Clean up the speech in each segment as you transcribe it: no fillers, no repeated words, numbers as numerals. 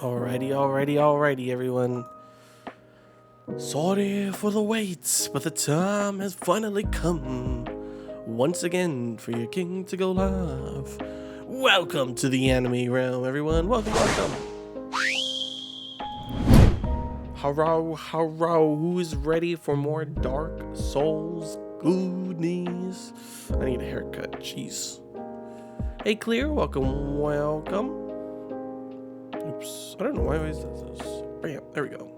Alrighty, everyone. Sorry for the wait, but the time has finally come once again for your king to go live. Welcome to the anime realm, everyone. Welcome. Hello. Who is ready for more Dark Souls goodness? I need a haircut. Jeez. Hey, Clear. Welcome. Oops, I don't know why I always does this. Bam, there we go.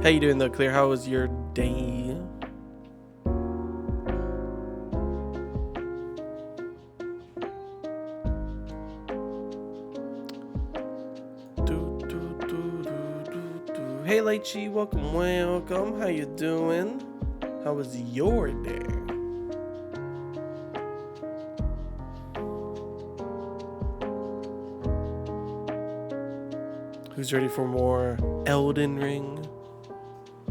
How you doing though, Clear? How was your day? Hey, Lychee, welcome. How you doing? How was your day? Who's ready for more Elden Ring?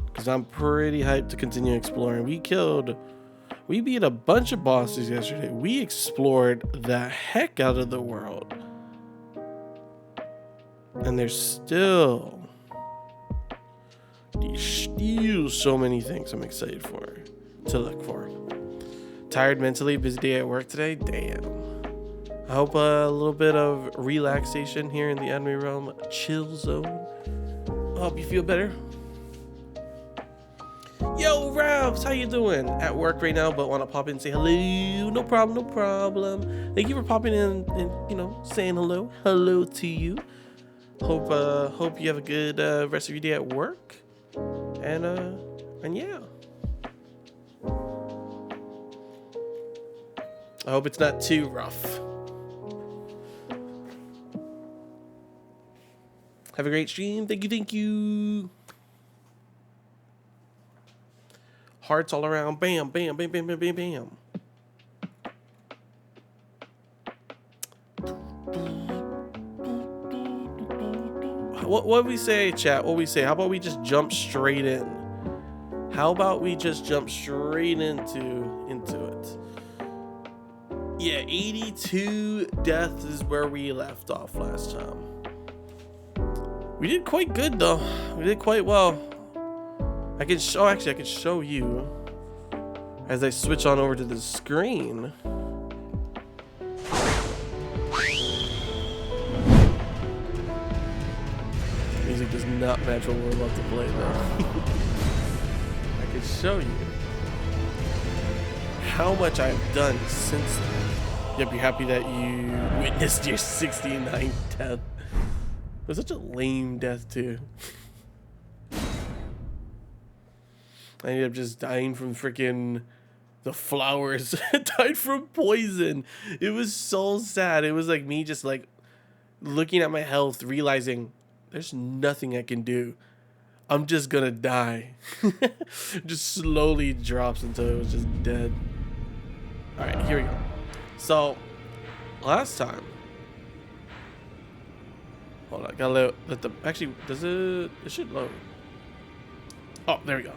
Because I'm pretty hyped to continue exploring. We beat a bunch of bosses yesterday. We explored the heck out of the world. And there's still so many things I'm excited to look for. Tired mentally, busy day at work today. Damn. I hope a little bit of relaxation here in the anime realm chill zone. I hope you feel better. Yo, Ravs, how you doing? At work right now, but want to pop in and say hello. No problem. Thank you for popping in and saying hello. Hello to you. Hope you have a good rest of your day at work. And yeah. I hope it's not too rough. Have a great stream. Thank you. Hearts all around. Bam. What we say, chat? What we say? How about we just jump straight in? Into it? Yeah, 82 deaths is where we left off last time. We did quite good though. We did quite well. I can show you as I switch on over to the screen. Music does not match what we're about to play though. I can show you how much I've done since then. Yep, you're happy that you witnessed your 69th death. It was such a lame death too. I ended up just dying from freaking the flowers. Died from poison. It was so sad. It was like me just like looking at my health, realizing there's nothing I can do. I'm just gonna die. Just slowly drops until it was just dead. Alright, here we go. So, last time. Hold on, gotta let the. Actually, does it. It should load. Oh, there we go.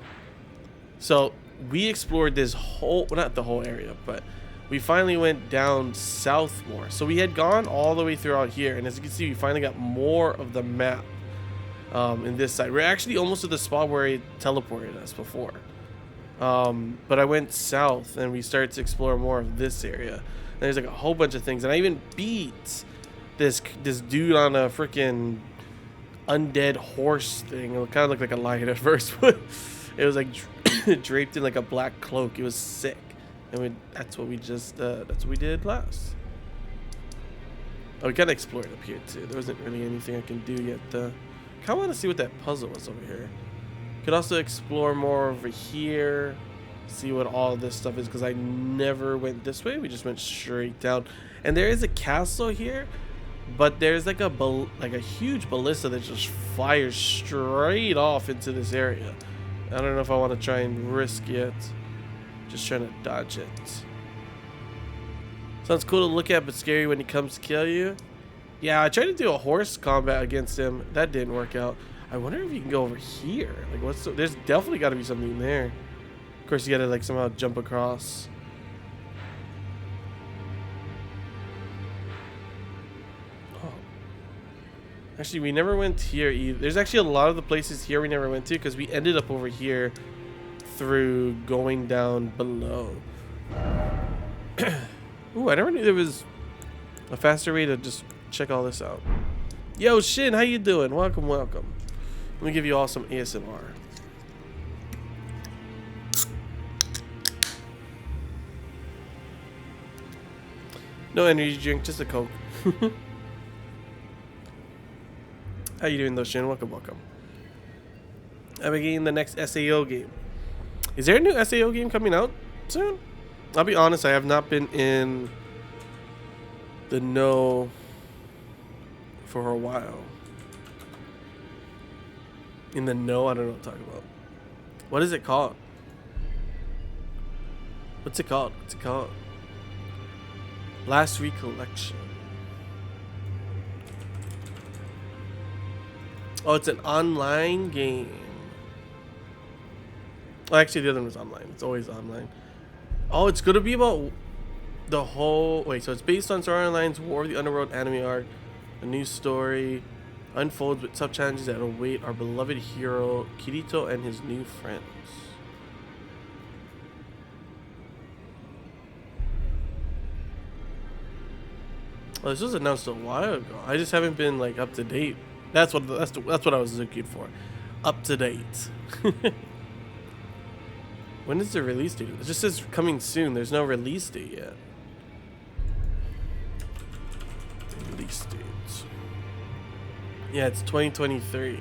So, we explored this whole. Well, not the whole area, but we finally went down south more. So, we had gone all the way throughout here, and as you can see, we finally got more of the map. In this side, we're actually almost to the spot where it teleported us before, but I went south and we started to explore more of this area. And there's like a whole bunch of things, and I even beat this dude on a freaking undead horse thing. It kind of looked like a lion at first, but it was like draped in like a black cloak. It was sick, and that's what we did last. Oh, we kind of explored up here too. There wasn't really anything I can do yet though. I kind of want to see what that puzzle was over here. Could also explore more over here, see what all this stuff is, because I never went this way. We just went straight down, and there is a castle here, but there's like a huge ballista that just fires straight off into this area. I don't know if I want to try and risk it. Just trying to dodge it. Sounds cool to look at, but scary when he comes to kill you. Yeah, I tried to do a horse combat against him. That didn't work out. I wonder if you can go over here. Like, there's definitely got to be something there. Of course, you gotta like somehow jump across. Oh. Actually, we never went here either. There's actually a lot of the places here we never went to because we ended up over here through going down below. Ooh, I never knew there was a faster way to just check all this out. Yo, Shin, how you doing? Welcome, welcome. Let me give you all some ASMR. No energy drink, just a Coke. How you doing though, Shin? Welcome, welcome. I'm beginning the next SAO game. Is there a new SAO game coming out soon? I'll be honest, I have not been in the know for a while. In the know, I don't know what to talk about. What is it called? What's it called? What's it called? Last Recollection. Oh, it's an online game. Well, actually, the other one was online. It's always online. Oh, it's gonna be about the whole... Wait, so it's based on Sword Art Online's War of the Underworld anime arc. A new story unfolds with tough challenges that await our beloved hero, Kirito, and his new friends. Well, this was announced a while ago. I just haven't been like up to date. That's what I was looking for. Up to date. When is the release date? It just says coming soon. There's no release date yet. Release date. Yeah, it's 2023.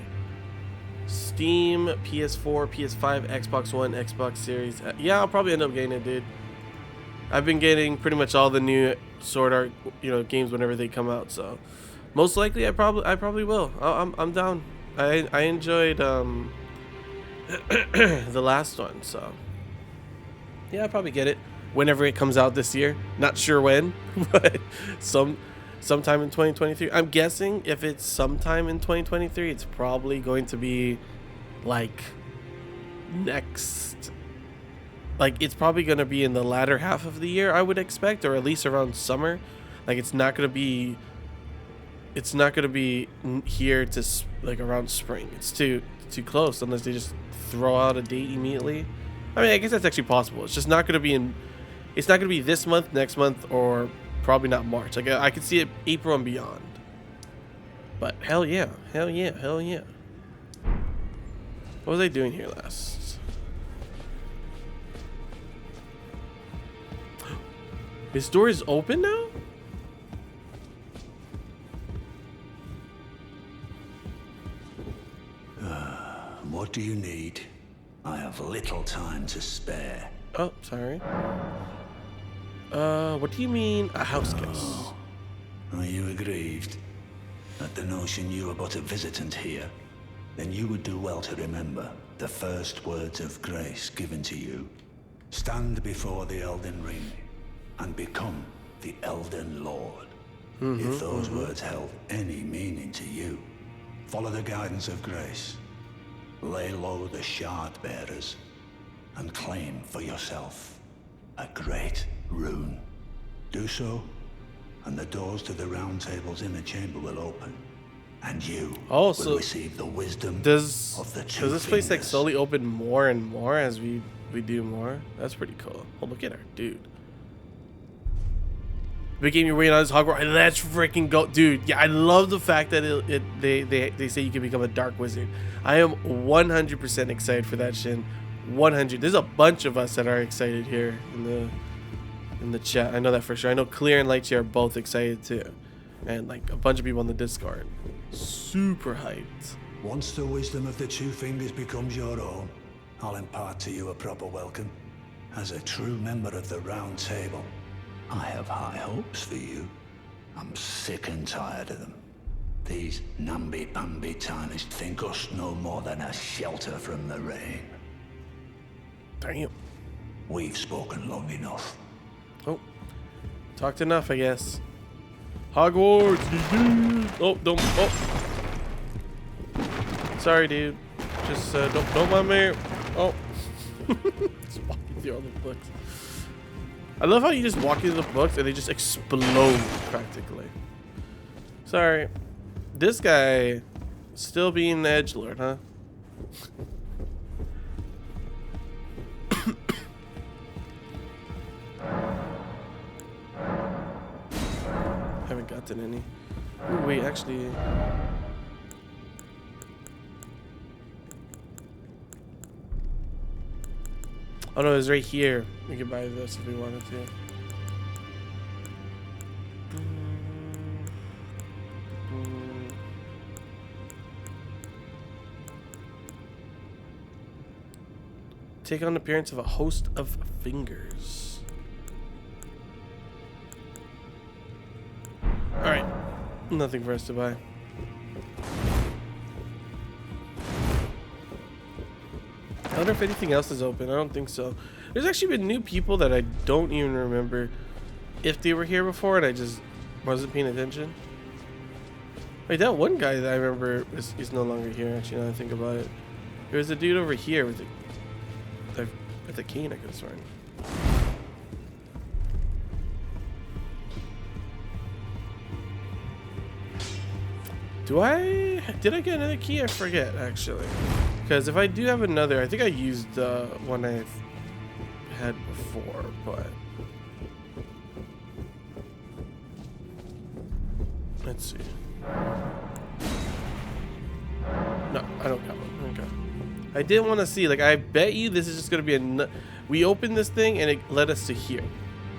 Steam, PS4, PS5, Xbox One, Xbox Series. Yeah, I'll probably end up getting it, dude. I've been getting pretty much all the new Sword Art, games whenever they come out. So, most likely, I probably will. I'm down. I enjoyed the last one, so yeah, I'll probably get it whenever it comes out this year. Not sure when, but sometime in 2023. I'm guessing if it's sometime in 2023, it's probably going to be like next. Like, it's probably going to be in the latter half of the year, I would expect, or at least around summer. Like, it's not going to be here to like around spring. It's too close unless they just throw out a date immediately. I mean, I guess that's actually possible. It's just not going to be it's not going to be this month, next month, or probably not March. Like, I could see it April and beyond. But hell yeah. Hell yeah. Hell yeah. What was I doing here last? This door is open now? What do you need? I have little time to spare. Oh, sorry. What do you mean a house guest? Are you aggrieved at the notion you are but a visitant here? Then you would do well to remember the first words of grace given to you. Stand before the Elden Ring and become the Elden Lord. If those words held any meaning to you, follow the guidance of grace. Lay low the shard bearers and claim for yourself a great rune. Do so, and the doors to the round table's inner chamber will open, and you will receive the wisdom of the two Does this place like fingers. slowly open more and more as we do more? That's pretty cool. Oh, look at our dude. Big game you're waiting on is Hogwarts. Let's freaking go, dude. Yeah, I love the fact that they say you can become a dark wizard. I am 100% excited for that, Shin. 100. There's a bunch of us that are excited here in the chat. I know that for sure. I know Clear and Lightsy are both excited too, and like a bunch of people on the Discord. Super hyped. Once the wisdom of the two fingers becomes your own, I'll impart to you a proper welcome. As a true member of the Round Table, I have high hopes for you. I'm sick and tired of them. These namby-pamby tarnished think us no more than a shelter from the rain. Damn. We've spoken long enough. Oh, talked enough, I guess. Hogwarts. Oh, don't. Oh, sorry, dude. Just don't mind me. Oh, Just walking through all the books. I love how you just walk into the books and they just explode practically. Sorry. This guy still being the edgelord, huh? Haven't gotten any. Ooh, wait, actually. Oh no, it's right here. We could buy this if we wanted to. Take on the appearance of a host of fingers. Alright. Nothing for us to buy. I wonder if anything else is open. I don't think so. There's actually been new people that I don't even remember if they were here before and I just wasn't paying attention. Wait, that one guy that I remember is no longer here, actually, now that I think about it. There was a dude over here with a cane, I could have sworn. Did I get another key? I forget, actually. Because if I do have another, I think I used the one I had before, but let's see. No, I don't got one. Okay. I did want to see, like, I bet you this is just going to be we opened this thing and it led us to here.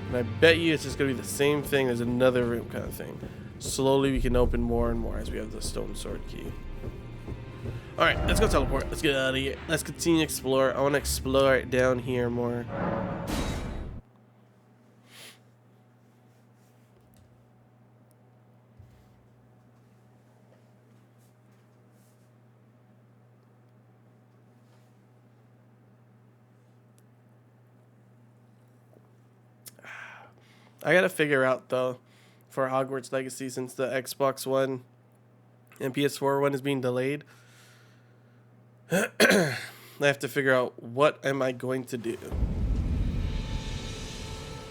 And I bet you it's just going to be the same thing as another room kind of thing. Slowly we can open more and more as we have the stone sword key. Alright, let's go teleport. Let's get out of here. Let's continue to explore. I want to explore it down here more. I gotta figure out, though, for Hogwarts Legacy, since the Xbox One and PS4 one is being delayed, I have to figure out what am I going to do.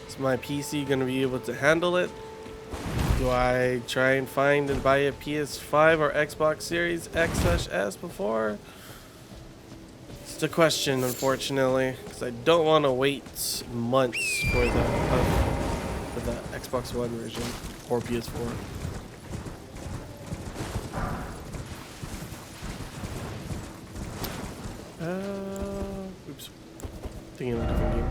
Is my PC going to be able to handle it? Do I try and find and buy a PS5 or Xbox Series X/S before? It's the question, unfortunately, because I don't want to wait months for the Xbox One version or PS4. Oops. Thinking of a different game.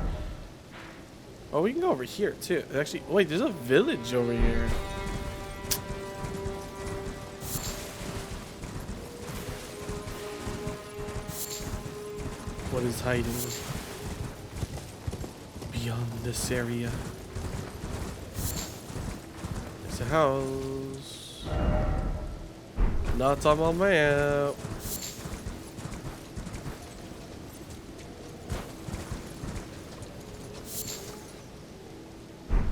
Oh, we can go over here too. Actually, wait, there's a village over here. What is hiding beyond this area? It's a house. Not on my map.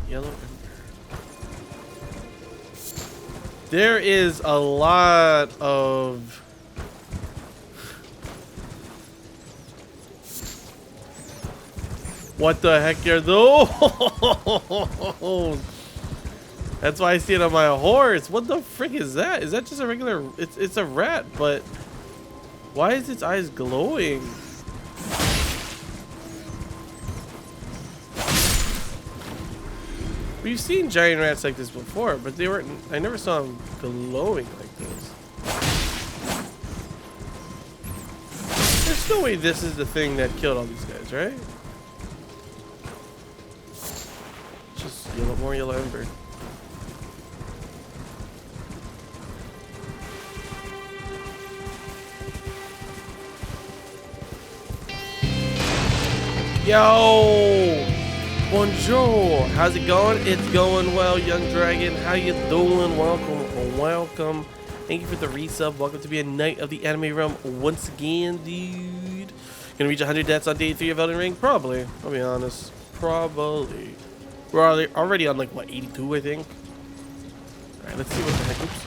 Yellow ember. There is a lot of what the heck are those? That's why I see it on my horse. What the frick is that? Is that just a regular? It's a rat, but why is its eyes glowing? We've seen giant rats like this before, but they weren't. I never saw them glowing like this. There's no way this is the thing that killed all these guys, right? Just more yellow ember. Yo! Bonjour! How's it going? It's going well, young dragon. How you doing? Welcome, welcome. Thank you for the resub. Welcome to be a knight of the anime realm once again, dude. Gonna reach 100 deaths on day 3 of Elden Ring? Probably. I'll be honest. Probably. We're already on like, what, 82, I think? Alright, let's see what the heck... Oops.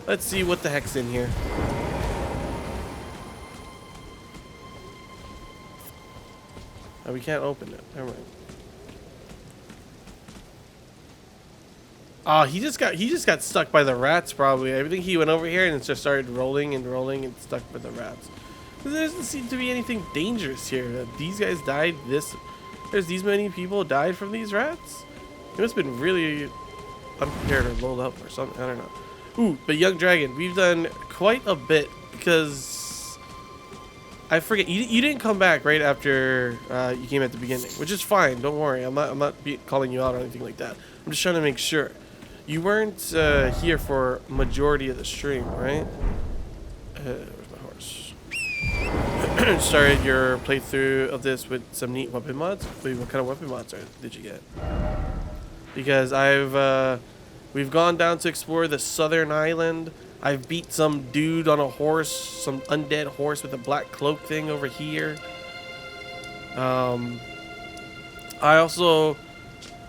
Let's see what the heck's in here. Oh, we can't open it. Never mind. Oh, he just got stuck by the rats probably. I think he went over here and it just started rolling and rolling and stuck by the rats. There doesn't seem to be anything dangerous here. These guys died there's these many people died from these rats? It must have been really unprepared or low level or something. I don't know. Ooh, but Young Dragon, we've done quite a bit because I forget you didn't come back right after you came at the beginning, which is fine. Don't worry. I'm not calling you out or anything like that. I'm just trying to make sure. You weren't here for majority of the stream, right? Where's my horse? Started your playthrough of this with some neat weapon mods. Wait, what kind of weapon mods did you get? Because we've gone down to explore the southern island. I've beat some dude on a horse, some undead horse with a black cloak thing over here. I also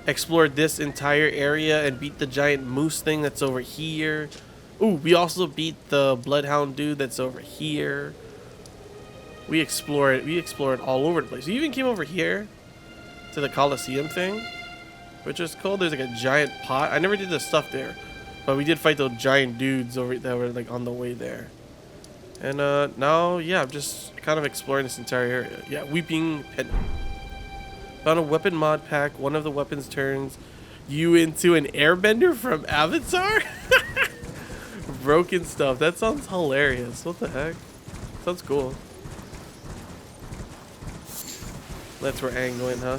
explored this entire area and beat the giant moose thing that's over here. Ooh, we also beat the bloodhound dude that's over here. We explored all over the place. We even came over here to the Coliseum thing, which is cool. There's like a giant pot. I never did the stuff there, but we did fight those giant dudes over that were like on the way there. And now, yeah, I'm just kind of exploring this entire area. Yeah, Weeping Pendant. Found a weapon mod pack. One of the weapons turns you into an airbender from Avatar. Broken stuff. That sounds hilarious. What the heck? Sounds cool. That's where Aang went, huh?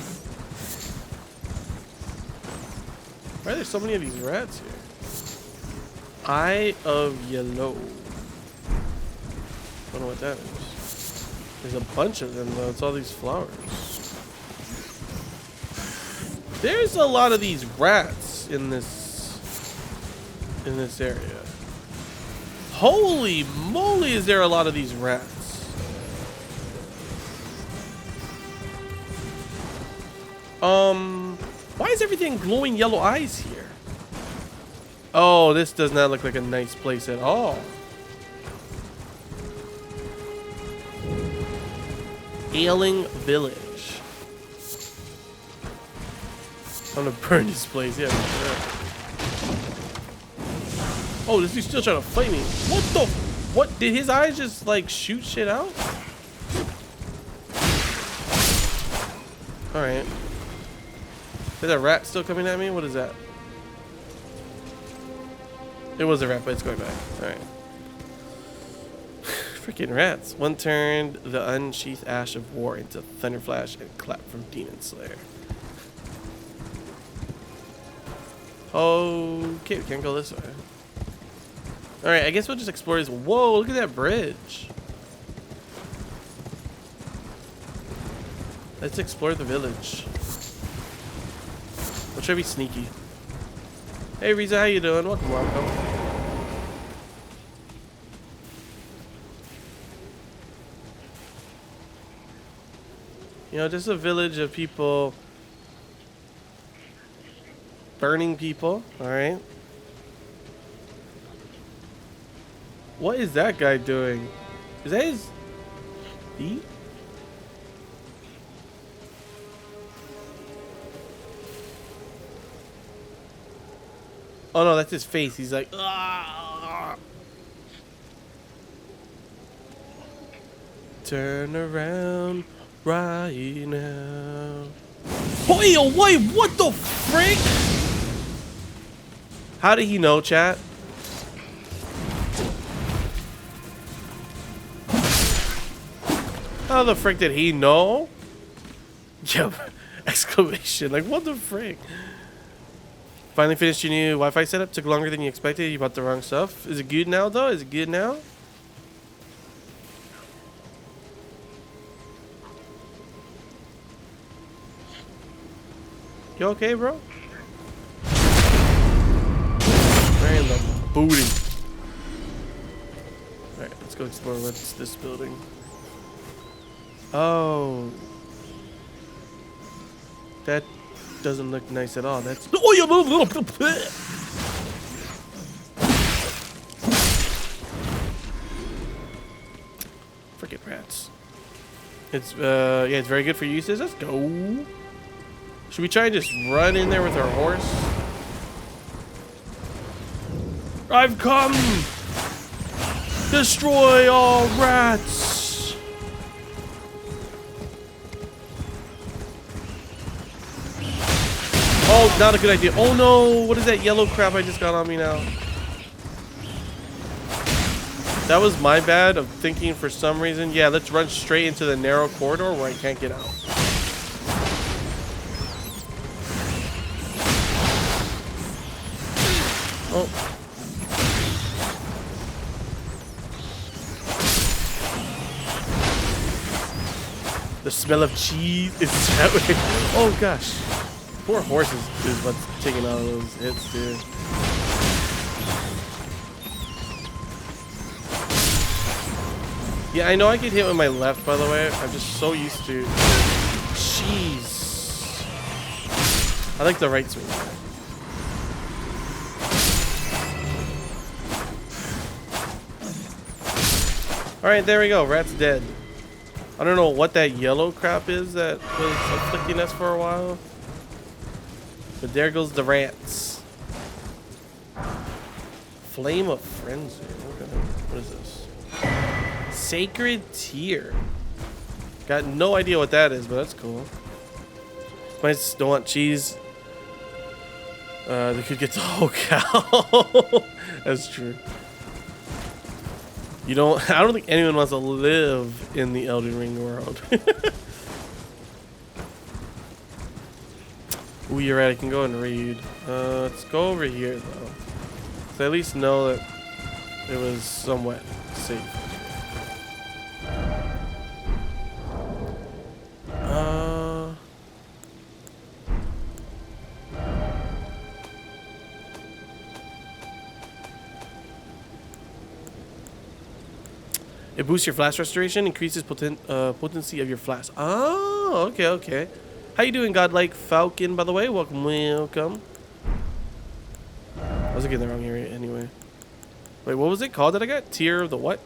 Why are there so many of these rats here? Eye of Yellow. Don't know what that is. There's a bunch of them though. It's all these flowers. There's a lot of these rats in this area. Holy moly, is there a lot of these rats? Why is everything glowing yellow eyes here? Oh, this does not look like a nice place at all. Ailing Village. I'm gonna burn this place, yeah. Oh, this dude's still trying to fight me. What? Did his eyes just like shoot shit out? Alright. There's a rat still coming at me? What is that? It was a rat, but it's going back. Alright. Freaking rats. One turned the unsheathed ash of war into thunderflash and clap from Demon Slayer. Okay, we can't go this way. Alright, I guess we'll just explore this. Whoa, look at that bridge. Let's explore the village. We'll try to be sneaky. Hey Riza, how you doing? Welcome, welcome. You know, just a village of people burning people, alright? What is that guy doing? Is that his feet? Oh no, that's his face. He's like, ah! Turn around right now. Wait, what the frick? How did he know, chat? How the frick did he know? Yep. Exclamation. Like, what the frick? Finally finished your new Wi-Fi setup. Took longer than you expected. You bought the wrong stuff. Is it good now, though? Is it good now? You okay, bro? Right in the booty. Alright, let's go explore what's this building. Oh. That doesn't look nice at all. That's... Oh, you little... Freaking rats. It's yeah, it's very good for uses. Let's go. Should we try and just run in there with our horse? I've come! Destroy all rats! Oh, not a good idea. Oh no! What is that yellow crap I just got on me now? That was my bad of thinking for some reason. Yeah, let's run straight into the narrow corridor where I can't get out. Oh. The smell of cheese is that way. Oh gosh. Poor horses is what's taking all those hits, dude. Yeah, I know I get hit with my left, by the way. I'm just so used to. Jeez. I like the right swing. Alright, there we go. Rat's dead. I don't know what that yellow crap is that was afflicting us for a while. But there goes the rats. Flame of Frenzy. What is this? Sacred Tear. Got no idea what that is, but that's cool. Might don't want cheese. They could get the whole cow. That's true. You don't. I don't think anyone wants to live in the Elden Ring world. Ooh, you're right. I can go and read. Let's go over here though. So at least know that it was somewhat safe. It boosts your flash restoration, increases potency of your flash. Oh, okay, okay. How you doing, Godlike Falcon, by the way? Welcome, welcome. I was looking in the wrong area anyway. Wait, what was it called that I got? Tier of the what?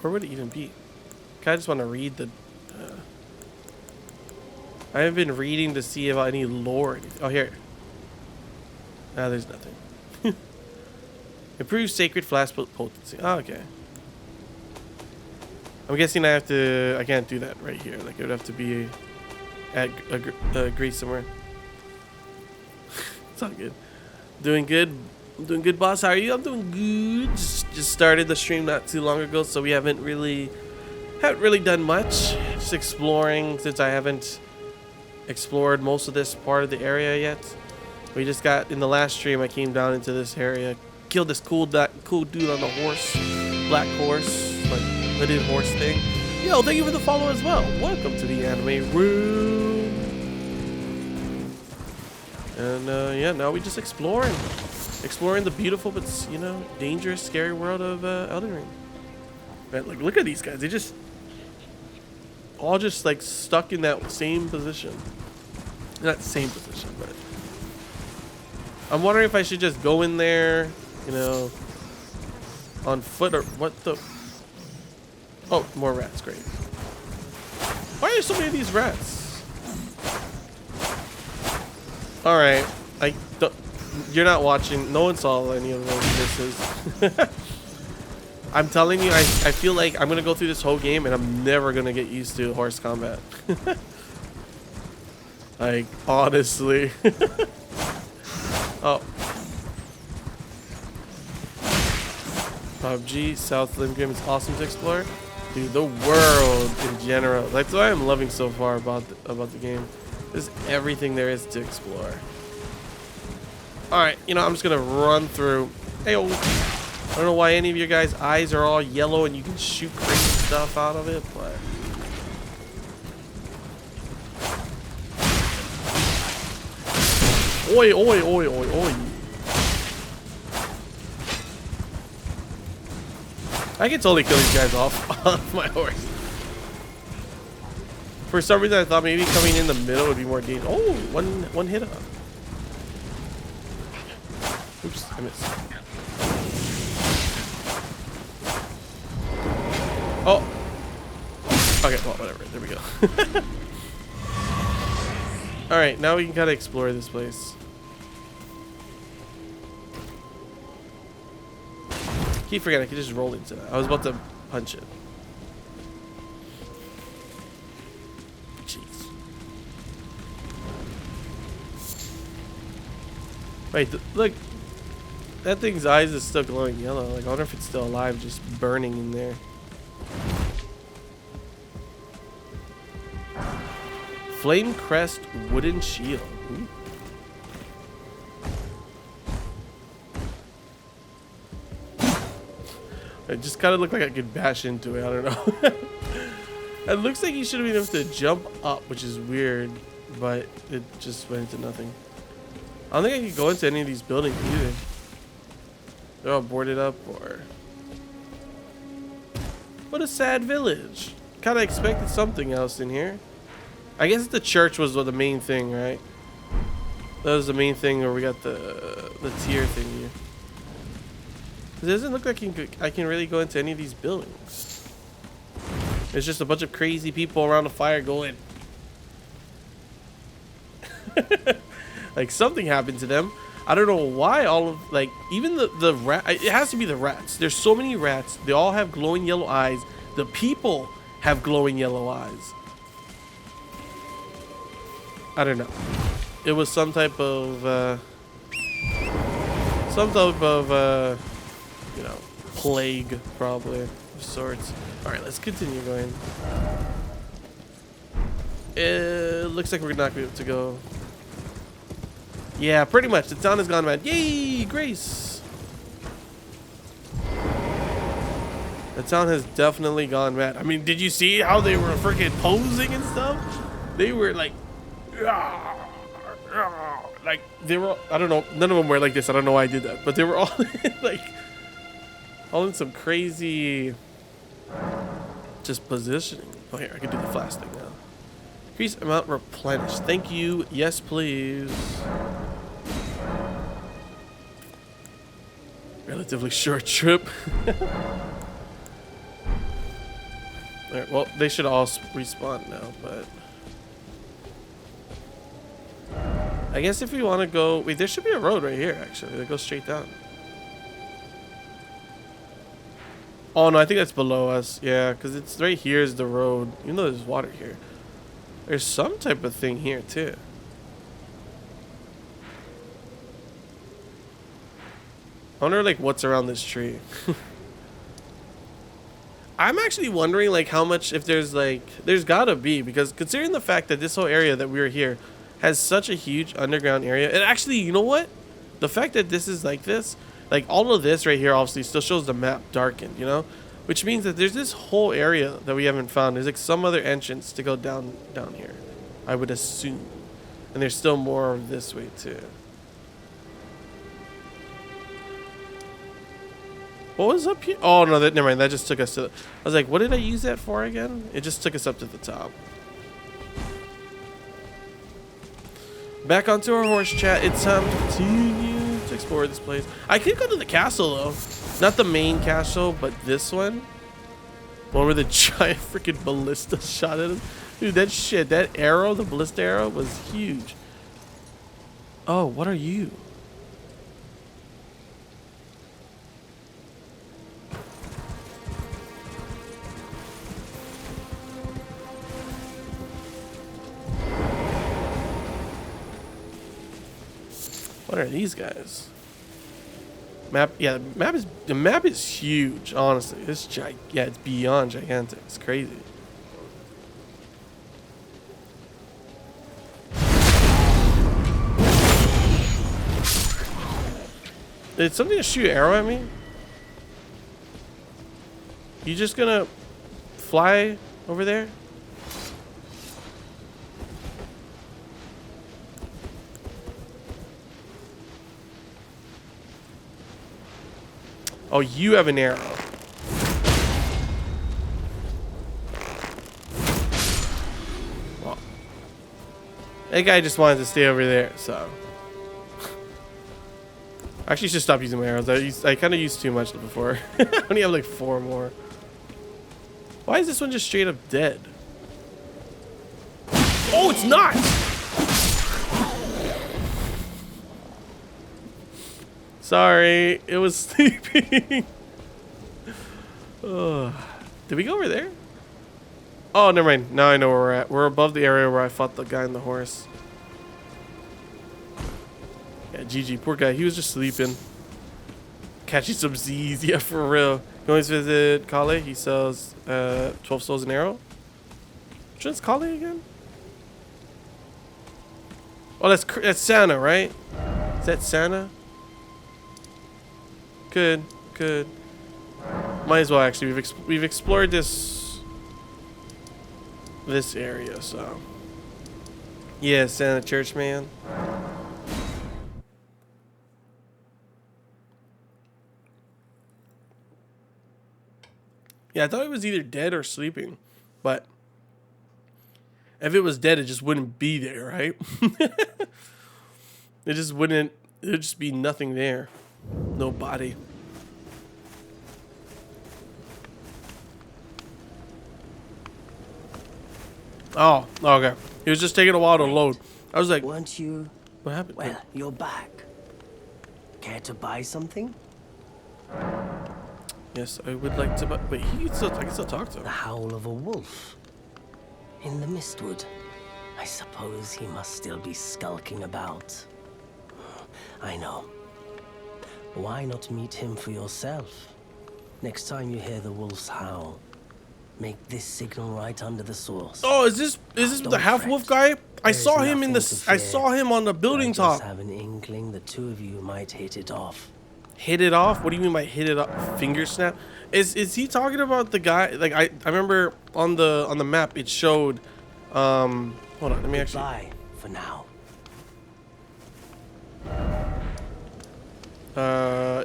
Where would it even be? I just want to read the... I haven't been reading to see if I need lore. Oh, here. Ah, there's nothing. Improves sacred flash potency. Oh, okay. I'm guessing I can't do that right here. Like, it would have to be at Greece somewhere. It's all good. Doing good. I'm doing good, boss. How are you? I'm doing good. Just started the stream not too long ago, so we haven't really done much. Just exploring, since I haven't explored most of this part of the area yet. We just got, in the last stream, I came down into this area, killed this cool dude on the horse, black horse, like hooded horse thing. Yo, thank you for the follow as well. Welcome to the anime room. And yeah, now we just exploring the beautiful but, you know, dangerous, scary world of Elden Ring. Man, like, look at these guys. They just all just like stuck in that same position. Not the same position, but. I'm wondering if I should just go in there, you know, on foot or what the... Oh, more rats, great. Why are there so many of these rats? Alright, you're not watching, no one saw any of those misses. I'm telling you, I feel like I'm gonna go through this whole game and I'm never gonna get used to horse combat. Like, honestly. Oh. PUBG, South Limgrim is awesome to explore. Dude, the world in general. That's what I'm loving so far about the game. There's everything there is to explore. Alright, you know, I'm just gonna run through. Hey-oh. I don't know why any of your guys' eyes are all yellow and you can shoot crazy stuff out of it, but... Oi, oi, oi, oi, oi. I can totally kill these guys off my horse. For some reason, I thought maybe coming in the middle would be more dangerous. Oh, one hit up. Oops, I missed. Oh. Okay, well, whatever. There we go. Alright, now we can kind of explore this place. Keep forgetting, I can just roll into that. I was about to punch it. Jeez. Wait, look. That thing's eyes is still glowing yellow. Like, I wonder if it's still alive, just burning in there. Flame crest wooden shield. Ooh. It just kind of looked like I could bash into it. I don't know. It looks like you should have been able to jump up, which is weird, but it just went into nothing. I don't think I could go into any of these buildings either. They're all boarded up, or... What a sad village. Kind of expected something else in here. I guess the church was the main thing, right? That was the main thing where we got the tier thing here. It doesn't look like I can really go into any of these buildings. There's just a bunch of crazy people around the fire going. Like something happened to them. I don't know why all of, like, even the rat, it has to be the rats. There's so many rats. They all have glowing yellow eyes. The people have glowing yellow eyes. I don't know. It was some type of you know, plague probably of sorts. All right, let's continue going. It looks like we're not going to be able to go. Yeah, pretty much. The town has gone mad. Yay, Grace! The town has definitely gone mad. I mean, did you see how they were freaking posing and stuff? They were like they were, I don't know, none of them were like this. I don't know why I did that, but they were all like all in some crazy just positioning. Oh, here, I can do the flash thing now. Increase amount replenished. Thank you. Yes, please. Relatively short trip. Alright, well, they should all respawn now, but I guess if we want to go... Wait, there should be a road right here, actually, that goes straight down. Oh, no, I think that's below us. Yeah, because it's right here is the road. Even though there's water here. There's some type of thing here, too. I wonder, like, what's around this tree. I'm actually wondering, like, how much, if there's, like... There's gotta be, because considering the fact that this whole area that we were here has such a huge underground area. And actually, you know what? The fact that this is like this, like all of this right here obviously still shows the map darkened, you know? Which means that there's this whole area that we haven't found. There's like some other entrance to go down here, I would assume. And there's still more of this way too. What was up here? Oh no, never mind. That just took us to I was like, what did I use that for again? It just took us up to the top. Back onto our horse chat. It's time to continue to explore this place. I could go to the castle though. Not the main castle, but this one. One where the giant freaking ballista shot at him. Dude, that shit, that arrow, the ballista arrow was huge. Oh, what are you? What are these guys? Map, yeah, the map is huge, honestly. It's yeah, it's beyond gigantic. It's crazy. Did something to shoot an arrow at me? You just gonna fly over there? Oh, you have an arrow. Well, that guy just wanted to stay over there, so. I actually should stop using my arrows. I kind of used too much before. I only have like 4 more. Why is this one just straight up dead? Oh, it's not! Sorry, it was sleeping. Did we go over there? Oh, never mind. Now I know where we're at. We're above the area where I fought the guy on the horse. Yeah, GG. Poor guy. He was just sleeping. Catching some Z's. Yeah, for real. You always visit Kale. He sells 12 souls an arrow. Which one's Kale again? Oh, that's Santa, right? Is that Santa? Good. Might as well, actually. We've explored this area, so yeah, Santa Church, man. Yeah, I thought it was either dead or sleeping, but if it was dead, it just wouldn't be there, right? It just wouldn't. There'd just be nothing there, no body. Oh, okay. It was just taking a while to load. I was like, weren't you? What happened? Well, you're back. Care to buy something? Yes, I would like to, but wait, I can still talk to him. The howl of a wolf. In the mistwood. I suppose he must still be skulking about. I know. Why not meet him for yourself? Next time you hear the wolf's howl, make this signal right under the source. Oh, is this the half wolf guy? I saw him on the building top. I just have an inkling the two of you might hit it off. Hit it off? What do you mean by hit it off? Finger snap? Is he talking about the guy? Like I remember on the map it showed. Hold on, let me actually. Goodbye for now.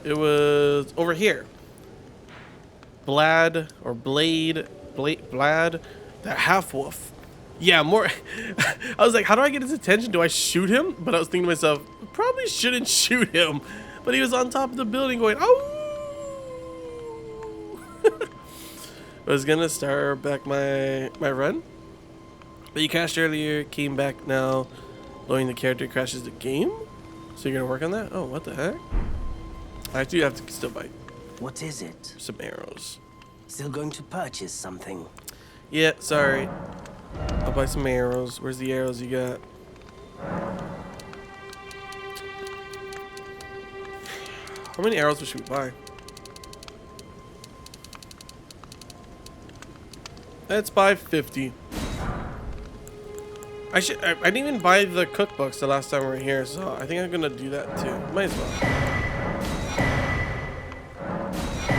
It was over here. Blad, that half wolf. Yeah, more. I was like, how do I get his attention? Do I shoot him? But I was thinking to myself, probably shouldn't shoot him. But he was on top of the building going, oh. I was gonna start back my run, but you crashed earlier, came back now. Loading the character crashes the game. So you're gonna work on that? Oh, what the heck? I do have to still buy. What is it? Some arrows. Still going to purchase something? Yeah, sorry. I'll buy some arrows. Where's the arrows you got? How many arrows should we buy? Let's buy 50. I didn't even buy the cookbooks the last time we were here, so I think I'm gonna do that too. Might as well.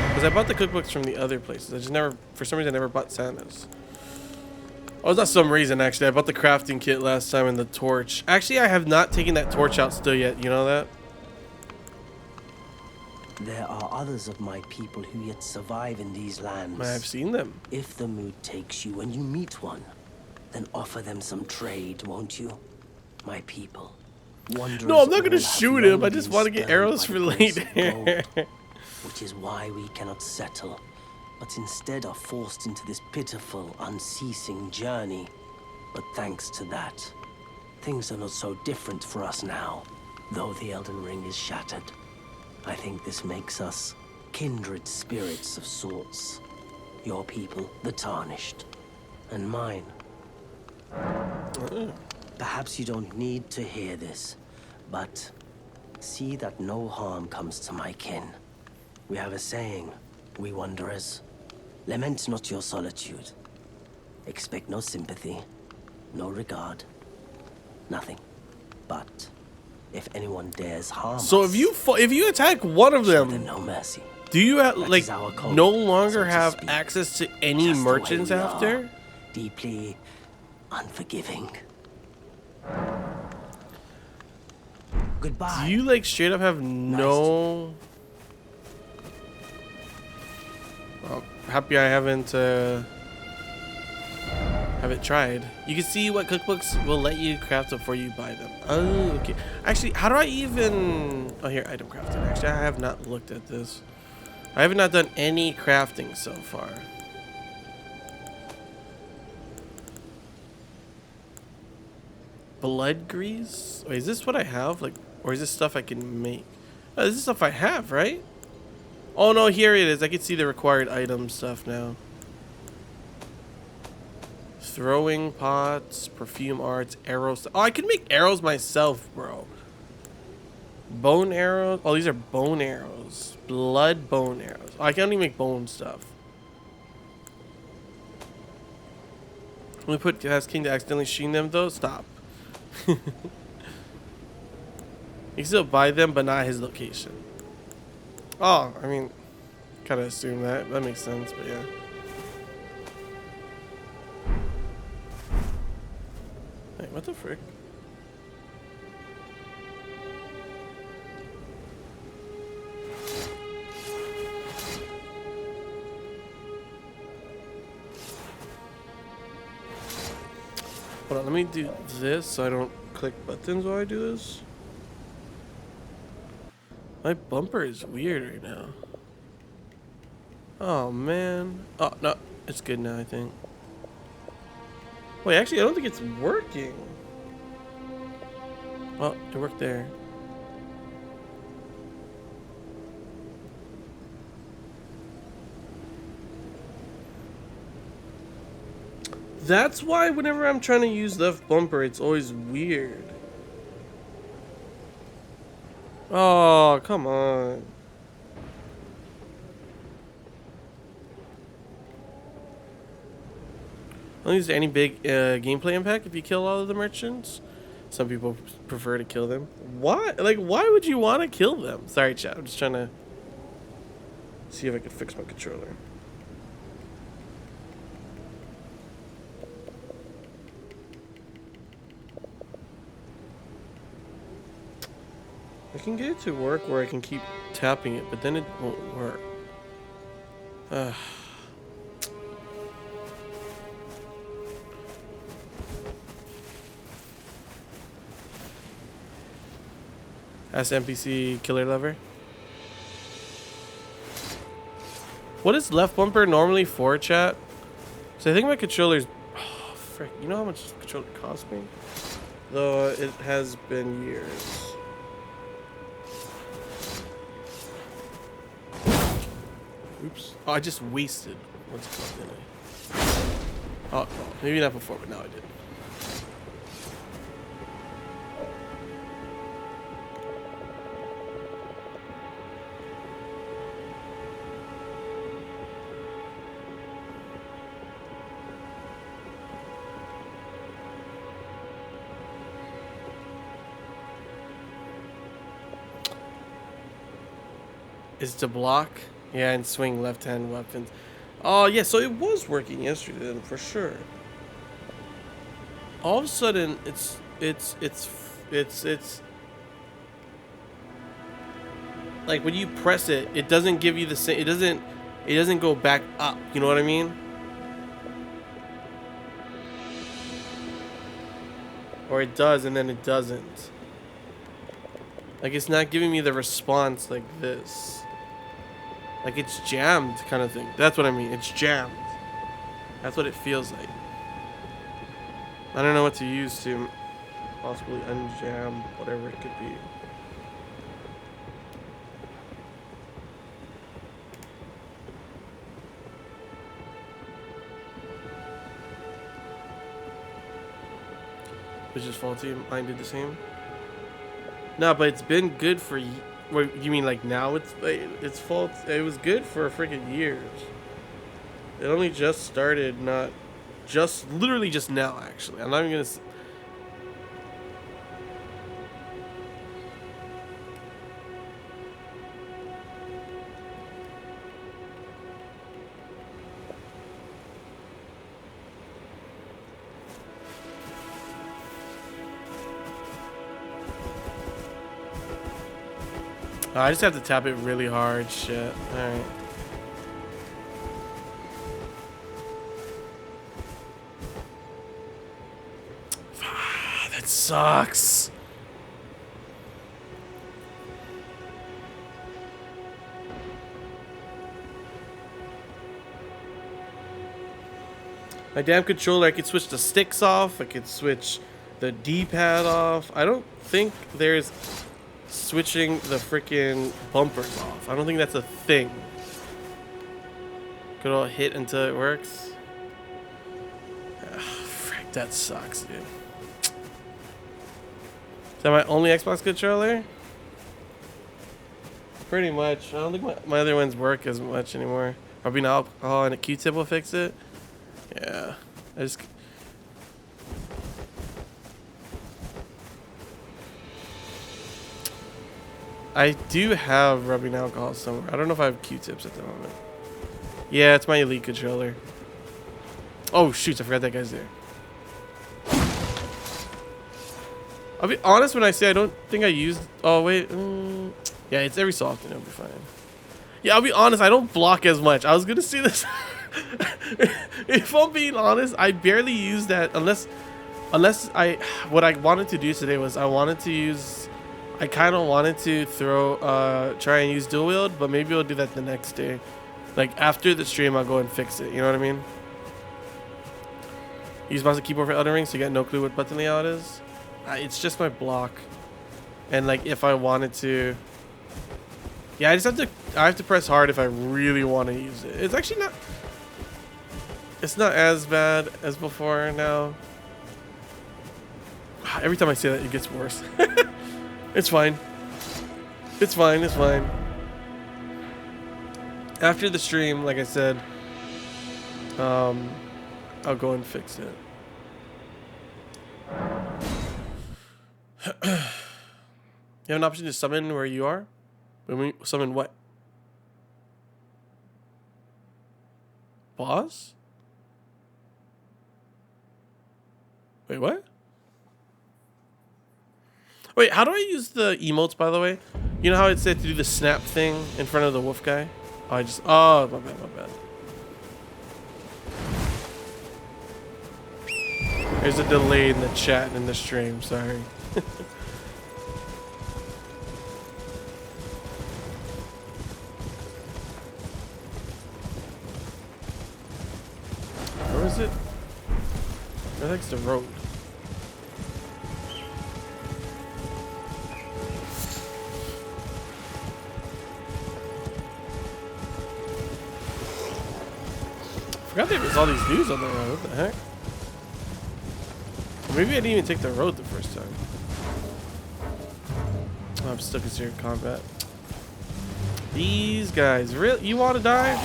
Because I bought the cookbooks from the other places. I just never, for some reason, I never bought Santa's. Oh, it's not some reason, actually. I bought the crafting kit last time and the torch. Actually, I have not taken that torch out still yet. You know that? There are others of my people who yet survive in these lands. I've seen them. If the mood takes you when you meet one, then offer them some trade, won't you? My people. Wanderers No, I'm not going to all have shoot him. I long just been want to get spurned arrows by for the grace of later. gold, which is why we cannot settle, but instead are forced into this pitiful, unceasing journey. But thanks to that, things are not so different for us now, though the Elden Ring is shattered. I think this makes us kindred spirits of sorts. Your people, the Tarnished, and mine. Perhaps you don't need to hear this, but see that no harm comes to my kin. We have a saying, we wanderers. Lament not your solitude. Expect no sympathy, no regard, nothing. But if anyone dares harm So us, if you attack one of show them them, no mercy. do you That like is our code, no longer so to have speak. access to any Just the way merchants we are, after? deeply unforgiving. Goodbye. Do you like straight up have no? Well, happy I haven't tried. You can see what cookbooks will let you craft before you buy them. Oh, okay. Actually, how do I even? Oh, here, item crafting. Actually, I have not looked at this. I have not done any crafting so far. Blood grease? Wait, is this what I have? Like, or is this stuff I can make? Oh, this is stuff I have, right? Oh no, here it is. I can see the required item stuff now. Throwing pots, perfume arts, arrows. Oh, I can make arrows myself, bro. Bone arrows. Oh, these are bone arrows. Blood bone arrows. Oh, I can only make bone stuff. When we put Gas King to accidentally sheen them though, stop. You can still buy them, but not his location. Oh, I mean, kind of assume that. That makes sense, but yeah. Hey, what the frick? Hold on, let me do this so I don't click buttons while I do this. My bumper is weird right now. Oh man. Oh no, it's good now I think. Wait, actually I don't think it's working. Well, it worked there. That's why whenever I'm trying to use left bumper, it's always weird. Oh, come on. I don't use any big gameplay impact if you kill all of the merchants. Some people prefer to kill them. Why? Like, why would you want to kill them? Sorry, chat. I'm just trying to see if I can fix my controller. I can get it to work where I can keep tapping it, but then it won't work. Ask NPC killer lover. What is left bumper normally for, chat? So I think my controller's... Oh, frick. You know how much this controller cost me? Though it has been years. Oops. Oh, I just wasted what's it called, didn't I? Oh, well, maybe not before, but now I did. Is to block? Yeah, and swing left-hand weapons. Oh, yeah, so it was working yesterday then, for sure. All of a sudden, it's like when you press it, it doesn't give you the same, it doesn't go back up, you know what I mean? Or it does and then it doesn't. Like it's not giving me the response like this. Like it's jammed kind of thing. That's what I mean. It's jammed. That's what it feels like. I don't know what to use to possibly unjam whatever it could be. Which is faulty. Mine did the same. No, but it's been good for. What you mean like now? It's fault. It was good for freaking years. It only just started, not just literally just now. Actually, I'm not even gonna. I just have to tap it really hard. Shit. Alright. That sucks. My damn controller, I could switch the sticks off. I could switch the D-pad off. I don't think there's switching the freaking bumpers off. I don't think that's a thing. Good old hit until it works. Ugh, frick, that sucks, dude. Is that my only Xbox controller? Pretty much. I don't think my other ones work as much anymore. Rubbing alcohol and a Q-tip will fix it. Yeah. I do have rubbing alcohol somewhere. I don't know if I have Q-tips at the moment. Yeah, it's my Elite controller. Oh, shoot. I forgot that guy's there. I'll be honest when I say I don't think I used... Oh, wait. Yeah, it's every so often. It'll be fine. Yeah, I'll be honest. I don't block as much. I was going to see this. If I'm being honest, I barely use that unless I... What I wanted to do today was I wanted to use... I kind of wanted to try and use dual wield, but maybe I'll do that the next day. Like, after the stream, I'll go and fix it. You know what I mean? Use mouse and keyboard for Elden Ring, so you got no clue what button layout is. It's just my block. And, like, if I wanted to... Yeah, I have to press hard if I really want to use it. It's actually not... It's not as bad as before now. Every time I say that, it gets worse. It's fine. It's fine. It's fine. After the stream, like I said, I'll go and fix it. You have an option to summon where you are? When we summon what? Boss? Wait, what? Wait, how do I use the emotes, by the way? You know how it said to do the snap thing in front of the wolf guy? Oh, my bad, my bad. There's a delay in the chat and in the stream, sorry. Where is it? Where the heck's the road? I forgot there was all these dudes on the road. What the heck? Maybe I didn't even take the road the first time. Oh, I'm stuck in serious combat. These guys, really? You want to die?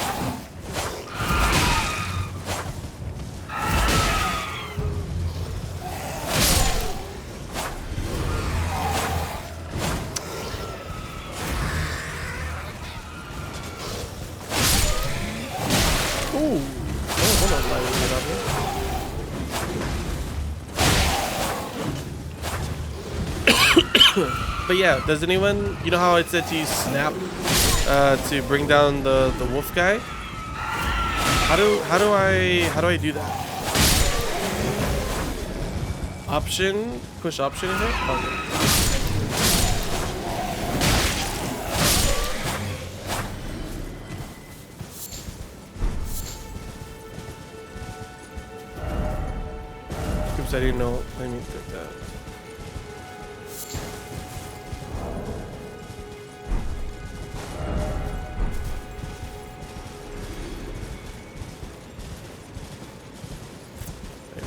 But yeah, does anyone, you know how it said to use snap to bring down the wolf guy? How do I do that? Option, push option is it? Okay. Oops, I didn't know. I need to take that.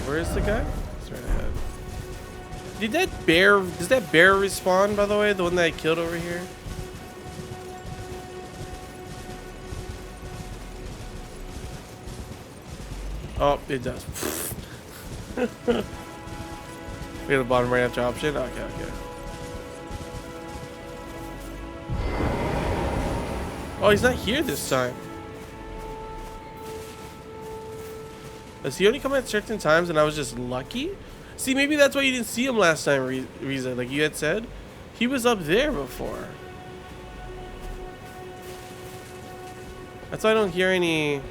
Where's the guy? It's right ahead. Does that bear respawn, by the way? The one that I killed over here? Oh, it does. We at the bottom right after option? Okay, okay. Oh, he's not here this time. Does he only come at certain times and I was just lucky? See, maybe that's why you didn't see him last time, Riza. Like you had said. He was up there before. That's why I don't hear any...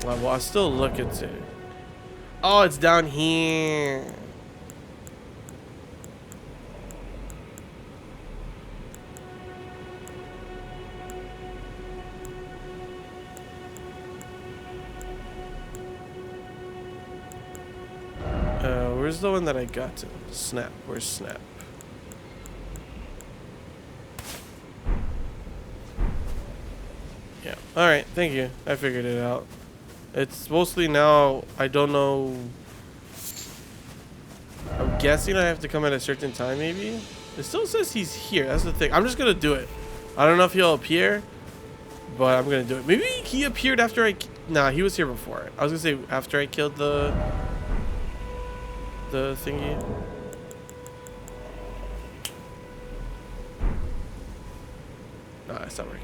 Well, I'll still look at it. Oh, it's down here. where's the one that I got to? Snap. Where's Snap? Yeah. Alright, thank you. I figured it out. It's mostly now, I don't know. I'm guessing I have to come at a certain time, maybe? It still says he's here. That's the thing. I'm just gonna do it. I don't know if he'll appear, but I'm gonna do it. Maybe he appeared after I... Nah, he was here before. I was gonna say after I killed the thingy. Nah, it's not working.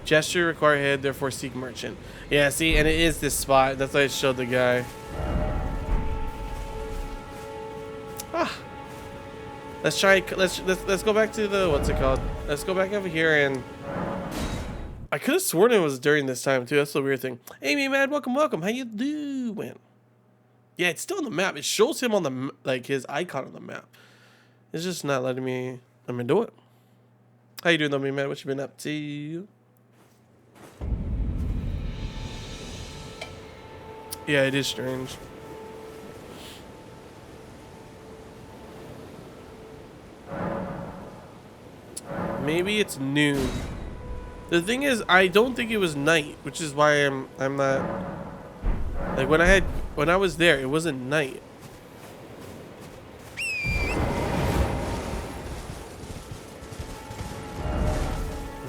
Gesture require head, therefore seek merchant. Yeah, see, and it is this spot. That's why I showed the guy. Ah. Let's try. Let's go back to the, what's it called? Let's go back over here, and I could have sworn it was during this time too. That's the weird thing. Amy, man, welcome, welcome. How you doing? Yeah, it's still on the map. It shows him on the, like, his icon on the map. It's just not letting me. Let me do it. How you doing, though, man? What you been up to? Yeah, it is strange. Maybe it's noon. The thing is, I don't think it was night, which is why I'm not, like, when I was there, it wasn't night.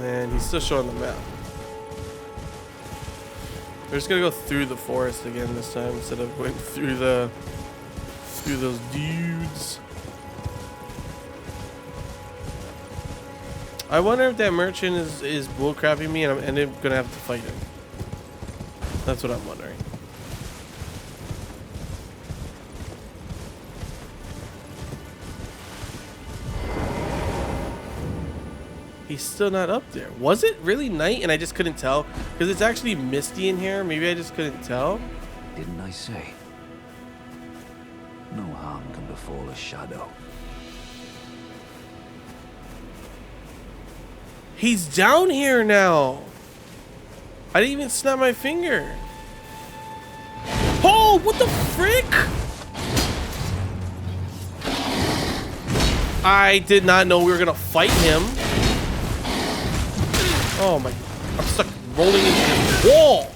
And he's still showing the map. We're just gonna go through the forest again this time instead of going through those dudes. I wonder if that merchant is bullcrapping me and I'm gonna have to fight him. That's what I'm wondering. He's still not up there. Was it really night and I just couldn't tell? Because it's actually misty in here. Maybe I just couldn't tell. Didn't I say? No harm can befall a shadow. He's down here now. I didn't even snap my finger. Oh, what the frick? I did not know we were gonna fight him. Oh my, I'm stuck rolling into this wall.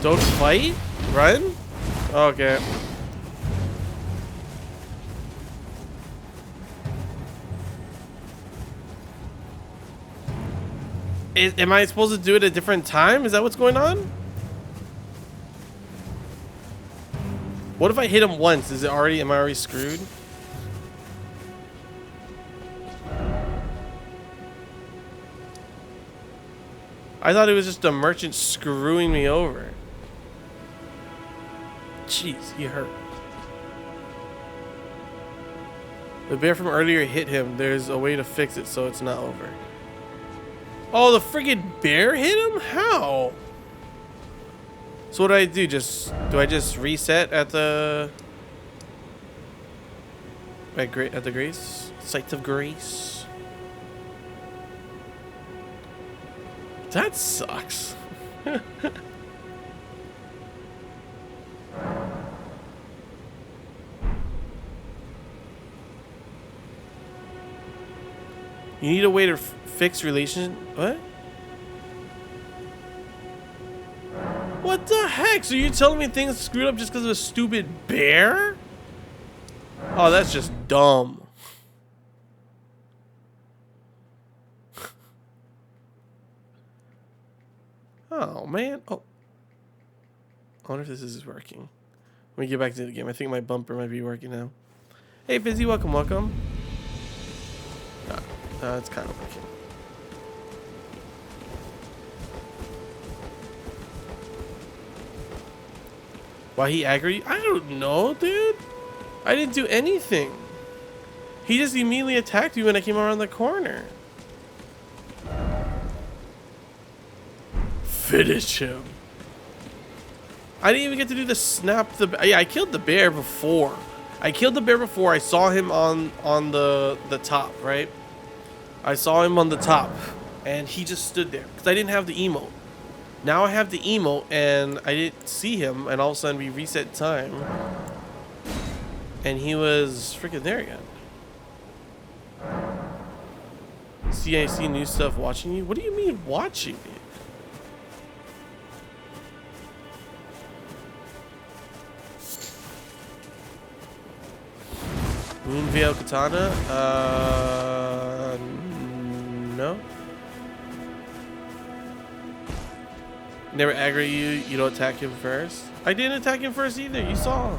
Don't fight? Run? Okay. Am I supposed to do it at a different time? Is that what's going on? What if I hit him once? Am I already screwed? I thought it was just a merchant screwing me over. Jeez, he hurt. The bear from earlier hit him. There's a way to fix it so it's not over. Oh, the friggin' bear hit him? How? So what do I do? Do I just reset at the grace site of grace? That sucks. You need a way to fix relation. What? What the heck? So you're telling me things screwed up just because of a stupid bear? Oh, that's just dumb. Oh, man. Oh. I wonder if this is working. Let me get back to the game. I think my bumper might be working now. Hey, Fizzy, welcome, welcome. It's kind of working. Why he aggroed you? I don't know, dude. I didn't do anything. He just immediately attacked me when I came around the corner. Finish him. I didn't even get to do the snap the... Yeah, I killed the bear before. I saw him on the top, right? I saw him on the top. And he just stood there. Because I didn't have the emote. Now I have the emote, and I didn't see him, and all of a sudden we reset time, and he was freaking there again. See, I see new stuff watching you. What do you mean watching me? Moonveil Katana? No. Never aggro you, you don't attack him first? I didn't attack him first either, you saw.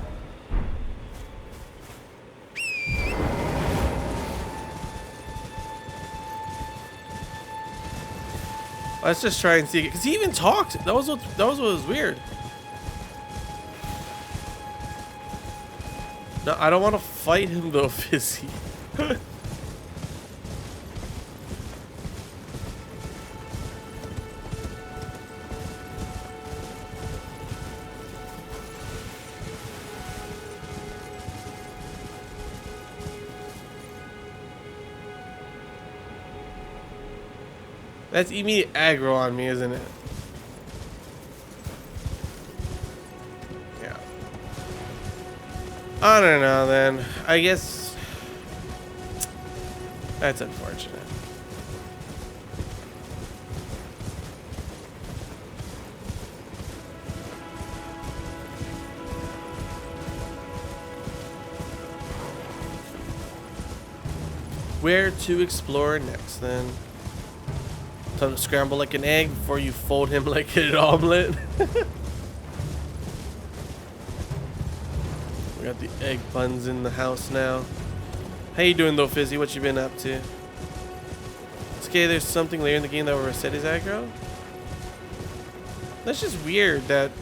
Let's just try and see it, because he even talked. That was what was weird. No, I don't want to fight him though, Fizzy. That's immediate aggro on me, isn't it? Yeah. I don't know then. I guess that's unfortunate. Where to explore next then? Time to scramble like an egg before you fold him like an omelet. We got the egg buns in the house now. How you doing though, Fizzy? What you been up to? It's okay, there's something later in the game that will reset his aggro. That's just weird that...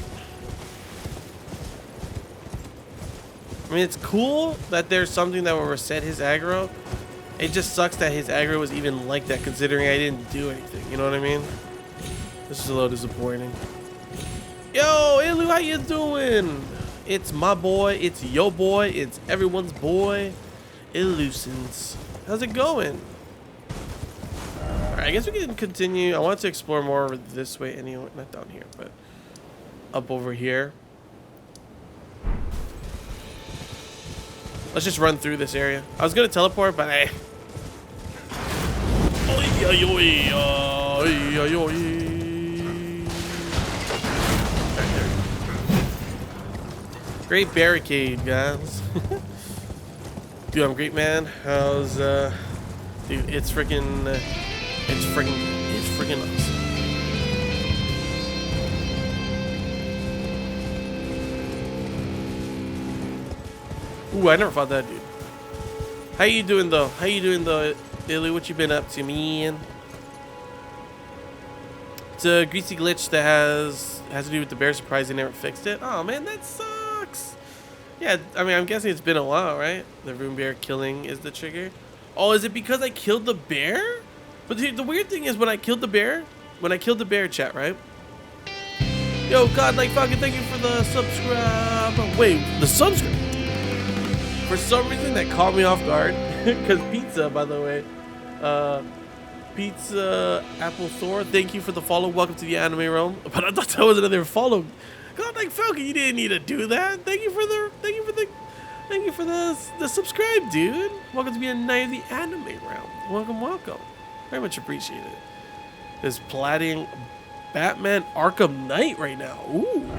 I mean, it's cool that there's something that will reset his aggro. It just sucks that his aggro was even like that, considering I didn't do anything. You know what I mean? This is a little disappointing. Yo, Ilu, how you doing? It's my boy. It's your boy. It's everyone's boy. Illusions. How's it going? Alright, I guess we can continue. I want to explore more over this way anyway. Not down here, but up over here. Let's just run through this area. I was gonna teleport, but hey. Great barricade, guys. Dude, I'm great, man. How's dude? It's freaking awesome. Ooh, I never fought that dude. How you doing though? How you doing though, Illy? What you been up to, man? It's a greasy glitch that has to do with the bear. Surprise they never fixed it. Oh man, that sucks. Yeah, I mean, I'm guessing it's been a while, right? The room bear killing is the trigger. Oh, is it because I killed the bear? But the weird thing is when I killed the bear, chat, right? Yo, God, like fucking thank you for the subscribe. Wait, the subscribe. For some reason that caught me off guard, because pizza, by the way, pizza apple Thor, thank you for the follow. Welcome to the anime realm. But I thought that was another follow. God, like Falcon, you didn't need to do that. Thank you for the subscribe, dude. Welcome to be a knight of the anime realm. Welcome. Very much appreciated. Is platting Batman Arkham Knight right now. Ooh.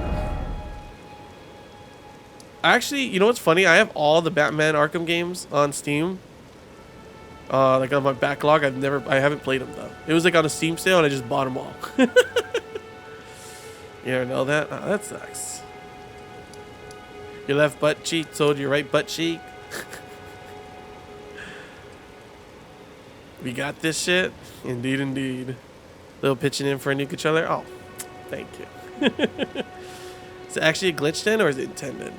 Actually, you know what's funny? I have all the Batman Arkham games on Steam. Like on my backlog. I haven't played them though. It was like on a Steam sale and I just bought them all. You ever know that? Oh, that sucks. Your left butt cheek told your right butt cheek. We got this shit. Indeed. Little pitching in for a new controller. Oh, thank you. Is it actually a glitch then, or is it intended?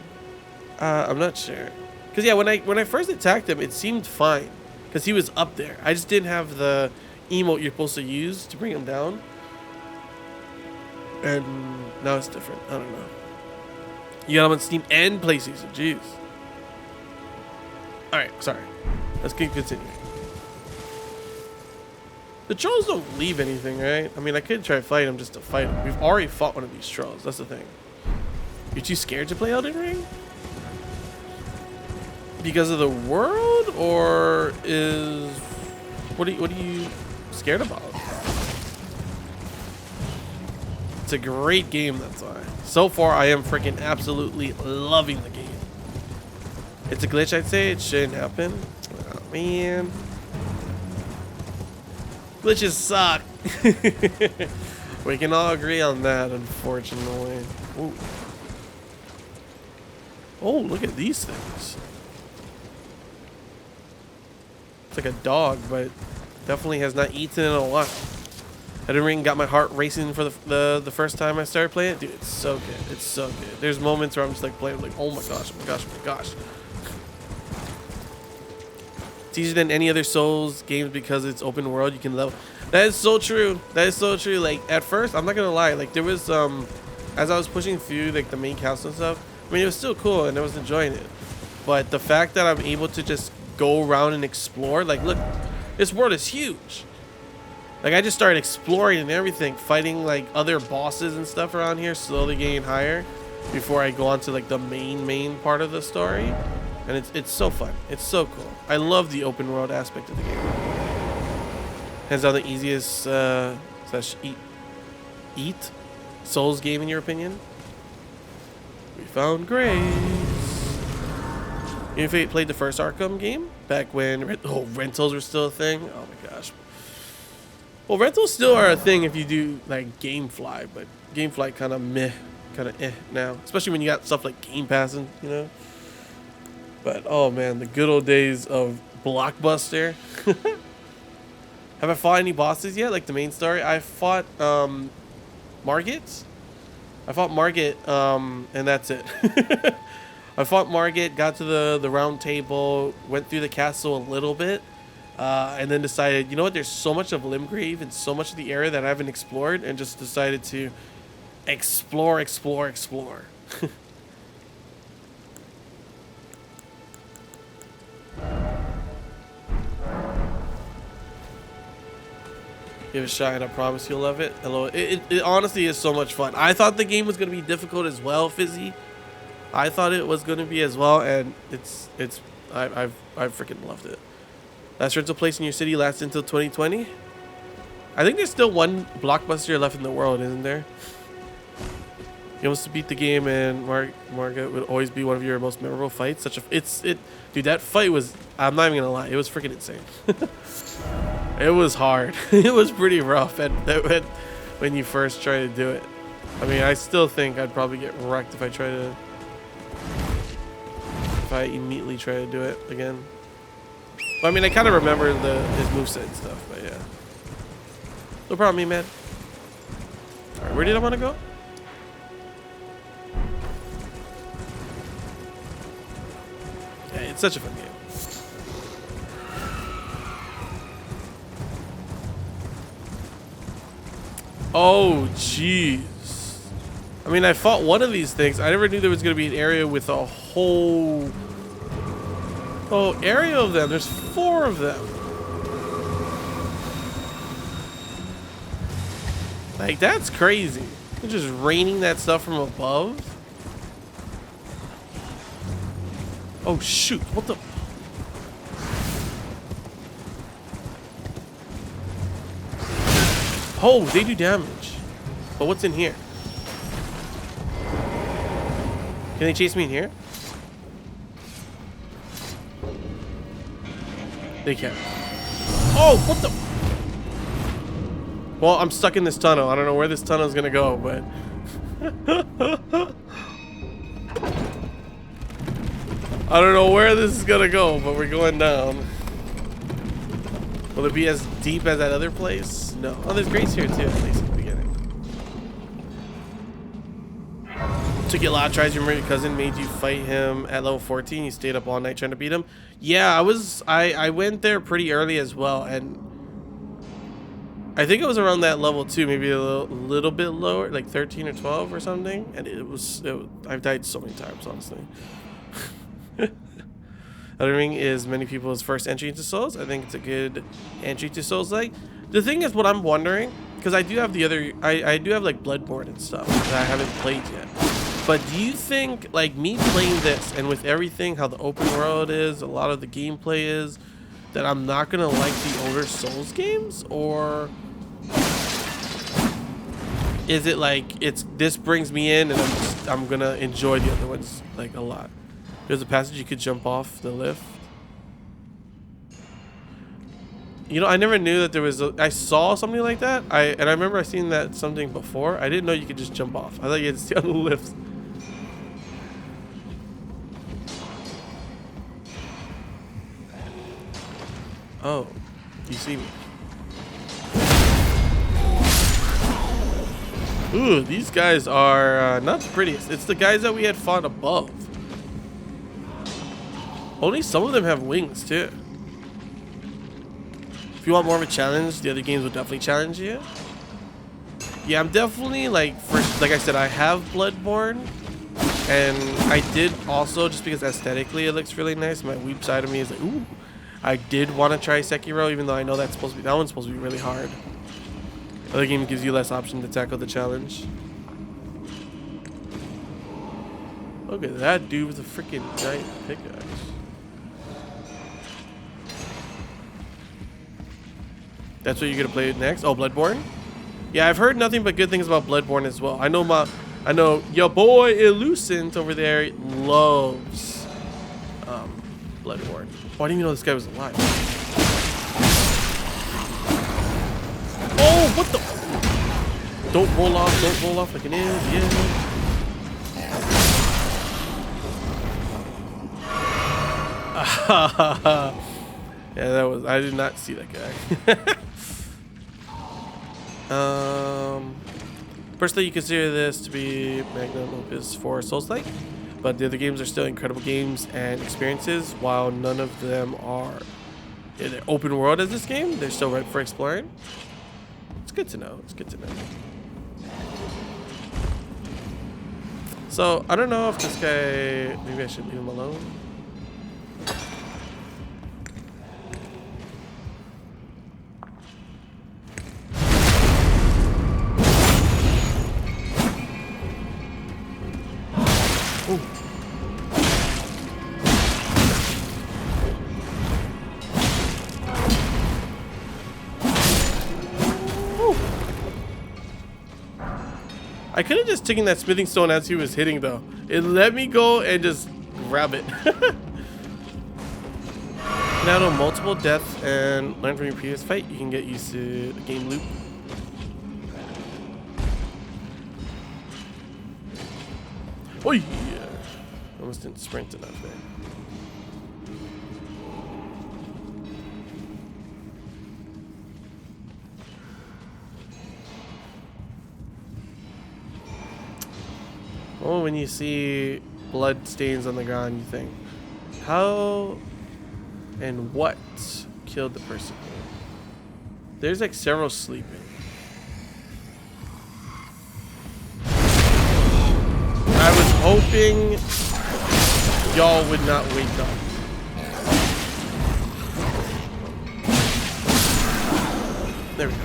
I'm not sure. Cause yeah, when I first attacked him, it seemed fine, cause he was up there. I just didn't have the emote you're supposed to use to bring him down, and now it's different. I don't know. You got him on Steam and PlayStation. Jeez. All right, sorry. Let's keep continuing. The trolls don't leave anything, right? I mean, I could try to fight them just to fight them. We've already fought one of these trolls. That's the thing. You're too scared to play Elden Ring? Because of the world, or is what are you scared about? It's a great game, that's why. So far, I am freaking absolutely loving the game. It's a glitch, I'd say. It shouldn't happen. Oh man, glitches suck. We can all agree on that, unfortunately. Ooh. Oh, look at these things. It's like a dog, but definitely has not eaten in a while. Elden Ring got my heart racing for the first time I started playing it. Dude, it's so good. It's so good. There's moments where I'm just like playing, like, oh my gosh, oh my gosh, oh my gosh. It's easier than any other Souls games because it's open world. You can level. That is so true. That is so true. Like, at first, I'm not gonna lie. Like, there was as I was pushing through like the main castle and stuff. I mean, it was still cool and I was enjoying it. But the fact that I'm able to just go around and explore, like, look, this world is huge. Like, I just started exploring and everything, fighting like other bosses and stuff around here, slowly getting higher before I go on to like the main part of the story. And it's so fun. It's so cool. I love the open world aspect of the game. Hands down the easiest slash eat Souls game in your opinion? We found Grace. You know, if you played the first Arkham game back when rentals were still a thing. Oh my gosh. Well, rentals still are a thing if you do like GameFly, but GameFly kind of meh, kind of now, especially when you got stuff like Game Passing, you know. But oh man, the good old days of Blockbuster. Have I fought any bosses yet? Like the main story? I fought Margit. I fought Margit, and that's it. I fought Margit, got to the round table, went through the castle a little bit, and then decided, you know what, there's so much of Limgrave and so much of the area that I haven't explored, and just decided to explore. Give it a shot and I promise you'll love it. Hello. It honestly is so much fun. I thought the game was going to be difficult as well, Fizzy. I thought it was going to be as well, and I've freaking loved it. Last rental place in your city lasts until 2020. I think there's still one Blockbuster left in the world, isn't there? You almost beat the game, and Margaret would always be one of your most memorable fights. Dude, that fight was, I'm not even gonna lie, it was freaking insane. It was hard. It was pretty rough when you first try to do it. I mean, I still think I'd probably get wrecked if I immediately try to do it again. But, I mean, I kind of remember his moveset and stuff, but yeah. No problem, me, man. Alright, where did I want to go? Yeah, it's such a fun game. Oh, jeez. I mean, I fought one of these things. I never knew there was going to be an area with a whole area of them. There's 4 of them. Like, that's crazy. They're just raining that stuff from above. Oh, shoot. What the... Oh, they do damage. But what's in here? Can they chase me in here? They can. Oh, what the... Well, I'm stuck in this tunnel. I don't know where this tunnel is going to go, but... I don't know where this is going to go, but we're going down. Will it be as deep as that other place? No. Oh, there's Grace here too, at least at the beginning. Took you a lot of tries. Remember your cousin made you fight him at level 14? You stayed up all night trying to beat him? Yeah, I went there pretty early as well, and I think it was around that level too, maybe a little bit lower, like 13 or 12 or something, and I've died so many times, honestly. Elden Ring is many people's first entry into Souls. I think it's a good entry to Souls-like. The thing is, what I'm wondering, because I do have the other, I do have like Bloodborne and stuff that I haven't played yet. But do you think, like, me playing this and with everything, how the open world is, a lot of the gameplay is, that I'm not gonna like the older Souls games, or is it like this brings me in and I'm gonna enjoy the other ones like a lot? There's a passage you could jump off the lift. You know, I never knew that there was I saw something like that. I remember I seen that something before. I didn't know you could just jump off. I thought you had to stay on the lifts. Oh, you see me. Ooh, these guys are not the prettiest. It's the guys that we had fought above. Only some of them have wings too. If you want more of a challenge, the other games will definitely challenge you. Yeah, I'm definitely like, first, like I said, I have Bloodborne, and I did also, just because aesthetically it looks really nice. My weep side of me is like, ooh. I did want to try Sekiro, even though I know that's supposed to be, that one's supposed to be really hard. The other game gives you less option to tackle the challenge. Look at that dude with a freaking giant pickaxe. That's what you're gonna play next? Oh, Bloodborne? Yeah, I've heard nothing but good things about Bloodborne as well. I know your boy Illucent over there loves Bloodborne. Oh, I didn't even know this guy was alive. Oh, what the? Don't roll off like an idiot. Yeah, that was, I did not see that guy. Personally, you consider this to be magnum opus for Souls-like, but the other games are still incredible games and experiences. While none of them are in an open world as this game, they're still ripe for exploring. It's good to know. It's good to know. So I don't know if this guy, maybe I should leave him alone. Ooh. I could have just taken that smithing stone as he was hitting, though. It let me go and just grab it. Now know multiple deaths and learn from your previous fight. You can get used to the game loop. Oh yeah! Almost didn't sprint enough there. Oh, when you see blood stains on the ground, you think, how and what killed the person? There's like several sleeping. I was hoping y'all would not wake up. There we go.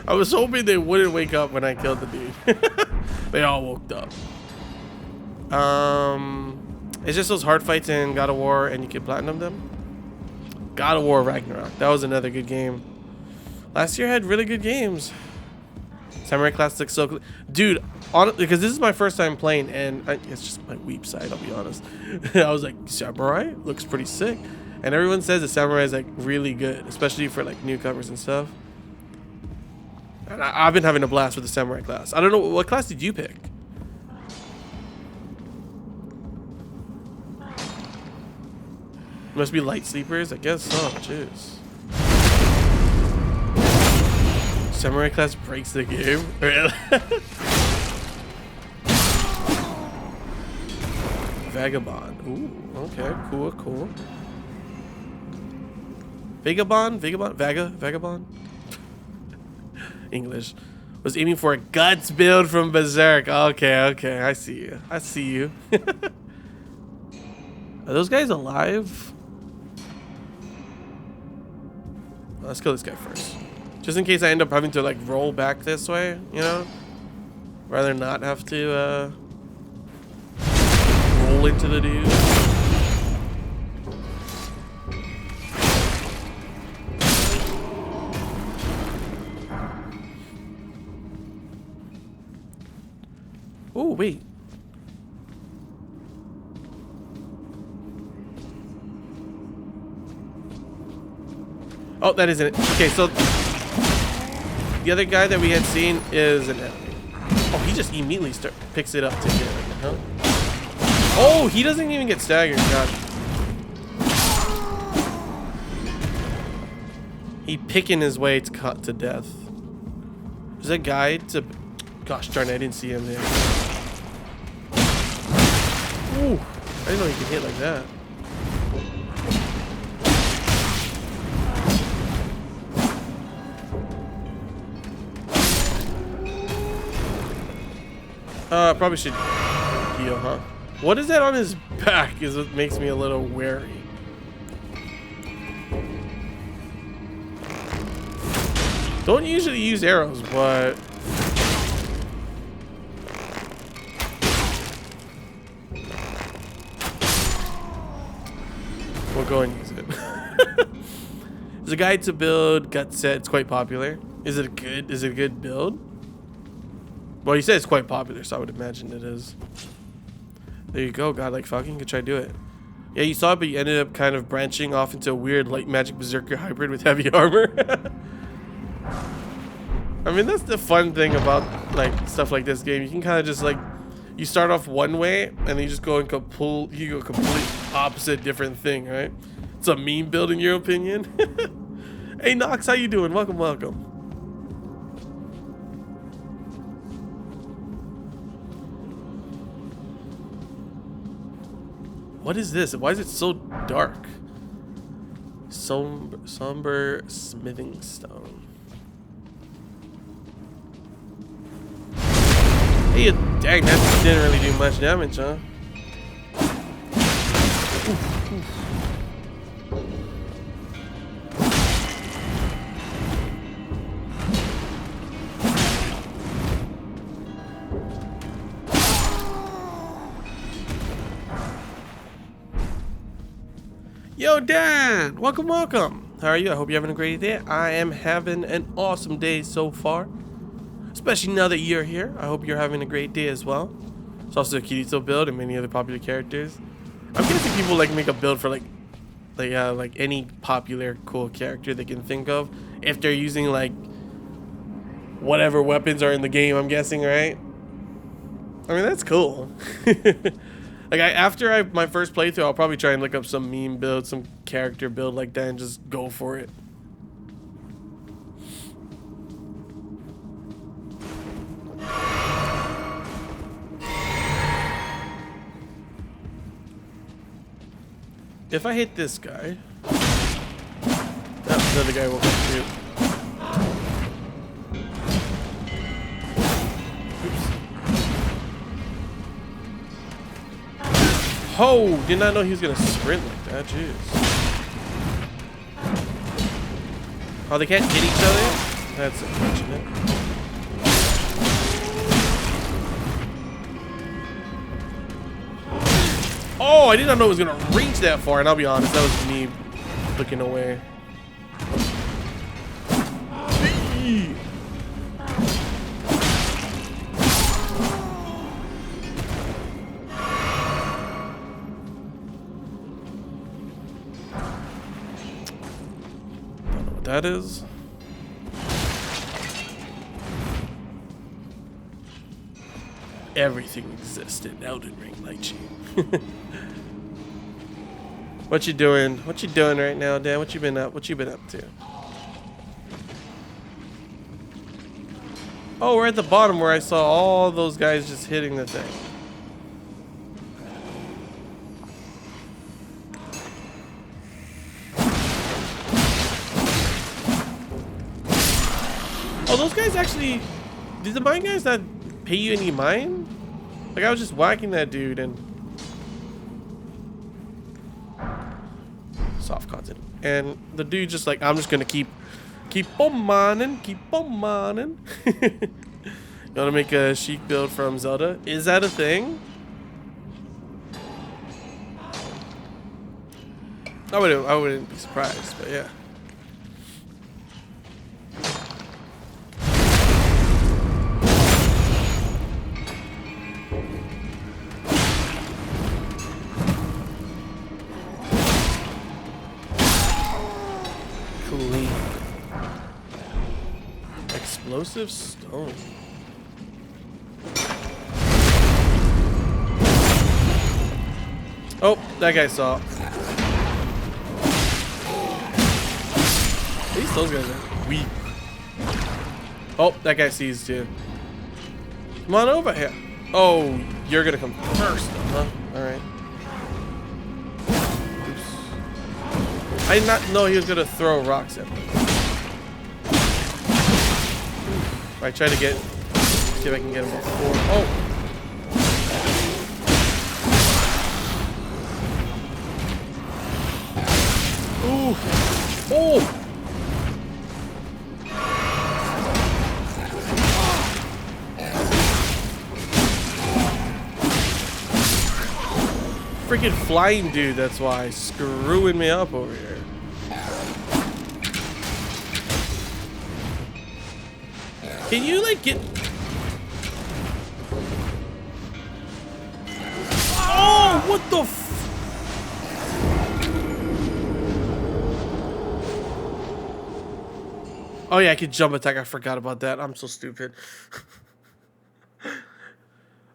I was hoping they wouldn't wake up when I killed the dude. They all woke up. It's just those hard fights in God of War, and you can platinum them. God of War Ragnarok. That was another good game. Last year had really good games. Samurai Classic, so dude, because this is my first time playing, and it's just my weep side, I'll be honest. I was like, Samurai looks pretty sick, and everyone says the Samurai is like really good, especially for like newcomers and stuff. And I've been having a blast with the Samurai class. I don't know, what class did you pick? Must be light sleepers, I guess so. Jeez. Samurai class breaks the game. Really? Vagabond. Ooh, okay, cool. Vagabond? Vagabond? English. Was aiming for a guts build from Berserk. Okay, I see you. Are those guys alive? let's kill this guy first. Just in case I end up having to like roll back this way, you know? Rather not have to roll into the dude. Oh, wait. Oh, that isn't it. Okay, so the other guy that we had seen is an enemy. Oh, he just immediately picks it up to get it, huh? Oh, he doesn't even get staggered. God. He picking his way to cut to death. There's a guy to... Gosh darn it, I didn't see him there. Ooh, I didn't know he could hit like that. Probably should heal, huh? What is that on his back is what makes me a little wary. Don't usually use arrows, but... we'll go and use it. There's a guide to build gut set. It's quite popular. Is it a good build? Well, you said it's quite popular, so I would imagine it is. There you go, God, like fucking could try to do it. Yeah, you saw it, but you ended up kind of branching off into a weird light magic berserker hybrid with heavy armor. I mean, that's the fun thing about like stuff like this game. You can kind of just like, you start off one way and then you just go and complete opposite different thing, right? It's a meme build in your opinion. Hey Nox, how you doing? Welcome, welcome. What is this? Why is it so dark? Somber smithing stone. Hey, dang, that didn't really do much damage, huh? Oof, oof. Yo, Dan! Welcome, welcome! How are you? I hope you're having a great day. I am having an awesome day so far. Especially now that you're here. I hope you're having a great day as well. It's also a Kirito build and many other popular characters. I'm guessing people like make a build for like any popular cool character they can think of. If they're using like whatever weapons are in the game, I'm guessing, right? I mean, that's cool. Like after my first playthrough, I'll probably try and look up some meme build, some character build like that, and just go for it. If I hit this guy, the other guy will come through. Oh, did not know he was gonna sprint like that. Jeez. Oh, they can't hit each other? That's unfortunate. Oh, I did not know it was gonna reach that far, and I'll be honest, that was me looking away. That is everything exists in Elden Ring, Lychee. What you doing? What you doing right now, Dan? What you been up? What you been up to? Oh, we're at the bottom where I saw all those guys just hitting the thing. Oh, those guys actually... Did the mine guys not pay you any mine? Like, I was just whacking that dude and... soft content. And the dude just like, I'm just gonna keep on mining, keep on mining. You wanna make a Sheik build from Zelda? Is that a thing? I wouldn't be surprised, but yeah. Clean. Explosive stone. Oh, that guy saw. At least those guys are weak. Oh, that guy sees too. Come on over here. Oh, you're gonna come first, huh? Alright. Oops. I did not know he was gonna throw rocks at me. I try to get, see if I can get him before. Oh! Ooh! Oh! Freaking flying dude, that's why, screwing me up over here. Can you like get... Oh, what the f... Oh yeah, I could jump attack, I forgot about that. I'm so stupid.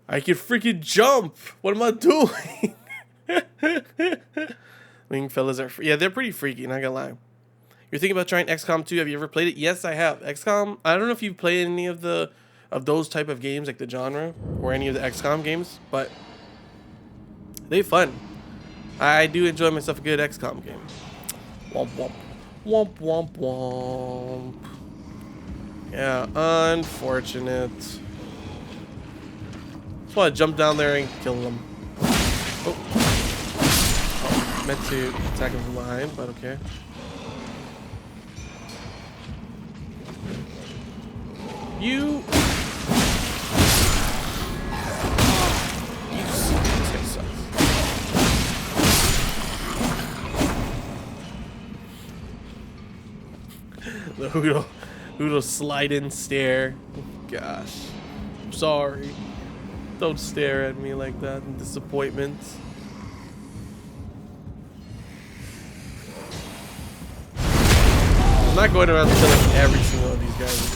I can freaking jump. What am I doing? Wing fellas are yeah, they're pretty freaky, not gonna lie. You're thinking about trying XCOM 2. Have you ever played it? Yes, I have. XCOM, I don't know if you've played any of those type of games, like the genre, or any of the XCOM games, but they're fun. I do enjoy myself a good XCOM game. Womp womp. Womp womp womp. Yeah, unfortunate. Just want to jump down there and kill them. Oh. Meant to attack him from behind, but okay. You suck. This guy sucks. The Hoodle slide in stare. Gosh. I'm sorry. Don't stare at me like that in disappointment. I'm not going around killing every single of these guys.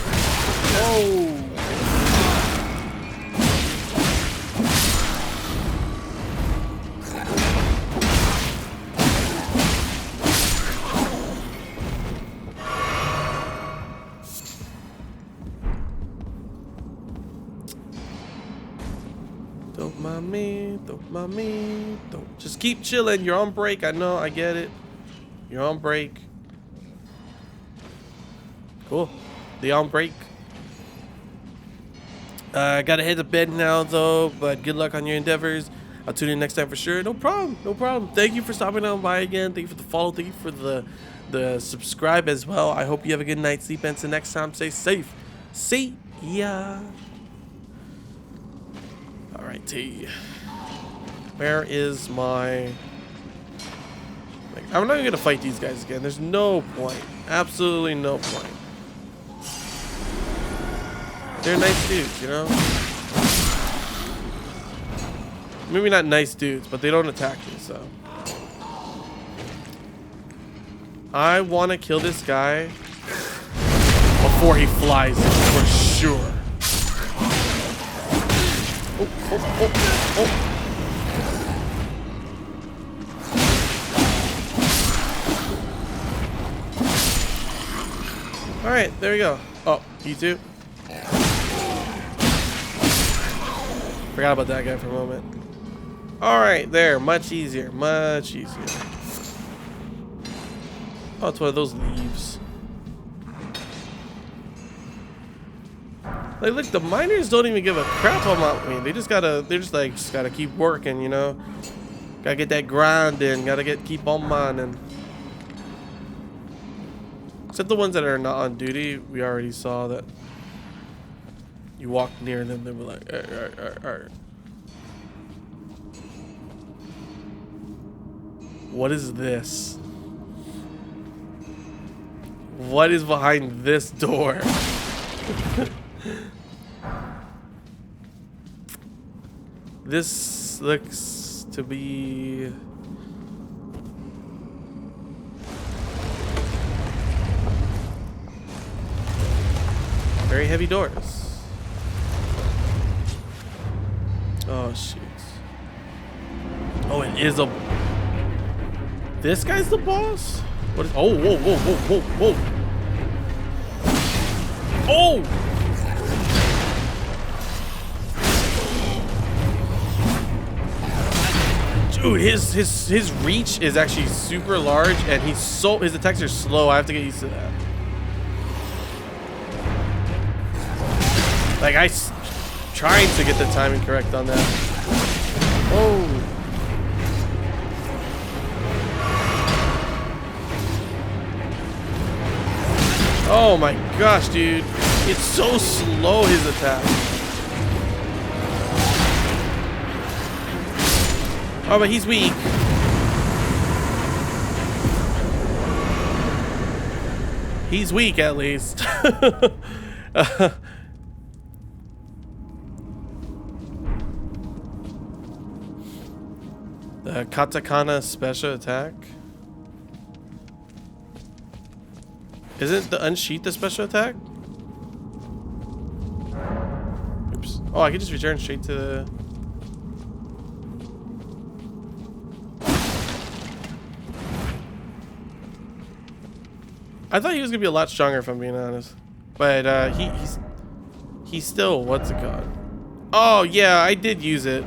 Whoa! Don't mind me, don't mind me, don't. Just keep chilling. You're on break. I know, I get it. You're on break. Cool. They on break. Gotta head to bed now though, but good luck on your endeavors. I'll tune in next time for sure. No problem. No problem. Thank you for stopping on by again. Thank you for the follow. Thank you for the subscribe as well. I hope you have a good night's sleep, and until next time, stay safe. See ya. Alright, T. Where is my... Like, I'm not even gonna fight these guys again. There's no point. Absolutely no point. They're nice dudes, you know? Maybe not nice dudes, but they don't attack me, so. I want to kill this guy before he flies in, for sure. Oh, oh, oh, oh. Alright, there we go. Oh, you too? Forgot about that guy for a moment. Alright, there. Much easier. Much easier. Oh, it's one of those leaves. Like, look, the miners don't even give a crap about me. They just gotta keep working, you know? Gotta get that grind in. Gotta keep on mining. Except the ones that are not on duty, we already saw that. You walk near them, they were like, "Arr." What is this? What is behind this door? This looks to be... very heavy doors. Oh, shit. Oh, it is a... This guy's the boss? What is... Oh, whoa, whoa, whoa, whoa, whoa. Oh! Dude, his reach is actually super large, and his attacks are slow. I have to get used to that. Like, trying to get the timing correct on that. Oh. Oh my gosh, dude. It's so slow, his attack. Oh, but he's weak. He's weak, at least. The katakana special attack. Isn't the unsheath the special attack? Oops. Oh, I can just return straight to the... I thought he was gonna be a lot stronger, if I'm being honest. But he's still, what's it called? Oh yeah, I did use it.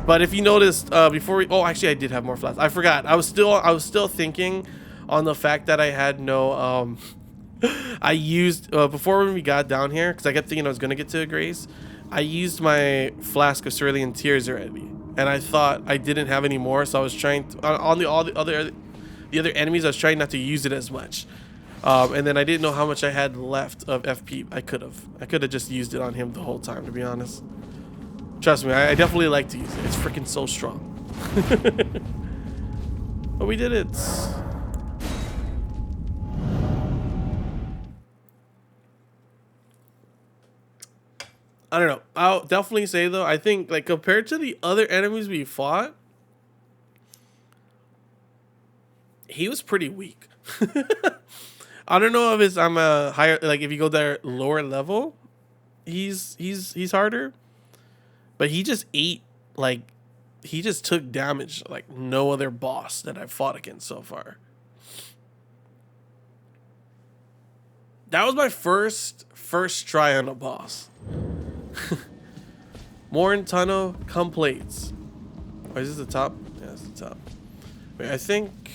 But if you noticed, before we... Oh, actually, I did have more flasks. I forgot. I was still thinking on the fact that I had no... I used... before when we got down here, because I kept thinking I was going to get to a Grace, I used my flask of Cerulean Tears already. And I thought I didn't have any more, so I was trying to... On the other enemies, I was trying not to use it as much. And then I didn't know how much I had left of FP. I could have just used it on him the whole time, to be honest. Trust me, I definitely like to use it. It's freaking so strong. But we did it. I don't know. I'll definitely say, though, I think, like, compared to the other enemies we fought, he was pretty weak. I don't know if I'm a higher, like, if you go there lower level, he's harder. But he just ate, like, he just took damage like no other boss that I've fought against so far. That was my first try on a boss. Morin Tunnel completes. Oh, is this the top? Yeah, it's the top. Wait, I think...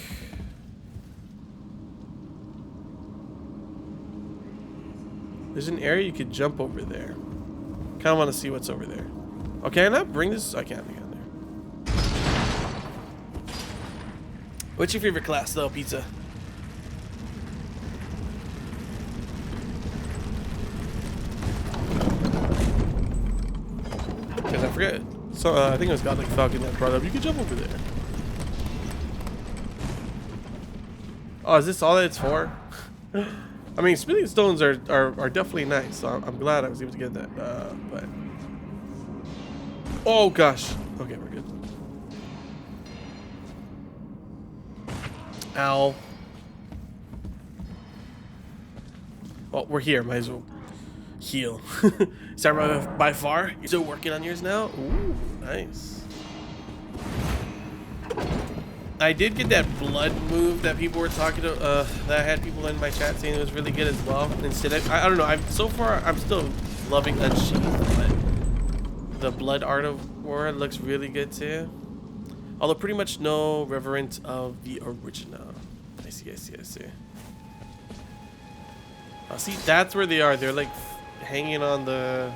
there's an area you could jump over there. Kind of want to see what's over there. Oh, can I not bring this? I can't get in there. What's your favorite class, though, Pizza? Because I forget. So I think it was Godlike Falcon that brought up. You can jump over there. Oh, is this all that it's for? I mean, smithing stones are definitely nice. So I'm glad I was able to get that. But oh gosh. Okay, we're good. Ow. Well, we're here. Might as well heal. Is that by far? You're still working on yours now? Ooh, nice. I did get that blood move that people were talking to, that I had people in my chat saying it was really good as well. Instead, I don't know. So far, I'm still loving Unsheathed, but the blood art of war looks really good too. Although pretty much no reverence of the original. I see. Oh, see, that's where they are. They're like hanging on the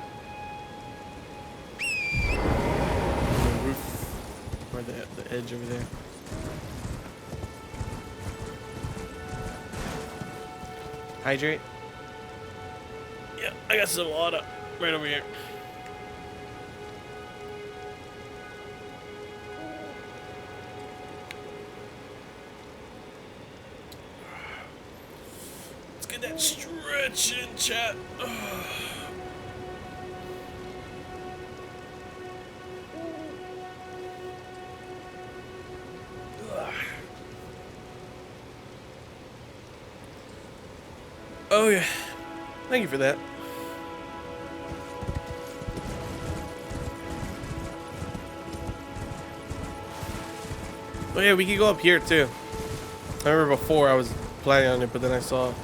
roof or the edge over there. Hydrate. Yeah, I got some water right over here. Let's get that stretch in, chat. Oh yeah, thank you for that. Oh yeah, we could go up here too. I remember before I was planning on it, but then I saw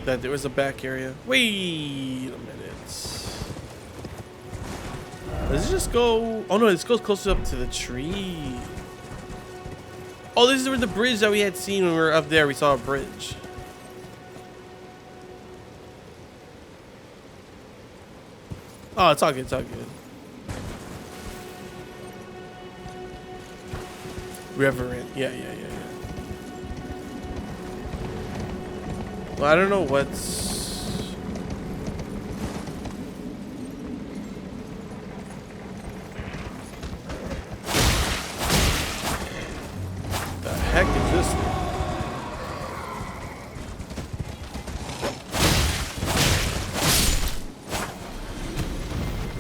that there was a back area. Wait a minute. Does it just go? Oh no, this goes closer up to the tree. Oh, this is where the bridge that we had seen when we were up there. We saw a bridge. Oh, it's all good. It's all good. Reverent. Yeah. Well, I don't know what's... The heck is this thing?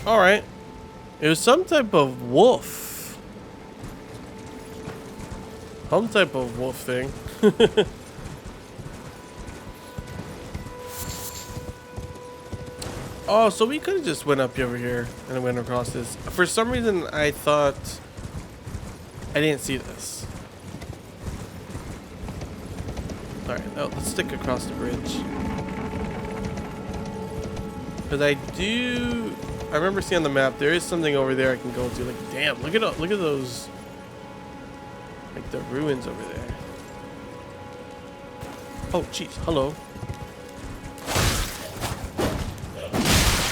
Alright. It was some type of wolf. Some type of wolf thing. Oh, so we could have just went up over here and went across this. For some reason, I thought I didn't see this. Alright, oh, let's stick across the bridge. Because I remember seeing on the map, there is something over there I can go to. Like, damn, look at those, like the ruins over there. Oh, jeez, hello.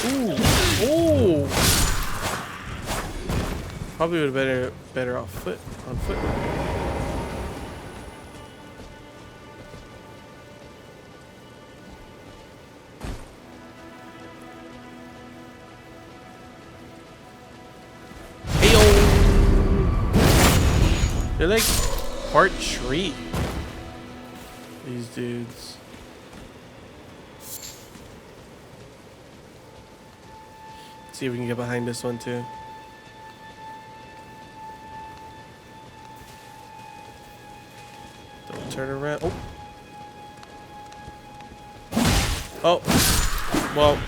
Ooh. Probably would have been better on foot. Heyo. They're like part tree. These dudes. See if we can get behind this one too. Don't turn around. Oh. Well,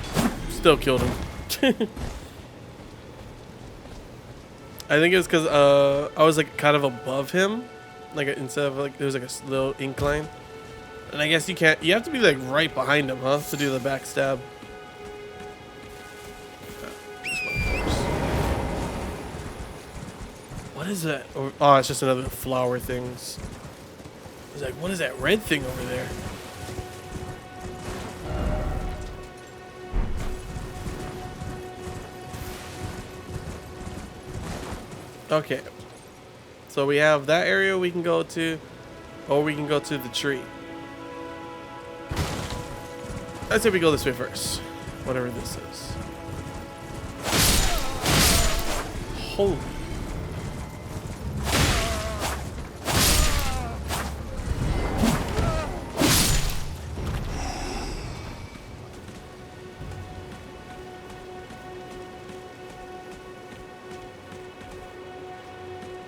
still killed him. I think it was because I was like kind of above him, like instead of like there was like a little incline, and I guess you have to be like right behind him, huh, to do the backstab. What is that? Oh, it's just another flower things. It's like, what is that red thing over there? Okay. So we have that area we can go to, or we can go to the tree. Let's say we go this way first. Whatever this is. Holy.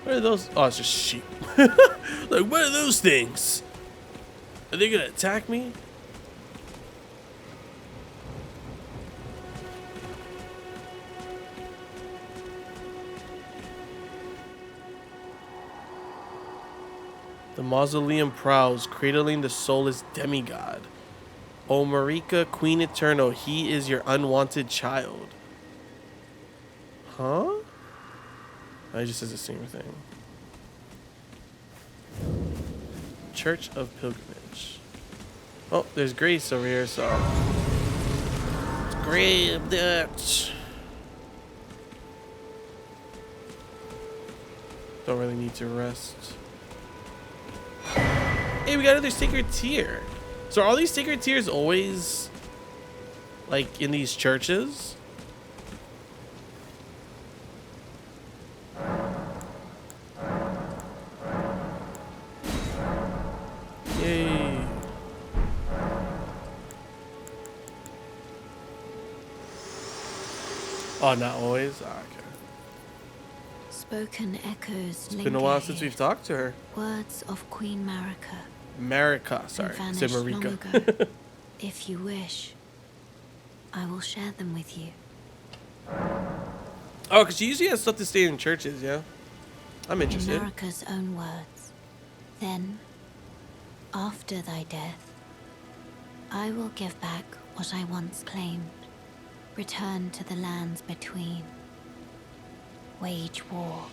What are those? Oh, it's just sheep. Like, what are those things? Are they gonna attack me? The mausoleum prowls, cradling the soulless demigod. O Marika, Queen Eternal, he is your unwanted child. Huh? I just says the same thing. Church of Pilgrimage. Oh, there's Grace over here, so let's grab that. Don't really need to rest. Hey, we got another sacred tier. So are all these secret tiers always like in these churches? Yay. Oh, not always? Ah, okay. Spoken echoes It's been a while since we've talked to her. Words of Queen Marika. Marika, sorry. I said Vanished long Marika. ago. If you wish, I will share them with you. Oh, because she usually has stuff to stay in churches, yeah? I'm In interested. Marika's own words. Then, after thy death, I will give back what I once claimed. Return to the lands between. Wage war.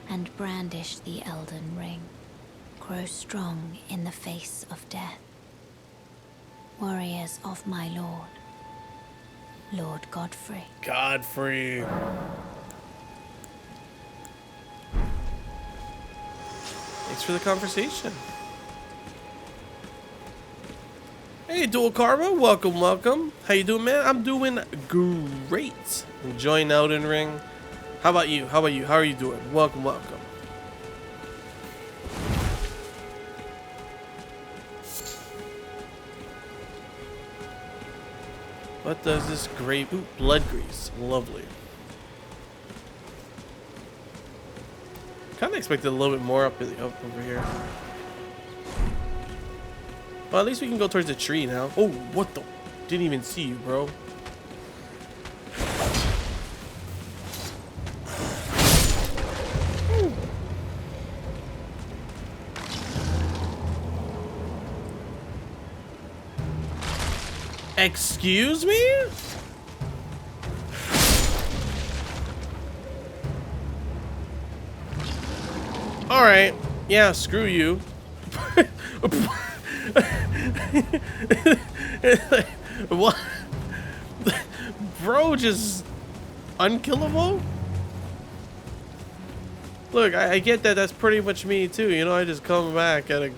And brandish the Elden ring. Grow strong in the face of death. Warriors of my lord, Lord Godfrey. Godfrey. Thanks for the conversation. Hey, Dual Karma, welcome, welcome. How you doing, man? I'm doing great. Enjoying Elden Ring. How about you? How about you? How are you doing? Welcome, welcome. What does this grape? Ooh, blood grease. Lovely. Kind of expected a little bit more up over here. Well, at least we can go towards the tree now. Oh, what the? Didn't even see you, bro. Excuse me? All right. Yeah, screw you. What? Bro, just unkillable? Look, I get that. That's pretty much me too. You know, I just come back at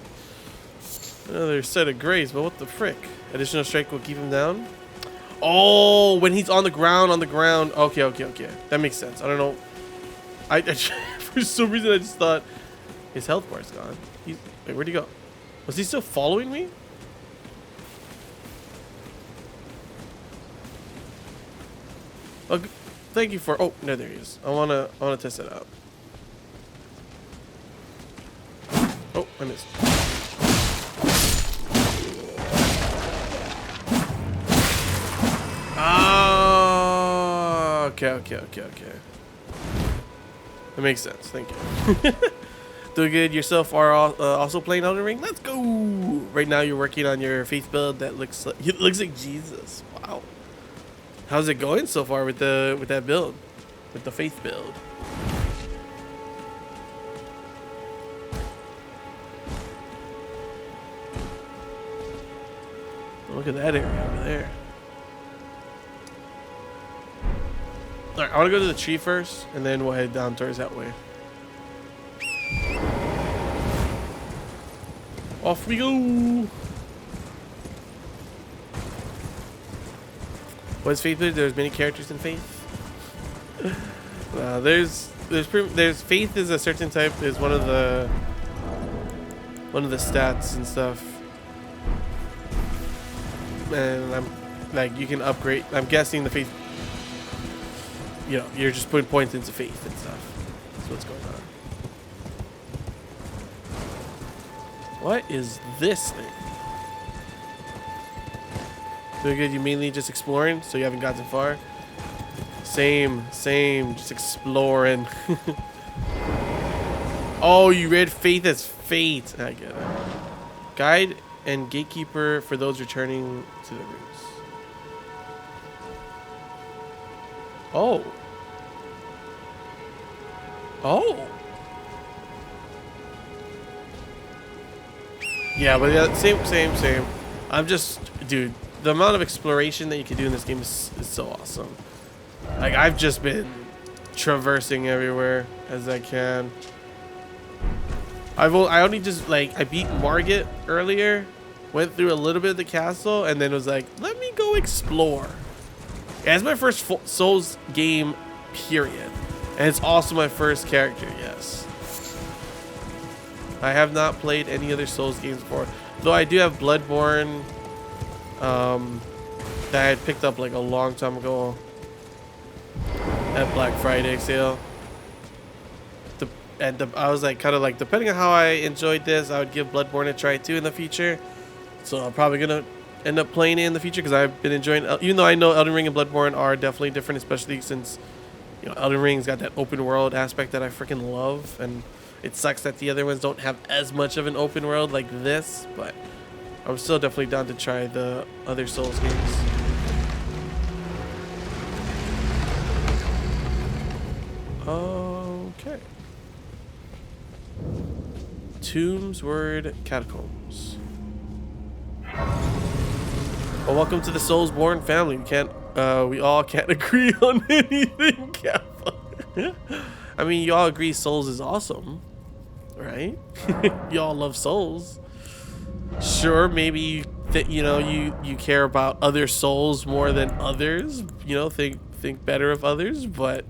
another set of grace. But what the frick? Additional strike will keep him down. Oh, when he's on the ground, Okay, okay, okay. That makes sense. I don't know. I for some reason I just thought his health bar's gone. Wait, where'd he go? Was he still following me? Oh, thank you for. Oh, no, there he is. I wanna test it out. Oh, I missed. Ah, okay. That makes sense. Thank you. Doing good. Yourself are also playing Elden Ring. Let's go. Right now, you're working on your faith build. That looks like Jesus. Wow. How's it going so far with that build, with the faith build? Look at that area over there. All right, I want to go to the tree first, and then we'll head down towards that way. Off we go. What's Faith? There's many characters in Faith. There's Faith is a certain type. Is one of the stats and stuff. And I'm like, you can upgrade. I'm guessing the Faith. You know, you're just putting points into Faith and stuff. That's what's going on. What is this thing? Doing good. You mainly just exploring, so you haven't gotten far. Same. Just exploring. Oh, you read Faith as Fate. I get it. Guide and gatekeeper for those returning to the roots. Oh. Yeah, but yeah, same. I'm just, dude, the amount of exploration that you can do in this game is so awesome. Like, I've just been traversing everywhere as I can. I only just, like, I beat Margit earlier, went through a little bit of the castle, and then was like, let me go explore. Yeah, it's my first Souls game, period. And it's also my first character, yes. I have not played any other Souls games before. Though I do have Bloodborne that I had picked up like a long time ago at Black Friday sale. I was like, kind of like, depending on how I enjoyed this, I would give Bloodborne a try too in the future. So I'm probably gonna end up playing it in the future because I've been enjoying, even though I know Elden Ring and Bloodborne are definitely different, especially since, you know, Elden Ring's got that open world aspect that I freaking love, and it sucks that the other ones don't have as much of an open world like this, but I'm still definitely down to try the other Souls games. Okay. Tombsword Catacombs. Well, welcome to the Soulsborne family. We all can't agree on anything, Kappa. I mean, you all agree Souls is awesome, right? You all love Souls. Sure, maybe you care about other Souls more than others. You know, think better of others, but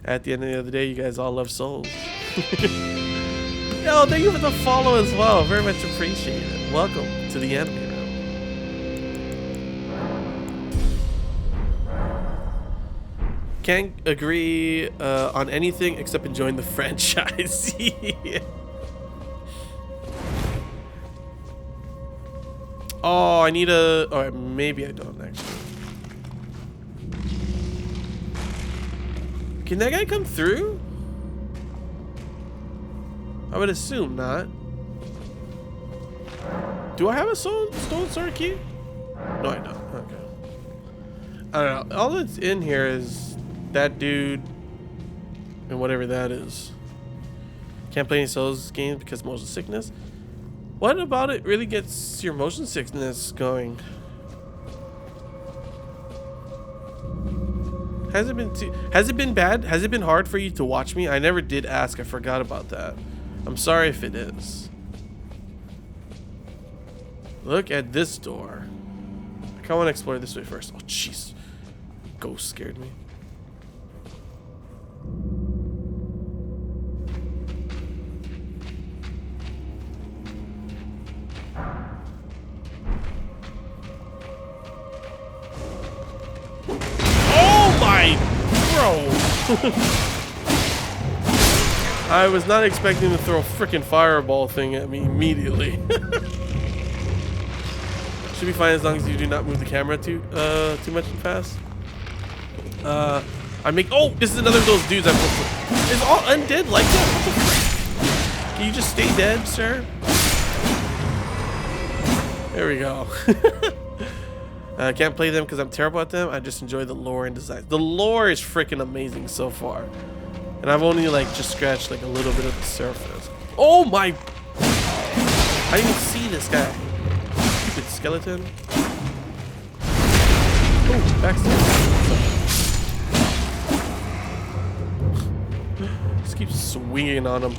at the end of the day, you guys all love Souls. Yo, thank you for the follow as well. Very much appreciate it. Welcome to the anime room. Can't agree on anything except enjoying the franchise. Yeah. Oh, I need a... Or maybe I don't, actually. Can that guy come through? I would assume not. Do I have a stone sword key? No, I don't. Okay. I don't know. All that's in here is that dude and whatever that is. Can't play any Souls games because of motion sickness. What about it really gets your motion sickness going? Has it been bad? Has it been hard for you to watch me? I never did ask. I forgot about that. I'm sorry if it is. Look at this door. I kind of want to explore this way first. Oh, jeez. Ghost scared me. Oh my, bro. I was not expecting to throw a freaking fireball thing at me immediately. Should be fine as long as you do not move the camera too much and fast. Oh, this is another of those dudes is all undead like that? What the frick? Can you just stay dead, sir? There we go. I can't play them because I'm terrible at them. I just enjoy the lore and design. The lore is freaking amazing so far. And I've only like just scratched like a little bit of the surface. Oh my! I didn't even see this guy. Stupid skeleton. Oh, backstab. Just keep swinging on him.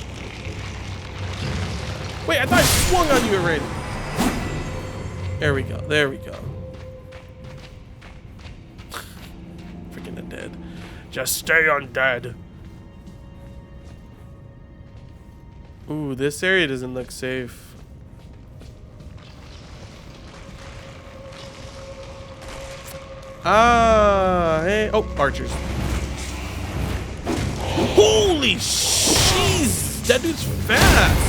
Wait, I thought I swung on you already. There we go. There we go. Freaking undead. Just stay undead. Ooh, this area doesn't look safe. Ah, hey. Oh, archers. Holy jeez, that dude's fast.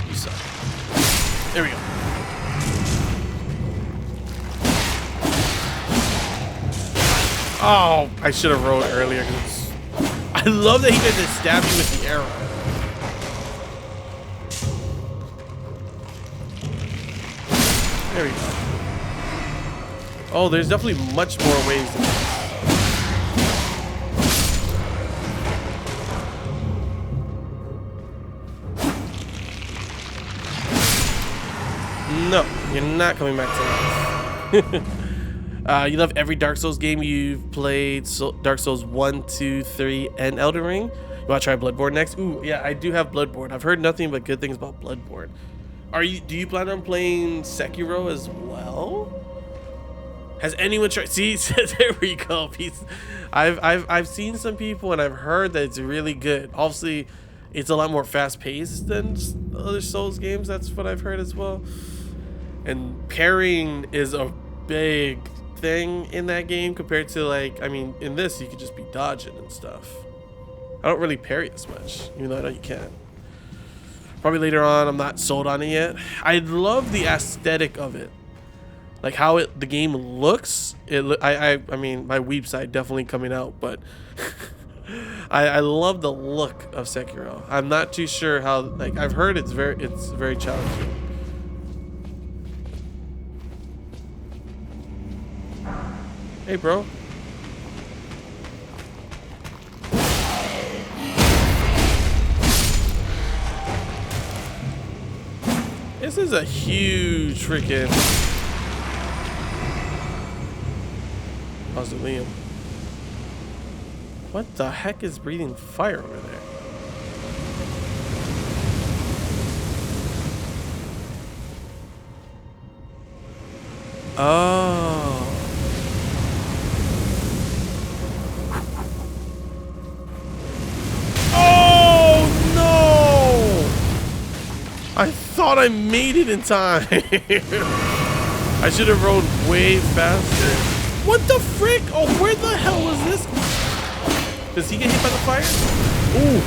You suck. There we go. Oh, I should have rolled earlier. I love that he can just stab you with the arrow. There we go. Oh, there's definitely much more ways than this. No, you're not coming back to life. You love every Dark Souls game you've played. Dark Souls 1, 2, 3, and Elden Ring. You want to try Bloodborne next? Ooh, yeah, I do have Bloodborne. I've heard nothing but good things about Bloodborne. Do you plan on playing Sekiro as well? Has anyone tried? See, there we go. I've seen some people and I've heard that it's really good. Obviously, it's a lot more fast paced than other Souls games. That's what I've heard as well. And parrying is a big thing in that game compared to, like, I mean, in this you could just be dodging and stuff. I don't really parry as much, even though I know you can. Probably later on. I'm not sold on it yet. I love the aesthetic of it, like how the game looks. I mean, my weeb side definitely coming out, but I love the look of Sekiro. I'm not too sure how. Like, I've heard it's very challenging. Hey, bro. This is a huge freaking mausoleum. What the heck is breathing fire over there? Oh. Oh no! I thought I made it in time. I should have rode way faster. What the frick? Oh, where the hell was this? Does he get hit by the fire? Ooh.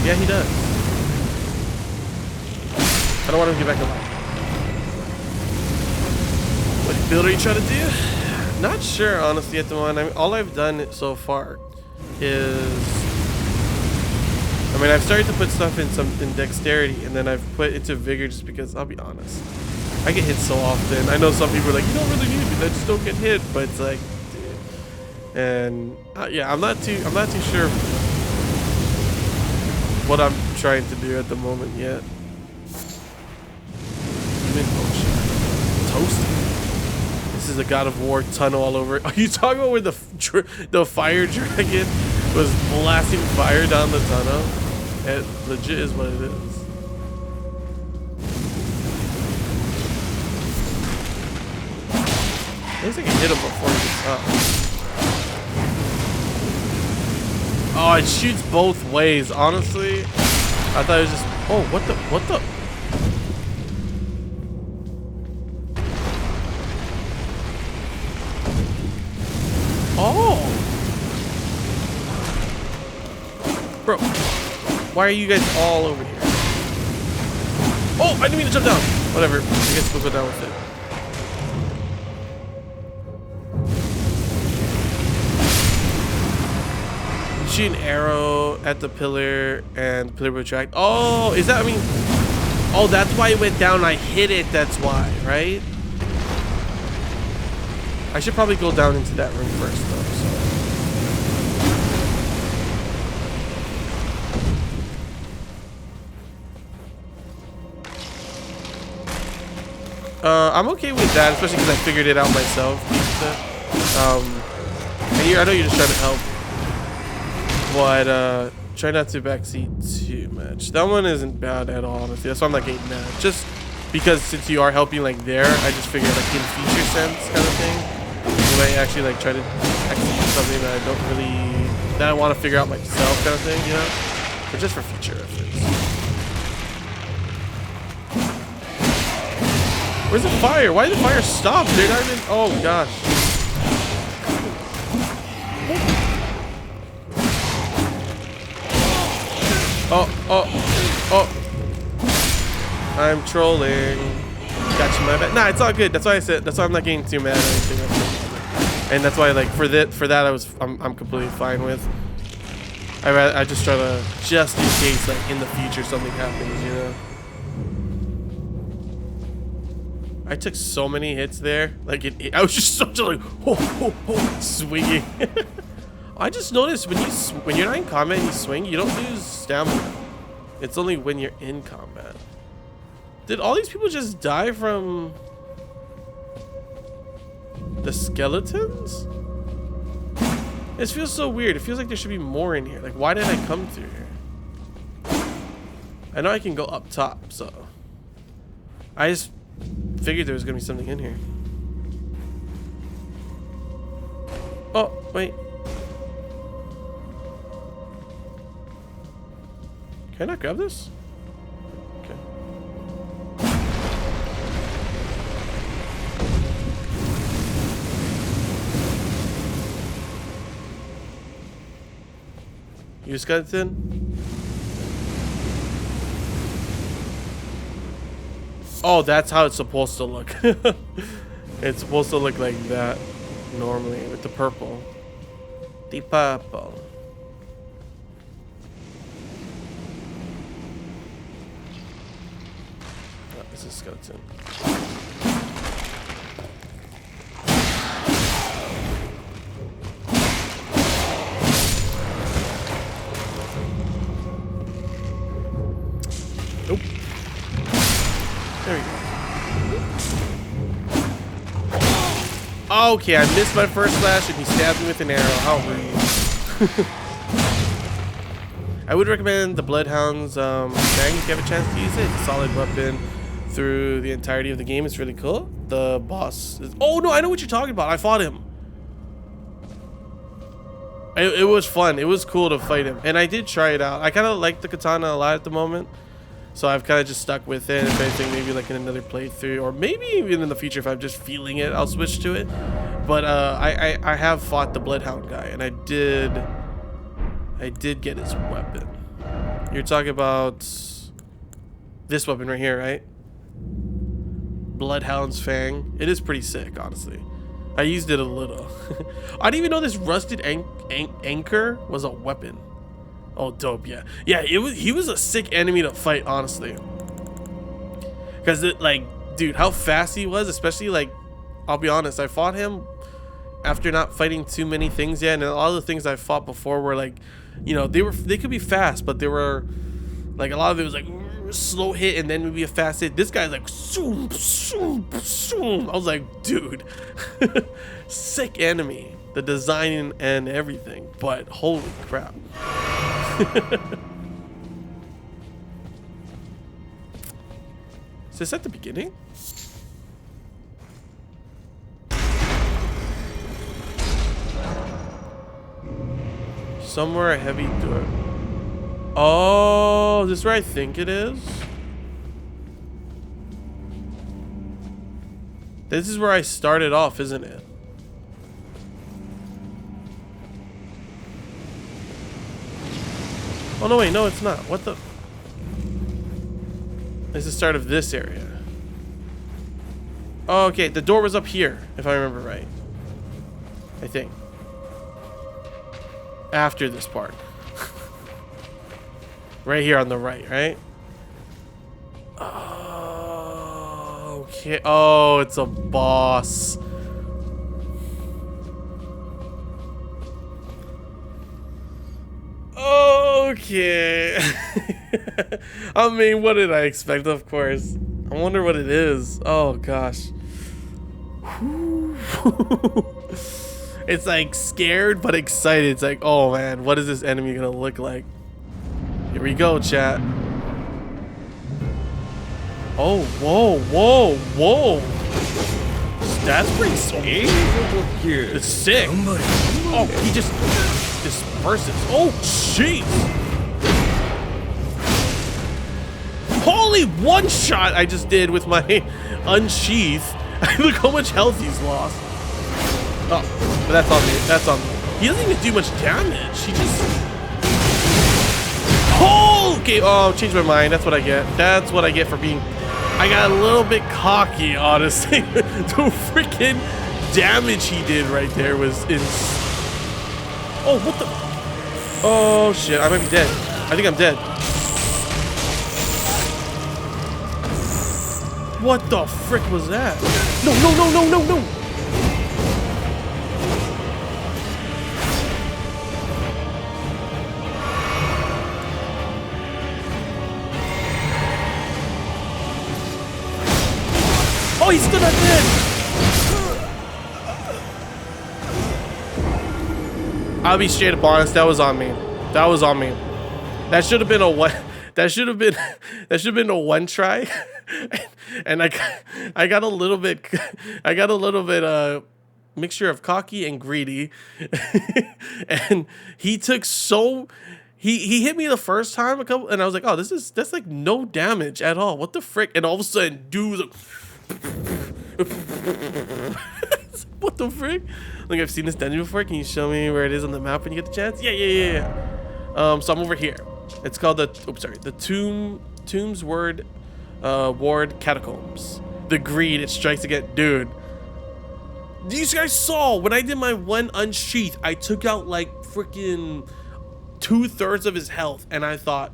Yeah, he does. I don't want him to get back alive. What build are you trying to do? Not sure, honestly, at the moment. I mean, all I've done so far is... I mean, I've started to put stuff in dexterity, and then I've put into vigor just because, I'll be honest, I get hit so often. I know some people are like, you don't really need to, I just don't get hit, but it's like, dude. And yeah, I'm not too sure what I'm trying to do at the moment yet. Toasted. This is a God of War tunnel all over. Are you talking about where the fire dragon was blasting fire down the tunnel? It legit is what it is. At least I can hit him before he gets up. Oh, it shoots both ways, honestly. I thought it was just... Oh, what the... Oh! Bro, why are you guys all over here? Oh, I didn't mean to jump down. Whatever, I guess we'll go down with it. You shoot an arrow at the pillar and the pillar will retract. Oh, is that, I mean, oh, that's why it went down. I hit it, that's why, right? I should probably go down into that room first, though. I'm okay with that, especially because I figured it out myself. And I know you're just trying to help, but try not to backseat too much. That one isn't bad at all, honestly. That's why I'm not getting mad. Just because since you are helping like there, I just figured like in feature sense kind of thing. You might actually like try to execute something that I don't really, that I want to figure out myself kind of thing, you know? But just for future reference. Where's the fire? Why did the fire stop? They're not even, oh gosh. Oh. I'm trolling. Got you, my bad. Nah, it's all good. That's why I said, that's why I'm not getting too mad or anything. And that's why, like, for that I'm completely fine with. I just try to, just in case, like, in the future something happens, you know? I took so many hits there. Like, I was just so like, swinging. I just noticed when you're not in combat and you swing, you don't lose stamina. It's only when you're in combat. Did all these people just die from... The skeletons? This feels so weird. It feels like there should be more in here. Like, why did I come through here? I know I can go up top, so I just figured there was gonna be something in here. Oh, wait. Can I not grab this? Okay. You just got it in? Oh, that's how it's supposed to look. It's supposed to look like that normally with the purple. The purple. Oh, this is skeleton. Nope. There we go. Okay, I missed my first slash and he stabbed me with an arrow. How rude. I would recommend the Bloodhound's Fang if you have a chance to use it. It's a solid weapon through the entirety of the game. It's really cool. The boss is... Oh, no, I know what you're talking about. I fought him. It was fun. It was cool to fight him. And I did try it out. I kind of like the katana a lot at the moment. So I've kind of just stuck with it. If anything, maybe like in another playthrough, or maybe even in the future, if I'm just feeling it, I'll switch to it. But I have fought the Bloodhound guy, and I did get his weapon. You're talking about this weapon right here, right? Bloodhound's Fang. It is pretty sick, honestly. I used it a little. I didn't even know this rusted anchor was a weapon. Oh, dope, yeah. Yeah, he was a sick enemy to fight, honestly. Because, like, dude, how fast he was, especially, like, I'll be honest, I fought him after not fighting too many things yet, and a lot of the things I fought before were, like, you know, they could be fast, but they were, like, a lot of it was, like, slow hit, and then maybe a fast hit. This guy's, like, zoom, zoom, zoom. I was like, dude, sick enemy. The design and everything, but holy crap. Is this at the beginning? Somewhere a heavy door. Oh, this is where I think it is? This is where I started off, isn't it? Oh, no, wait, no, it's not. What the? It's the start of this area. Oh, okay, the door was up here, if I remember right. I think. After this part. Right here on the right, right? Oh, okay. Oh, it's a boss. Okay. I mean, what did I expect? Of course. I wonder what it is. Oh gosh. It's like scared but excited. It's like, oh man, what is this enemy gonna look like? Here we go, chat. Oh, whoa, whoa, whoa. That's pretty sweet. It's sick. Oh, he just disperses. Oh, jeez. Holy one shot I just did with my unsheath. Look how much health he's lost. Oh, but that's on me. That's on me. He doesn't even do much damage. He just... Oh, okay. Oh, changed my mind. That's what I get. That's what I get for being... I got a little bit cocky, honestly. The freaking damage he did right there was insane. Oh, what the... Oh, shit. I might be dead. I think I'm dead. What the frick was that? No, no, no, no, no, no. Oh, he's still not dead. I'll be straight up honest. That was on me. That was on me. That should have been a one. That should have been. That should have been a one try. And I got a little bit. I got a little bit. Mixture of cocky and greedy. And he took so. He hit me the first time a couple, and I was like, oh, that's like no damage at all. What the frick? And all of a sudden, dude, like, what the frick? Like, I've seen this dungeon before. Can you show me where it is on the map when you get the chance? Yeah. So I'm over here. It's called the Tombs Ward Catacombs. The greed it strikes again, dude. These guys saw when I did my one unsheath, I took out like freaking 2/3 of his health, and I thought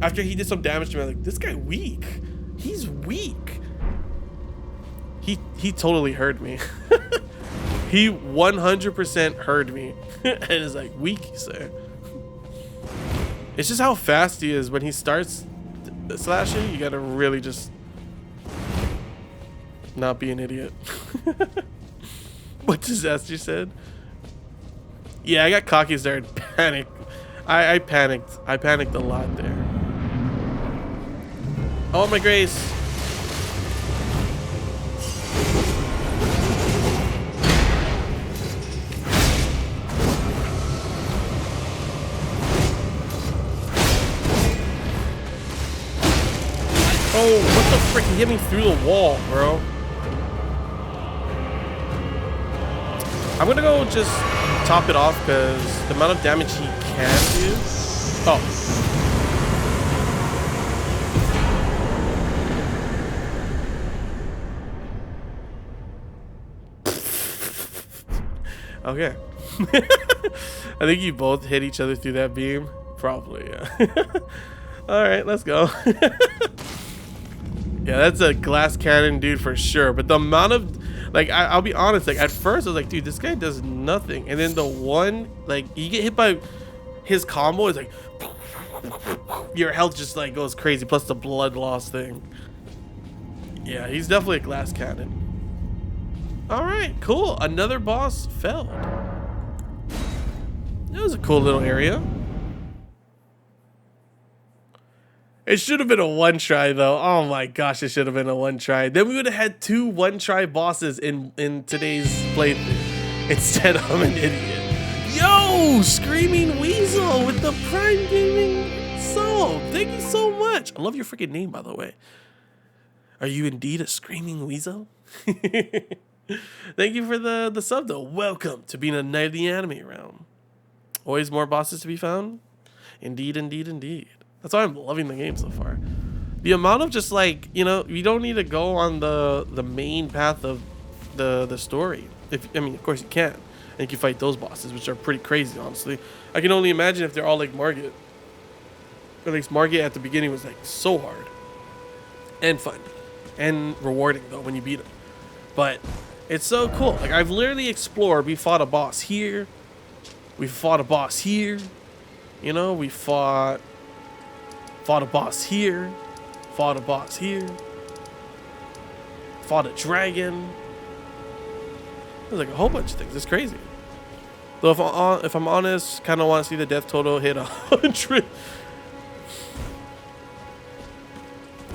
after he did some damage to me, I'm like, this guy weak. He's weak. He totally heard me. He 100% heard me. And is like, weak, sir. It's just how fast he is when he starts slashing. You gotta really just not be an idiot. What Disaster said? Yeah, I got cocky and started panic. I panicked. I panicked a lot there. Oh, my grace. Oh, what the frick? He hit me through the wall, bro. I'm gonna go just top it off because the amount of damage he can do. Oh. Okay. I think you both hit each other through that beam. Probably, yeah. All right, let's go. Yeah, that's a glass cannon, dude, for sure. But the amount of, like, I'll be honest, like, at first I was like, dude, this guy does nothing. And then the one, like, you get hit by his combo, is like, your health just, like, goes crazy. Plus the blood loss thing. Yeah, he's definitely a glass cannon. All right, cool. Another boss felled. That was a cool little area. It should have been a one try though. Oh my gosh, it should have been a one try. Then we would have had 2 one try bosses in today's playthrough. Instead, I'm an idiot. Yo, Screaming Weasel with the Prime Gaming sub. Thank you so much. I love your freaking name, by the way. Are you indeed a Screaming Weasel? Thank you for the sub though. Welcome to being a Knight of the Anime realm. Always more bosses to be found. Indeed, indeed, indeed. That's why I'm loving the game so far. The amount of just like, you know, you don't need to go on the main path of the story. I mean, of course you can. And you can fight those bosses, which are pretty crazy, honestly. I can only imagine if they're all like Margit. At least Margit at the beginning was like so hard. And fun. And rewarding though when you beat them. But it's so cool. Like I've literally explored. We fought a boss here. We fought a boss here. You know, we fought a boss here, fought a boss here, fought a dragon. There's like a whole bunch of things. It's crazy. Though if I'm honest, kind of want to see the death total hit 100.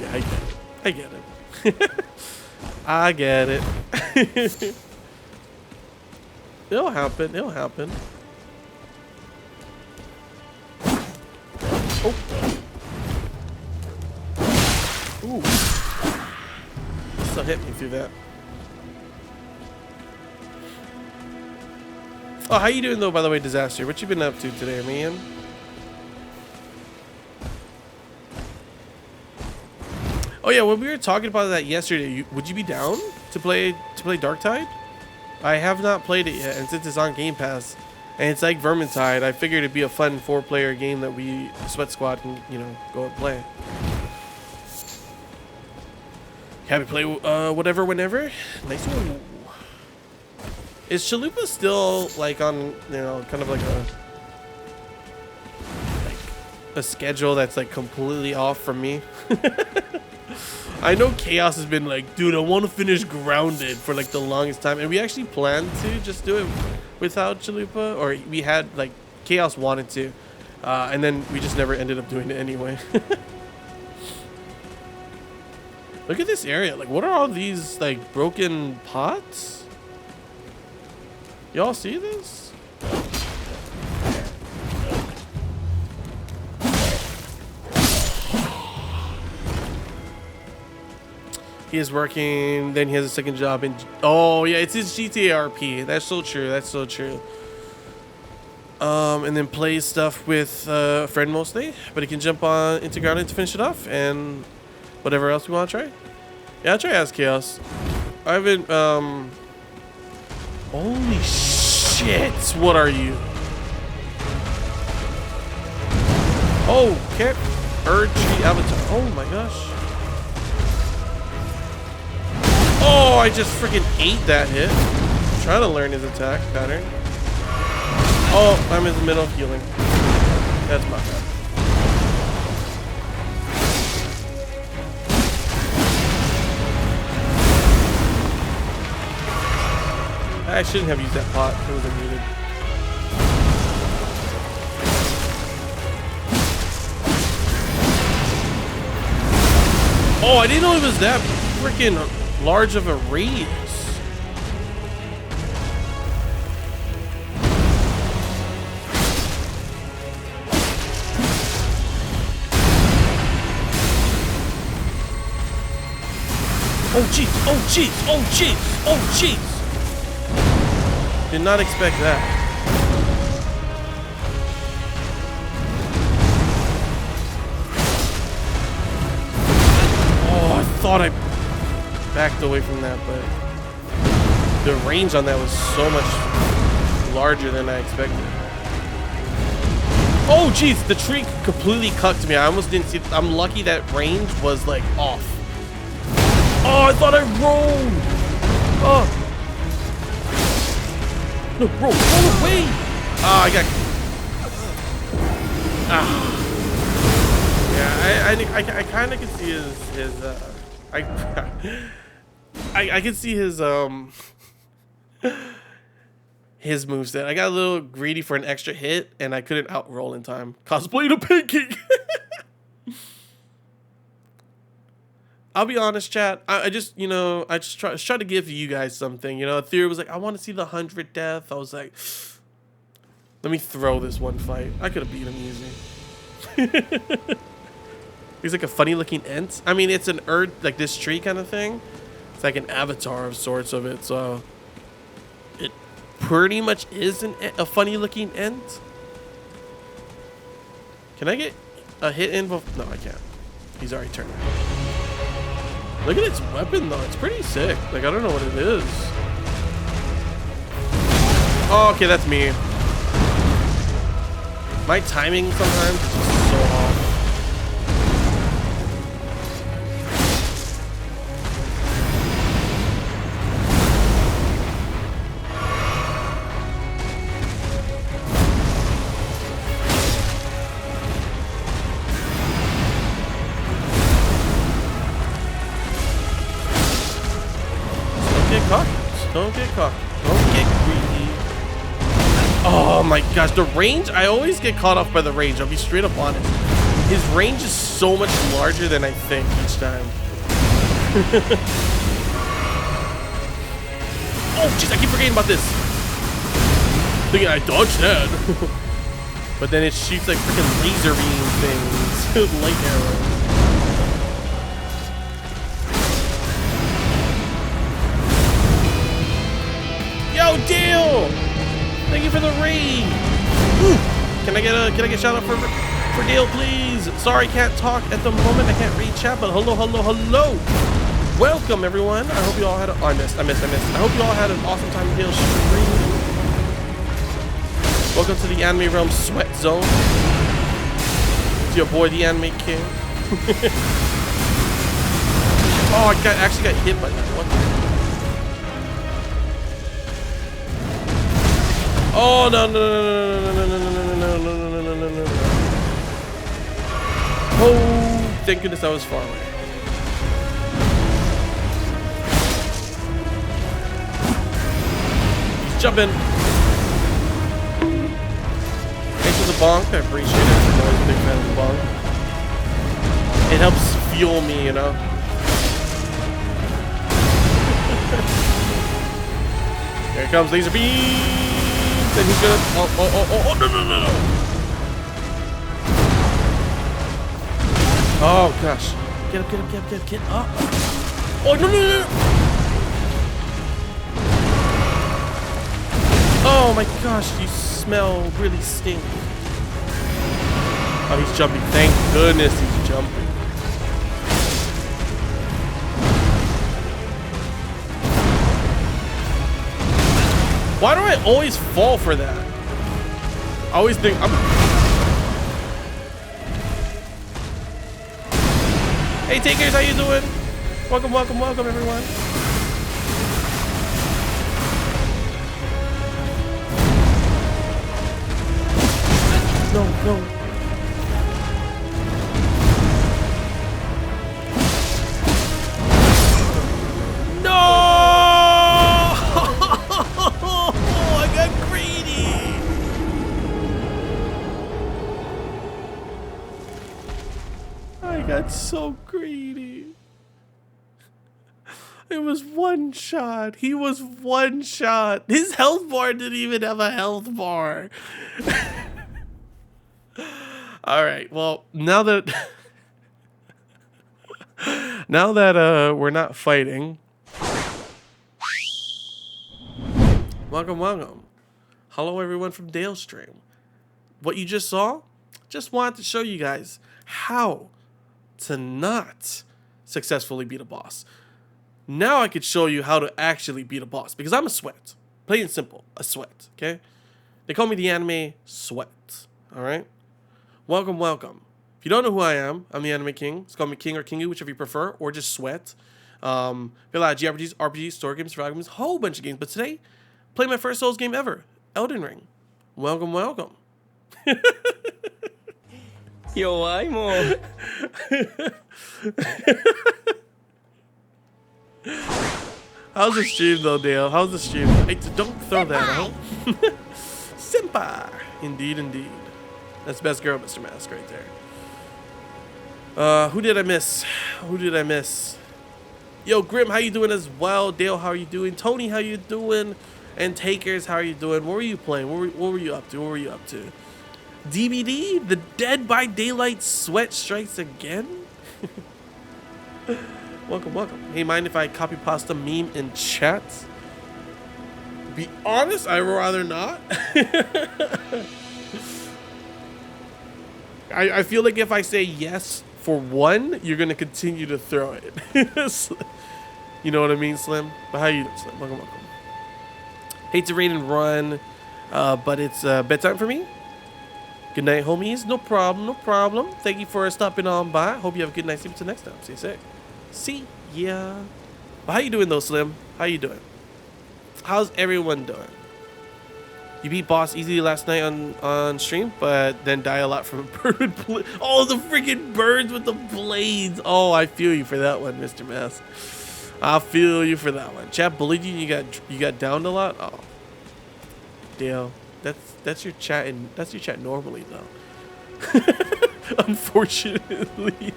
Yeah, I get it. I get it. It'll happen. It'll happen. Oh. Ooh. Still hit me through that. Oh, how you doing though, by the way, Disaster? What you been up to today, man? Oh yeah, when we were talking about that yesterday, would you be down to play Darktide? I have not played it yet, and since it's on Game Pass, and it's like Vermintide, I figured it'd be a fun 4-player game that we Sweat Squad can, you know, go and play. Happy play whatever, whenever. Nice one. Is Chalupa still like on, you know, kind of like a schedule that's like completely off from me? I know Chaos has been like, dude, I want to finish Grounded for like the longest time, and we actually planned to just do it without Chalupa, or we had like Chaos wanted to, and then we just never ended up doing it anyway. Look at this area. Like, what are all these like broken pots? Y'all see this? He is working, then he has a second job in... Oh, yeah, it's his GTA RP. That's so true. That's so true. And then plays stuff with a friend mostly. But he can jump on into Grounded to finish it off. And whatever else we want to try. Yeah, I'll try As Chaos. I haven't... Holy shit. What are you? Oh, can't urge the avatar. Oh my gosh. Oh, I just freaking ate that hit. I'm trying to learn his attack pattern. Oh, I'm in the middle of healing. That's my bad. I shouldn't have used that pot. It wasn't needed. Oh, I didn't know it was that freaking large of a radius. Oh jeez, oh jeez, oh jeez, oh jeez. Did not expect that. Oh, I thought I backed away from that, but the range on that was so much larger than I expected. Oh jeez, the tree completely cucked me. I almost didn't see it. I'm lucky that range was like off. Oh, I thought I rolled. Oh no, roll away. Oh, I got yeah, I kind of can see his I can see his moveset. I got a little greedy for an extra hit, and I couldn't outroll in time. Cosplaying a pancake. I'll be honest, chat. I just, you know, I just try to give you guys something. You know, Theory was like, I want to see the 100 death. I was like, let me throw this one fight. I could have beat him easy. He's like a funny looking ent. I mean, it's an like this tree kind of thing. It's like an avatar of sorts of it. So it pretty much is a funny looking ent. Can I get a hit in? No, I can't. He's already turned. Look at its weapon though. It's pretty sick. Like, I don't know what it is. Oh, okay, that's me. My timing sometimes is just so off. Don't get cocky. Don't get greedy. Oh my gosh, the range. I always get caught off by the range. I'll be straight up honest. His range is so much larger than I think each time. Oh jeez, I keep forgetting about this. Thinking I dodged that. But then it shoots like freaking laser beam things. Light arrows. Yo, Deal! Thank you for the raid. Ooh. Can I get a shout out for Deal, please? Sorry, can't talk at the moment. I can't read chat, but hello. Welcome everyone. I hope you all had a I missed. I hope you all had an awesome time in Deal stream. Welcome to the Anime Realm Sweat Zone. It's your boy, the Anime King. Oh, I actually got hit by that. What the? Oh no. Oh, thank goodness I was far away. He's jumping. for the bonk. I appreciate it. I'm always a big fan of the bonk. It helps fuel me, you know. Here comes laser beams, and he's gonna. Oh, no. Oh gosh. Get up. Oh, no. Oh my gosh, you smell really stink. Oh, he's jumping. Thank goodness he's jumping. Why do I always fall for that? I always think I'm... Hey, takers, how you doing? Welcome, everyone. No. No! I got greedy. I got so greedy. It was one shot. He was one shot. His health bar didn't even have a health bar. All right. Well, now that we're not fighting. Welcome. Hello everyone from Dale Stream. What you just saw? Just wanted to show you guys how to not successfully beat a boss. Now I could show you how to actually beat a boss because I'm a sweat. Plain and simple, a sweat, okay? They call me the anime sweat, all right? Welcome. If you don't know who I am, I'm the Anime King. Just call me King or Kingu, whichever you prefer, or just Sweat. Play a lot of JRPGs, RPGs, story games, survival games, a whole bunch of games. But today, play my first Souls game ever, Elden Ring. Welcome. Yo, I'm all. How's the stream though, Dale? How's the stream? Hey, don't throw that out. Senpai. Indeed. That's best girl, Mr. Mask, right there. Who did I miss? Yo, Grim, how you doing as well? Dale, how are you doing? Tony, how you doing? And Takers, how are you doing? What were you playing? What were you up to? DVD? The Dead by Daylight sweat strikes again? Welcome. Hey, mind if I copy pasta meme in chat? Be honest, I would rather not. I feel like if I say yes for one, you're going to continue to throw it. You know what I mean, Slim? But how you doing, Slim? Welcome. Hate to raid and run, but it's bedtime for me. Good night, homies. No problem. Thank you for stopping on by. Hope you have a good night. See you until next time. Stay safe. See ya. But how you doing, though, Slim? How you doing? How's everyone doing? You beat boss easily last night on stream, but then die a lot from a bird with blades. Oh, the freaking birds with the blades. Oh, I feel you for that one, Mr. Mass. I feel you for that one. Chat bullied you. You got downed a lot. Oh, Dale, that's your chat and that's your chat normally though. Unfortunately.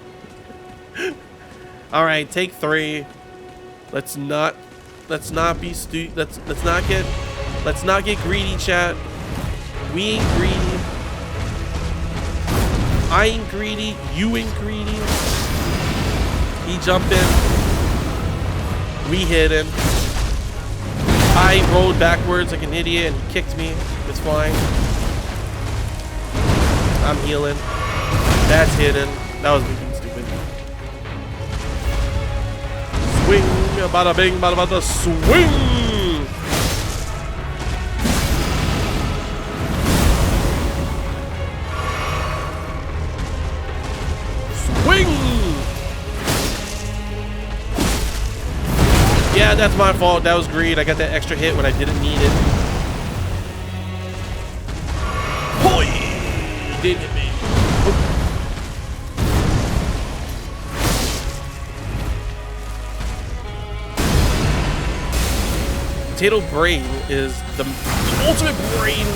All right, take 3. Let's not be Let's not get greedy, chat. We ain't greedy. I ain't greedy. You ain't greedy. He jumped in. We hit him. I rolled backwards like an idiot and he kicked me. It's fine. I'm healing. That's hidden. That was being stupid. Swing. Bada bing, bada bada, swing. Yeah, that's my fault. That was greed. I got that extra hit when I didn't need it. Hoi! He did hit me. Potato Brain is the ultimate brain.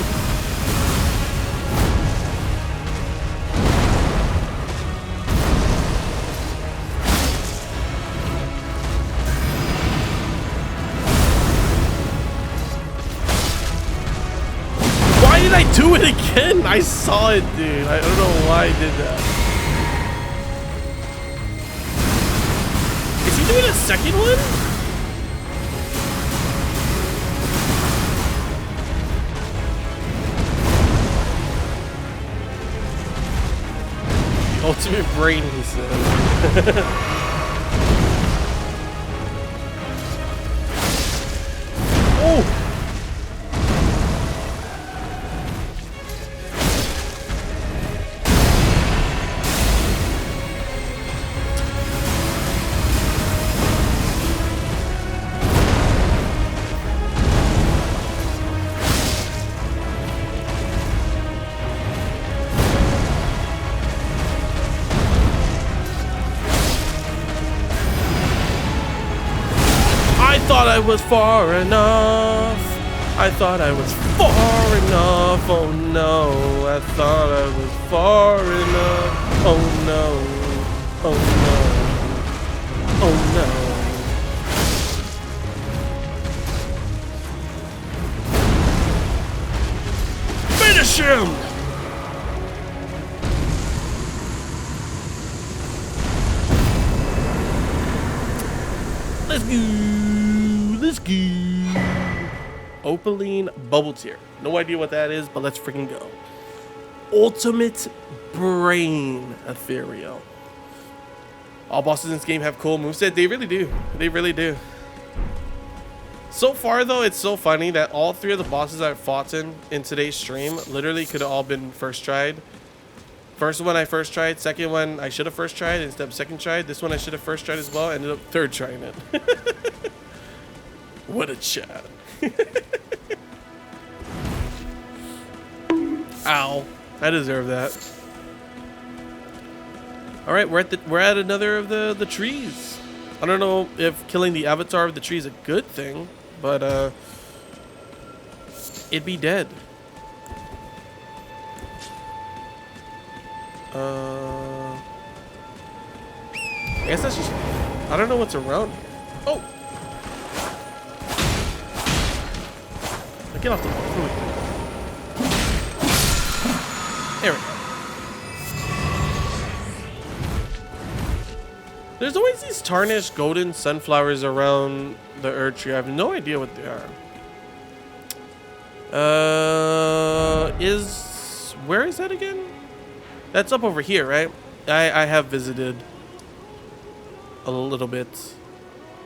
I saw it, dude. I don't know why I did that. Is he doing a second one? The ultimate brain, he said. Oh! I was far enough. I thought I was far enough. Oh no. I thought I was far enough. Oh no. Oh no. Oh no. Finish him! Let's go. Let's go. Opaline Bubble Tier. No idea what that is, but let's freaking go. Ultimate Brain Ethereal. All bosses in this game have cool moveset. They really do. They really do. So far, though, it's so funny that all three of the bosses I've fought in today's stream literally could have all been first tried. First one I first tried. Second one I should have first tried instead of second tried. This one I should have first tried as well. Ended up third trying it. What a chat. Ow. I deserve that. Alright, we're at another of the trees. I don't know if killing the avatar of the tree is a good thing, but it'd be dead. I guess that's just, I don't know what's around here. Oh! Get off the food. There we go. There's always these tarnished golden sunflowers around the Earth tree. I have no idea what they are. Where is that again? That's up over here, right? I have visited a little bit.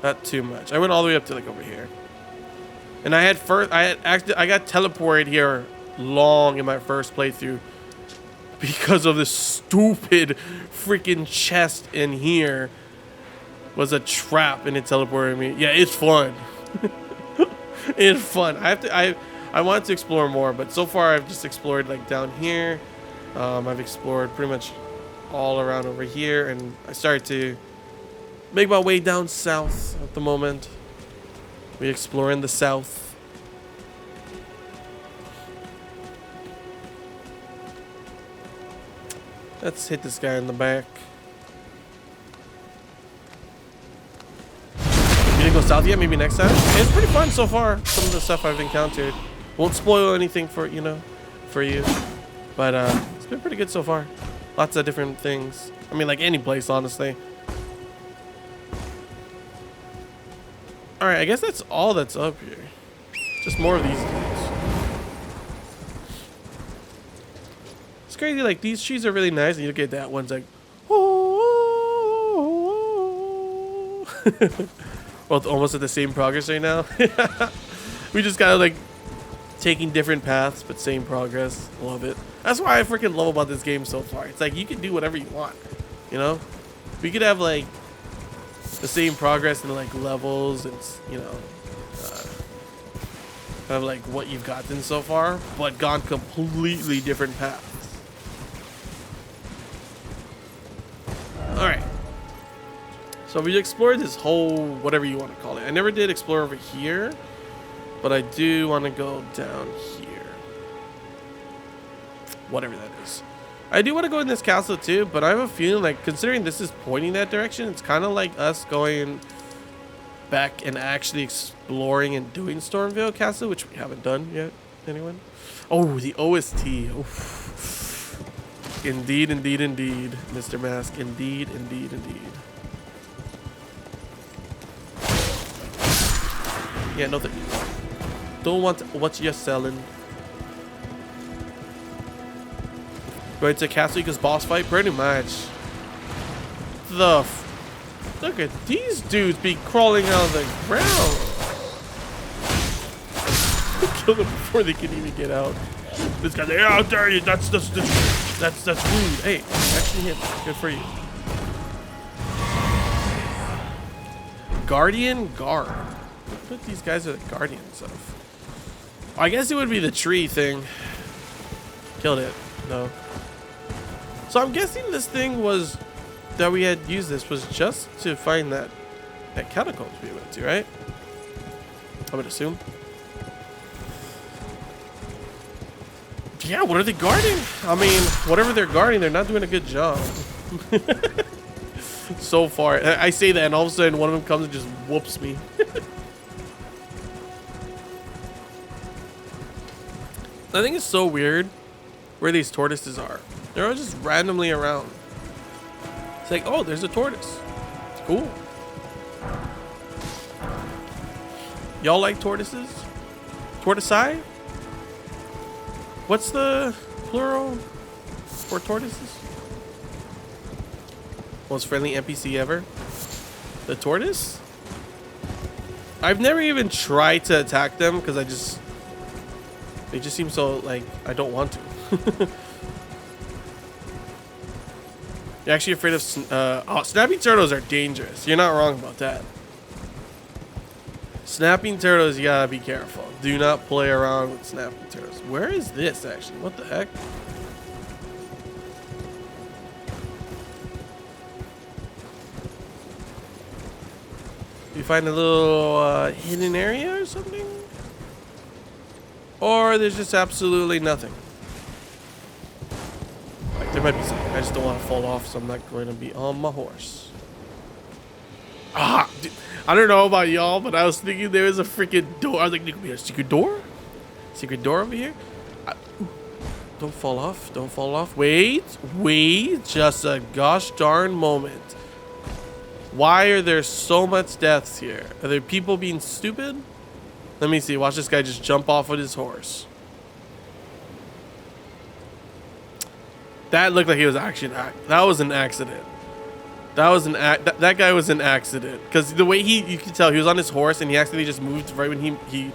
Not too much. I went all the way up to like over here. And I got teleported here long in my first playthrough because of this stupid freaking chest in here was a trap and it teleported me. Yeah, it's fun. It's fun. I want to explore more, but so far I've just explored like down here. I've explored pretty much all around over here, and I started to make my way down south at the moment. We explore in the south. Let's hit this guy in the back. You didn't go south yet? Maybe next time? It's pretty fun so far. Some of the stuff I've encountered. Won't spoil anything for you. But it's been pretty good so far. Lots of different things. I mean, like any place, honestly. Alright, I guess that's all that's up here. Just more of these dudes. It's crazy, like, these trees are really nice, and you look at that one's like, oh. Well, almost at the same progress right now. We just kind of, like, taking different paths, but same progress. Love it. That's why I freaking love about this game so far. It's like, you can do whatever you want, you know? We could have, like, the same progress in like levels and kind of like what you've gotten so far, but gone completely different paths. All right, so we explored this whole whatever you want to call it. I never did explore over here, but I do want to go down here, whatever that is. I do want to go in this castle too, but I have a feeling like, considering this is pointing that direction, it's kind of like us going back and actually exploring and doing Stormvale Castle, which we haven't done yet. Anyone? Oh, the OST. Oof. Indeed, indeed, indeed. Mr. Mask. Indeed, indeed, indeed. Yeah, no, don't want what you're selling. Going to Castle Eagle's boss fight? Pretty much. Look at these dudes be crawling out of the ground. Kill them before they can even get out. This guy's like, how dare you? That's rude. Hey, actually hit. Good for you. Guardian Guard. What these guys are the guardians of? I guess it would be the tree thing. Killed it. No. So I'm guessing this thing was that we had used this was just to find that catacombs we went to, right? I would assume. Yeah, what are they guarding? I mean, whatever they're guarding, they're not doing a good job. So far. I say that and all of a sudden one of them comes and just whoops me. I think it's so weird where these tortoises are. They're all just randomly around. It's like, oh, there's a tortoise. It's cool. Y'all like tortoises? Tortoisei? What's the plural for tortoises? Most friendly NPC ever? The tortoise? I've never even tried to attack them because they just seem so like I don't want to. You're actually afraid of snapping turtles are dangerous. You're not wrong about that. Snapping turtles, you gotta be careful. Do not play around with snapping turtles. Where is this actually? What the heck? You find a little hidden area or something? Or there's just absolutely nothing. Like there might be something. I just don't want to fall off, so I'm not going to be on my horse. Ah, dude, I don't know about y'all, but I was thinking there was a freaking door. I was like, there could be a secret door? Secret door over here? Don't fall off. Don't fall off. Wait. Just a gosh darn moment. Why are there so much deaths here? Are there people being stupid? Let me see. Watch this guy just jump off with his horse. That looked like he was actually that was an accident. That was that guy was an accident because the way you could tell he was on his horse and he accidentally just moved right when he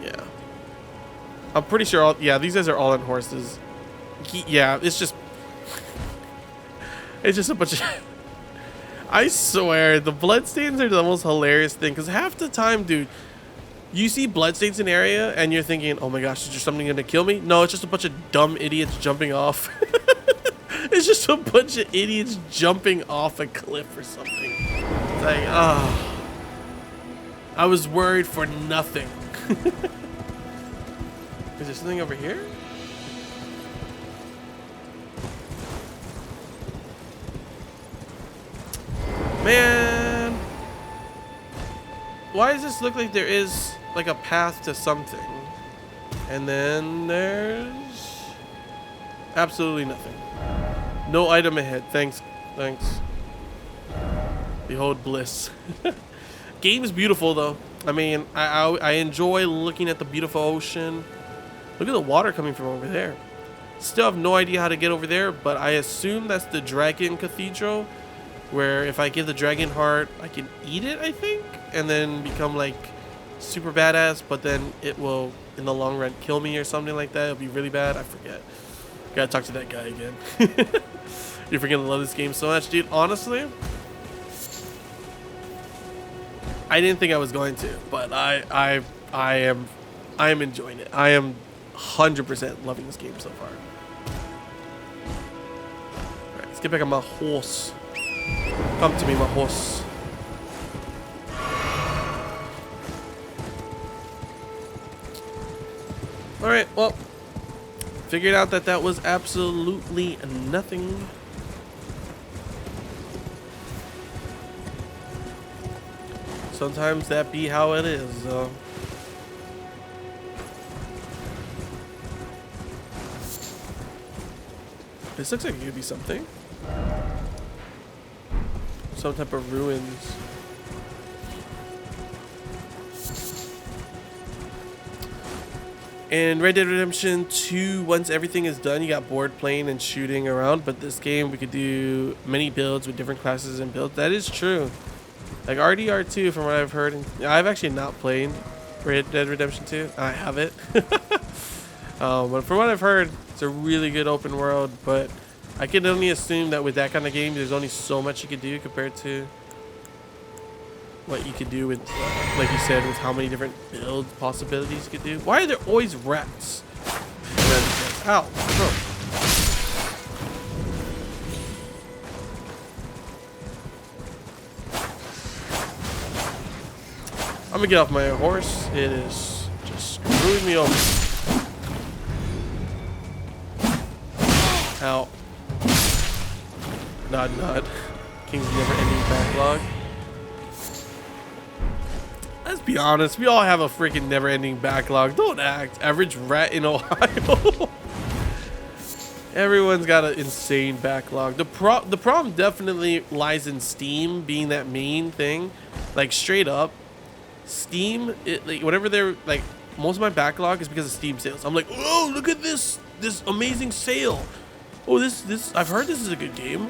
yeah. I'm pretty sure these guys are all on horses. It's just a bunch of I swear the bloodstains are the most hilarious thing because half the time, dude, you see bloodstains in an area and you're thinking, oh my gosh, is there something gonna kill me? No, it's just a bunch of dumb idiots jumping off. It's just a bunch of idiots jumping off a cliff or something. It's like, oh, I was worried for nothing. Is there something over here? Man, why does this look like there is like a path to something? And then there's absolutely nothing. No item ahead. Thanks. Behold bliss. Game is beautiful though. I mean, I enjoy looking at the beautiful ocean. Look at the water coming from over there. Still have no idea how to get over there, but I assume that's the Dragon Cathedral, where if I give the dragon heart, I can eat it, I think, and then become like super badass, but then it will in the long run kill me or something like that. It'll be really bad. I forget. Gotta talk to that guy again. You're freaking love this game so much, dude. Honestly, I didn't think I was going to, but I am enjoying it. I am 100% loving this game so far. All right, let's get back on my horse. Come to me, my horse. All right, well, figured out that was absolutely nothing. Sometimes that be how it is, though. This looks like it could be something. Some type of ruins. In Red Dead Redemption 2, once everything is done, you got bored playing and shooting around. But this game, we could do many builds with different classes and builds. That is true. Like RDR2, from what I've heard. I've actually not played Red Dead Redemption 2. I have it. But from what I've heard, it's a really good open world. But I can only assume that with that kind of game, there's only so much you could do compared to what you could do with, like you said, with how many different build possibilities you could do. Why are there always rats? Ow, bro. I'm gonna get off my horse. It is just screwing me over. Ow. Nod, nod. King's never-ending backlog. Let's be honest, we all have a freaking never-ending backlog. Don't act. Average rat in Ohio. Everyone's got an insane backlog. The problem definitely lies in Steam being that main thing. Like, straight up, Steam, like, whenever they're, like, most of my backlog is because of Steam sales. I'm like, oh, look at this amazing sale. Oh, this, I've heard this is a good game.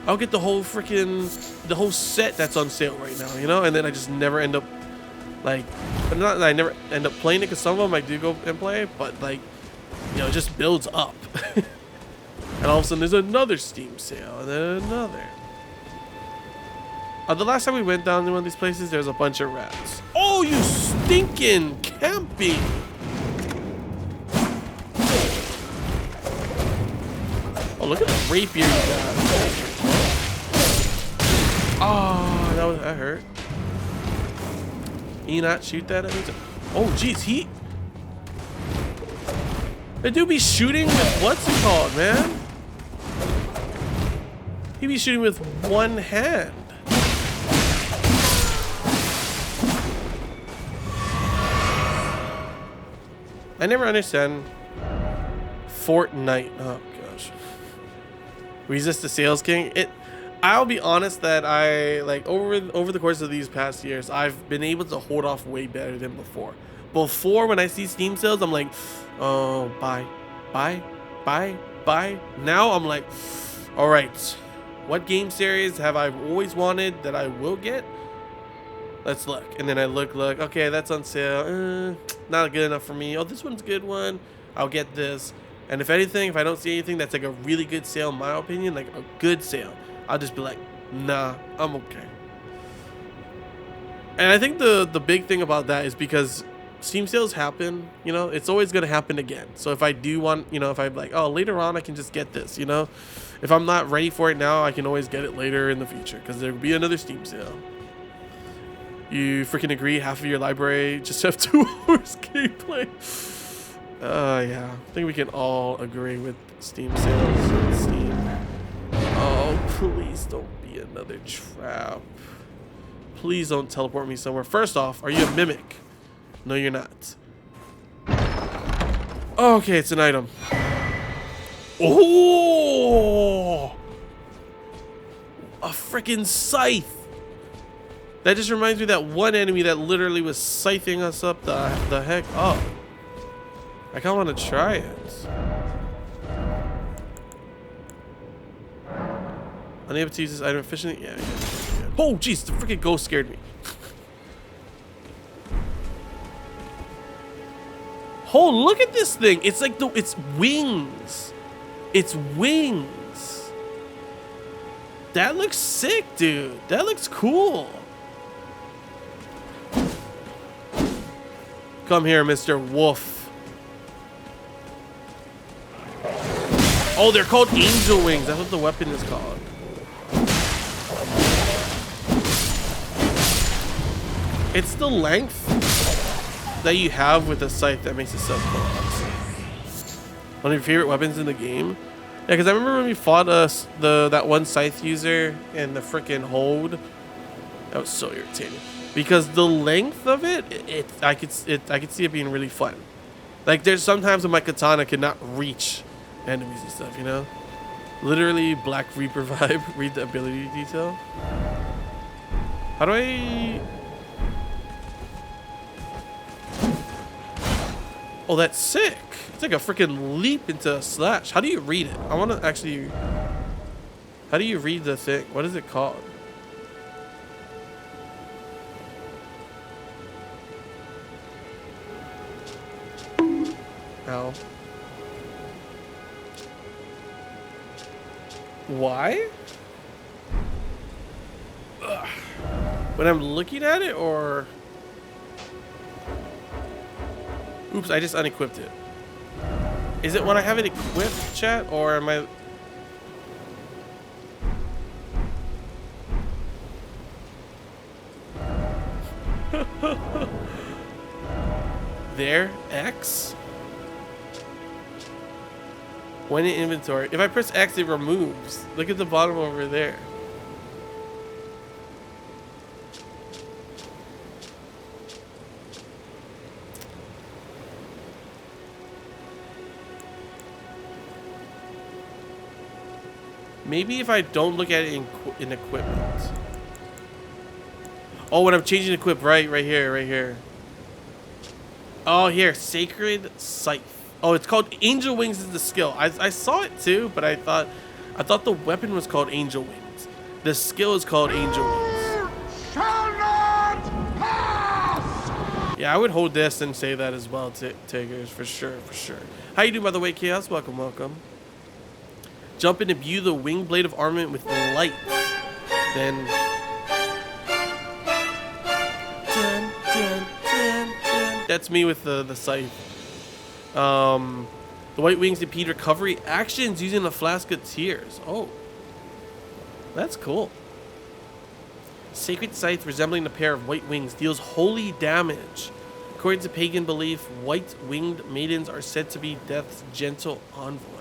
I'll get the whole set that's on sale right now, you know? And then I just never end up, like, but not that I never end up playing it, because some of them I do go and play, but, like, you know, it just builds up. And all of a sudden there's another Steam sale, and then another. The last time we went down to one of these places, there's a bunch of rats. Oh, you stinking camping! Oh, look at the rapier you got. Oh, that hurt. Can you not shoot that at me? Oh, jeez, that dude be shooting with, what's it called, man? He be shooting with one hand. I never understand Fortnite. Oh gosh. Resist the Sales King. I'll be honest that I, like, over the course of these past years, I've been able to hold off way better than before. Before, when I see Steam sales, I'm like, oh, buy. Now I'm like, all right, what game series have I always wanted that I will get? Let's look. And then I look, okay, that's on sale. Not good enough for me. Oh, this one's a good one. I'll get this. And if anything, if I don't see anything that's like a really good sale, in my opinion, like a good sale, I'll just be like, nah, I'm okay. And I think the big thing about that is because Steam sales happen, you know, it's always going to happen again. So if I do want, you know, if I'm like, oh, later on I can just get this, you know, if I'm not ready for it now, I can always get it later in the future because there will be another Steam sale. You freaking agree? Half of your library just have 2 hours gameplay. Yeah, I think we can all agree with Steam sales. Steam. Oh, please don't be another trap. Please don't teleport me somewhere. First off, are you a mimic? No, you're not. Okay, it's an item. Oh! A freaking scythe. That just reminds me of that one enemy that literally was scything us up the heck up. I kind of want to try it. Unable to use this item efficiently? Yeah. Oh, jeez, the freaking ghost scared me. Oh, look at this thing. It's like it's wings. It's wings. That looks sick, dude. That looks cool. Come here, Mr. Wolf. Oh, they're called angel wings. That's what the weapon is called. It's the length that you have with the scythe that makes it so cool. One of your favorite weapons in the game? Yeah, because I remember when we fought that one scythe user in the freaking hold. That was so irritating. Because the length of it, I could see it being really fun. Like, there's sometimes when my katana could not reach enemies and stuff, you know? Literally Black Reaper vibe. Read the ability detail. How do I... Oh, that's sick. It's like a freaking leap into a slash. How do you read it? I want to actually... How do you read the thing? What is it called? Ow. Why? Ugh. When I'm looking at it, or... Oops, I just unequipped it. Is it when I have it equipped, chat, or am I... There, X. When in inventory. If I press X, it removes. Look at the bottom over there. Maybe if I don't look at it in equipment. Oh, when I'm changing equip, right here. Oh, here, Sacred Scythe. Oh, it's called Angel Wings is the skill. I saw it too, but I thought the weapon was called Angel Wings. The skill is called Angel Wings. Shall not pass! Yeah, I would hold this and say that as well, Tigers, for sure. How you doing, by the way, Chaos? Welcome. Jump in and imbue the wing blade of armament with light. Then... That's me with the scythe. The white wings impede recovery actions using a flask of tears. Oh, that's cool. Sacred Scythe, resembling a pair of white wings, deals holy damage. According to pagan belief, white-winged maidens are said to be death's gentle envoys.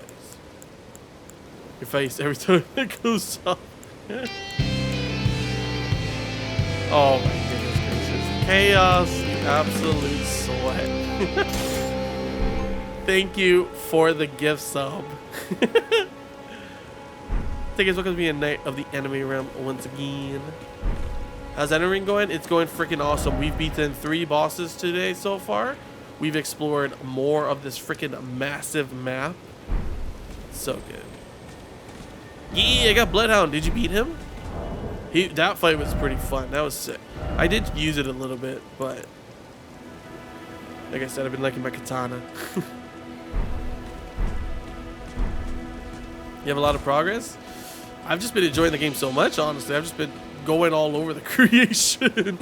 Your face every time it goes up. Oh my goodness gracious. Chaos, you absolute sweat. Thank you for the gift sub. Thank you, welcome to be a night of the anime realm once again. How's that ring going? It's going freaking awesome. We've beaten 3 bosses today so far. We've explored more of this freaking massive map. So good. Yeah, I got Bloodhound. Did you beat him? That fight was pretty fun. That was sick. I did use it a little bit, but like I said, I've been liking my katana. You have a lot of progress? I've just been enjoying the game so much, honestly. I've just been going all over the creation.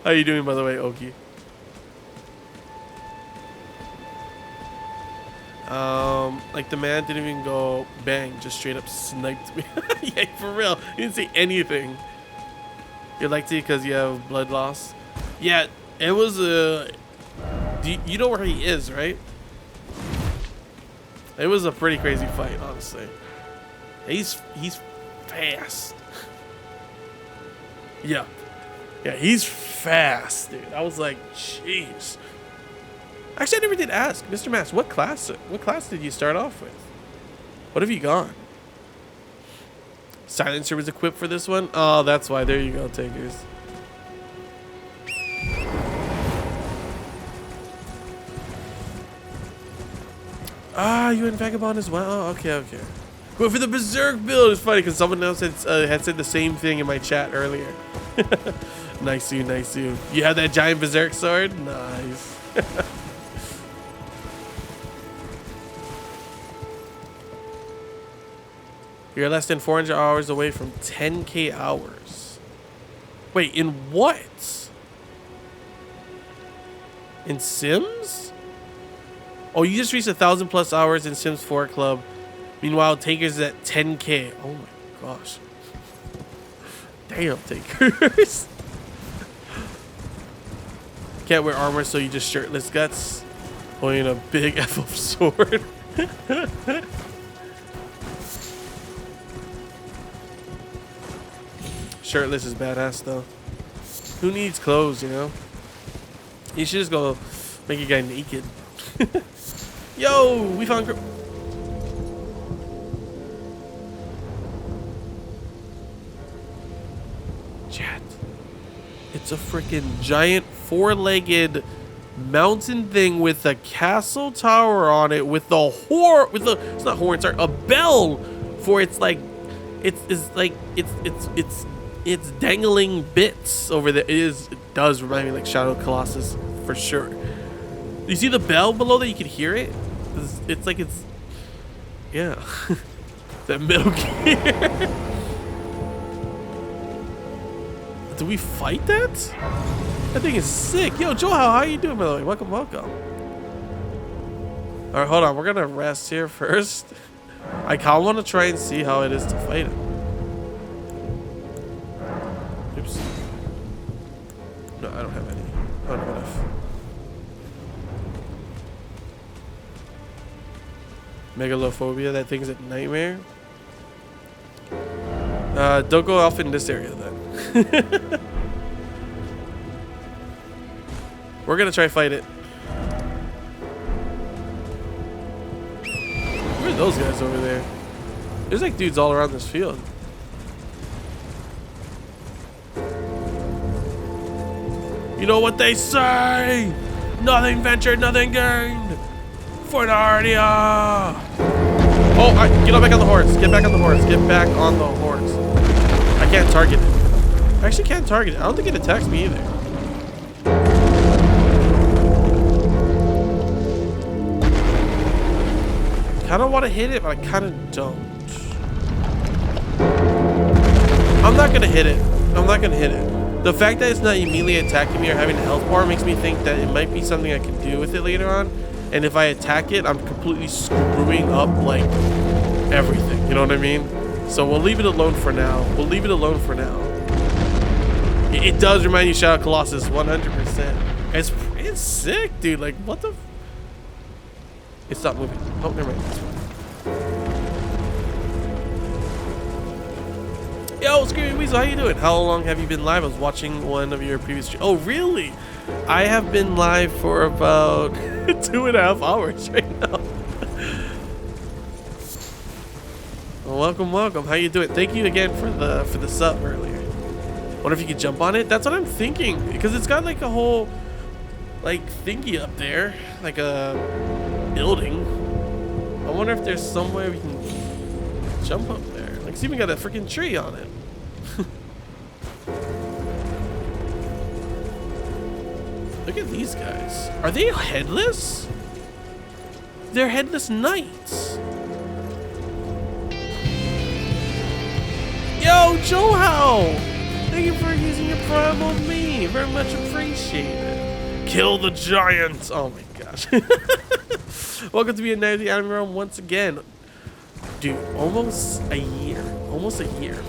How you doing, by the way, Oki? Like the man didn't even go bang, just straight up sniped me. Yeah, for real. He didn't say anything. You liked it because you have blood loss? Yeah, it was you know where he is, right? It was a pretty crazy fight, honestly. He's fast. Yeah, he's fast, dude. I was like, jeez. Actually, I never did ask, Mr. Mass, what class did you start off with? What have you gone? Silencer was equipped for this one. Oh, that's why. There you go, Takers. Ah, you went Vagabond as well? Oh, okay. But for the Berserk build, it's funny because someone else had said the same thing in my chat earlier. Nice you. You have that giant Berserk sword? Nice. You're less than 400 hours away from 10k hours. Wait, in what? In Sims? Oh, you just reached 1,000+ hours in Sims 4 Club. Meanwhile, Takers is at 10k. Oh my gosh. Damn, Takers. Can't wear armor, so you just shirtless guts. Holding a big F sword. Shirtless is badass though. Who needs clothes, you know? You should just go make a guy naked. Yo, we found It's a freaking giant four-legged mountain thing with a castle tower on it with the it's not horn, sorry, a bell for its like it's dangling bits over there. It does remind me like Shadow Colossus for sure. You see the bell below that? You can hear it. It's like it's yeah. That Metal Gear. Do we fight that? That thing is sick. Yo, Joe, how you doing, by the way? Welcome, welcome. All right, hold on. We're gonna rest here first. I kind of want to try and see how it is to fight him. Oops. No, I don't have any. I don't have enough. Megalophobia. That thing's a nightmare. Don't go off in this area then. We're gonna try fight it. Where are those guys over there? There's like dudes all around this field. You know what they say? Nothing ventured, nothing gained. For Narnia. Oh, get back on the horse. Get back on the horse. Get back on the horse. I can't target it. I actually can't target it. I don't think it attacks me either. Kind of want to hit it, but I kind of don't. I'm not going to hit it. I'm not going to hit it. The fact that it's not immediately attacking me or having a health bar makes me think that it might be something I can do with it later on. And if I attack it, I'm completely screwing up, like, everything. You know what I mean? So we'll leave it alone for now. We'll leave it alone for now. It does remind you of Shadow Colossus, 100%. It's sick, dude. Like, what the... It stopped moving. Oh, never mind. That's fine. Yo, Screaming Weasel, how you doing? How long have you been live? I was watching one of your previous streams. Oh, really? I have been live for about 2.5 hours right now. Well, welcome, welcome. How you doing? Thank you again for the sub earlier. Wonder if you could jump on it? That's what I'm thinking. Because it's got like a whole like thingy up there. Like a building. I wonder if there's somewhere we can jump up there. Like, see, we got a freaking tree on it. Look at these guys. Are they headless? They're headless knights. Yo, Joe, thank you for using your Prime on me. Very much appreciated. Kill the giants. Oh my gosh. Welcome to be a Night of the Anime Realm once again. Dude, almost a year. Almost a year.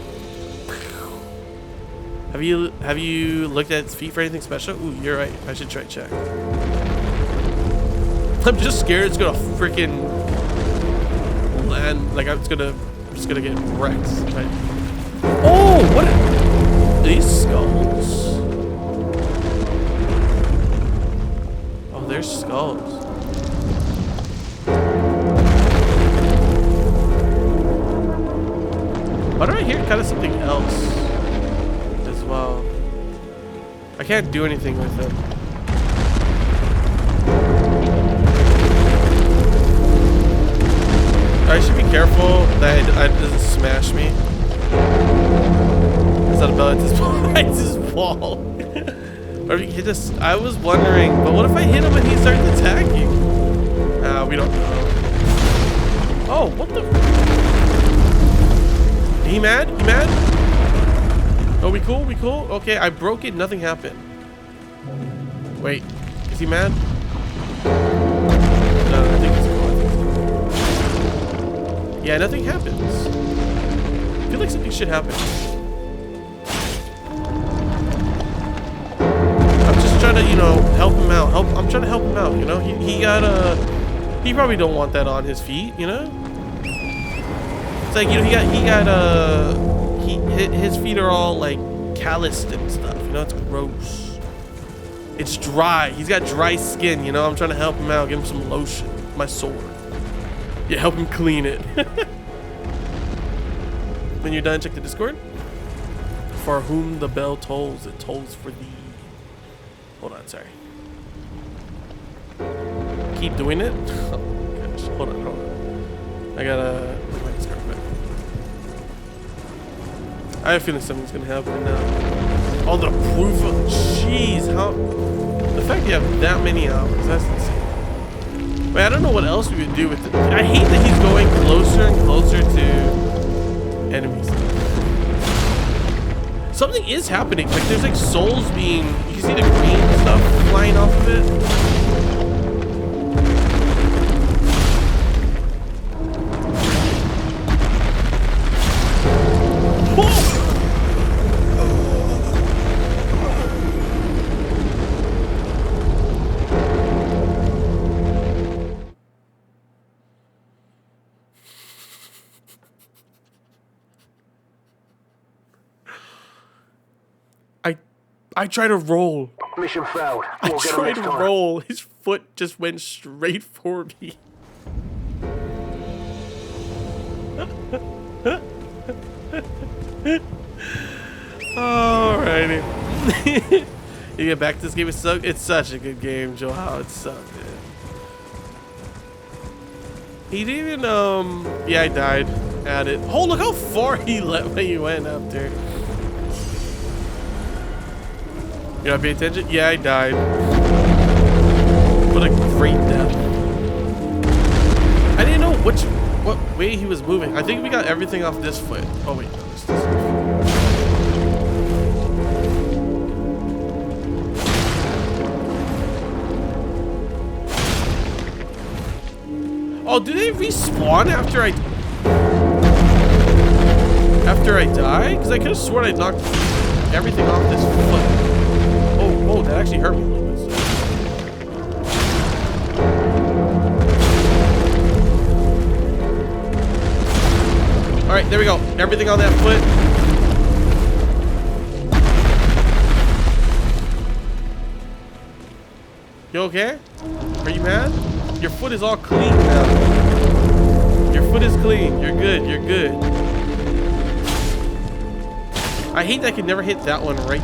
Have you looked at its feet for anything special? Ooh, you're right. I should try check. I'm just scared it's gonna freaking land. Like I'm just gonna get wrecked. Right? Oh, what are these skulls? Oh, there's skulls. Why do I hear kind of something else as well? I can't do anything with them. I should be careful that it doesn't smash me. Is that about this ball? It's his ball. Or if you hit this, I was wondering, but what if I hit him and he starts attacking? We don't know. Oh, what the? He mad? He mad? Oh, we cool? We cool? Okay, I broke it. Nothing happened. Wait, is he mad? No, I think he's cool. Yeah, nothing happens. I feel like something should happen. I'm just trying to, you know, help him out. I'm trying to help him out, you know? He got he probably don't want that on his feet, you know? It's like, you know, his feet are all like calloused and stuff, you know? It's gross. It's dry. He's got dry skin, you know? I'm trying to help him out, give him some lotion. My sword. Yeah, help him clean it. When you're done, check the Discord. For whom the bell tolls, it tolls for thee. Hold on, sorry. Keep doing it? Oh my gosh. Hold on. I gotta look at this real quick. I have a feeling something's gonna happen now. Oh, the proof of... Jeez, how... The fact you have that many hours, that's insane. Wait, I don't know what else we would do with it. I hate that he's going closer and closer to enemies. Something is happening. Like, there's like souls being... You can see the green stuff flying off of it. I tried to roll. Mission failed. I We'll get 'em tried next to time. roll. His foot just went straight for me. Alrighty. You get back to this game. It's such a good game, Joe. How it's so good. He didn't even yeah, I died at it. Oh, look how far he let me went after. You gotta pay attention? Yeah, I died. What a great death. I didn't know what way he was moving. I think we got everything off this foot. Oh wait, no, it's this foot. Oh, do they respawn after I die? Because I could have sworn I knocked everything off this foot. Oh, that actually hurt me a little bit. All right, there we go. Everything on that foot. You okay? Are you mad? Your foot is all clean now. Your foot is clean. You're good. You're good. I hate that I could never hit that one right.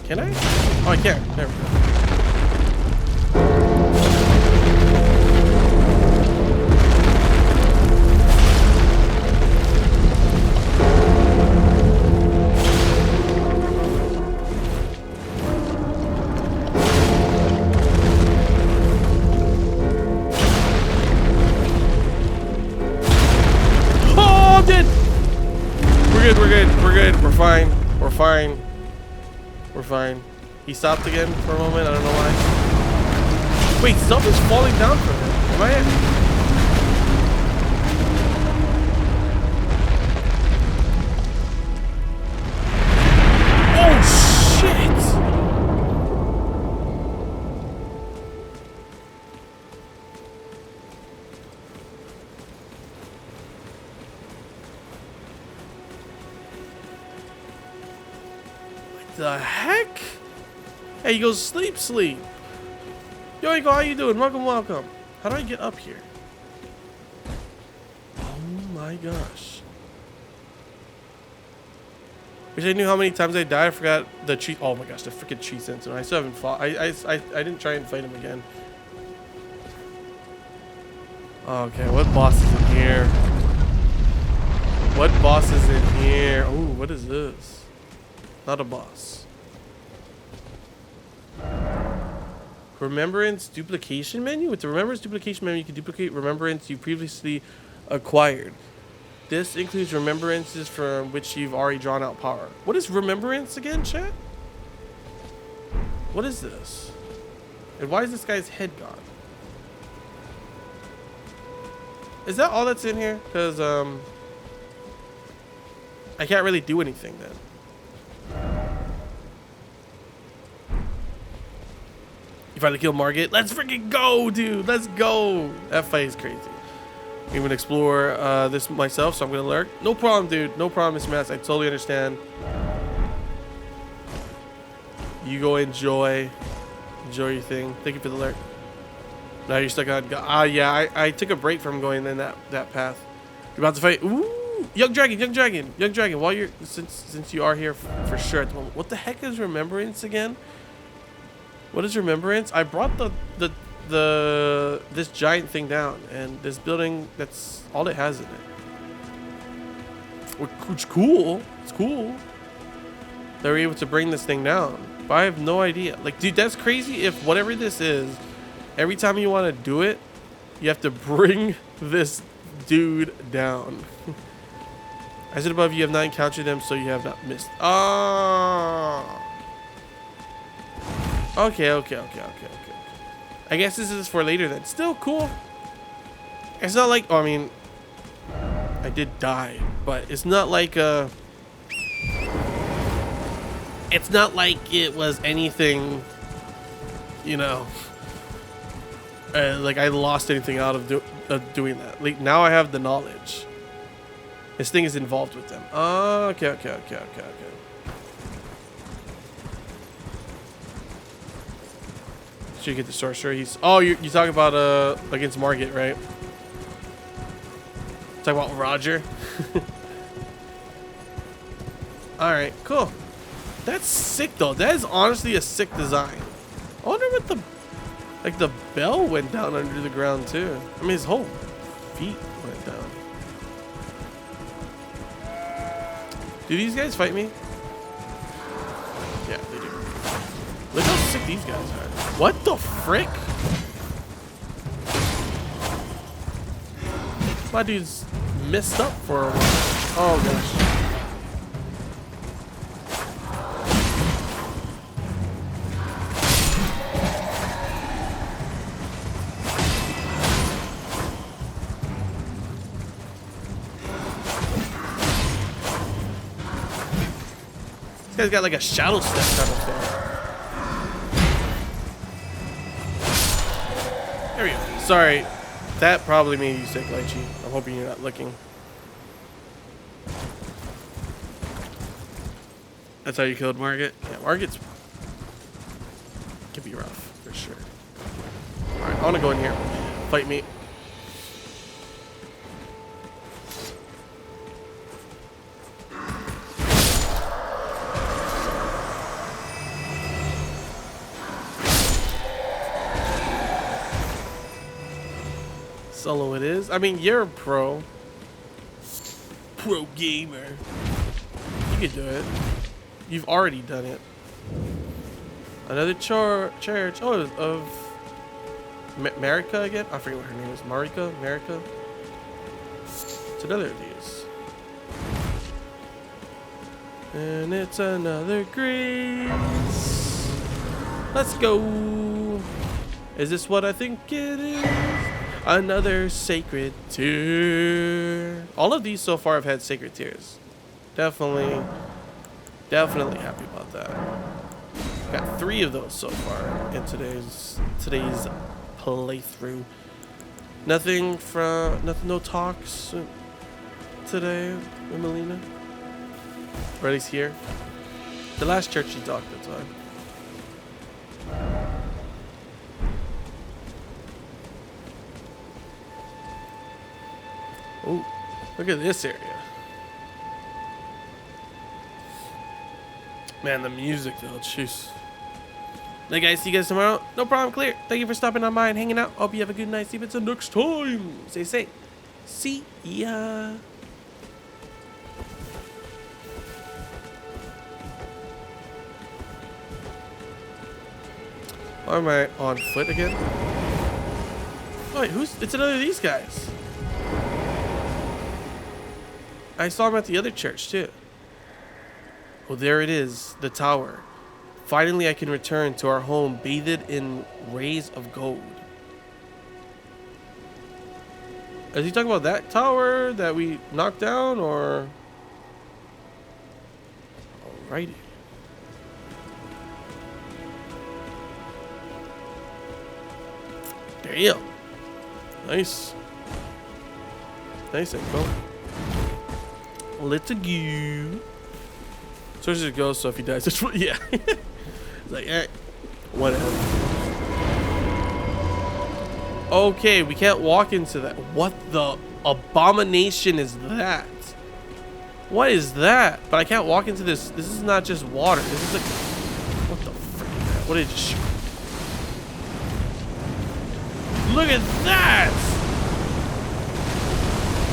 Can I? Oh, I can. There we go. Oh, I'm dead. We're good. We're good. We're good. We're fine. We're fine. We're fine. He stopped again for a moment. I don't know why. Wait, stuff is falling down from him. Am I? Oh shit! What the heck? Hey, he goes, sleep. Yo, Iko, how you doing? Welcome. How do I get up here? Oh my gosh. Wish I knew how many times I died. I forgot the cheat. Oh my gosh, the freaking cheat sensor. I still haven't fought. I didn't try and fight him again. Okay, what boss is in here? What boss is in here? Oh, what is this? Not a boss. Remembrance duplication menu. With the remembrance duplication menu, you can duplicate remembrance you previously acquired. This includes remembrances from which you've already drawn out power. What is remembrance again, chat? What is this? And why is this guy's head gone? Is that all that's in here? Because I can't really do anything then. You finally killed Margit. Let's freaking go, dude. Let's go. That fight is crazy. I'm going to explore this myself, so I'm going to lurk. No problem, dude. No problem, Mr. Mass. I totally understand. You go enjoy your thing. Thank you for the lurk. Now you're stuck on. Yeah. I took a break from going in that path. You're about to fight. Ooh, young dragon. While you're since you are here for sure at the moment. What the heck is remembrance again? What is remembrance? I brought this giant thing down, and this building, that's all it has in it. Which cool. It's cool. They were able to bring this thing down, but I have no idea. Like, dude, that's crazy. If whatever this is, every time you want to do it, you have to bring this dude down. I said above, you have not encountered them, so you have not missed. Oh. Okay. I guess this is for later then. Still cool. It's not like, I mean, I did die, but it's not like it's not like it was anything, you know, like I lost anything out of doing that. Like, now I have the knowledge. This thing is involved with them. Okay. Should you get the sorcerer? You talking about against Margit, right? Talk about Roger. All right, cool. That's sick though. That is honestly a sick design. I wonder what the bell went down under the ground too. I mean, his whole feet went down. Do these guys fight me? Yeah, they do. Look how sick these guys are. What the frick? My dude's messed up for a while. Oh gosh. This guy's got like a shadow step kind of thing. There we go. Sorry. That probably made you sick, Lychee. I'm hoping you're not looking. That's how you killed Margit? Yeah, Margit's can be rough, for sure. Alright, I want to go in here. Fight me. Solo it is. I mean, you're a pro gamer. You can do it. You've already done it. Another church. Oh, of Marika again? I forget what her name is. Marika? It's another of these. And it's another grace. Let's go. Is this what I think it is? Another sacred tear. All of these so far have had sacred tears. Definitely happy about that. Got 3 of those so far in today's playthrough. No talks today with Melina. Or at least here. The last church she talked at the time. Oh, look at this area. Man, the music though, jeez. Hey guys, see you guys tomorrow. No problem, clear. Thank you for stopping on by and hanging out. Hope you have a good night. See you until next time. Stay. See ya. Why am I on foot again? Oh, wait, it's another of these guys. I saw him at the other church too. Oh, there it is, the tower. Finally, I can return to our home bathed in rays of gold. Is he talking about that tower that we knocked down, or? Alrighty. Damn. Nice. Nice info. Let's go. So just go. So if he dies, it's yeah. It's like, whatever. Okay, we can't walk into that. What the abomination is that? What is that? But I can't walk into this. This is not just water. This is like, what the frick is that? What did it just shoot? Look at that!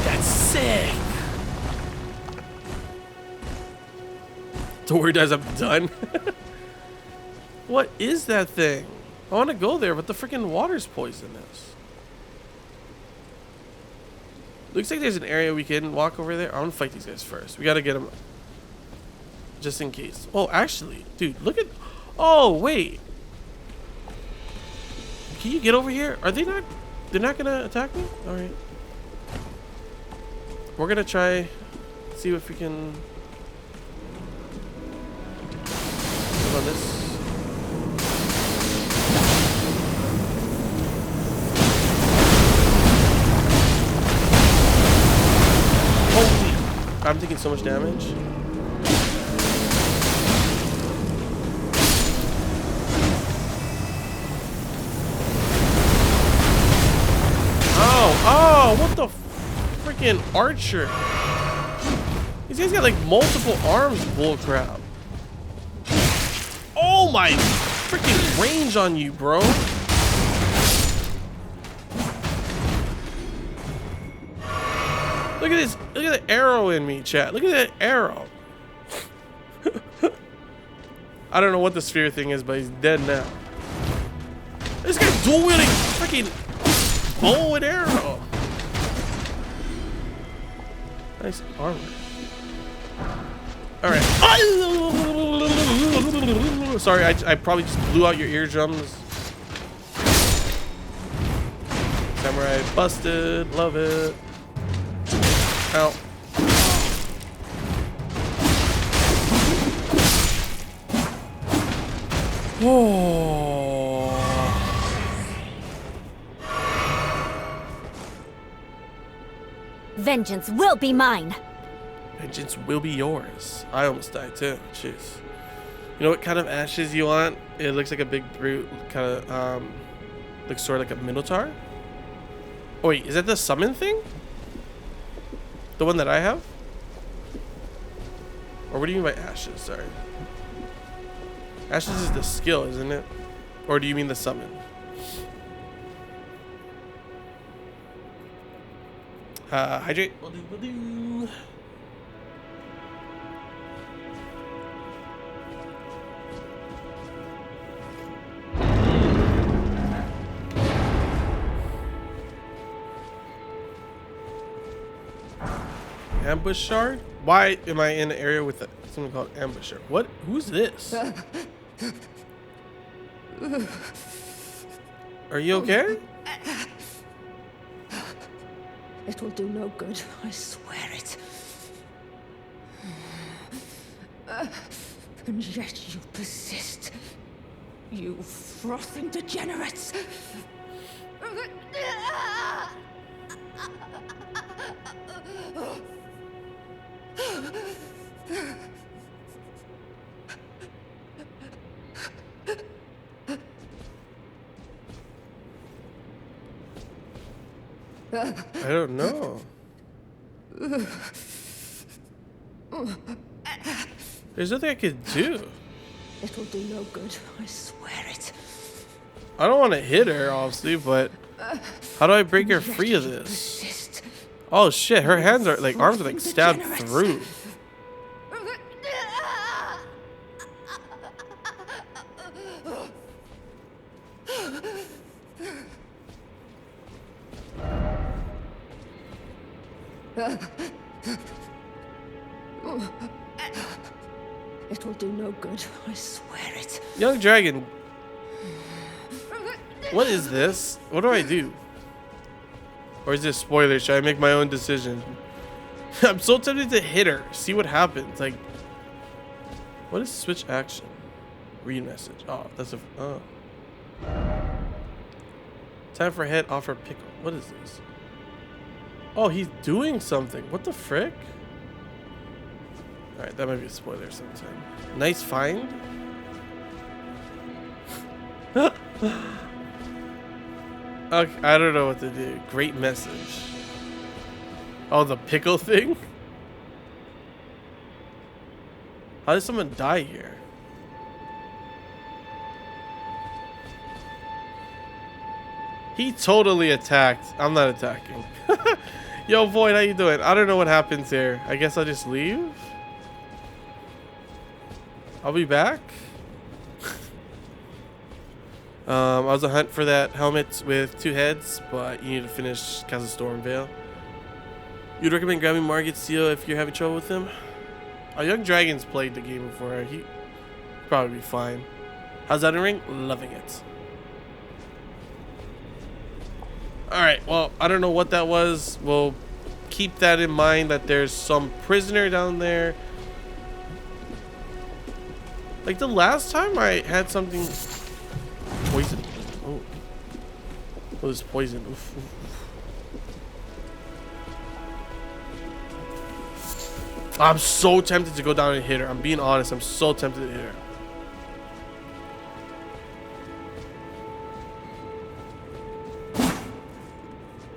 That's sick. Don't worry, guys, I'm done. What is that thing? I want to go there, but the freaking water's poisonous. Looks like there's an area we can walk over there. I want to fight these guys first. We got to get them just in case. Oh, actually, dude, look at... Oh, wait. Can you get over here? Are they not... They're not going to attack me? All right. We're going to try... See if we can... Live on this. Holy... I'm taking so much damage. Oh, what the freaking archer? These guys got like multiple arms, bullcrap. Oh my freaking range on you, bro. Look at this. Look at the arrow in me, chat. Look at that arrow. I don't know what the sphere thing is, but he's dead now. This guy's dual wielding freaking bow and arrow. Nice armor. All right. Sorry, I probably just blew out your eardrums. Samurai busted. Love it. Ow. Oh. Vengeance will be mine. Vengeance will be yours. I almost died too. Jeez. You know what kind of ashes you want? It looks like a big brute. Kind of looks sort of like a minotaur. Oh wait, is that the summon thing? The one that I have? Or what do you mean by ashes? Sorry. Ashes is the skill, isn't it? Or do you mean the summon? Hydrate. Will do. Ambush shard? Why am I in an area with something called ambusher? What? Who's this? Are you okay? It will do no good, I swear it. And yet you persist. You frothing degenerates. I don't know. There's nothing I could do. It will do no good, I swear it. I don't want to hit her, obviously, but how do I break her free of this? Oh shit, her hands are like, arms are like stabbed through. It will do no good, I swear it. Young dragon. What is this? What do I do? Or is this spoiler? Should I make my own decision? I'm so tempted to hit her. See what happens. Like, what is switch action? Read message. Oh, that's a. Oh. Time for head, offer pickle. What is this? Oh, he's doing something. What the frick? Alright, that might be a spoiler sometime. Nice find. Okay, I don't know what to do. Great message. Oh, the pickle thing? How did someone die here? He totally attacked. I'm not attacking. Yo, Void, how you doing? I don't know what happens here. I guess I'll just leave. I'll be back. I was a hunt for that helmet with 2 heads, but you need to finish Castle Stormvale. You'd recommend grabbing Margit Seal if you're having trouble with him? Our young dragons played the game before. He'd probably be fine. How's that in ring? Loving it. Alright, well, I don't know what that was. We'll keep that in mind, that there's some prisoner down there. Like the last time I had something... Poison. Oh. Oh, this poison. Oof, oof, oof. I'm so tempted to go down and hit her. I'm being honest. I'm so tempted to hit her.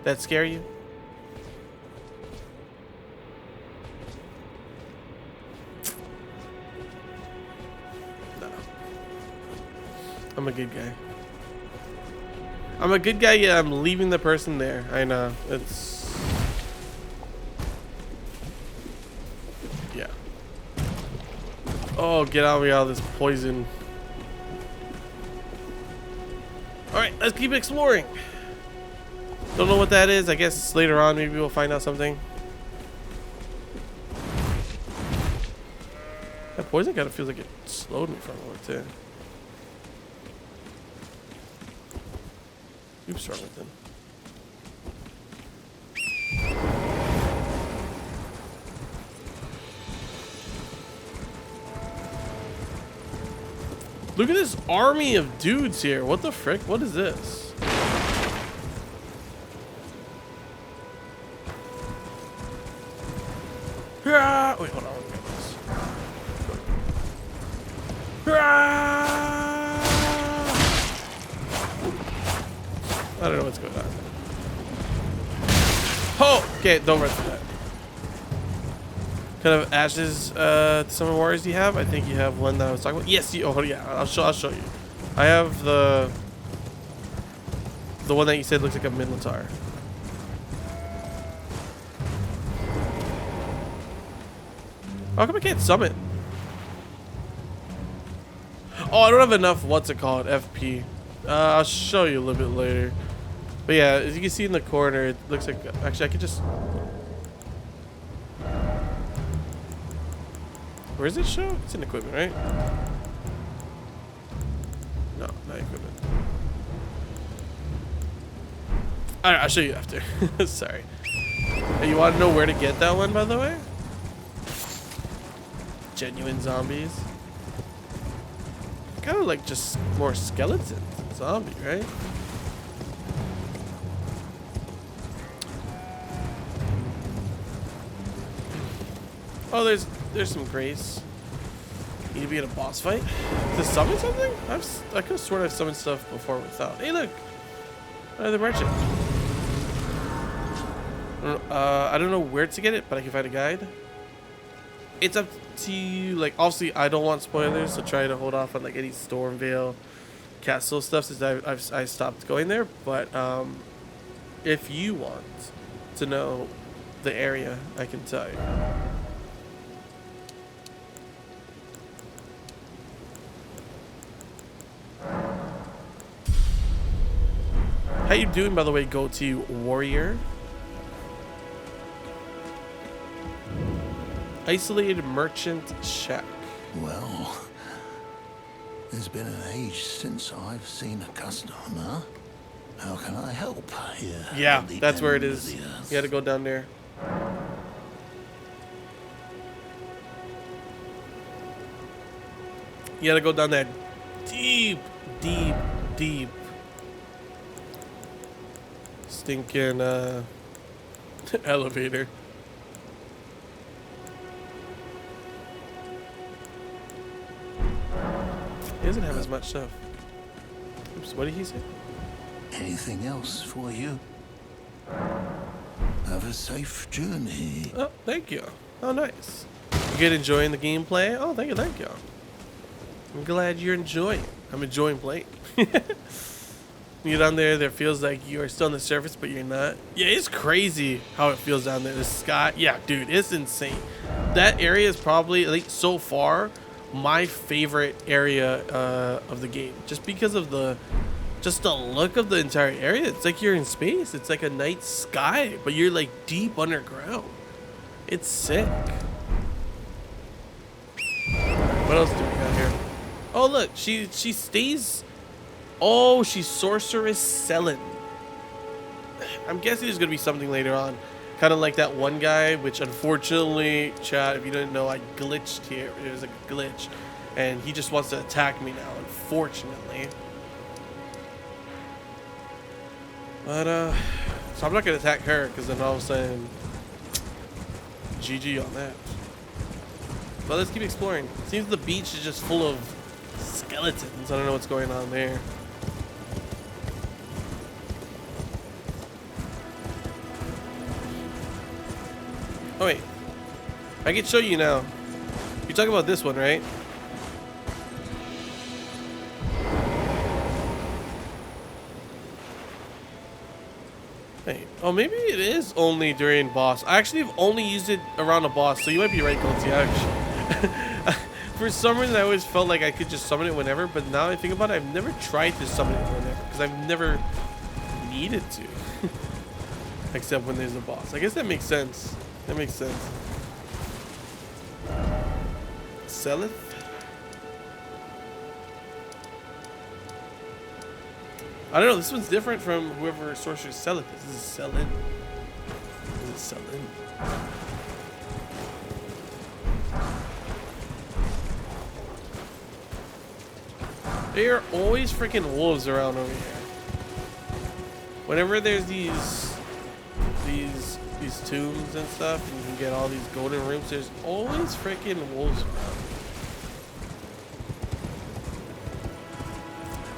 That scare you? No. I'm a good guy. I'm a good guy, yeah, I'm leaving the person there. I know. It's... Yeah. Oh, get out of me, all this poison. Alright, let's keep exploring. Don't know what that is. I guess later on maybe we'll find out something. That poison kind of feels like it slowed me for a moment too. Oops, wrong with them. Look at this army of dudes here. What the frick? What is this? Wait, hold on. I don't know what's going on. Oh, okay, don't run through that. Kind of ashes summon warriors do you have? I think you have one that I was talking about. Yes, you. Oh yeah, I'll show you. I have the one that you said looks like a Minotaur. How come I can't summon? Oh, I don't have enough, what's it called, FP. I'll show you a little bit later. But yeah, as you can see in the corner, it looks like, actually I could just... Where does it show? It's in equipment, right? No, not equipment. Alright, I'll show you after. Sorry. Hey, you want to know where to get that one, by the way? Genuine zombies. Kind of like just more skeletons than zombie, right? Oh, there's some grace. Need to be in a boss fight to summon something? I could have sworn I've summoned stuff before without. Hey, look, the merchant. I don't know where to get it, but I can find a guide. It's up to you. Like, obviously, I don't want spoilers, so try to hold off on like any Stormvale castle stuff since I stopped going there. But if you want to know the area, I can tell you. How you doing, by the way, Goatee Warrior? Isolated merchant shack. Well, there's been an age since I've seen a customer. How can I help here? Yeah, that's where it is. You gotta go down there. You gotta go down that deep, deep, deep stinking elevator. He doesn't have as much stuff. Oops, what did he say? Anything else for you? Have a safe journey. Oh, thank you. Oh, nice. You good enjoying the gameplay? Oh, thank you, thank you. I'm glad you're enjoying. I'm enjoying playing. You down there, there feels like you are still on the surface, but you're not. Yeah, it's crazy how it feels down there. The sky, yeah, dude, it's insane. That area is probably, at least so far, my favorite area of the game, just because of the look of the entire area. It's like you're in space. It's like a night sky, but you're like deep underground. It's sick. What else do we got here? Oh, look, she stays. Oh, she's Sorceress Selin. I'm guessing there's gonna be something later on, kind of like that one guy, which unfortunately, chat, if you didn't know, I glitched here. There's a glitch, and he just wants to attack me now, unfortunately. But so I'm not gonna attack her, because then all of a sudden, GG on that. But let's keep exploring. Seems the beach is just full of skeletons. I don't know what's going on there. Oh wait, I can show you now. You're talking about this one, right? Wait, oh maybe it is only during boss. I actually have only used it around a boss, so you might be right, Goldie, actually. For some reason I always felt like I could just summon it whenever, but now I think about it, I've never tried to summon it whenever, because I've never needed to. Except when there's a boss. I guess that makes sense. That makes sense. Selleth? I don't know, this one's different from whoever Sorceress Selleth is. This is Selin. Is it Selin? There are always freaking wolves around over here. Whenever there's these tombs and stuff, and you can get all these golden rooms, there's always freaking wolves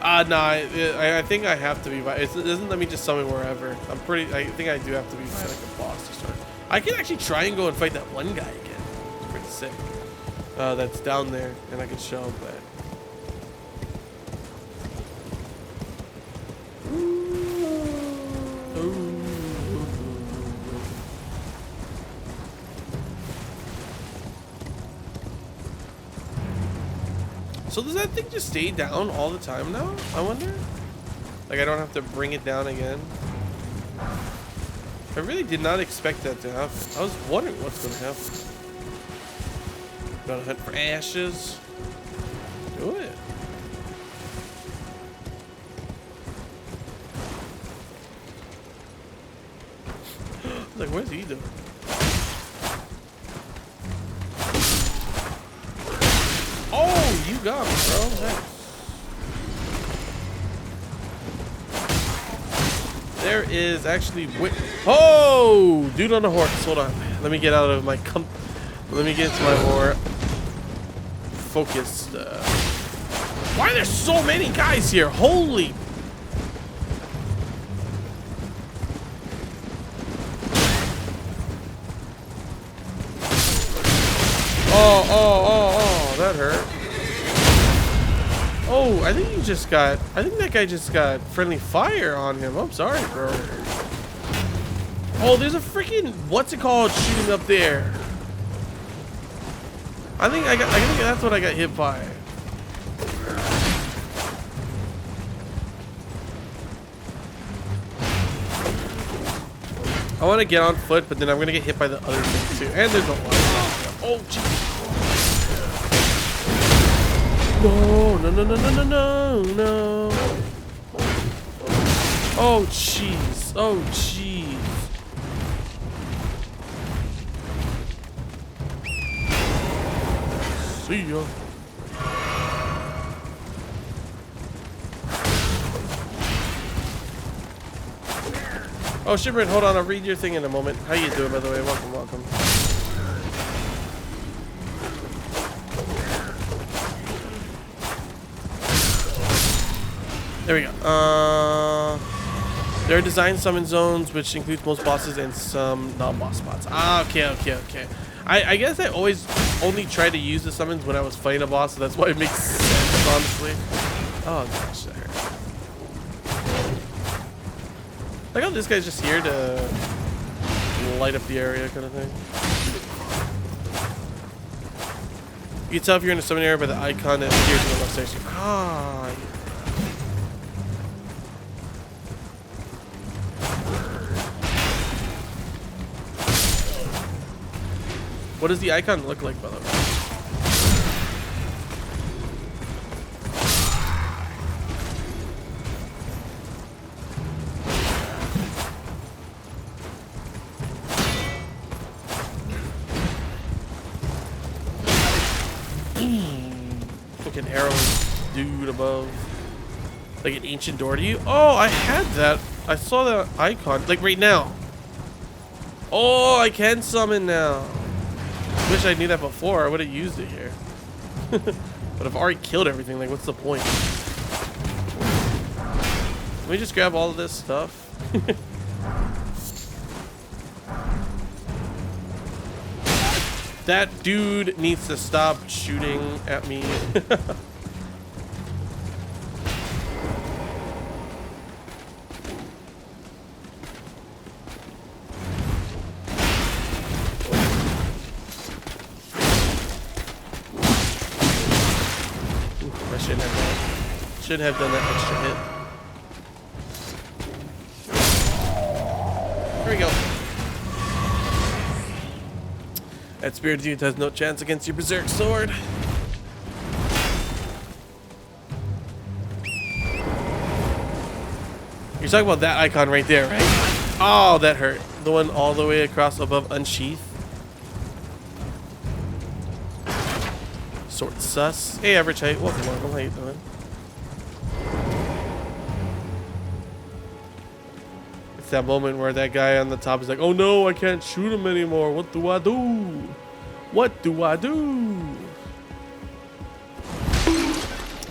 around. Nah, I think I have to be by, it doesn't let me just summon wherever. I think I do have to be by like a boss to start. I can actually try and go and fight that one guy again. It's pretty sick. That's down there, and I can show him that. So does that thing just stay down all the time now? I wonder? Like I don't have to bring it down again? I really did not expect that to happen. I was wondering what's going to happen. Gotta hunt for ashes. Do it. Like, where's he doing? Oh, you got me, bro. Nice. There is actually oh, dude on a horse. Hold on. Let me get out of my let me get to my more focused. Why are there so many guys here? Holy. Oh, that hurt. Oh, I think that guy just got friendly fire on him. I'm sorry, bro. Oh, there's a freaking, what's it called, shooting up there. I think that's what I got hit by. I want to get on foot, but then I'm going to get hit by the other thing too. And there's a lot of, oh, jeez. No. Oh, jeez. Oh, jeez. See ya. Oh, Shipman, hold on. I'll read your thing in a moment. How you doing, by the way? Welcome, welcome. There we go. There are designed summon zones, which includes most bosses and some non-boss spots. Ah, okay. I guess I always only tried to use the summons when I was fighting a boss, so that's why it makes sense, honestly. Oh gosh, that hurt. Like how this guy's just here to light up the area kind of thing. You can tell if you're in a summon area by the icon that appears in the left section. Ah. What does the icon look like, by the way? Fucking arrow dude above. Like an ancient door to you? Oh, I had that. I saw that icon. Like right now. Oh, I can summon now. Wish I knew that before. I would have used it here. But I've already killed everything. Like, what's the point? Let me just grab all of this stuff. That dude needs to stop shooting at me. Should have done that extra hit. Here we go. That spirit dude has no chance against your berserk sword. You're talking about that icon right there, right? Oh, that hurt. The one all the way across above unsheath. Sword sus. Hey, average height. Welcome, welcome. How you doing? That moment where that guy on the top is like, oh no, I can't shoot him anymore. What do I do? What do I do?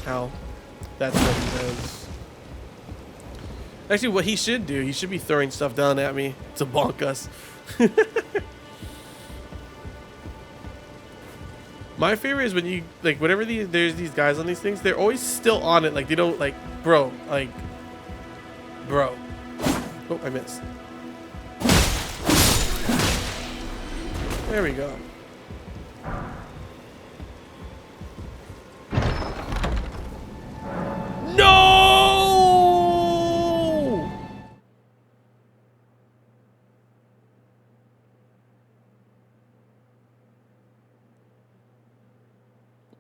Ow. That's what he does. Actually, what he should do, he should be throwing stuff down at me to bonk us. My favorite is when you, like, whenever there's these guys on these things, they're always still on it. Like, they don't, like, bro. Oh, I missed. There we go. No!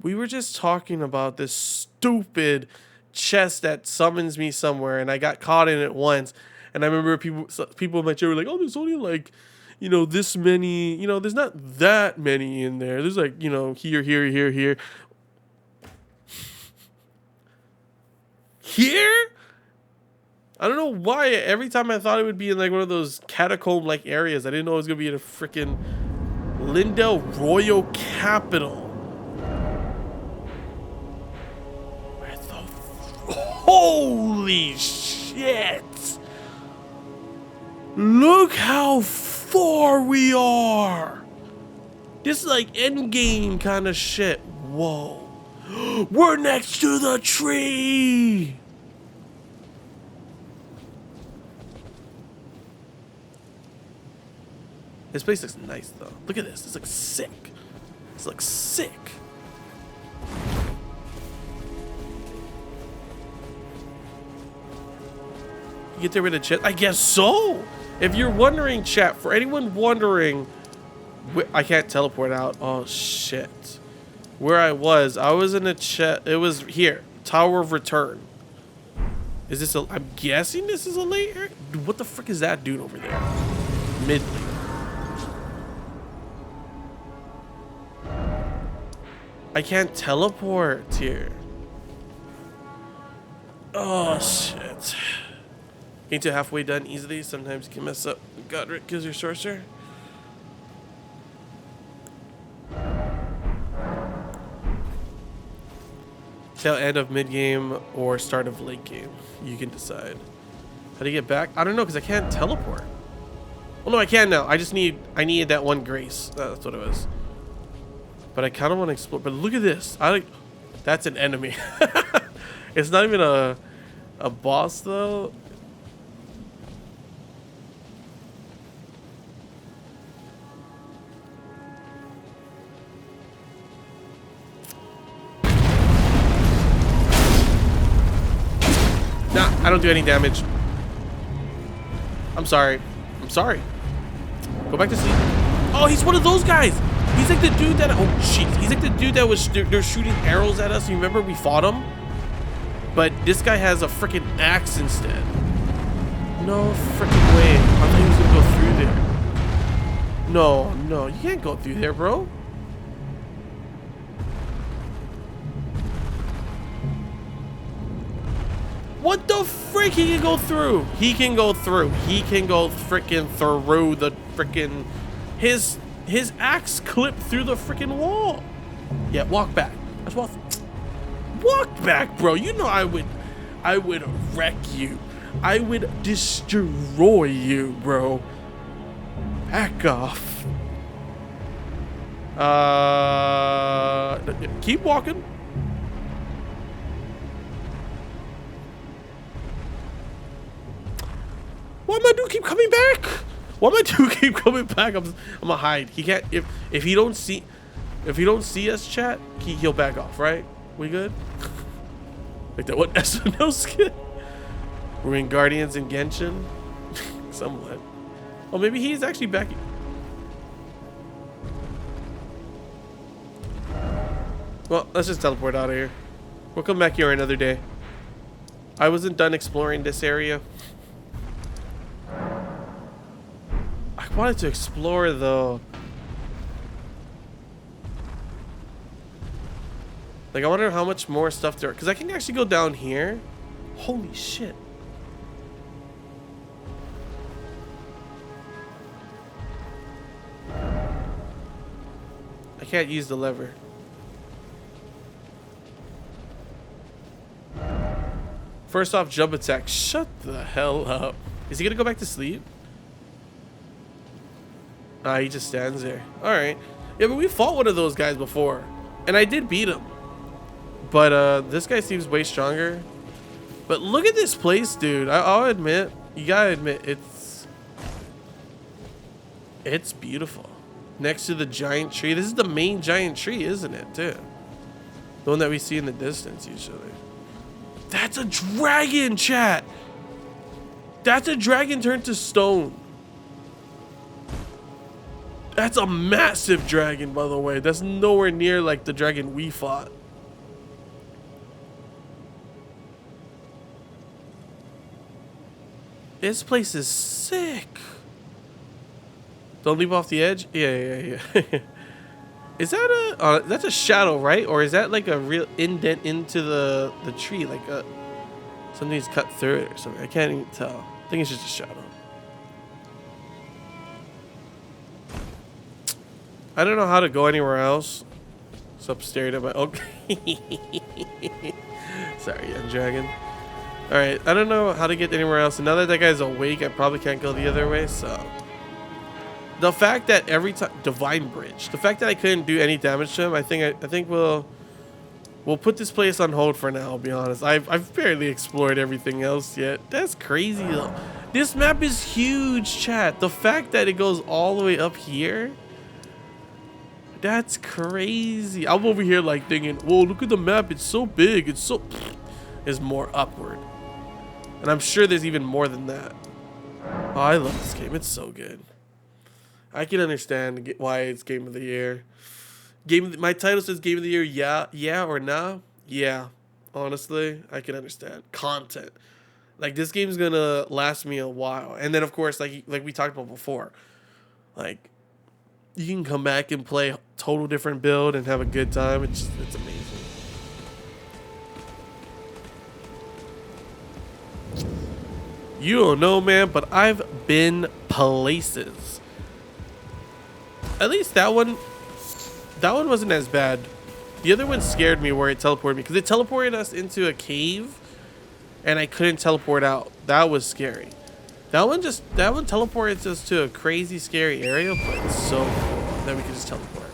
We were just talking about this stupid chest that summons me somewhere, and I got caught in it once. And I remember people in my chair were like, oh, there's only like, you know, this many, you know, there's not that many in there. There's like, you know, here. Here? I don't know why every time I thought it would be in like one of those catacomb-like areas, I didn't know it was going to be in a freaking Lindell Royal Capital. Where the holy shit! Look how far we are. This is like endgame kind of shit. Whoa. We're next to the tree. This place looks nice though. Look at this. This looks sick. This looks sick. You get rid of chat? I guess so. If you're wondering, chat, for anyone wondering, I can't teleport out. Oh, shit. Where I was in a chat. It was here. Tower of Return. Is this a... I'm guessing this is a late area? Dude, what the frick is that dude over there? Mid lane. I can't teleport here. Oh, shit. Ain't too halfway done easily. Sometimes you can mess up. Godric gives your sorcerer. Tail end of mid game or start of late game. You can decide How do you get back? I don't know, because I can't teleport. Well, no, I can now. I needed that one grace. That's what it was. But I kind of want to explore. But look at this. That's an enemy. It's not even a boss, though. Nah, I don't do any damage. I'm sorry. I'm sorry. Go back to sleep. Oh, he's one of those guys. He's like the dude that... Oh, jeez. He's like the dude that was... They're shooting arrows at us. You remember we fought him? But this guy has a freaking axe instead. No freaking way. I thought he was going to go through there. No, no. You can't go through there, bro. What the frick? He can go through. He can go through. He can go freaking through the freaking... His axe clipped through the freaking wall. Yeah, walk back. Let's walk. Walk back, bro. You know I would wreck you. I would destroy you, bro. Back off. Keep walking. Why my dude keep coming back? Why my dude keep coming back? I'm gonna hide. He can't. If he don't see us, chat, he'll back off. Right? We good? Like that what SNL skit? We're in Guardians and Genshin. Somewhat. Oh, maybe he's actually back. Well, let's just teleport out of here. We'll come back here another day. I wasn't done exploring this area. I wanted to explore though. Like I wonder how much more stuff there, because I can actually go down here. Holy shit. I can't use the lever. First off, jump attack. Shut the hell up. Is he gonna go back to sleep? Ah, he just stands there. Alright. Yeah, but we fought one of those guys before. And I did beat him. But this guy seems way stronger. But look at this place, dude. I'll admit. You gotta admit, it's beautiful. Next to the giant tree. This is the main giant tree, isn't it, too? The one that we see in the distance, usually. That's a dragon, chat! That's a dragon turned to stone. That's a massive dragon, by the way. That's nowhere near like the dragon we fought. This place is sick. Don't leap off the edge. Yeah. Is that a? That's a shadow, right? Or is that like a real indent into the tree, like something's cut through it or something? I can't even tell. I think it's just a shadow. I don't know how to go anywhere else. Stop staring at my... Okay. Sorry, young dragon. Alright, I don't know how to get anywhere else. And now that that guy's awake, I probably can't go the other way, so... The fact that every time... Divine Bridge. The fact that I couldn't do any damage to him, I think we'll put this place on hold for now, I'll be honest. I've barely explored everything else yet. That's crazy, though. This map is huge, chat. The fact that it goes all the way up here... That's crazy. I'm over here like thinking, whoa, look at the map. It's so big. It's so... It's more upward. And I'm sure there's even more than that. Oh, I love this game. It's so good. I can understand why it's Game of the Year. My title says Game of the Year, yeah or nah? Yeah. Honestly, I can understand. Content. Like, this game's gonna last me a while. And then, of course, like we talked about before, like, you can come back and play total different build and have a good time. It's amazing. You don't know, man, but I've been places. At least that one wasn't as bad. The other one scared me where it teleported me, because it teleported us into a cave and I couldn't teleport out. That was scary. That one teleports us to a crazy scary area, but it's so cool that we can just teleport.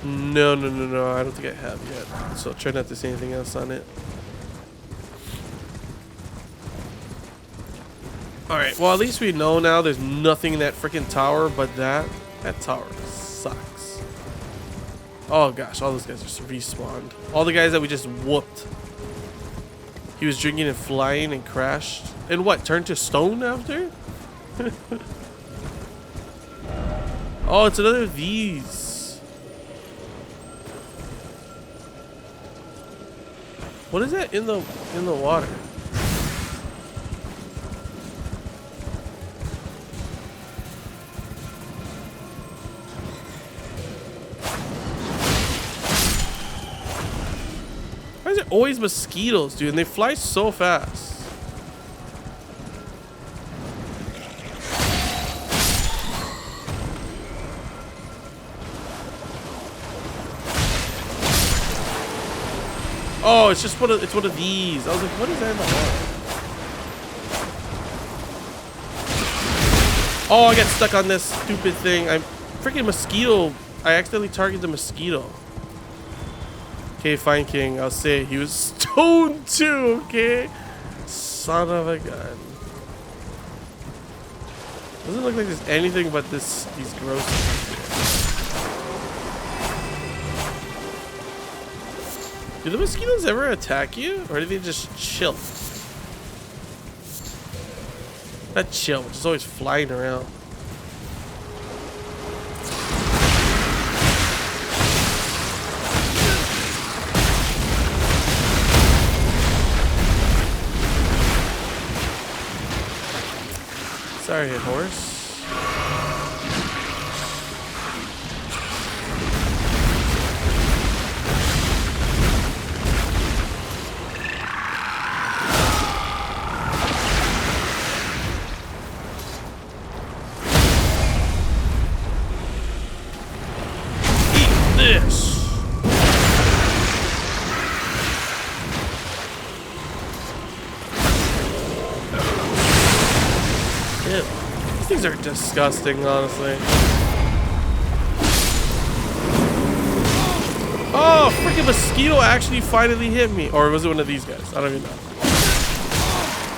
No, I don't think I have yet. So try not to say anything else on it. Alright, well at least we know now there's nothing in that freaking tower but that. That tower sucks. Oh gosh, all those guys just respawned. All the guys that we just whooped. He was drinking and flying and crashed. And what, turned to stone after? Oh, it's another of these. What is that in the water? Why is there always mosquitoes, dude? And they fly so fast. Oh, it's just one of these. I was like, what is that in the water? Oh, I got stuck on this stupid thing. I'm freaking mosquito. I accidentally targeted the mosquito. Okay, fine, King. I'll say he was stoned too, okay? Son of a gun. Doesn't look like there's anything but these gross things here. Do the mosquitoes ever attack you? Or do they just chill? Not chill, just always flying around. Sorry, horse. Eat this. Ew. These things are disgusting, honestly. Oh, freaking mosquito actually finally hit me. Or was it one of these guys? I don't even know.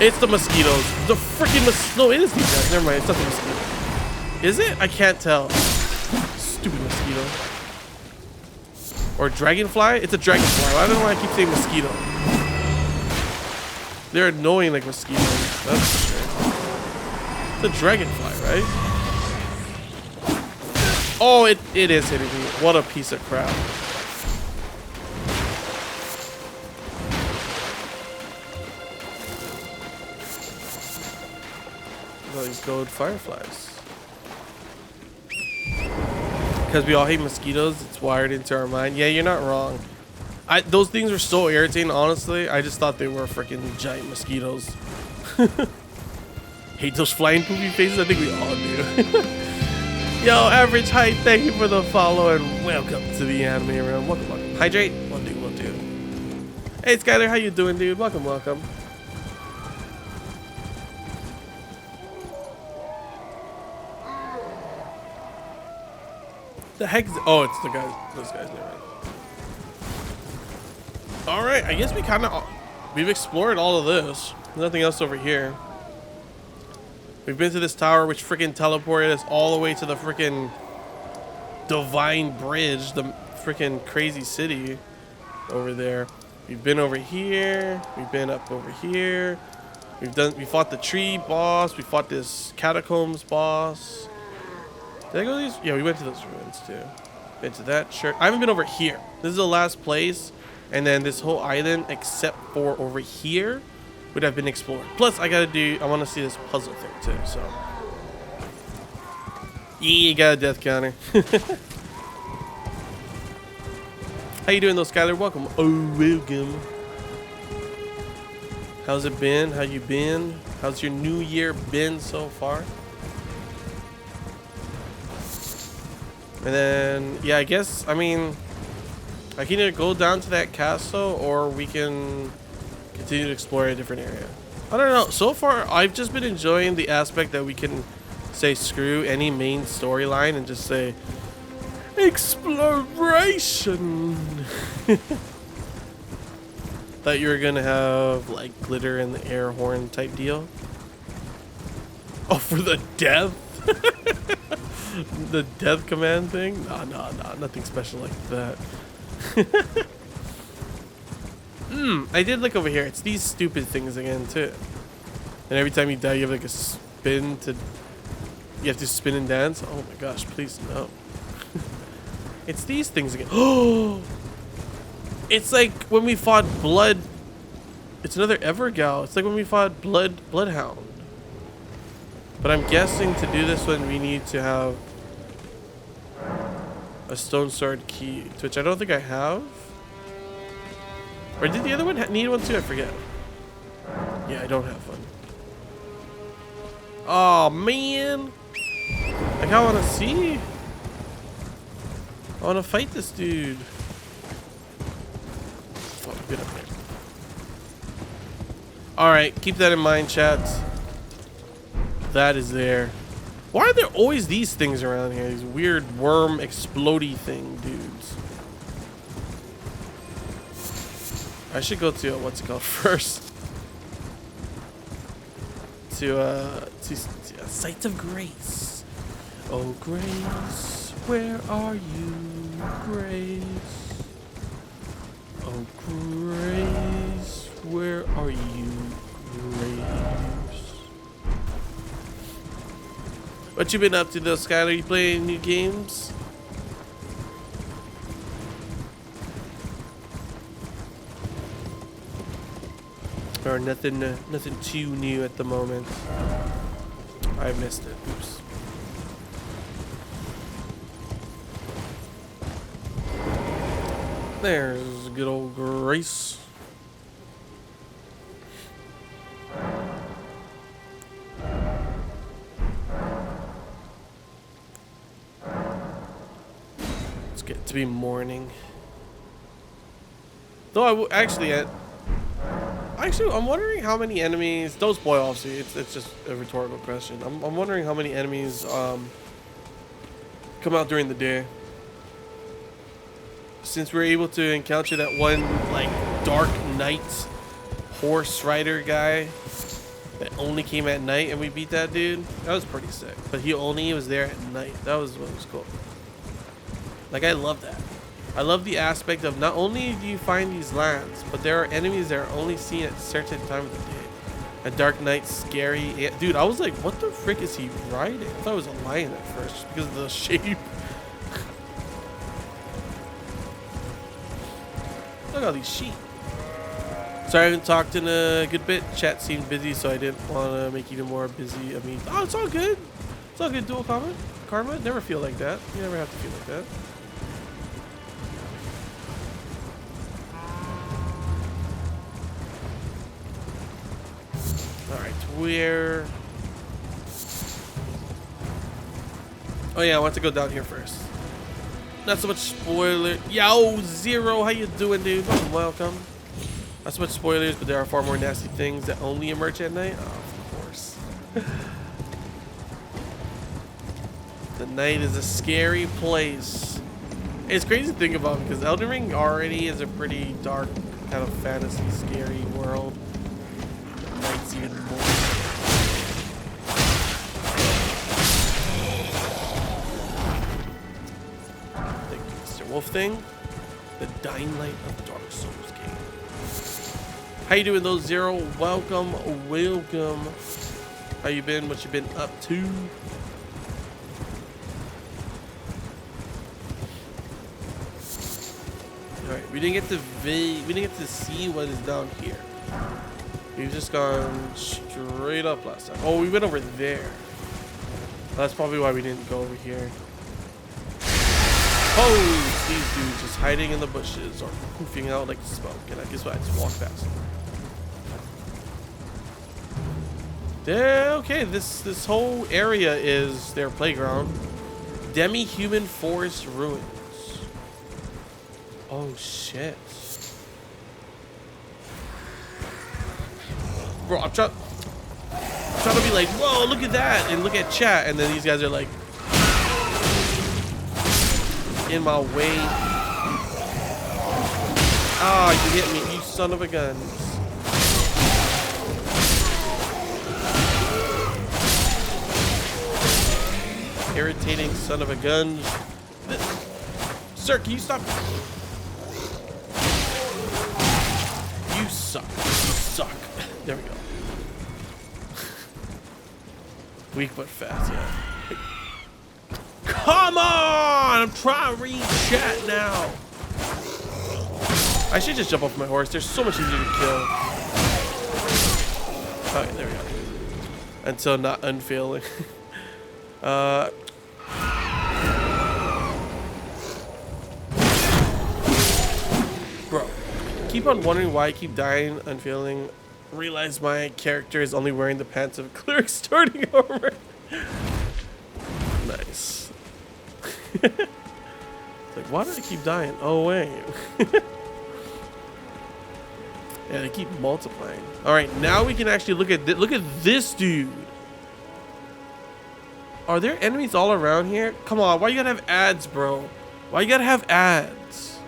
It's the mosquitoes. The freaking no, it is these guys. Never mind, it's not the mosquito. Is it? I can't tell. Stupid mosquito. Or dragonfly? It's a dragonfly. I don't know why I keep saying mosquito. They're annoying like mosquitoes. That's for sure. It's a dragonfly, right? Oh, it is hitting me. What a piece of crap. All these gold fireflies. Because we all hate mosquitoes, it's wired into our mind. Yeah, you're not wrong. Those things were so irritating, honestly. I just thought they were freaking giant mosquitoes. Hate those flying poopy faces. I think we all do. Yo, average height, thank you for the follow and welcome to the anime room. Welcome. Hydrate, will do. Hey Skyler, how you doing, dude? Welcome. The heck is oh, it's the guys. Those guys. All right, I guess we've explored all of this. There's nothing else over here. We've been to this tower, which freaking teleported us all the way to the freaking divine bridge, the freaking crazy city over there. We've been over here. We've been up over here. We fought the tree boss. We fought this catacombs boss. Did I go to these? Yeah, we went to those ruins too. Been to that church. I haven't been over here. This is the last place, and then this whole island, except for over here, would have been explored. Plus, I want to see this puzzle thing too. So, yeah, you got a death counter. How you doing, though, Skyler? Welcome. Oh, welcome. How's it been? How you been? How's your new year been so far? And then, yeah, I guess, I mean, I can either go down to that castle or we can continue to explore a different area. I don't know. So far, I've just been enjoying the aspect that we can say screw any main storyline and just say exploration. Thought you were gonna have like glitter in the air horn type deal. Oh, for the death? The death command thing? No, nothing special like that. I did look over here. It's these stupid things again too. And every time you die, you have like a spin to. You have to spin and dance. Oh my gosh! Please no. It's these things again. Oh! It's like when we fought Blood. It's another Evergal. It's like when we fought Bloodhound. But I'm guessing to do this one, we need to have a stone sword key, which I don't think I have. Or did the other one need one too? I forget. Yeah, I don't have one. Oh man! Like, I want to see. I want to fight this dude. Oh, get up there. Alright, keep that in mind, chat. That is there. Why are there always these things around here? These weird worm explodey thing dudes. I should go to what's it called first. To Sight of Grace. Oh Grace, where are you, Grace? Oh Grace, where are you, Grace? What you been up to though, Skylar? You playing new games? Or nothing too new at the moment. I missed it. Oops. There's good old Grace. It's get to be morning. Though actually, I'm wondering how many enemies. Don't spoil, obviously. It's just a rhetorical question. I'm wondering how many enemies come out during the day. Since we're able to encounter that one like Dark Knight horse rider guy that only came at night, and we beat that dude. That was pretty sick. But he only was there at night. That was what was cool. Like, I love that. I love the aspect of not only do you find these lands, but there are enemies that are only seen at certain time of the day. A Dark Knight scary dude. I was like, what the frick is he riding? I thought it was a lion at first just because of the shape. Look at all these sheep. Sorry, I haven't talked in a good bit. Chat seemed busy, so I didn't want to make even more busy. I mean, oh, it's all good. It's all good. Dual karma. Never feel like that. You never have to feel like that. Alright, where? Oh yeah, I want to go down here first. Not so much spoiler. Yo, Zero, how you doing, dude? Welcome. Not so much spoilers, but there are far more nasty things that only emerge at night. Oh, of course. The night is a scary place. It's crazy to think about because Elden Ring already is a pretty dark, kind of fantasy, scary world. The night's even more. Wolf thing, the dying light of Dark Souls game. How you doing, though, Zero? Welcome. How you been? What you been up to? All right, we didn't get to see what is down here. We've just gone straight up last time. Oh, we went over there. That's probably why we didn't go over here. Oh, these dudes just hiding in the bushes or poofing out like smoke, and I guess what? I just walk past them. Okay, this whole area is their playground. Demi-human forest ruins. Oh shit. Bro, I'm trying to be like, whoa, look at that, and look at chat, and then these guys are like in my way. Ah, you hit me, you son of a gun. Irritating son of a gun. Sir, can you stop? You suck. You suck. There we go. Weak but fast, yeah. Come on! I'm trying to read chat now. I should just jump off my horse. They're so much easier to kill. Okay, there we go. Until not unfailing. Bro, keep on wondering why I keep dying, unfailing. Realize my character is only wearing the pants of a cleric starting armor. Nice. It's like, why do I keep dying? Oh wait. Yeah, they keep multiplying. All right, now we can actually look at this dude. Are there enemies all around here? Come on, why you gotta have ads, bro? Why you gotta have ads?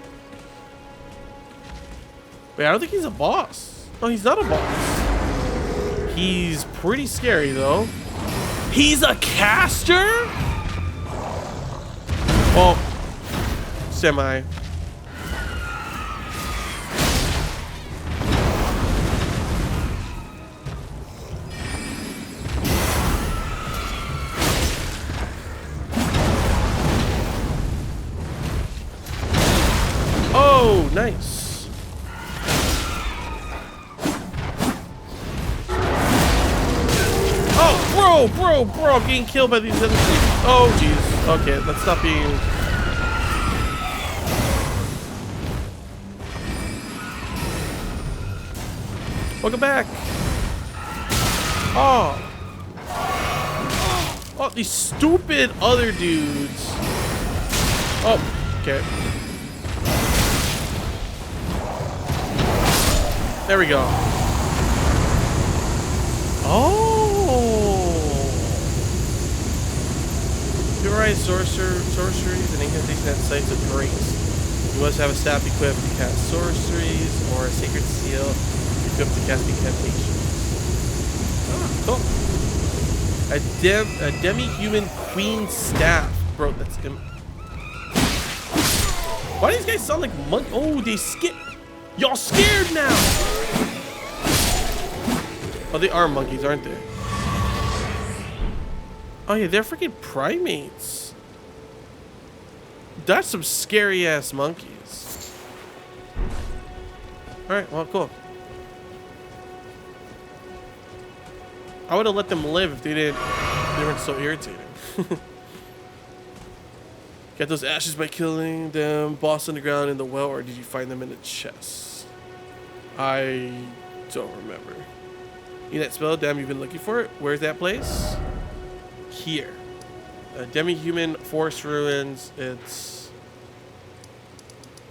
Wait, I don't think he's a boss. No, he's not a boss. He's pretty scary, though. He's a caster? Oh, semi. Oh, nice. Oh, bro, I'm getting killed by these enemies. Oh, jeez. Okay, let's stop being... Welcome back. Oh. Oh, these stupid other dudes. Oh, okay. There we go. Oh. Purify sorceries and incantations at sites of grace. You must have a staff equipped to cast sorceries or a sacred seal equipped to cast incantations. Ah, cool. A demi-human queen staff. Bro, that's him. Why do these guys sound like monkeys? Oh, they skip. Y'all scared now. Oh, they are monkeys, aren't they? Oh yeah, they're freaking primates. That's some scary ass monkeys. Alright, well, cool. I would have let them live if they weren't so irritating. Get those ashes by killing them, boss underground in the well, or did you find them in a chest? I don't remember. You that spell? Damn, you've been looking for it? Where's that place? Here. Demi-human forest ruins. It's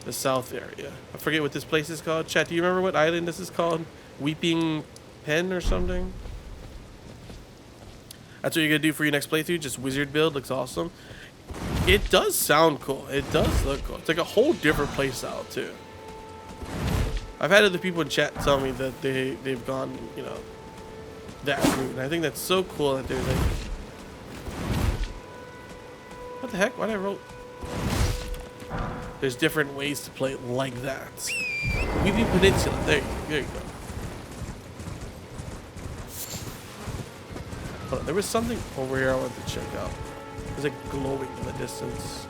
the south area. I forget what this place is called. Chat, do you remember what island this is called? Weeping Pen or something? That's what you're gonna do for your next playthrough? Just wizard build? Looks awesome. It does sound cool. It does look cool. It's like a whole different playstyle too. I've had other people in chat tell me that they've gone, you know, that route, and I think that's so cool that they're like, what the heck? Why did I roll? There's different ways to play it like that. Weeping Peninsula. There you go. Hold on, there was something over here I wanted to check out. There's like glowing in the distance.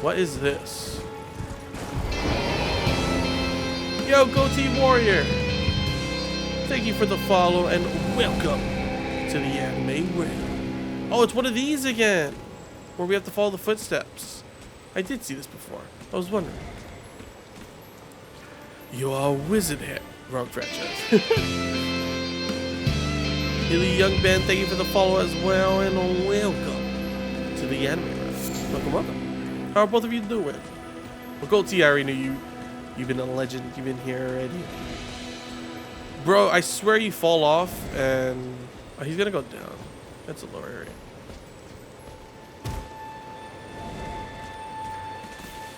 What is this? Yo, Goatee Warrior! Thank you for the follow and welcome to the anime realm. Oh, it's one of these again, where we have to follow the footsteps. I did see this before. I was wondering. You are a wizard here. Wrong franchise. Illy Young Ben, thank you for the follow as well, and welcome to the anime room. Welcome, welcome. How are both of you doing? Well, Gold T, I already knew you. You've been a legend. You've been here already. Bro, I swear you fall off, and oh, he's gonna go down. That's a lower area.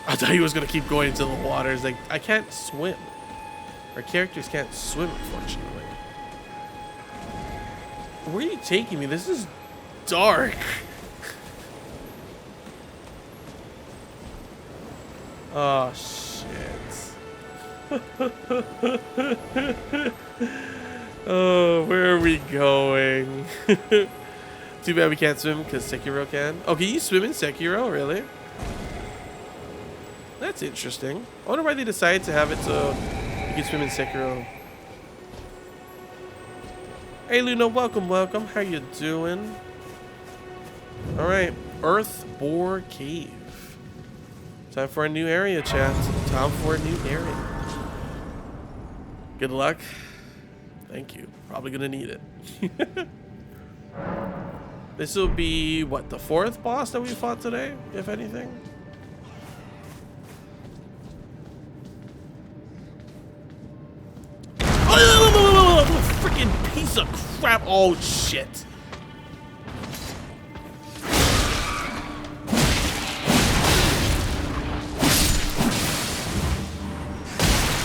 I thought he was gonna keep going into the waters. Like, I can't swim. Our characters can't swim, unfortunately. Where are you taking me? This is dark. Oh, shit. Oh, where are we going? Too bad we can't swim because Sekiro can. Oh, can you swim in Sekiro? Really? That's interesting. I wonder why they decided to have it so you can swim in Sekiro. Hey Luna, welcome, welcome. How you doing? All right, Earth Boar Cave. Time for a new area, chat. Time for a new area. Good luck. Thank you. Probably gonna need it. This will be what, the 4th boss that we fought today, if anything. Freaking piece of crap. Oh shit.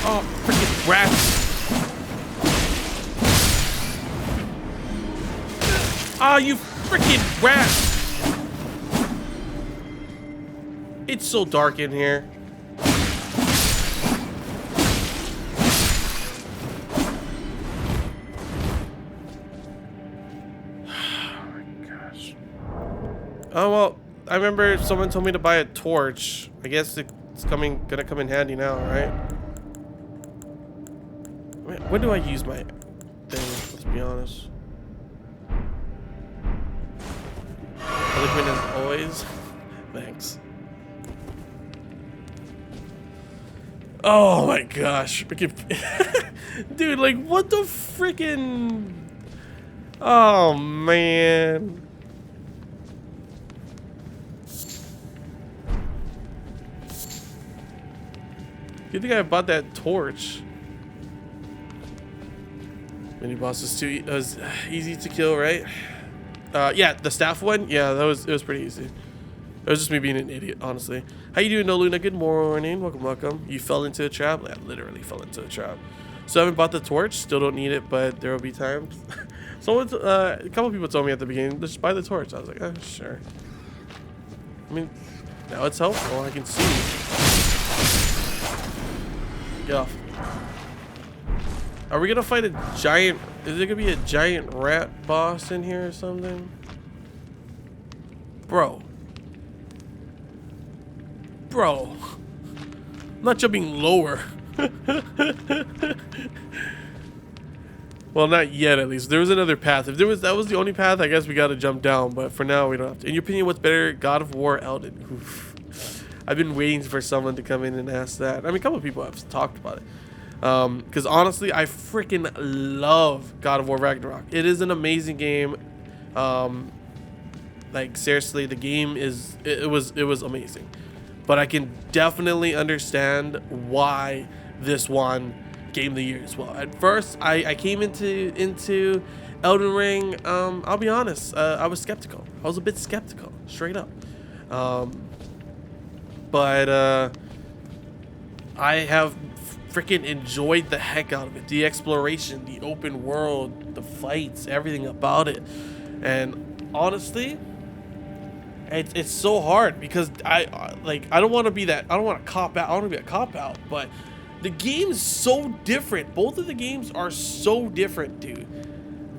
Oh, freaking rats. Oh, you freaking rat. It's so dark in here. Oh, well, I remember someone told me to buy a torch. I guess it's gonna come in handy now, right? When do I use my thing? Let's be honest. Liquid as always. Thanks. Oh my gosh. Dude, like, what the freaking... Oh, man. Good thing I bought that torch. Mini boss is too easy to kill, right? Yeah, the staff one. Yeah, it was pretty easy. It was just me being an idiot, honestly. How you doing, No Luna? Good morning. Welcome, welcome. You fell into a trap? Yeah, literally fell into a trap. So I haven't bought the torch. Still don't need it, but there will be times. Someone, a couple people told me at the beginning, just buy the torch. I was like, sure. I mean, now it's helpful. I can see. Get off. Are we gonna fight a giant? Is there gonna be a giant rat boss in here or something? Bro. I'm not jumping lower. Well, not yet, at least. There was another path. If that was the only path, I guess we gotta jump down. But for now, we don't have to. In your opinion, what's better, God of War, Elden? Oof. I've been waiting for someone to come in and ask that. I mean, a couple of people have talked about it. Because honestly, I freaking love God of War Ragnarok. It is an amazing game. Like, seriously, the game it was amazing. But I can definitely understand why this won Game of the Year as well. At first, I came into Elden Ring. I'll be honest, I was skeptical. I was a bit skeptical, straight up. But I have freaking enjoyed the heck out of it. The exploration, the open world, the fights, everything about it. And honestly, it's so hard because I don't want to be that. I don't want to cop out. I don't want to be a cop out. But the game is so different. Both of the games are so different, dude.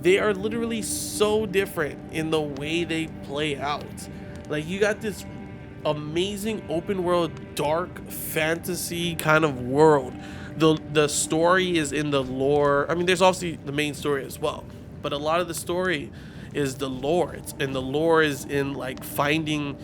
They are literally so different in the way they play out. Like, you got this amazing open world, dark fantasy kind of world. The story is in the lore. I mean, there's obviously the main story as well, but a lot of the story is the lore. And the lore is in like finding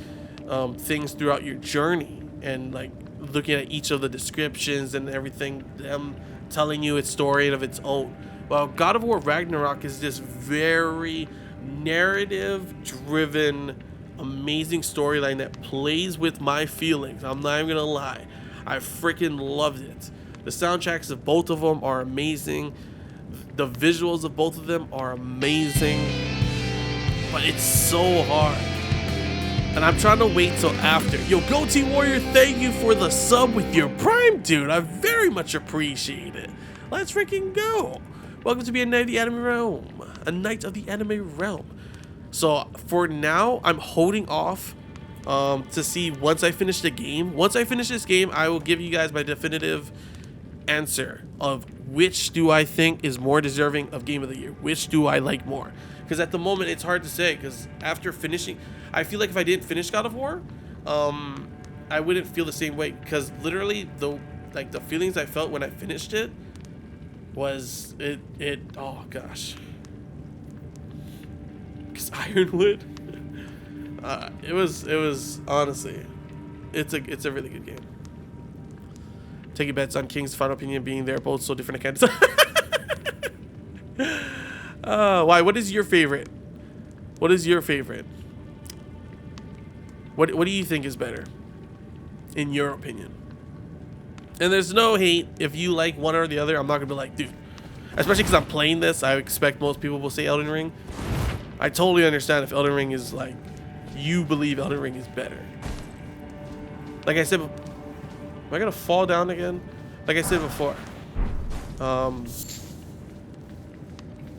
things throughout your journey and like looking at each of the descriptions and everything, them telling you its story of its own. While God of War Ragnarok is this very narrative-driven, amazing storyline that plays with my feelings. I'm not even gonna lie. I freaking loved it. The soundtracks of both of them are amazing. The visuals of both of them are amazing. But it's so hard. And I'm trying to wait till after. Yo, Goatee Warrior, thank you for the sub with your Prime, dude. I very much appreciate it. Let's freaking go. Welcome to be a Knight of the Anime Realm. A Knight of the Anime Realm. So for now, I'm holding off to see once I finish the game. Once I finish this game, I will give you guys my definitive answer of which do I think is more deserving of Game of the Year. Which do I like more? Because at the moment, it's hard to say. Because after finishing, I feel like if I didn't finish God of War, I wouldn't feel the same way. Because literally, the feelings I felt when I finished it was oh gosh. Because Ironwood, it was honestly, it's a really good game. Taking bets on King's final opinion being they're both so different accounts. Why? What is your favorite? What is your favorite? What do you think is better, in your opinion? And there's no hate if you like one or the other. I'm not gonna be like, dude. Especially because I'm playing this, I expect most people will say Elden Ring. I totally understand if Elden Ring is like, you believe Elden Ring is better. Like I said, am I gonna fall down again? Like I said before,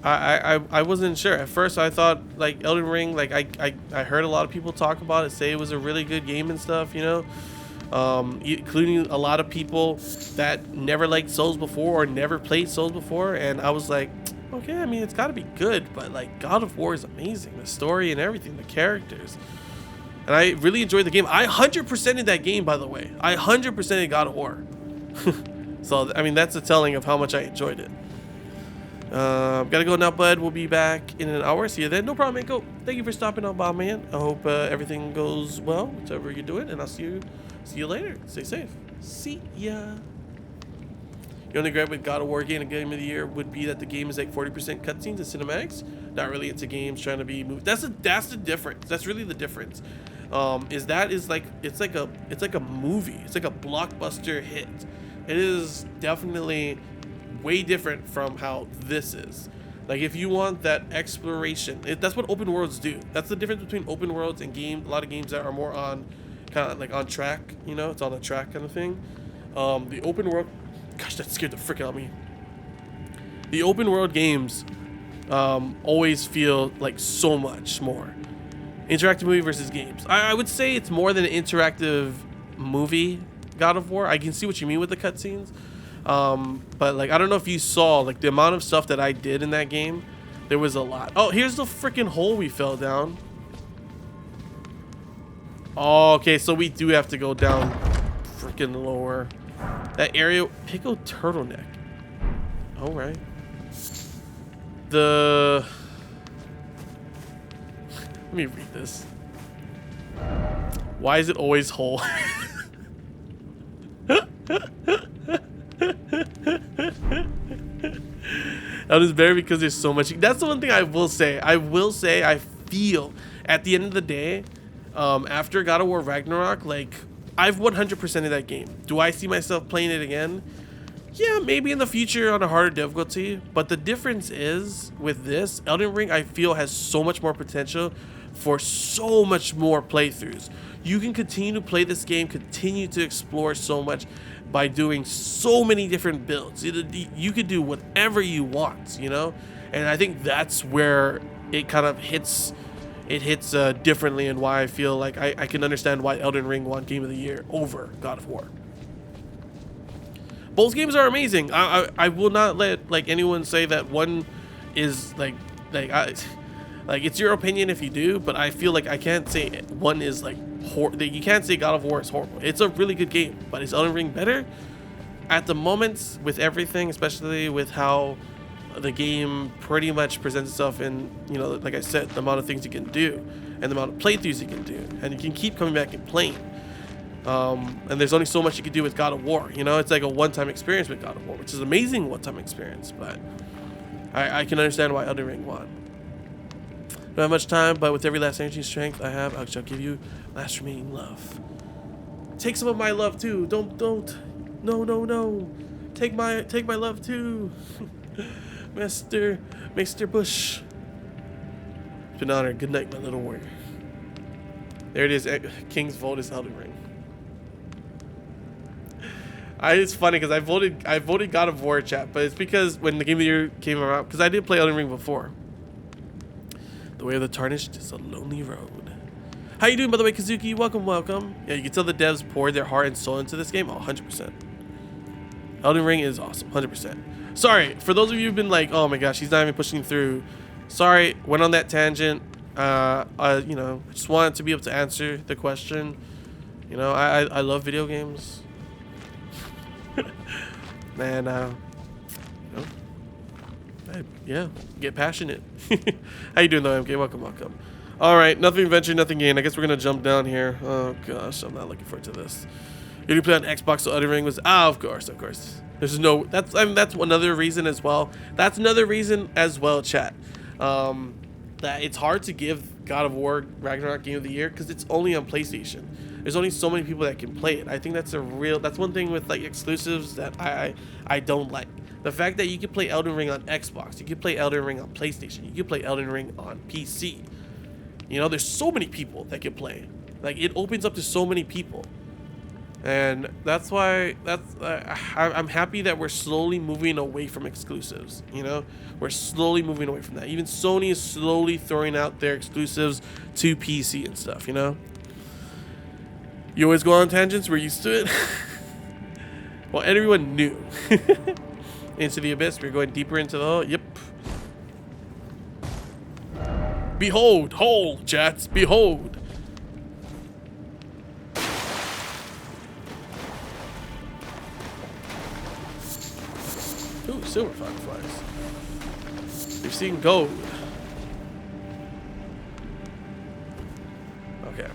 I wasn't sure. At first I thought like Elden Ring, like I heard a lot of people talk about it, say it was a really good game and stuff, you know, including a lot of people that never liked Souls before or never played Souls before, and I was like, okay, I mean, it's got to be good, but like God of War is amazing, the story and everything, the characters, and I really enjoyed the game. I 100%ed that game, by the way. I 100%ed God of War. So I mean, that's a telling of how much I enjoyed it. Gotta go now, bud. We'll be back in an hour. See you then. No problem, man. Go. Thank you for stopping on by, man. I hope everything goes well, whatever you're doing, and I'll see you later. Stay safe. See ya. The only gripe with God of War game of the year would be that the game is like 40% cutscenes and cinematics. Not really into games trying to be moved. That's the difference. That's really the difference. It's like a movie. It's like a blockbuster hit. It is definitely way different from how this is. Like if you want that exploration, that's what open worlds do. That's the difference between open worlds and a lot of games that are more on kind of like on track, you know, it's on a track kind of thing. The open world, gosh, that scared the frick out of me. The open world games always feel like so much more. Interactive movie versus games. I would say it's more than an interactive movie, God of War. I can see what you mean with the cutscenes. But like, I don't know if you saw like the amount of stuff that I did in that game. There was a lot. Oh, here's the freaking hole we fell down. Oh, okay, so we do have to go down freaking lower. That area, Pickle Turtleneck. All right. Let me read this. Why is it always whole? That is better because there's so much. That's the one thing I will say. I feel at the end of the day, after God of War Ragnarok, like I've 100%ed that game. Do I see myself playing it again? Yeah, maybe in the future on a harder difficulty. But the difference is with this, Elden Ring, I feel has so much more potential for so much more playthroughs. You can continue to play this game, continue to explore so much by doing so many different builds. You could do whatever you want, you know? And I think that's where it kind of hits differently, and why I feel like I can understand why Elden Ring won Game of the Year over God of War. Both games are amazing. I will not let like anyone say that one is like it's your opinion if you do, but I feel like I can't say one is like you can't say God of War is horrible. It's a really good game, but is Elden Ring better? At the moment, with everything, especially with how the game pretty much presents itself in, you know, like I said, the amount of things you can do and the amount of playthroughs you can do, and you can keep coming back and playing. And there's only so much you can do with God of War. You know, it's like a one-time experience with God of War, which is an amazing one-time experience. But I can understand why Elden Ring won. Don't have much time, but with every last energy and strength I have, I shall give you last remaining love. Take some of my love too. Don't. No. Take my love too. Mr. Bush. It's been an honor. Good night, my little warrior. There it is. King's vote is Elden Ring. It's funny because I voted God of War, chat, but it's because when the Game of the Year came around, because I did play Elden Ring before. The way of the tarnished is a lonely road. How you doing, by the way, Kazuki? Welcome. Yeah, you can tell the devs poured their heart and soul into this game. Oh, 100%. Elden Ring is awesome. 100%. Sorry, for those of you who've been like, oh my gosh, he's not even pushing through. Sorry, went on that tangent. You know, I just wanted to be able to answer the question. You know, I love video games. And, you know, yeah, get passionate. How you doing, though, MK? Welcome. All right, nothing ventured, nothing gained. I guess we're going to jump down here. Oh, gosh, I'm not looking forward to this. You do play on Xbox, so Elden Ring was... of course. There's no... That's another reason as well. That's another reason as well, chat. That it's hard to give God of War Ragnarok Game of the Year because it's only on PlayStation. There's only so many people that can play it. I think that's one thing with like exclusives that I don't like. The fact that you can play Elden Ring on Xbox, you can play Elden Ring on PlayStation, you can play Elden Ring on PC. You know, there's so many people that can play. Like, it opens up to so many people. And that's why I'm happy that we're slowly moving away from exclusives. You know, we're slowly moving away from that. Even Sony is slowly throwing out their exclusives to PC and stuff. You know, you always go on tangents. We're used to it. Well, everyone knew. Into the abyss. We're going deeper into the hole. Yep. Behold, hole, chats. Behold. Ooh, silver fireflies. We've seen gold. Okay.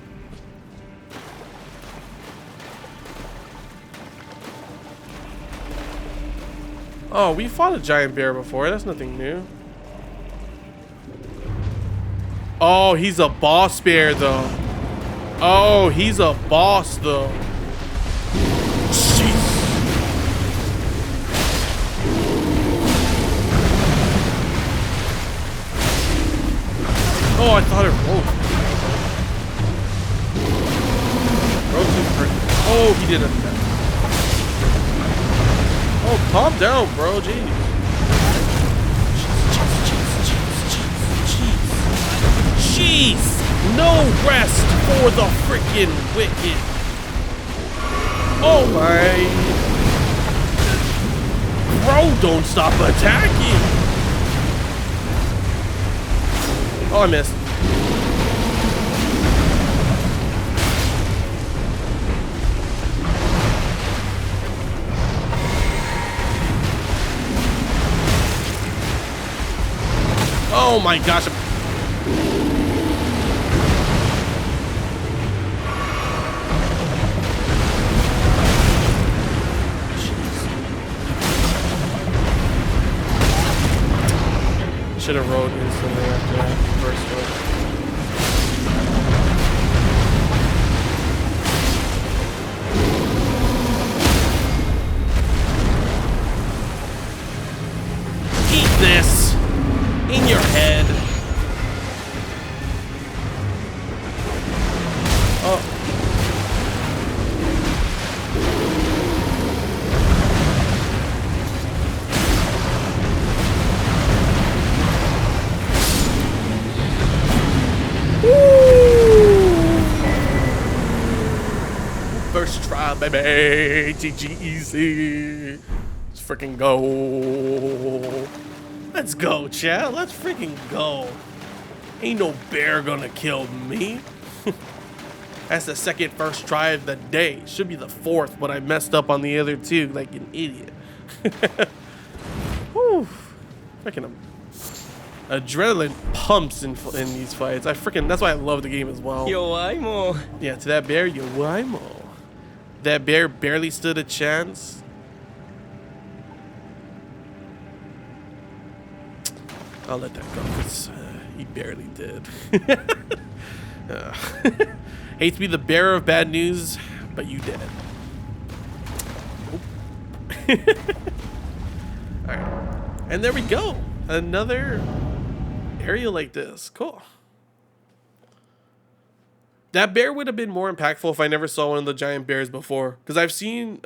Oh, we fought a giant bear before. That's nothing new. Oh, he's a boss bear, though. Oh, he's a boss, though. Jeez. Oh, I thought it rolled. Oh, he did it. Oh, calm down, bro. Jeez. Jeez. No rest for the freaking wicked. Oh my. Bro, don't stop attacking. Oh, I missed. Oh my gosh. Should have rode instantly after that first one. Eat this in your head. Oh. First try, baby. GG easy. Let's freaking go. Let's go, chat. Let's freaking go. Ain't no bear gonna kill me. That's the second first try of the day. Should be the fourth, but I messed up on the other two like an idiot. Whew. Freaking adrenaline pumps in these fights. That's why I love the game as well. Yeah, to that bear, that bear barely stood a chance. I'll let that go because he barely did. Hate to be the bearer of bad news, but you did. Alright. And there we go. Another area like this. Cool. That bear would have been more impactful if I never saw one of the giant bears before. Because I've seen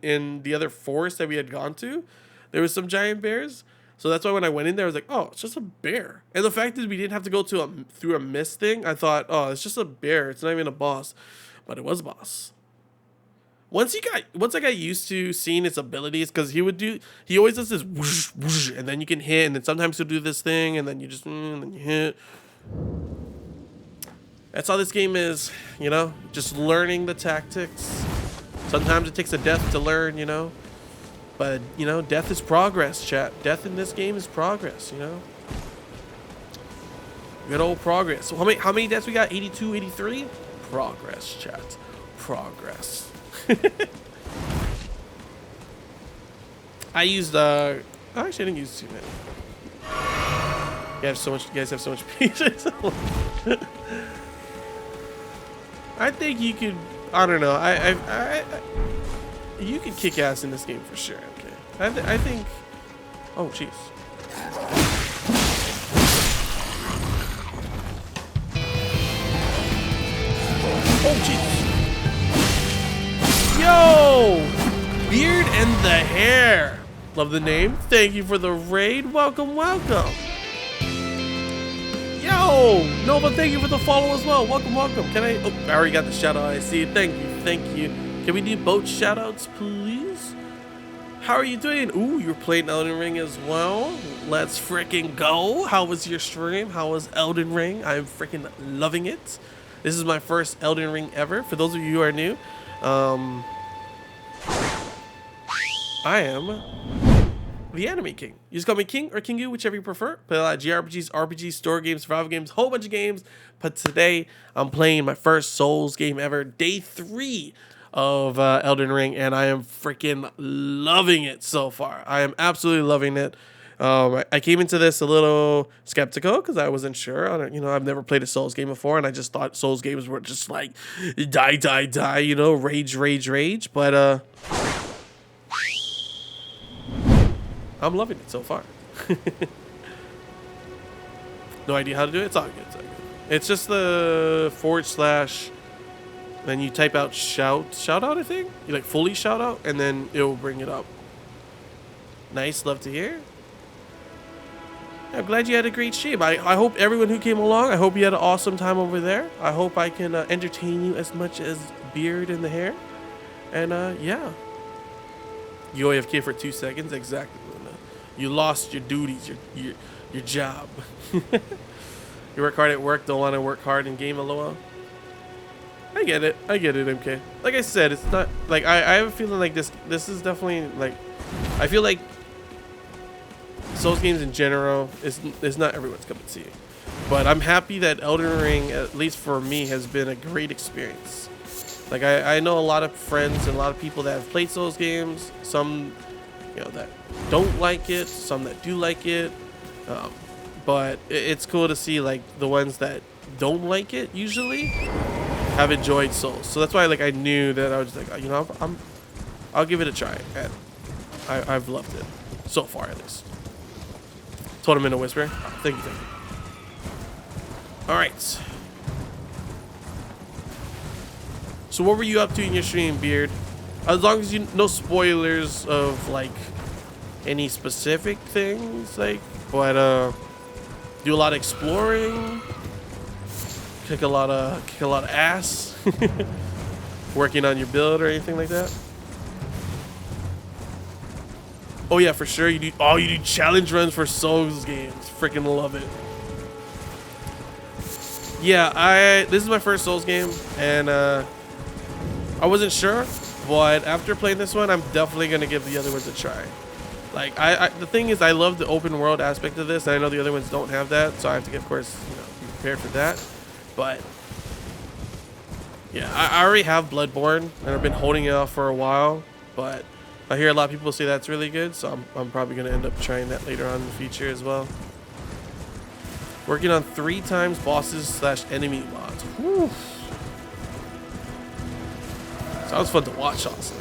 in the other forest that we had gone to, there was some giant bears. So that's why when I went in there, I was like, oh, it's just a bear. And the fact is we didn't have to go to through a mist thing. I thought, oh, it's just a bear. It's not even a boss. But it was a boss. Once I got used to seeing its abilities, because he always does this whoosh, whoosh, and then you can hit, and then sometimes he'll do this thing, and then you just, and then you hit. That's all this game is, you know? Just learning the tactics. Sometimes it takes a death to learn, you know? But, you know, death is progress, chat. Death in this game is progress, you know? Good old progress. So how many deaths we got? 82, 83? Progress, chat. Progress. I used, actually I didn't use too many. You guys have so much patience. I think you could, I don't know, you could kick ass in this game for sure. Okay, I think. Oh, jeez. Oh, jeez. Yo, beard and the hair. Love the name. Thank you for the raid. Welcome, welcome. Yo, no, but thank you for the follow as well. Welcome, welcome. Can I? Oh, I already got the shout out. I see. Thank you, thank you. Can we do both shout outs, please? How are you doing? Ooh, you're playing Elden Ring as well. Let's freaking go. How was your stream? How was Elden Ring? I'm freaking loving it. This is my first Elden Ring ever. For those of you who are new, I am the Anime King. You just call me King or Kingu, whichever you prefer. Play a lot of JRPGs, RPGs, story games, survival games, whole bunch of games. But today, I'm playing my first Souls game ever, day 3 of Elden Ring, and I am freaking loving it so far. I am absolutely loving it. I came into this a little skeptical because I wasn't sure. I've never played a Souls game before, and I just thought Souls games were just like die, die, die, rage, rage, rage. But I'm loving it so far. No idea how to do it. It's all good. It's all good. It's just the / then you type out shout out, I think. You like fully shout out, and then it will bring it up. Nice, love to hear. I'm glad you had a great stream. I hope everyone who came along, I hope you had an awesome time over there. I hope I can entertain you as much as beard and the hair. And yeah. You AFK for 2 seconds, exactly. You lost your duties, your job. You work hard at work, don't want to work hard in game, lol. I get it, MK. Like I said, it's not like I have a feeling like this is definitely like, I feel like Souls games in general is not everyone's cup of tea. But I'm happy that Elden Ring, at least for me, has been a great experience. Like I know a lot of friends and a lot of people that have played Souls games, some that don't like it, some that do like it. But it's cool to see like the ones that don't like it usually have enjoyed Souls. So that's why like I knew that I was like, I'll give it a try, and I've loved it so far at least. Told him in a whisper. Thank you. All right. So what were you up to in your stream, Beard? As long as you no spoilers of like any specific things, like, but do a lot of exploring, kick a lot of ass, working on your build or anything like that. Oh yeah, for sure. You do challenge runs for Souls games. Freaking love it. Yeah, this is my first Souls game, and I wasn't sure, but after playing this one, I'm definitely gonna give the other ones a try. Like the thing is, I love the open world aspect of this, and I know the other ones don't have that, so I have to, of course, be prepared for that. But yeah, I already have Bloodborne, and I've been holding it off for a while, but I hear a lot of people say that's really good, so I'm probably gonna end up trying that later on in the future as well. Working on 3 times bosses / enemy mods. Whew. Sounds fun to watch, also.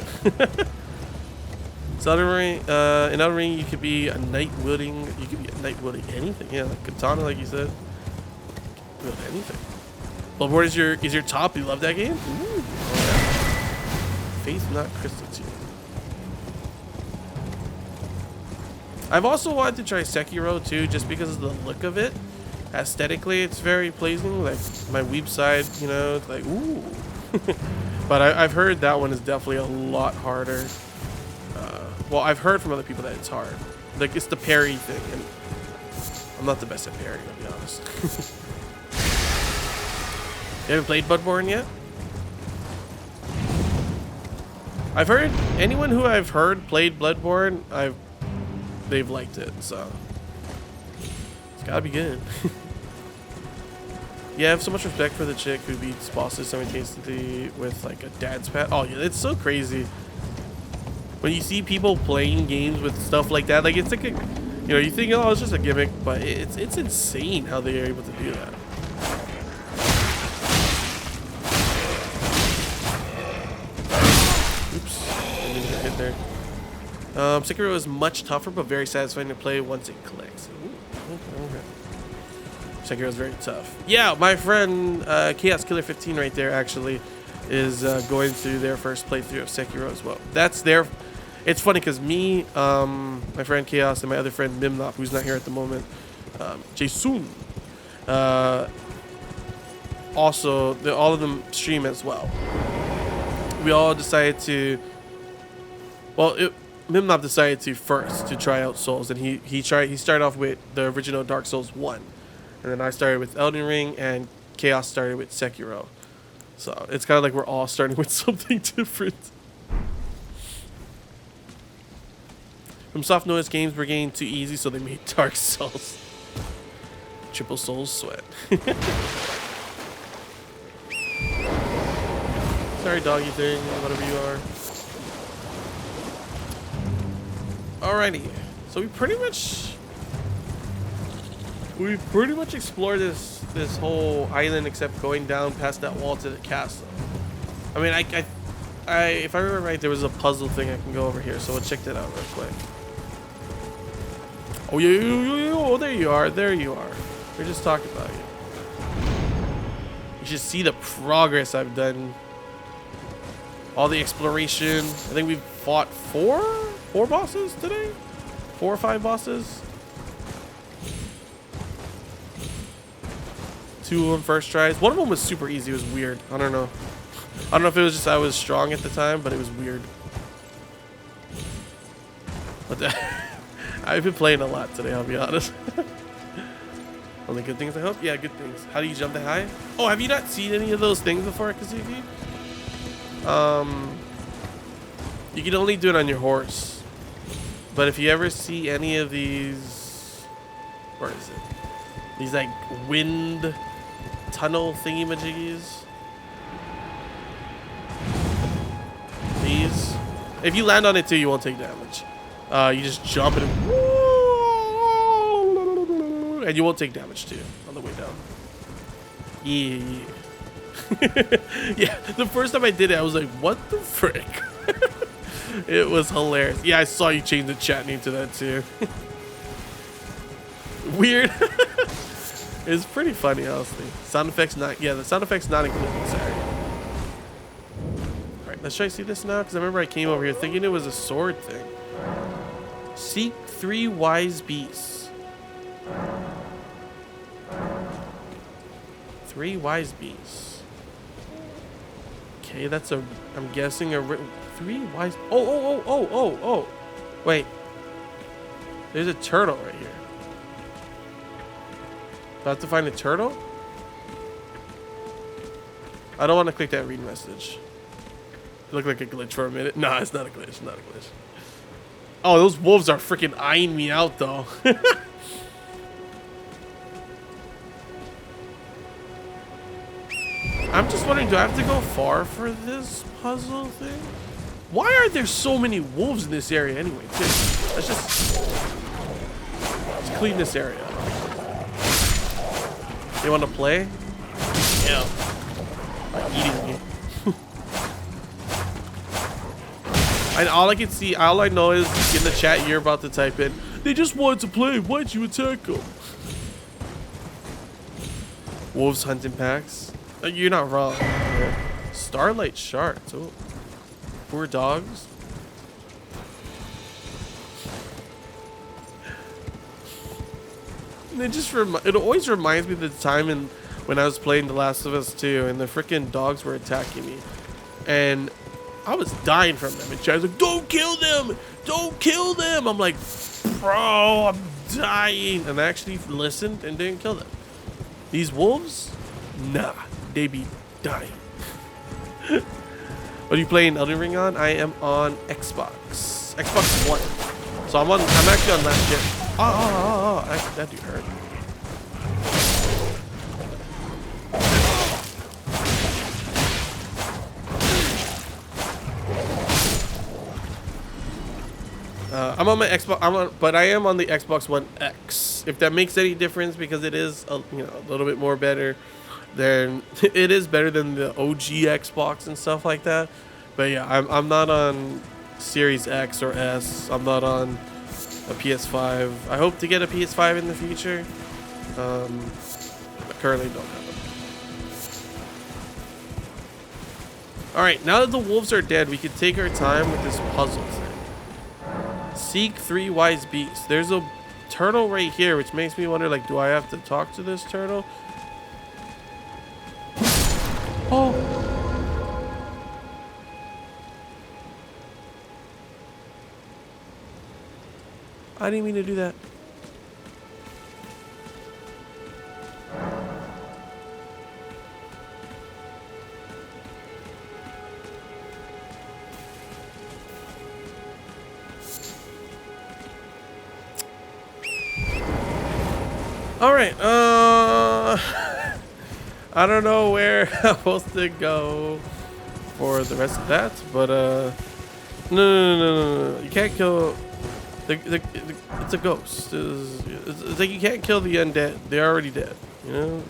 So in Elden Ring, you could be a knight wielding. You could be a knight wielding anything. Yeah, like katana, like you said. Wield anything. Bloodborne is your top. You love that game? Ooh. Oh, yeah. Faith, not crystal tear. I've also wanted to try Sekiro too, just because of the look of it. Aesthetically, it's very pleasing. Like my weeb side, you know, it's like ooh. But I've heard that one is definitely a lot harder. Well, I've heard from other people that it's hard. Like it's the parry thing, and I'm not the best at parrying, I'll be honest. You haven't played Bloodborne yet? I've heard anyone who I've heard played Bloodborne, they've liked it, so it's gotta be good. Yeah, I have so much respect for the chick who beats bosses simultaneously with like a dad's pad. Oh yeah, it's so crazy when you see people playing games with stuff like that. Like it's like a, you know, you think oh it's just a gimmick, but it's insane how they are able to do that. Oops, I didn't get hit there. Sekiro is much tougher, but very satisfying to play once it clicks. Ooh, okay. Sekiro is very tough. Yeah, my friend Chaos Killer 15 right there actually is going through their first playthrough of Sekiro as well. That's their. It's funny because me, my friend Chaos, and my other friend Mimnop, who's not here at the moment, Jason, also all of them stream as well. We all decided to. Well, Mimnop decided to first to try out Souls, and he started off with the original Dark Souls 1. And then I started with Elden Ring, and Chaos started with Sekiro. So it's kind of like we're all starting with something different. From Soft Noise Games were getting too easy, so they made Dark Souls. Triple Souls Sweat. Sorry, doggy thing, whatever you are. Alrighty, so we pretty much explored this whole island, except going down past that wall to the castle. I mean, if I remember right, there was a puzzle thing I can go over here, so we'll check that out real quick. Oh yeah, oh there you are, We're just talking about you. You should see the progress I've done. All the exploration. I think we've fought four bosses today, 4 or 5 bosses. 2 of them first tries. One of them was super easy. It was weird. I don't know if it was just I was strong at the time, but it was weird. But I've been playing a lot today, I'll be honest. Only good things, I hope? Yeah, good things. How do you jump that high? Oh, have you not seen any of those things before, Kazuki? You can only do it on your horse. But if you ever see any of these... Where is it? These, like, wind tunnel thingy-majiggies. These. If you land on it, too, you won't take damage. You just jump and you won't take damage too on the way down. Yeah. Yeah, the first time I did it, I was like, what the frick? It was hilarious. Yeah, I saw you change the chat name to that too. Weird. It's pretty funny, honestly. Sound effects not, yeah, the sound effects not included, sorry. Alright, let's try to see this now, because I remember I came over here thinking it was a sword thing. Seek 3 wise beasts. 3 wise beasts. Okay, that's a. I'm guessing a 3 wise. Oh. Wait. There's a turtle right here. Do I have to find a turtle? I don't want to click that read message. It looked like a glitch for a minute. Nah, it's not a glitch. Not a glitch. Oh, those wolves are freaking eyeing me out, though. I'm just wondering, do I have to go far for this puzzle thing? Why are there so many wolves in this area anyway? Let's clean this area. They want to play? Yeah. By eating me. And all I can see, all I know is in the chat you're about to type in, they just wanted to play, why'd you attack them? Wolves hunting packs? You're not wrong. Yeah. Starlight sharks. Oh. Poor dogs. And it always reminds me of the time when I was playing The Last of Us 2 and the freaking dogs were attacking me. And I was dying from them. And Chad's like, don't kill them! Don't kill them! I'm like, bro, I'm dying. And I actually listened and didn't kill them. These wolves? Nah, they be dying. What are you playing Elden Ring on? I am on Xbox. Xbox One. So I'm actually on last gen. Oh, that dude hurt. I'm on my Xbox. But I am on the Xbox One X. If that makes any difference, because it is a little bit more better. Then it is better than the OG Xbox and stuff like that. But yeah, I'm not on Series X or S. I'm not on a PS5. I hope to get a PS5 in the future. I currently don't have it. All right, now that the wolves are dead, we can take our time with this puzzle thing. Seek 3 wise beasts. There's a turtle right here, which makes me wonder, like, do I have to talk to this turtle? Oh. I didn't mean to do that. All right. I don't know where I'm supposed to go for the rest of that, but no. You can't kill it's a ghost. It's like you can't kill the undead. They're already dead, you know?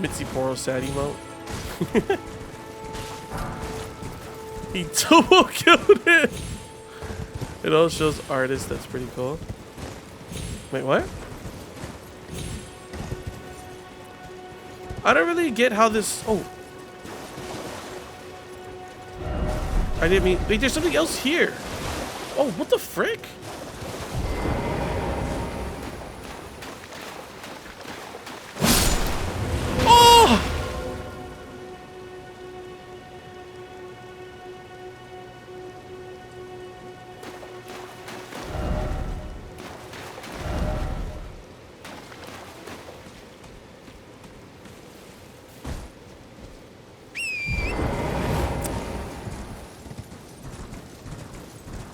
Mitzi Poro sad emote. He double killed it. It all shows artists. That's pretty cool. Wait, what? I don't really get how this. Oh, I didn't mean. Wait, there's something else here. Oh, what the frick? Oh!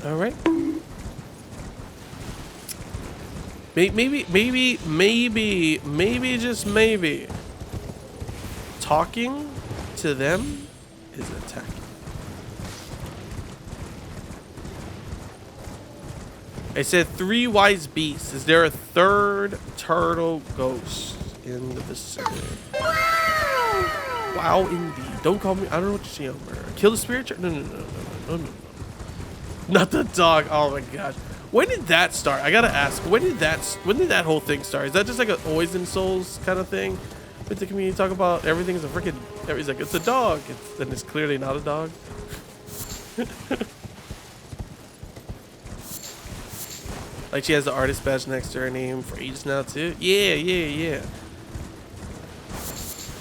All right. Maybe, just maybe. Talking to them is attacking. I said 3 wise beasts. Is there a 3rd turtle ghost in the vicinity? Wow, indeed. Don't call me. I don't know what you're saying. Kill the spirit. No. Not the dog. Oh my gosh. When did that start? I gotta ask. When did that whole thing start? Is that just like an always in Souls kind of thing? With the community talk about everything's a freaking. He's like, it's a dog. Then it's clearly not a dog. Like she has the artist badge next to her name for ages now too. Yeah.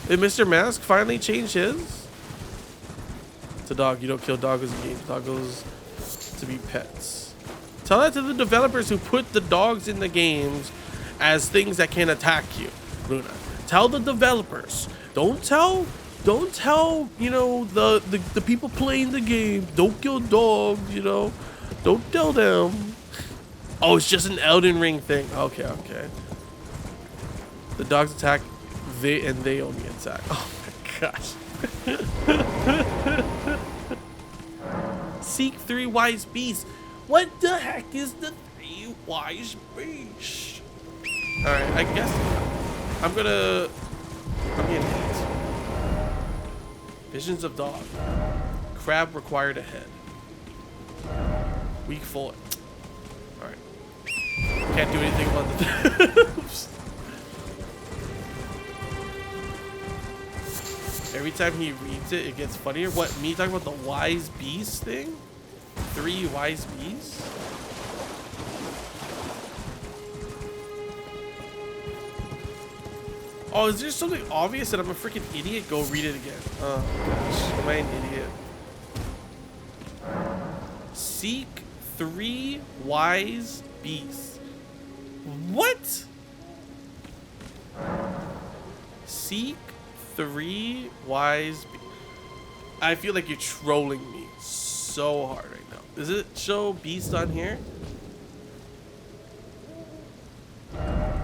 Did Mr. Mask finally change his? It's a dog. You don't kill doggos in games. Doggos to be pets. Tell that to the developers who put the dogs in the games as things that can attack you, Luna. Tell the developers. Don't tell, you know, the people playing the game. Don't kill dogs, you know. Don't tell them. Oh, it's just an Elden Ring thing. Okay. The dogs attack, they only attack. Oh my gosh. Seek 3 wise beasts. What the heck is the 3 wise beasts? Alright, I guess I'm gonna hit. Visions of dog. Crab required ahead. Weak foot. Alright. Can't do anything about the Every time he reads it, it gets funnier. What, me talking about the wise beast thing? 3 wise beasts? Oh, is there something obvious that I'm a freaking idiot? Go read it again. Oh gosh, am I an idiot? Seek 3 wise beasts. What? Seek 3 wise beasts. I feel like you're trolling me so hard right now. Does it show beast on here? Oh,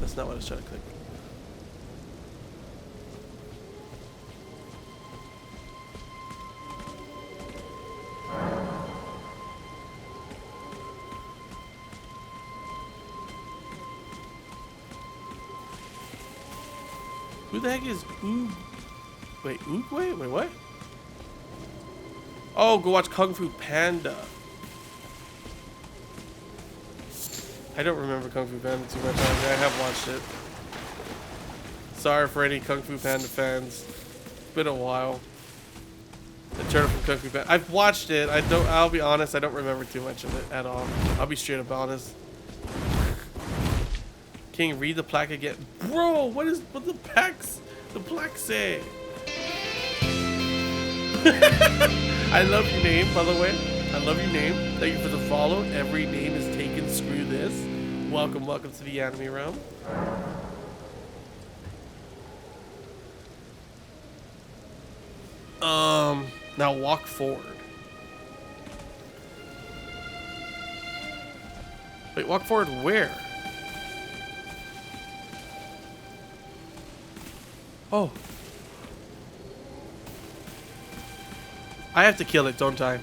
that's not what I was trying to click. Who the heck is Oog? Wait, Oogway? Wait, what? Oh, go watch Kung Fu Panda. I don't remember Kung Fu Panda too much. I have watched it. Sorry for any Kung Fu Panda fans. It's been a while. The turtle from Kung Fu Panda. I've watched it. I'll be honest, I don't remember too much of it at all. I'll be straight up honest. King, read the plaque again. Bro, what the plaque say? I love your name, by the way. I love your name. Thank you for the follow. Every name is taken. Screw this. Welcome to the anime realm. Now walk forward. Wait, walk forward where? Oh. I have to kill it, don't I?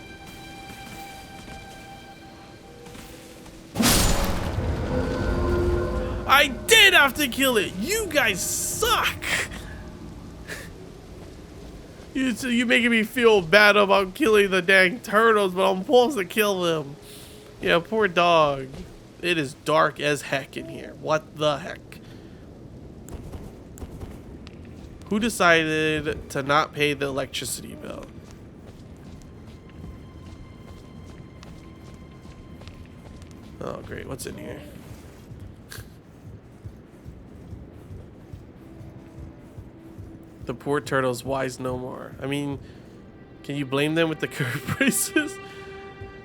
I did have to kill it! You guys suck! You making me feel bad about killing the dang turtles, but I'm supposed to kill them. Yeah, poor dog. It is dark as heck in here. What the heck? Who decided to not pay the electricity bill? Oh, great. What's in here? The poor turtles wise no more. I mean, can you blame them with the curve prices?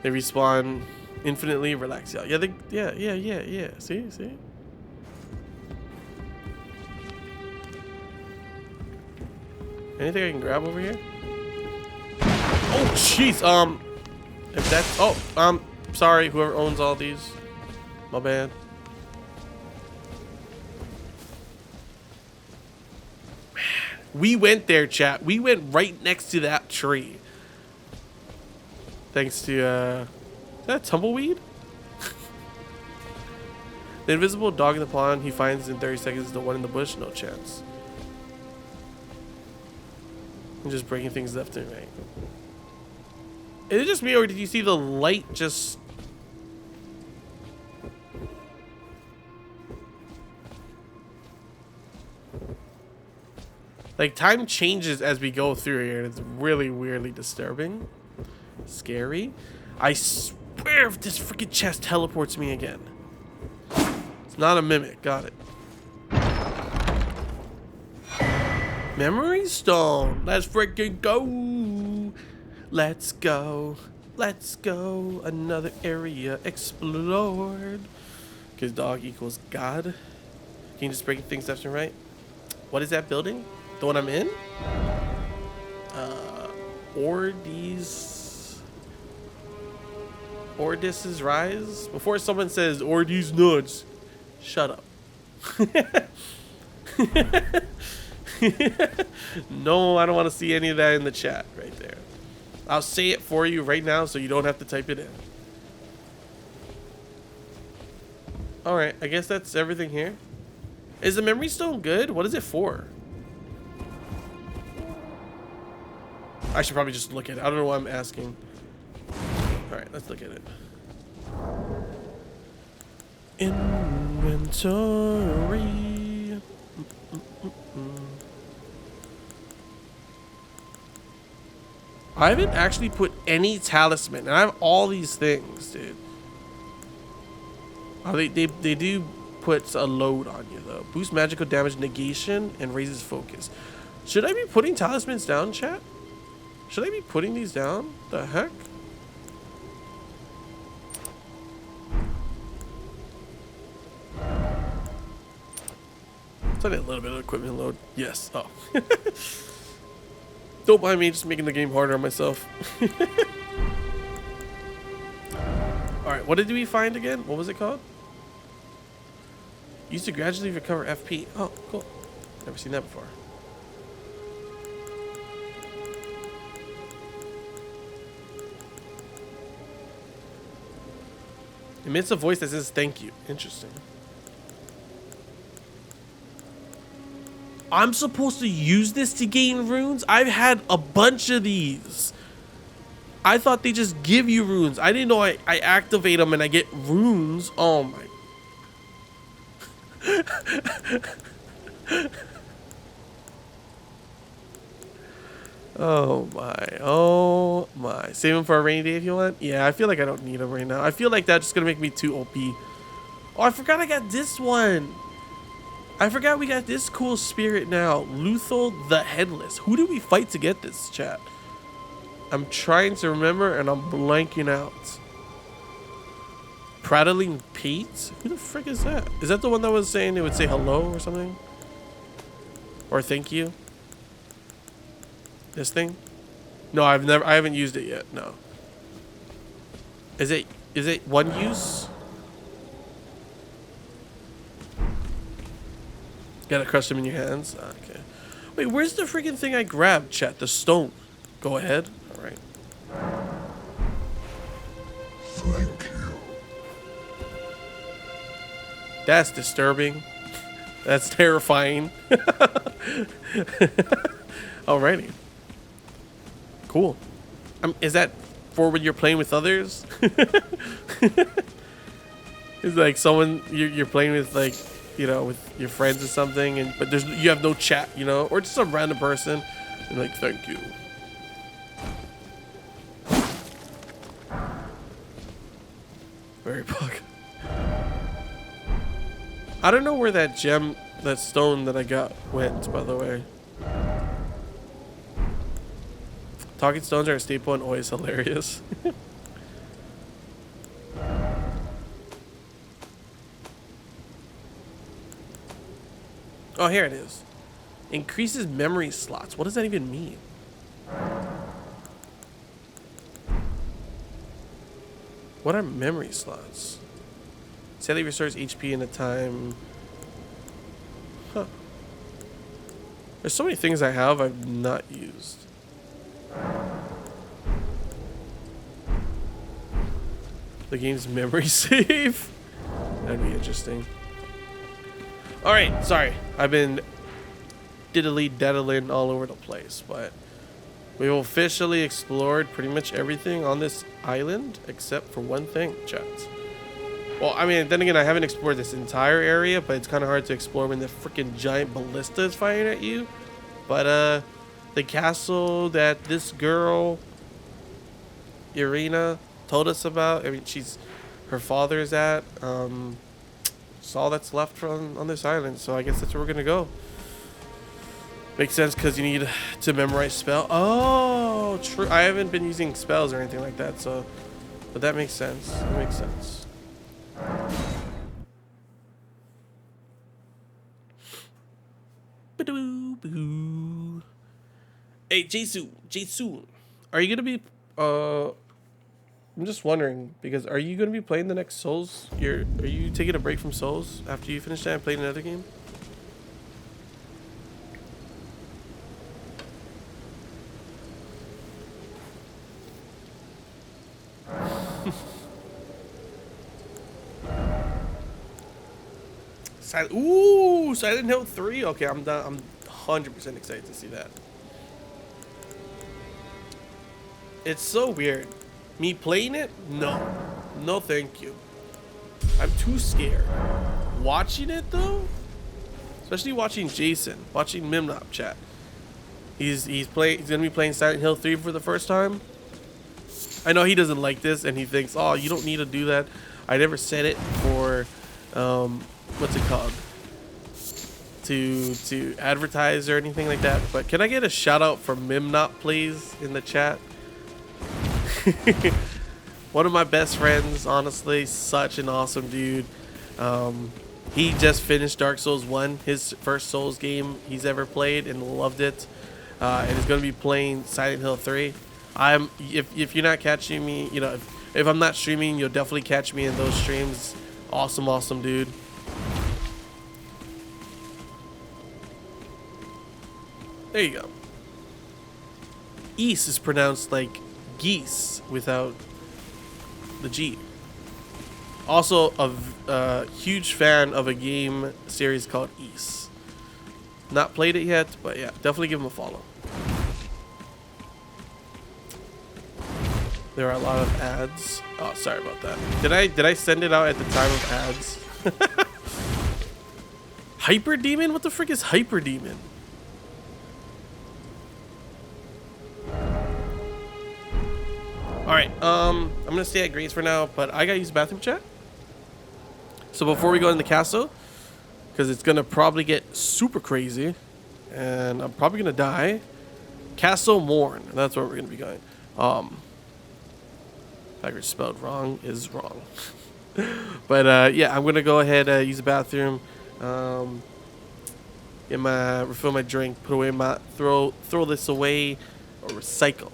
They respawn infinitely. Relax, y'all. Yeah, See? Anything I can grab over here? Oh, jeez. If that's... sorry, whoever owns all these. My bad. Man, we went there, chat. We went right next to that tree. Thanks to, is that tumbleweed? The invisible dog in the pond he finds in 30 seconds is the one in the bush. No chance. I'm just breaking things left and right. Is it just me, or did you see the light just... Like, time changes as we go through here, and it's really weirdly disturbing. Scary. I swear if this freaking chest teleports me again. It's not a mimic. Got it. Memory stone. Let's freaking go. Let's go. Let's go. Another area explored. Because dog equals God. Can you just break things left and right? What is that building? The one I'm in? Ordis's Rise? Before someone says Ordis nuts, shut up. No, I don't want to see any of that in the chat right there. I'll say it for you right now so you don't have to type it in. Alright, I guess that's everything here. Is the memory stone good? What is it for? I should probably just look at it. I don't know why I'm asking. Alright, let's look at it. Inventory. I haven't actually put any talisman, and I have all these things, dude. Oh, they do put a load on you though. Boost magical damage negation and raises focus. Should I be putting talismans down, chat? Should I be putting these down? The heck? It's only a little bit of equipment load. Yes. Oh. Don't mind me just making the game harder on myself. Alright, what did we find again? What was it called? Used to gradually recover FP. Oh, cool. Never seen that before. Emits a voice that says thank you. Interesting. I'm supposed to use this to gain runes? I've had a bunch of these. I thought they just give you runes. I didn't know I activate them and I get runes. Oh my. Oh my. Oh my. Save them for a rainy day if you want. Yeah, I feel like I don't need them right now. I feel like that's just going to make me too OP. Oh, I forgot I got this one. I forgot we got this cool spirit now. Luthor the Headless. Who did we fight to get this, chat? I'm trying to remember and I'm blanking out. Prattling Pete? Who the frick is that? Is that the one that was saying it would say hello or something? Or thank you? This thing? No, I haven't used it yet. No. Is it one use? Gotta crush them in your hands? Okay. Wait, where's the freaking thing I grabbed, chat? The stone. Go ahead. Alright. Thank you. That's disturbing. That's terrifying. Alrighty. Cool. Is that for when you're playing with others? It's like someone you're playing with, like, you know, with your friends or something, but you have no chat, you know, or just some random person, and like, thank you. Very bug. I don't know where that gem, that stone that I got went, by the way. Talking stones are a staple and always hilarious. Oh, here it is. Increases memory slots. What does that even mean? What are memory slots? Sadly restores HP in a time. Huh. There's so many things I have I've not used. The game's memory save? That'd be interesting. Alright, sorry. I've been diddly-daddling all over the place, but we've officially explored pretty much everything on this island except for one thing, chat. Well, I mean, then again, I haven't explored this entire area, but it's kind of hard to explore when the freaking giant ballista is firing at you. But, the castle that this girl, Irina, told us about, I mean, her father's at, it's all that's left on this island, so I guess that's where we're gonna go. Makes sense because you need to memorize spell. Oh, true. I haven't been using spells or anything like that, so, but that makes sense. That makes sense. Ba-doo-boo. Hey, Jasu, are you gonna be? I'm just wondering because are you gonna be playing the next Souls? Are you taking a break from Souls after you finish that and play another game? Silent Hill 3. Okay, I'm done. I'm 100% excited to see that. It's so weird. Me playing it? No. No, thank you. I'm too scared. Watching it though, especially watching Jason, watching Mimnop chat. He's gonna be playing Silent Hill 3 for the first time. I know he doesn't like this, and he thinks, "Oh, you don't need to do that." I never said it for, what's it called? To advertise or anything like that. But can I get a shout out for Mimnop, please, in the chat? One of my best friends, honestly, such an awesome dude. He just finished Dark Souls 1, his first Souls game he's ever played, and loved it. And he's gonna be playing Silent Hill 3. If you're not catching me, you know, if I'm not streaming, you'll definitely catch me in those streams. Awesome dude. There you go. East is pronounced like geese without the G. Also a huge fan of a game series called East. Not played it yet, but yeah, definitely give him a follow. There are a lot of ads. Oh, sorry about that. Did I send it out at the time of ads? Hyper Demon? What the frick is Hyper Demon? Alright, I'm gonna stay at Grace for now, but I gotta use the bathroom, chat. So before we go in the castle, because it's gonna probably get super crazy, and I'm probably gonna die. Castle Morn, that's where we're gonna be going. If I spelled wrong is wrong. But yeah, I'm gonna go ahead use the bathroom, refill my drink, put away my throw this away, or recycle.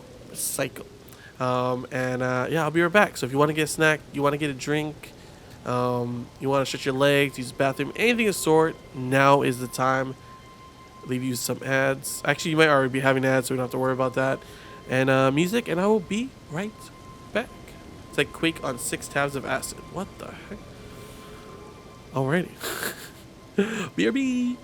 Yeah, I'll be right back. So if you want to get a snack, you want to get a drink, you want to stretch your legs, use the bathroom, anything of sort, now is the time. Leave you some ads. Actually, you might already be having ads, so we don't have to worry about that. And music, and I will be right back. It's like Quake on 6 tabs of acid. What the heck? Alrighty. BRB.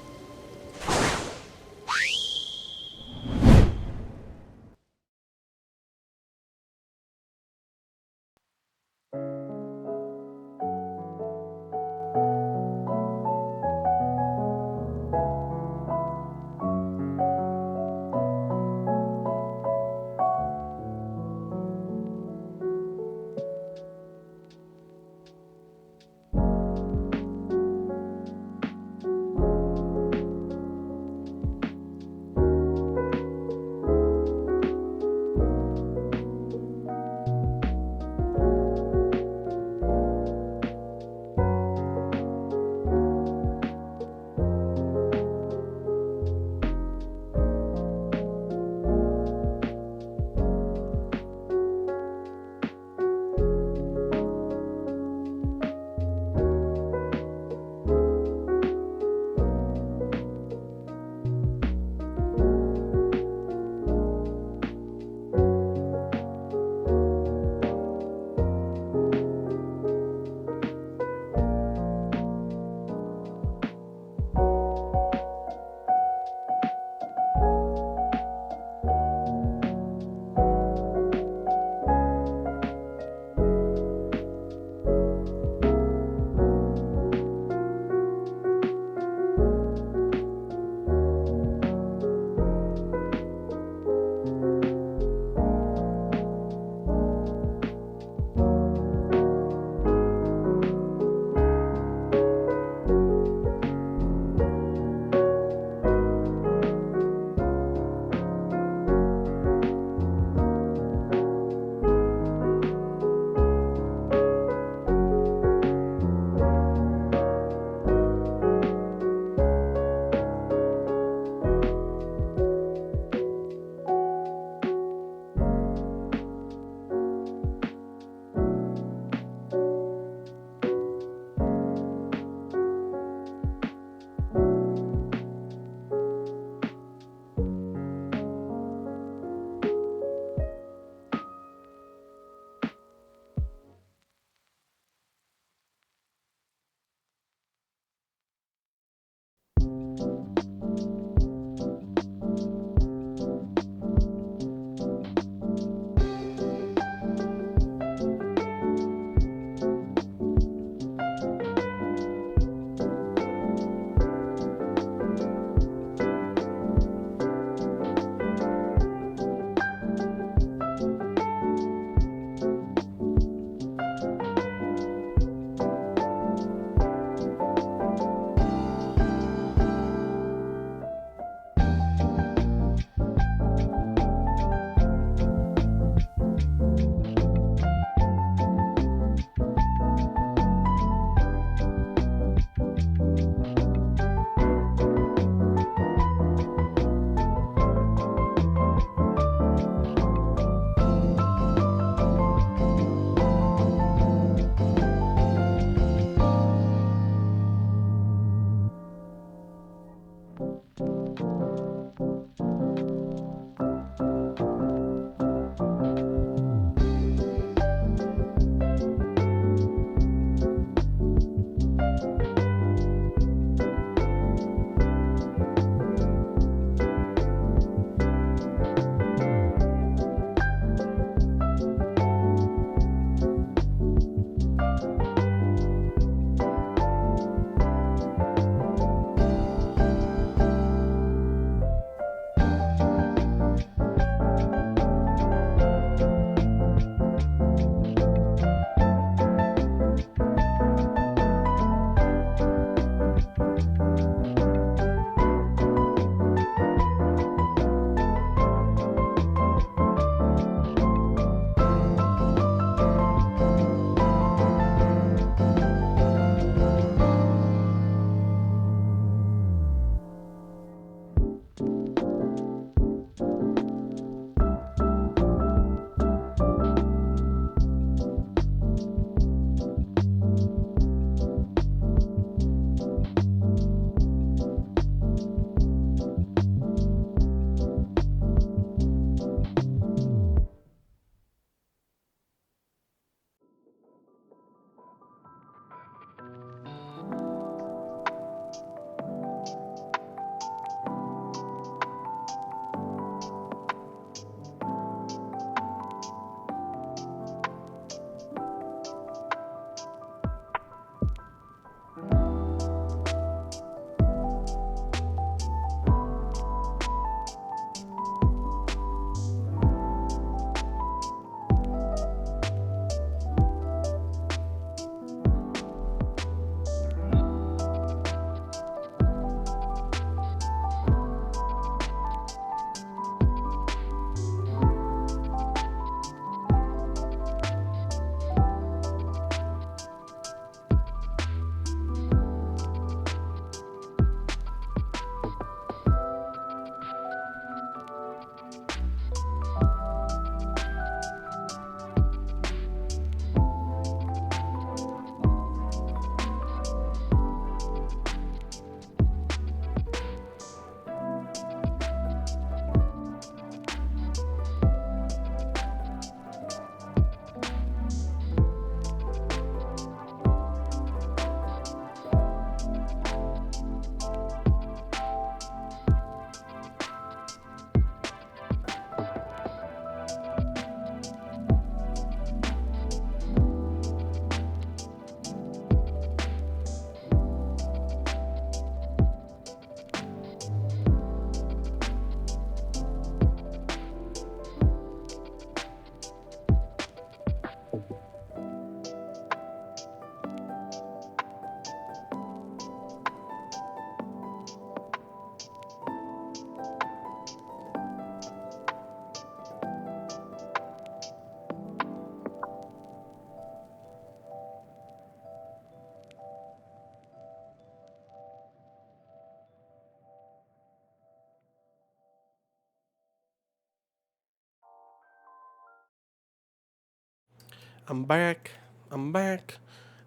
I'm back. I'm back.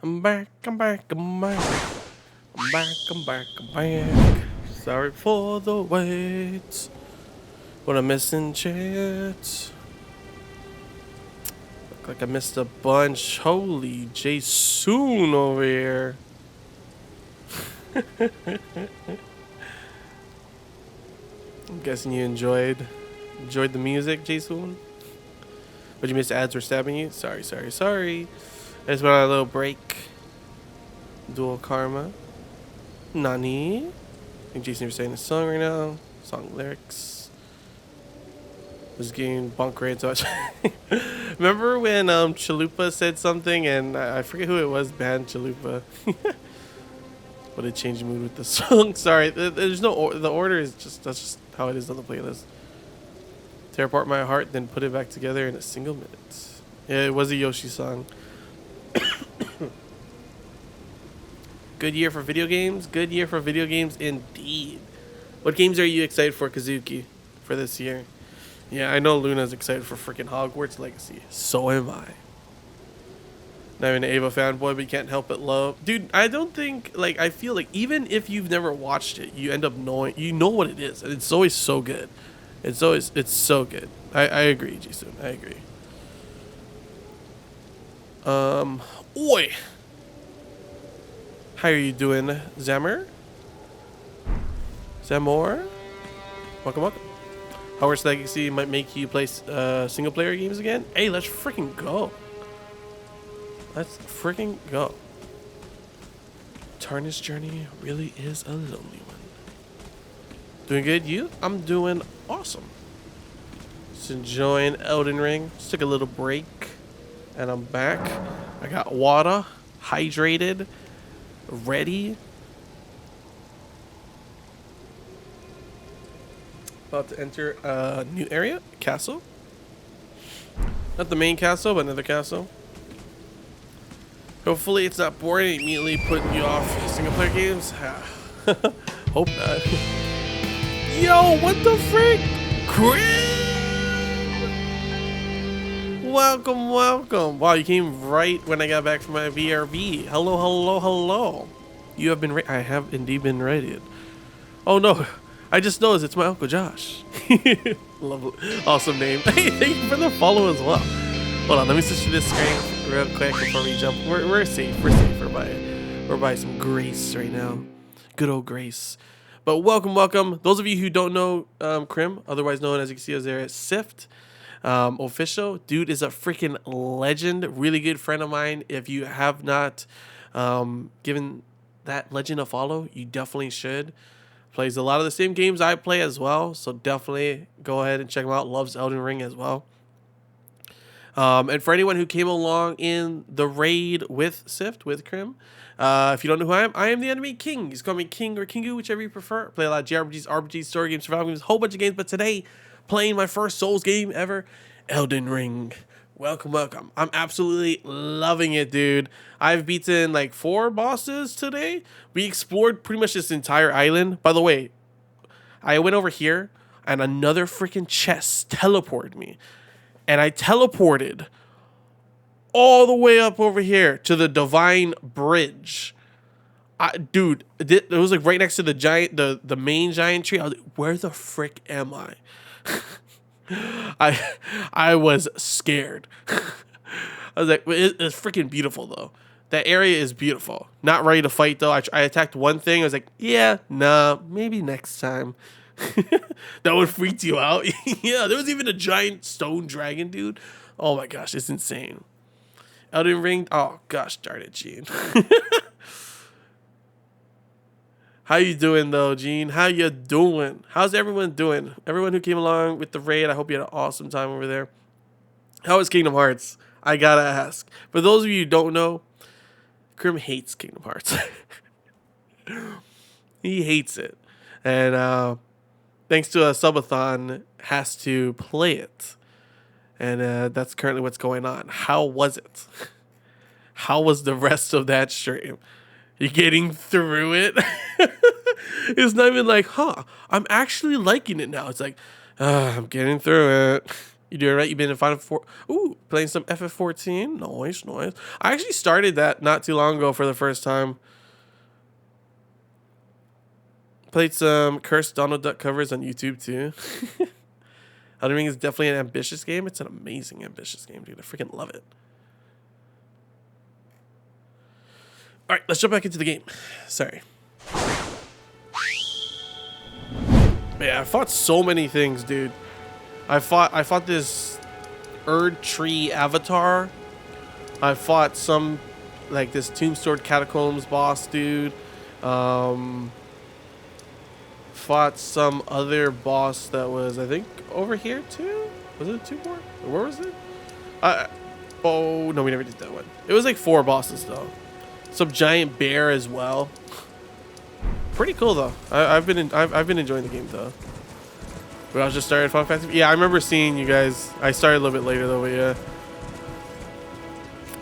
I'm back. I'm back. I'm back. I'm back. I'm back. I'm back. Sorry for the wait. What I'm missing, chat. Look like I missed a bunch. Holy Jason over here. I'm guessing you enjoyed the music, Jason. But you missed ads were stabbing you? Sorry. I just went on a little break. Dual Karma. Nani? I think Jason, you're saying the song right now. Song lyrics. Was getting bunk raid so much. Remember when Chalupa said something and I forget who it was, banned Chalupa. But it changed mood with the song. Sorry, there's no the order is that's just how it is on the playlist. Tear apart my heart, then put it back together in a single minute. Yeah, it was a Yoshi song. Good year for video games. Good year for video games indeed. What games are you excited for, Kazuki, for this year? Yeah, I know Luna's excited for freaking Hogwarts Legacy. So am I. Not even an Ava fanboy, but you can't help but love. Dude, I don't think, like, I feel like even if you've never watched it, you end up knowing, you know what it is. And it's always so good. It's so good. I agree, Jason. I agree. Oi! How are you doing, Zamor? Zamor? Welcome, welcome. Hogwarts Legacy might make you play single player games again. Hey, let's freaking go. Let's freaking go. Tarnished Journey really is a lonely one. Doing good, you? I'm doing awesome. Just enjoying Elden Ring. Just took a little break. And I'm back. I got water. Hydrated. Ready. About to enter a new area. Castle. Not the main castle, but another castle. Hopefully it's not boring and immediately putting you off single player games. Hope not. Yo, what the frick? Welcome, welcome. Wow, you came right when I got back from my VRV. Hello, hello, hello. You have been I have indeed been raided. Oh no, I just noticed it's my Uncle Josh. Lovely. Awesome name. Hey, thank you for the follow as well. Hold on, let me switch to this screen real quick before we jump. We're safe. We're safe. We're by some grace right now. Good old grace. But welcome, welcome. Those of you who don't know Krim, otherwise known as you can see us there at Sift official, dude is a freaking legend. Really good friend of mine. If you have not given that legend a follow, you definitely should. Plays a lot of the same games I play as well, so definitely go ahead and check him out. Loves Elden Ring as well. And for anyone who came along in the raid with Sift, with Krim, if you don't know who I am the Enemy King. He's called me King or Kingu, whichever you prefer. Play a lot of JRPGs, RPGs, story games, survival games, a whole bunch of games. But today, playing my first Souls game ever, Elden Ring. Welcome, welcome. I'm absolutely loving it, dude. I've beaten like 4 bosses today. We explored pretty much this entire island. By the way, I went over here and another freaking chest teleported me. And I teleported all the way up over here to the Divine Bridge. Dude, it was like right next to the giant, the main giant tree. I was like, where the frick am I? I was scared. I was like, it's freaking beautiful though. That area is beautiful. Not ready to fight though. I attacked one thing. I was like, yeah, nah, maybe next time. That would freak you out. Yeah, there was even a giant stone dragon, dude. Oh my gosh, it's insane. Elden Ring. Oh gosh, darn it, Gene. How you doing though, Gene? How you doing? How's everyone doing? Everyone who came along with the raid, I hope you had an awesome time over there. How is Kingdom Hearts? I gotta ask. For those of you who don't know, Krim hates Kingdom Hearts. He hates it. And thanks to a subathon, has to play it. And that's currently what's going on. How was it? How was the rest of that stream? You getting through it? It's not even like, I'm actually liking it now. It's like, I'm getting through it. You doing right? You've been in Final Four. Ooh, playing some FF14. Nice, nice. I actually started that not too long ago for the first time. Played some Cursed Donald Duck covers on YouTube too. Elden Ring is definitely an ambitious game. It's an amazing ambitious game, dude. I freaking love it. All right, let's jump back into the game. Sorry. But yeah, I fought so many things, dude. I fought this Erd Tree avatar. I fought some like this Tombstone Catacombs boss, dude. Fought some other boss that was, I think, over here too. Was it 2 more? Where was it? Oh no, we never did that one. It was like 4 bosses though. Some giant bear as well. Pretty cool though. I've been enjoying the game though. We all just started Final Fantasy. Yeah, I remember seeing you guys. I started a little bit later though, but yeah.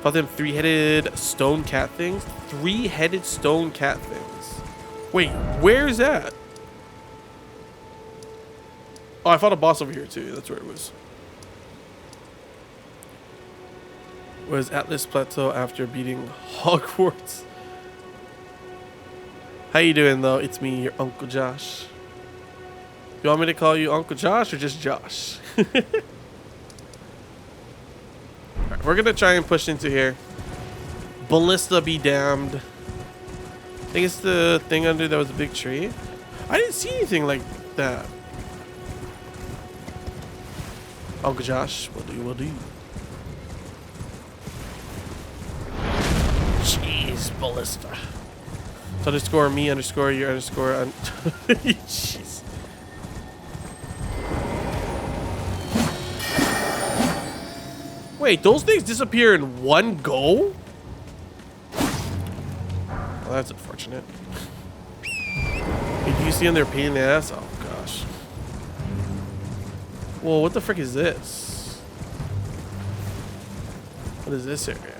Fought them 3-headed stone cat things. 3-headed stone cat things. Wait, where is that? Oh, I fought a boss over here too. That's where it was. Was Atlas Plateau after beating Hogwarts. How you doing though? It's me, your Uncle Josh. You want me to call you Uncle Josh or just Josh? Alright, we're gonna try and push into here. Ballista be damned. I think it's the thing under that was a big tree. I didn't see anything like that. Uncle Josh, what do you will do? Jeez, Ballista. It's underscore me underscore your underscore. Jeez. Wait, those things disappear in one go? Well, that's unfortunate. Hey, do you see them? They're painting the ass? Oh gosh. Whoa, what the frick is this? What is this area?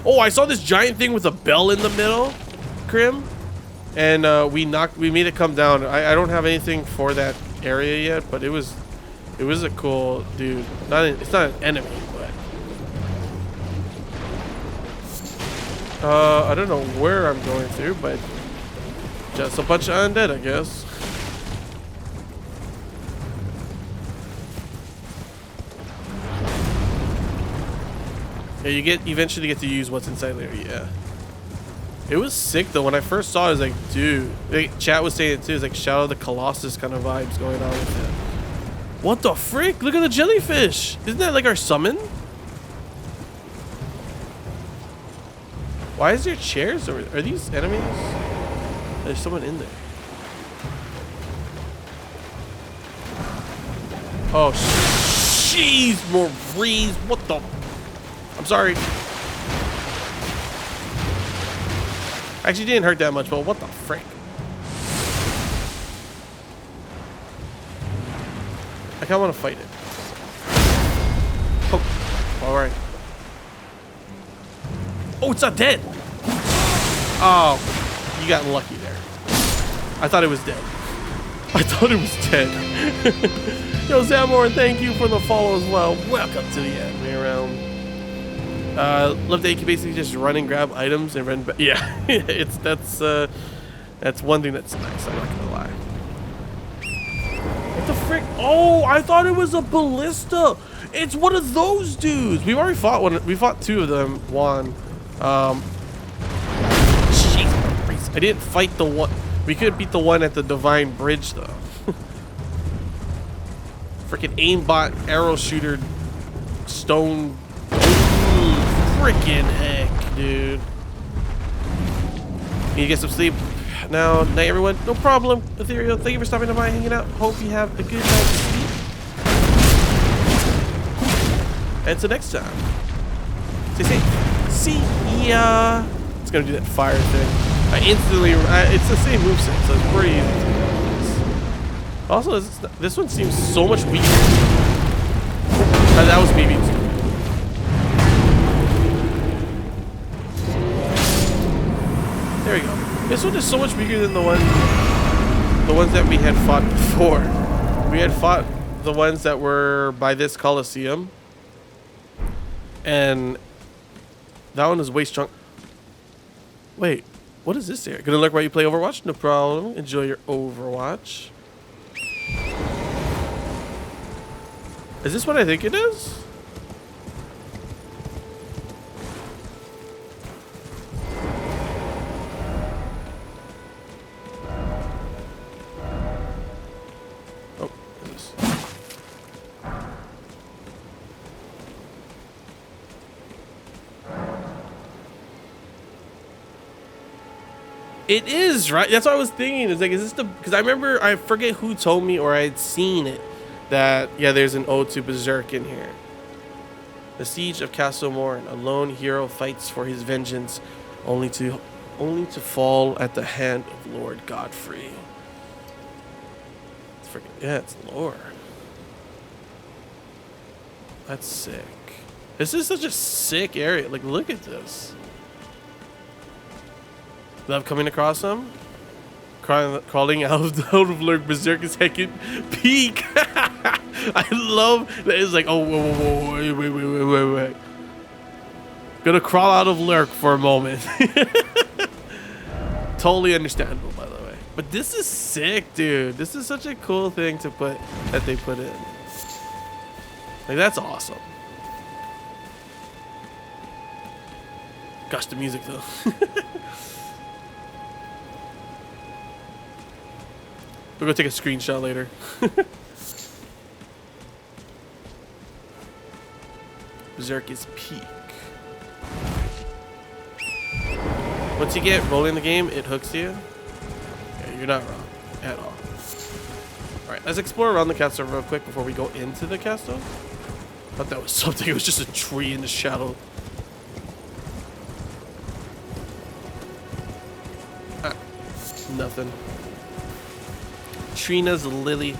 Oh, I saw this giant thing with a bell in the middle, Grim, and we made it come down. I don't have anything for that area yet, but it was a cool dude. It's not an enemy, but I don't know where I'm going through, but just a bunch of undead, I guess. Yeah, you eventually get to use what's inside there. Yeah, it was sick though. When I first saw it, I was like, dude. Like, chat was saying it too. It's like Shadow of the Colossus kind of vibes going on with it. What the frick? Look at the jellyfish. Isn't that like our summon? Why is there chairs over there? Are these enemies? There's someone in there. Oh, jeez, Maurice. What the? I'm sorry. Actually, didn't hurt that much, but what the frick? I kind of want to fight it. Oh, all right. Oh, it's not dead. Oh, you got lucky there. I thought it was dead. I thought it was dead. Yo, Zamor, thank you for the follow as well. Welcome to the anime realm. Love that you can basically just run and grab items and run back. Yeah, that's one thing that's nice. I'm not gonna lie. What the frick? Oh, I thought it was a ballista. It's one of those dudes. We've already fought one. We fought two of them. One. Jeez, I didn't fight the one. We could beat the one at the Divine Bridge though. Freaking aimbot arrow shooter stone. Freaking heck, dude. Need to get some sleep now. Night, everyone. No problem. Ethereal, thank you for stopping by, hanging out. Hope you have a good night's sleep. And until next time, stay safe. See ya. It's gonna do that fire thing. It's the same moveset, so it's pretty easy to do. Also, this one seems so much weaker. That was maybe too. There we go. This one is so much bigger than the ones that we had fought before. We had fought the ones that were by this Coliseum, and that one is way strong. Wait, what is this here? Gonna look while you play Overwatch? No problem. Enjoy your Overwatch. Is this what I think it is? It is, right? That's what I was thinking. It's like, is this the... Because I remember, I forget who told me or I had seen it, that, yeah, there's an ode to Berserk in here. The Siege of Castle Morn. A lone hero fights for his vengeance, only to fall at the hand of Lord Godfrey. It's freaking... Yeah, it's lore. That's sick. This is such a sick area. Like, look at this. Love coming across them. Crawling out of Lord Berserker's second peak. I love that. It's like, oh, whoa, wait. Gonna crawl out of lurk for a moment. Totally understandable, by the way. But this is sick, dude. This is such a cool thing to put that they put in. Like, that's awesome. Gosh, the music though. We're gonna take a screenshot later. Berserk's Peak. Once you get rolling the game, it hooks you. Yeah, you're not wrong at all. Alright, let's explore around the castle real quick before we go into the castle. I thought that was something. It was just a tree in the shadow. Ah, nothing. Trina's lily.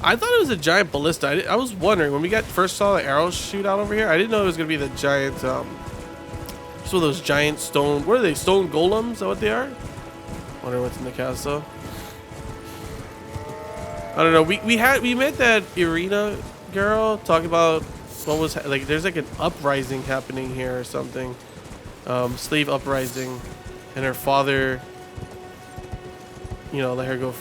I thought it was a giant ballista. I was wondering when we first saw the arrows shoot out over here. I didn't know it was gonna be the giant. So those giant stone. What are they? Stone golems? Is that what they are? Wonder what's in the castle. I don't know. We met that Irina girl talking about what was like. There's like an uprising happening here or something. Slave uprising, and her father. You know, let her go.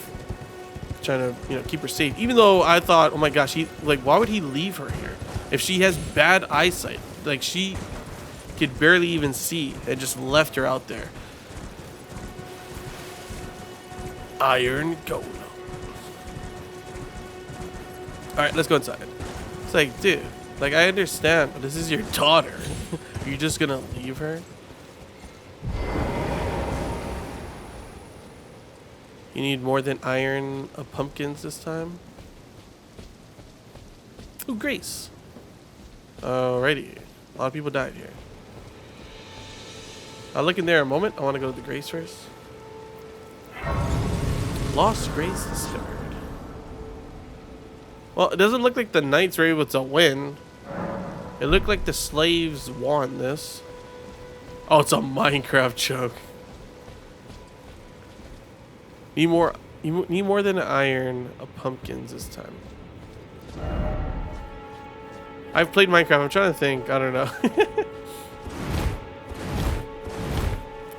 Trying to, you know, keep her safe. Even though I thought, oh my gosh, why would he leave her here if she has bad eyesight? Like, she could barely even see and just left her out there. Iron golem. All right, let's go inside. It's like, dude, like, I understand, but this is your daughter. You're just gonna leave her? You need more than iron pumpkins this time. Ooh, Grace. Alrighty. A lot of people died here. I'll look in there a moment. I want to go to the Grace first. Lost Grace discovered. Well, it doesn't look like the knights were able to win. It looked like the slaves won this. Oh, it's a Minecraft joke. Need more than iron pumpkins this time. I've played Minecraft. I'm trying to think. I don't know.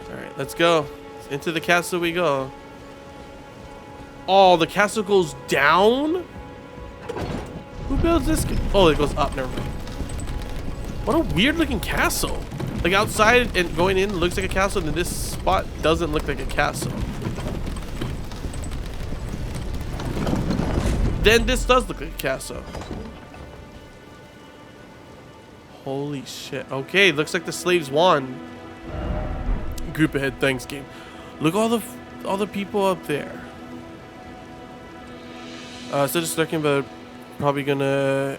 Alright, let's go. Into the castle we go. Oh, the castle goes down? Who builds this? Oh, it goes up. Never mind. What a weird looking castle. Like, outside and going in looks like a castle, and this spot doesn't look like a castle. Then this does look like a castle. Holy shit. Okay, looks like the slaves won. Group ahead, thanks game. Look all the people up there. Still just lurking, but probably gonna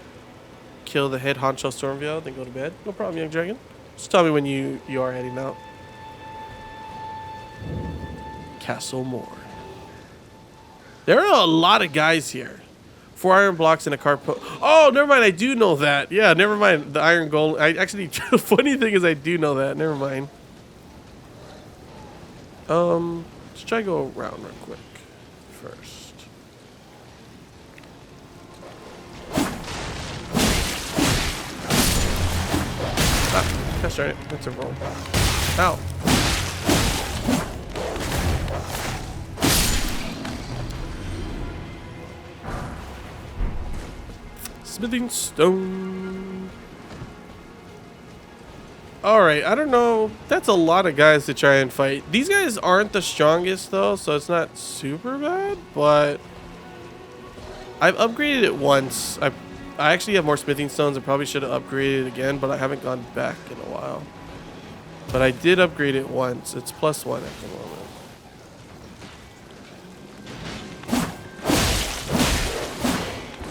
kill the head honcho Stormveil, then go to bed. No problem, young dragon. Just tell me when you are heading out. Castle Moor. There are a lot of guys here. 4 iron blocks and a cart. Oh, never mind. I do know that. Yeah, never mind. The iron golem. I actually. The funny thing is, I do know that. Never mind. Let's try to go around real quick first. Ah, gosh darn it. That's a roll. Ow. Smithing stone. Alright, I don't know. That's a lot of guys to try and fight. These guys aren't the strongest though, so it's not super bad, but I've upgraded it once. I actually have more smithing stones. I probably should have upgraded it again, but I haven't gone back in a while. But I did upgrade it once. It's +1 at the moment.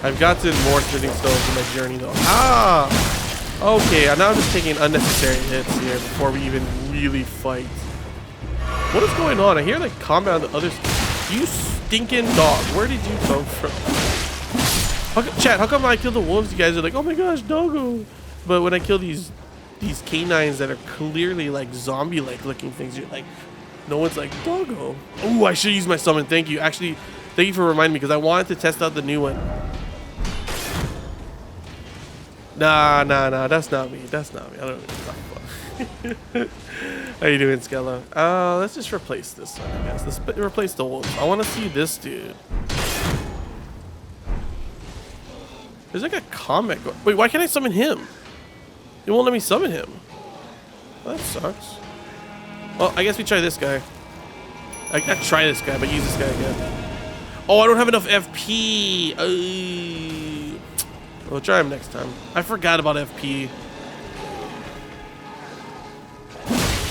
I've gotten more smithing stones in my journey though. Ah! Okay, now I'm just taking unnecessary hits here before we even really fight. What is going on? I hear like combat on the other side. You stinking dog. Where did you come from? Chat, how come I kill the wolves? You guys are like, oh my gosh, doggo. But when I kill these canines that are clearly like zombie-like looking things, you're like, no one's like, doggo. Oh, I should use my summon. Thank you. Actually, thank you for reminding me because I wanted to test out the new one. Nah, that's not me. That's not me. I don't know what you're talking about. How you doing, Skella? Let's just replace this one, I guess. Let's replace the wolf. I want to see this dude. There's like a comic. Wait, why can't I summon him? It won't let me summon him. Well, that sucks. Well, I guess we try this guy. I can't try this guy, but use this guy again. Oh, I don't have enough FP. We'll try him next time. I forgot about FP.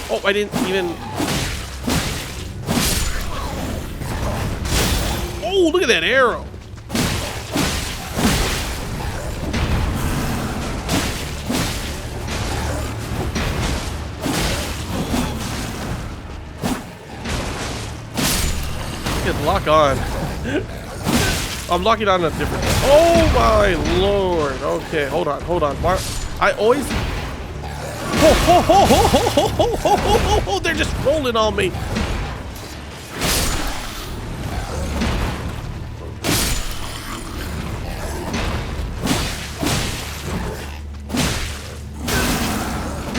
Oh, I didn't even... Oh, look at that arrow. Lock on. I'm locking on a different. Oh my lord. Okay, hold on. I always. Oh, they're just rolling on me.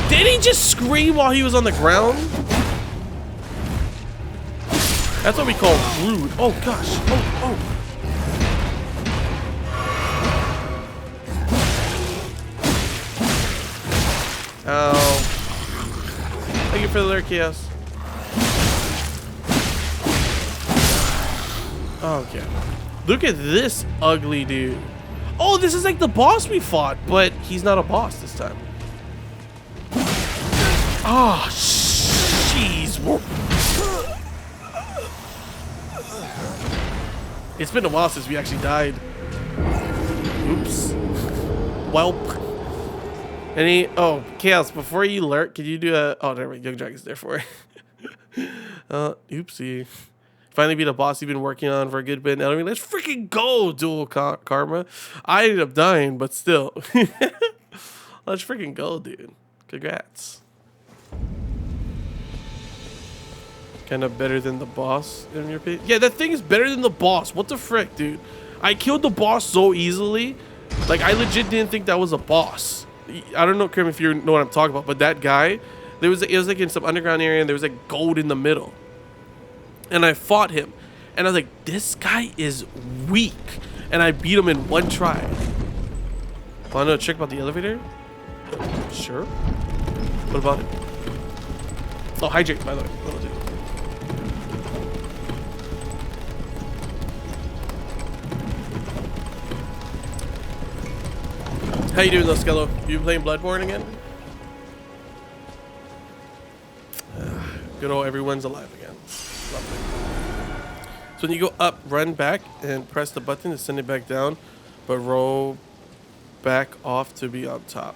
Did he just scream while he was on the ground? That's what we call rude. Oh gosh. Oh. Oh. Thank you for the lurk, chaos. Okay. Look at this ugly dude. Oh, this is like the boss we fought, but he's not a boss this time. Oh, jeez. It's been a while since we actually died. Oops. Welp. Any... Oh, Chaos, before you lurk, could you do a... Oh, never mind. Young Dragon's there for it. Oopsie. Finally beat a boss you've been working on for a good bit in Elden Ring. Let's freaking go, Dual Karma. I ended up dying, but still. Let's freaking go, dude. Congrats. Kind of better than the boss in your opinion? Yeah, that thing is better than the boss. What the frick, dude? I killed the boss so easily. Like, I legit didn't think that was a boss. I don't know, Krim, if you know what I'm talking about, but that guy, it was like in some underground area, and there was like gold in the middle. And I fought him, and I was like, this guy is weak. And I beat him in one try. Want to know a trick about the elevator? Sure. What about it? Oh, hydrate, by the way. How you doing, though, Skello? You playing Bloodborne again? Good old everyone's alive again. Lovely. So when you go up, run back and press the button to send it back down, but roll back off to be on top.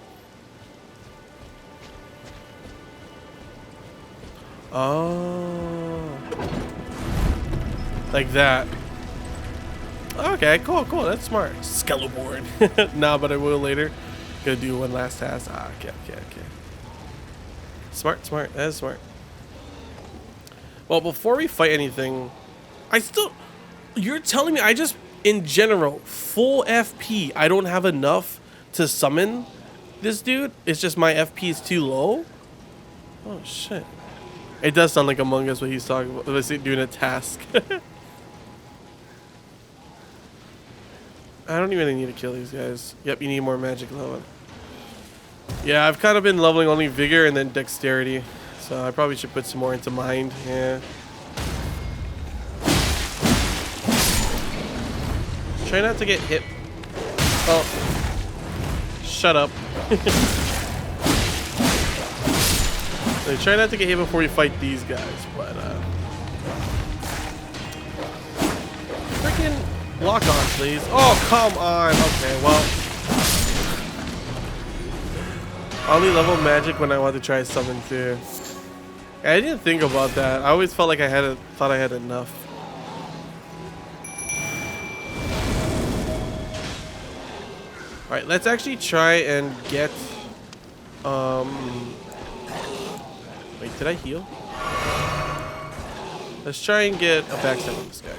Oh. Like that. Okay, cool. That's smart. Skeleborn. Nah, but I will later. Gonna do one last task. Okay. Smart. That is smart. Well, before we fight anything, you're telling me I just, in general, full FP, I don't have enough to summon this dude? It's just my FP is too low? Oh, shit. It does sound like Among Us what he's talking about. Let's see, doing a task. I don't even need to kill these guys. Yep, you need more magic level. Yeah, I've kind of been leveling only vigor and then dexterity. So I probably should put some more into mind. Yeah. Try not to get hit. Oh. Shut up. So try not to get hit before you fight these guys, but freaking lock on, please. Oh, come on. Okay, well, I only level magic when I want to try summon too. I didn't think about that. I always felt like thought I had enough. All right, let's actually try and get. Wait, did I heal? Let's try and get a backstab on this guy.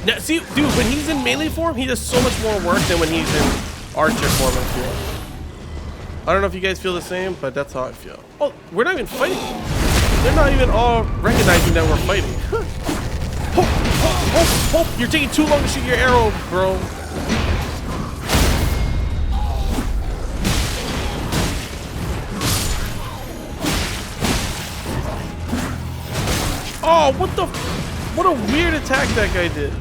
Now, see, dude, when he's in melee form, he does so much more work than when he's in archer form, I feel. I don't know if you guys feel the same, but that's how I feel. Oh, we're not even fighting. They're not even all recognizing that we're fighting. Oh, you're taking too long to shoot your arrow, bro. Oh, what a weird attack that guy did.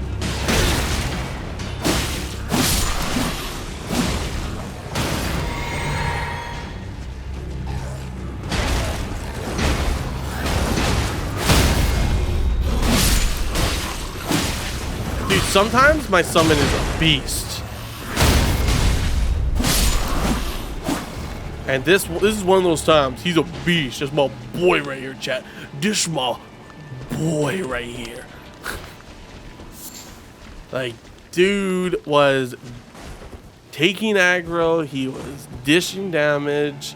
Dude, sometimes my summon is a beast. And this is one of those times. He's a beast. That's my boy right here, chat. This my boy right here. Like, dude was taking aggro. He was dishing damage.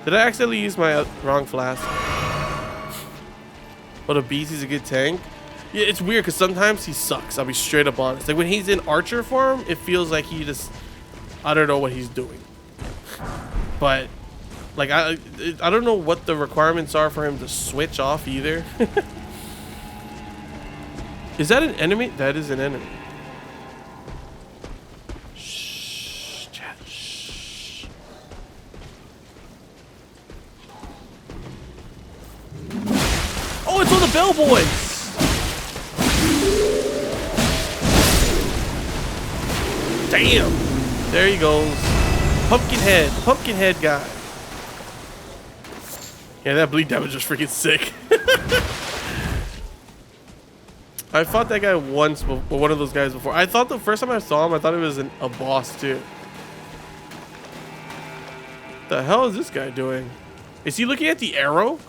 Did I accidentally use my wrong flask? But a beast, he's a good tank. Yeah, it's weird because sometimes he sucks. I'll be straight up honest. Like when he's in archer form, it feels like he just, I don't know what he's doing. But like I don't know what the requirements are for him to switch off either. Is that an enemy? That is an enemy. Shh, chat. Shh. Oh, it's all the bellboys. Damn. There he goes. Pumpkinhead guy. Yeah, that bleed damage was freaking sick. I fought that guy once, one of those guys before. I thought the first time I saw him, I thought it was a boss too. What the hell is this guy doing? Is he looking at the arrow?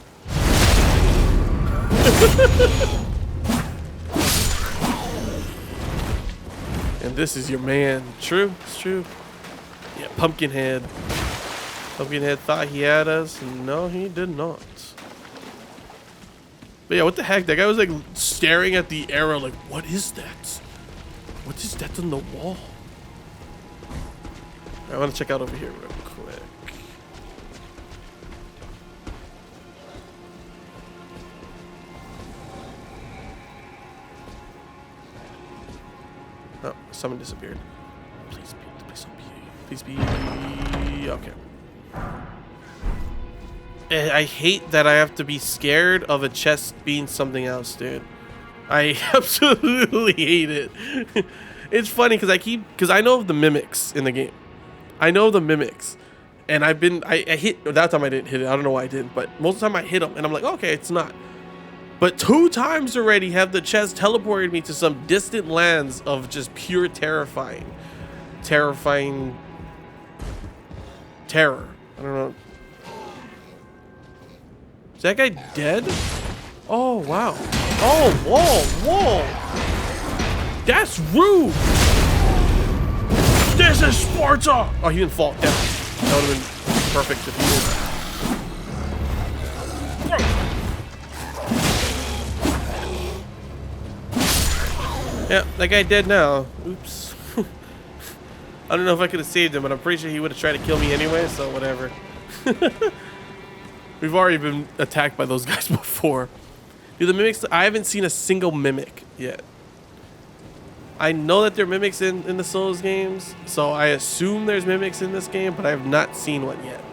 And this is your man. True, it's true. Yeah, Pumpkinhead. Pumpkinhead thought he had us. No, he did not. But yeah, what the heck? That guy was like staring at the arrow like, what is that? What is that on the wall? I want to check out over here real quick. Oh, someone disappeared. Please don't be. Please be. Okay. I hate that I have to be scared of a chest being something else, dude. I absolutely hate it. It's funny because I know of the mimics in the game. I know the mimics. And I hit, that time I didn't hit it. I don't know why I didn't, but most of the time I hit them and I'm like, okay, it's not. But 2 times already have the chest teleported me to some distant lands of just pure terrifying terror. I don't know. Is that guy dead? Oh, wow. Oh, whoa. That's rude. This is Sparta. Oh, he didn't fall down. That would have been perfect if he did. Yeah, that guy dead now. Oops. I don't know if I could have saved him, but I'm pretty sure he would have tried to kill me anyway, so whatever. We've already been attacked by those guys before. Dude, the mimics, I haven't seen a single mimic yet. I know that there are mimics in the Souls games, so I assume there's mimics in this game, but I have not seen one yet.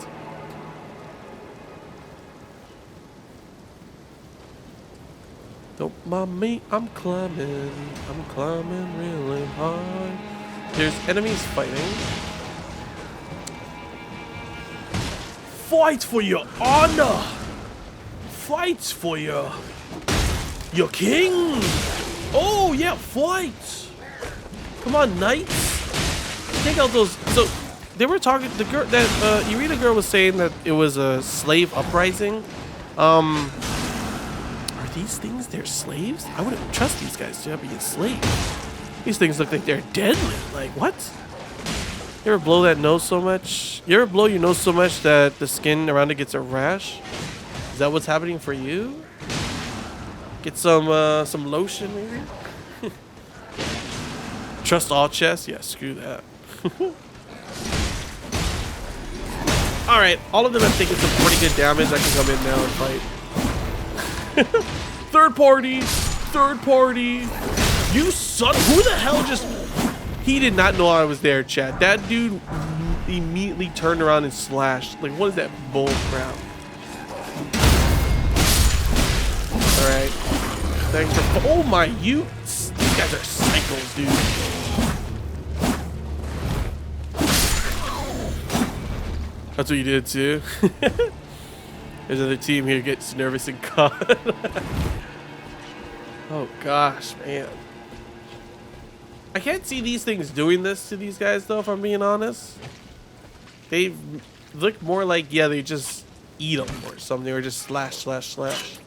Don't mind me, I'm climbing really high. There's enemies fighting. Fight for your honor. Fight for your king. Oh yeah, fight. Come on, knights. Take out those. So they were talking. The girl, that Irina girl was saying that it was a slave uprising. Are these things their slaves? I wouldn't trust these guys to be a slave. These things look like they're deadly. Like what? You ever blow that nose so much? You ever blow your nose so much that the skin around it gets a rash? Is that what's happening for you? Get some lotion maybe? Trust all chests? Yeah, screw that. Alright, all of them have taken some pretty good damage. I can come in now and fight. Third party! Third party! You son, who the hell just... He did not know I was there, chat. That dude immediately turned around and slashed. Like, what is that bull crap? Alright. Thanks for... Oh my, you... These guys are cycles, dude. That's what you did, too. There's another team here gets nervous and caught. Oh, gosh, man. I can't see these things doing this to these guys, though, if I'm being honest. They look more like, yeah, they just eat them or something, or just slash, slash, slash.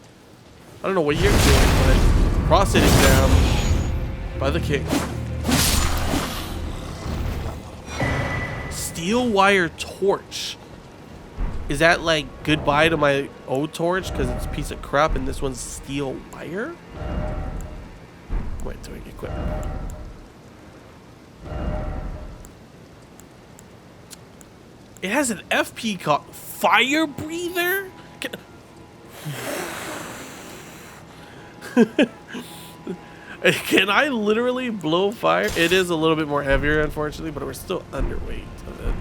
I don't know what you're doing, but prostate exam by the king. Steel wire torch. Is that like goodbye to my old torch because it's a piece of crap and this one's steel wire? Wait till we equip. It has an FP called fire breather? Can I literally blow fire? It is a little bit more heavier, unfortunately, but we're still underweight of it.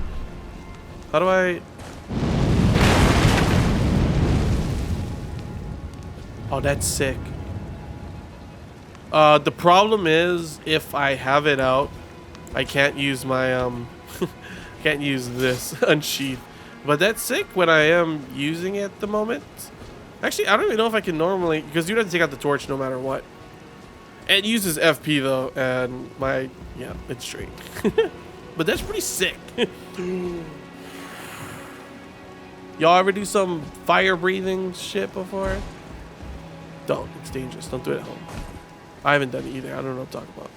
How do I... Oh, that's sick. The problem is, if I have it out, I can't use my, can't use this unsheath. But that's sick when I am using it at the moment. Actually, I don't even know if I can normally, because you have to take out the torch no matter what. It uses FP though, and my, yeah, it's straight. But that's pretty sick. Y'all ever do some fire breathing shit before? Don't, it's dangerous. Don't do it at home. I haven't done it either. I don't know what I'm talking about.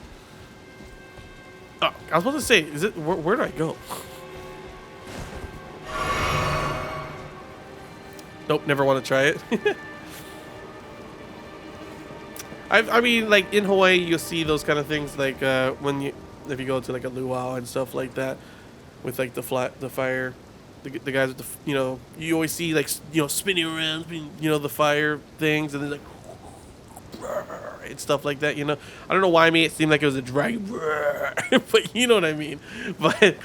Oh, I was supposed to say, is it, where do I go? Nope, never want to try it. I mean, like in Hawaii, you'll see those kind of things, like when you, if you go to like a luau and stuff like that, with like the fire, the guys with the, you know, you always see like, you know, spinning around, you know, the fire things, and then like and stuff like that, you know. I don't know why I made it seem like it was a dragon, but you know what I mean. But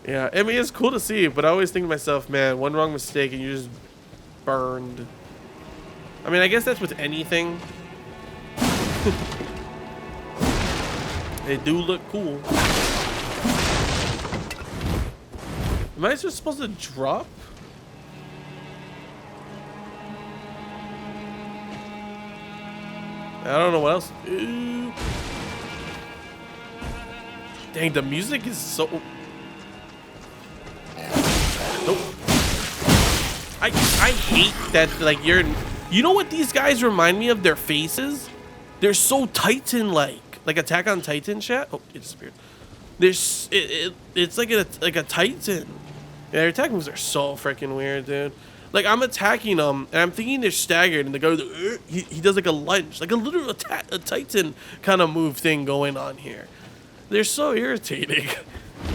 yeah, I mean, it's cool to see, but I always think to myself, man, one wrong mistake and you're just burned. I mean, I guess that's with anything. They do look cool. Am I just supposed to drop? I don't know what else. Ooh. Dang, the music is so... Nope. I hate that, like, you're... You know what these guys remind me of? Their faces? They're so Titan-like. Like Attack on Titan chat? Oh, it disappeared. There's... It's like a Titan. Yeah, their attack moves are so freaking weird, dude. Like, I'm attacking them, and I'm thinking they're staggered, and the guy, he does like a lunge. Like a literal a Titan kind of move thing going on here. They're so irritating.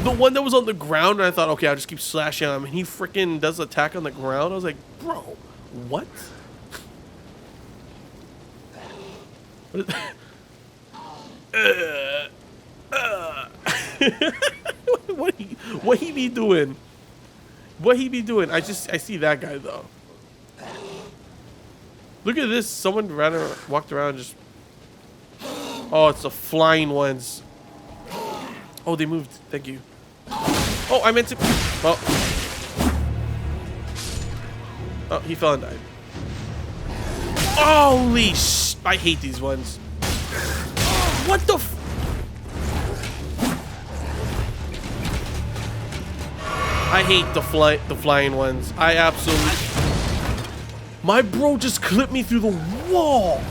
The one that was on the ground, and I thought, okay, I'll just keep slashing him, and he freaking does attack on the ground. I was like, bro, what? What he be doing? What he be doing? I see that guy though. Look at this. Someone walked around just... Oh, it's the flying ones. Oh, they moved. Thank you. Oh, I meant to... Oh. Oh, he fell and died. Holy sh... I hate these ones. What the f... I hate the flying ones. I absolutely... My bro just clipped me through the wall.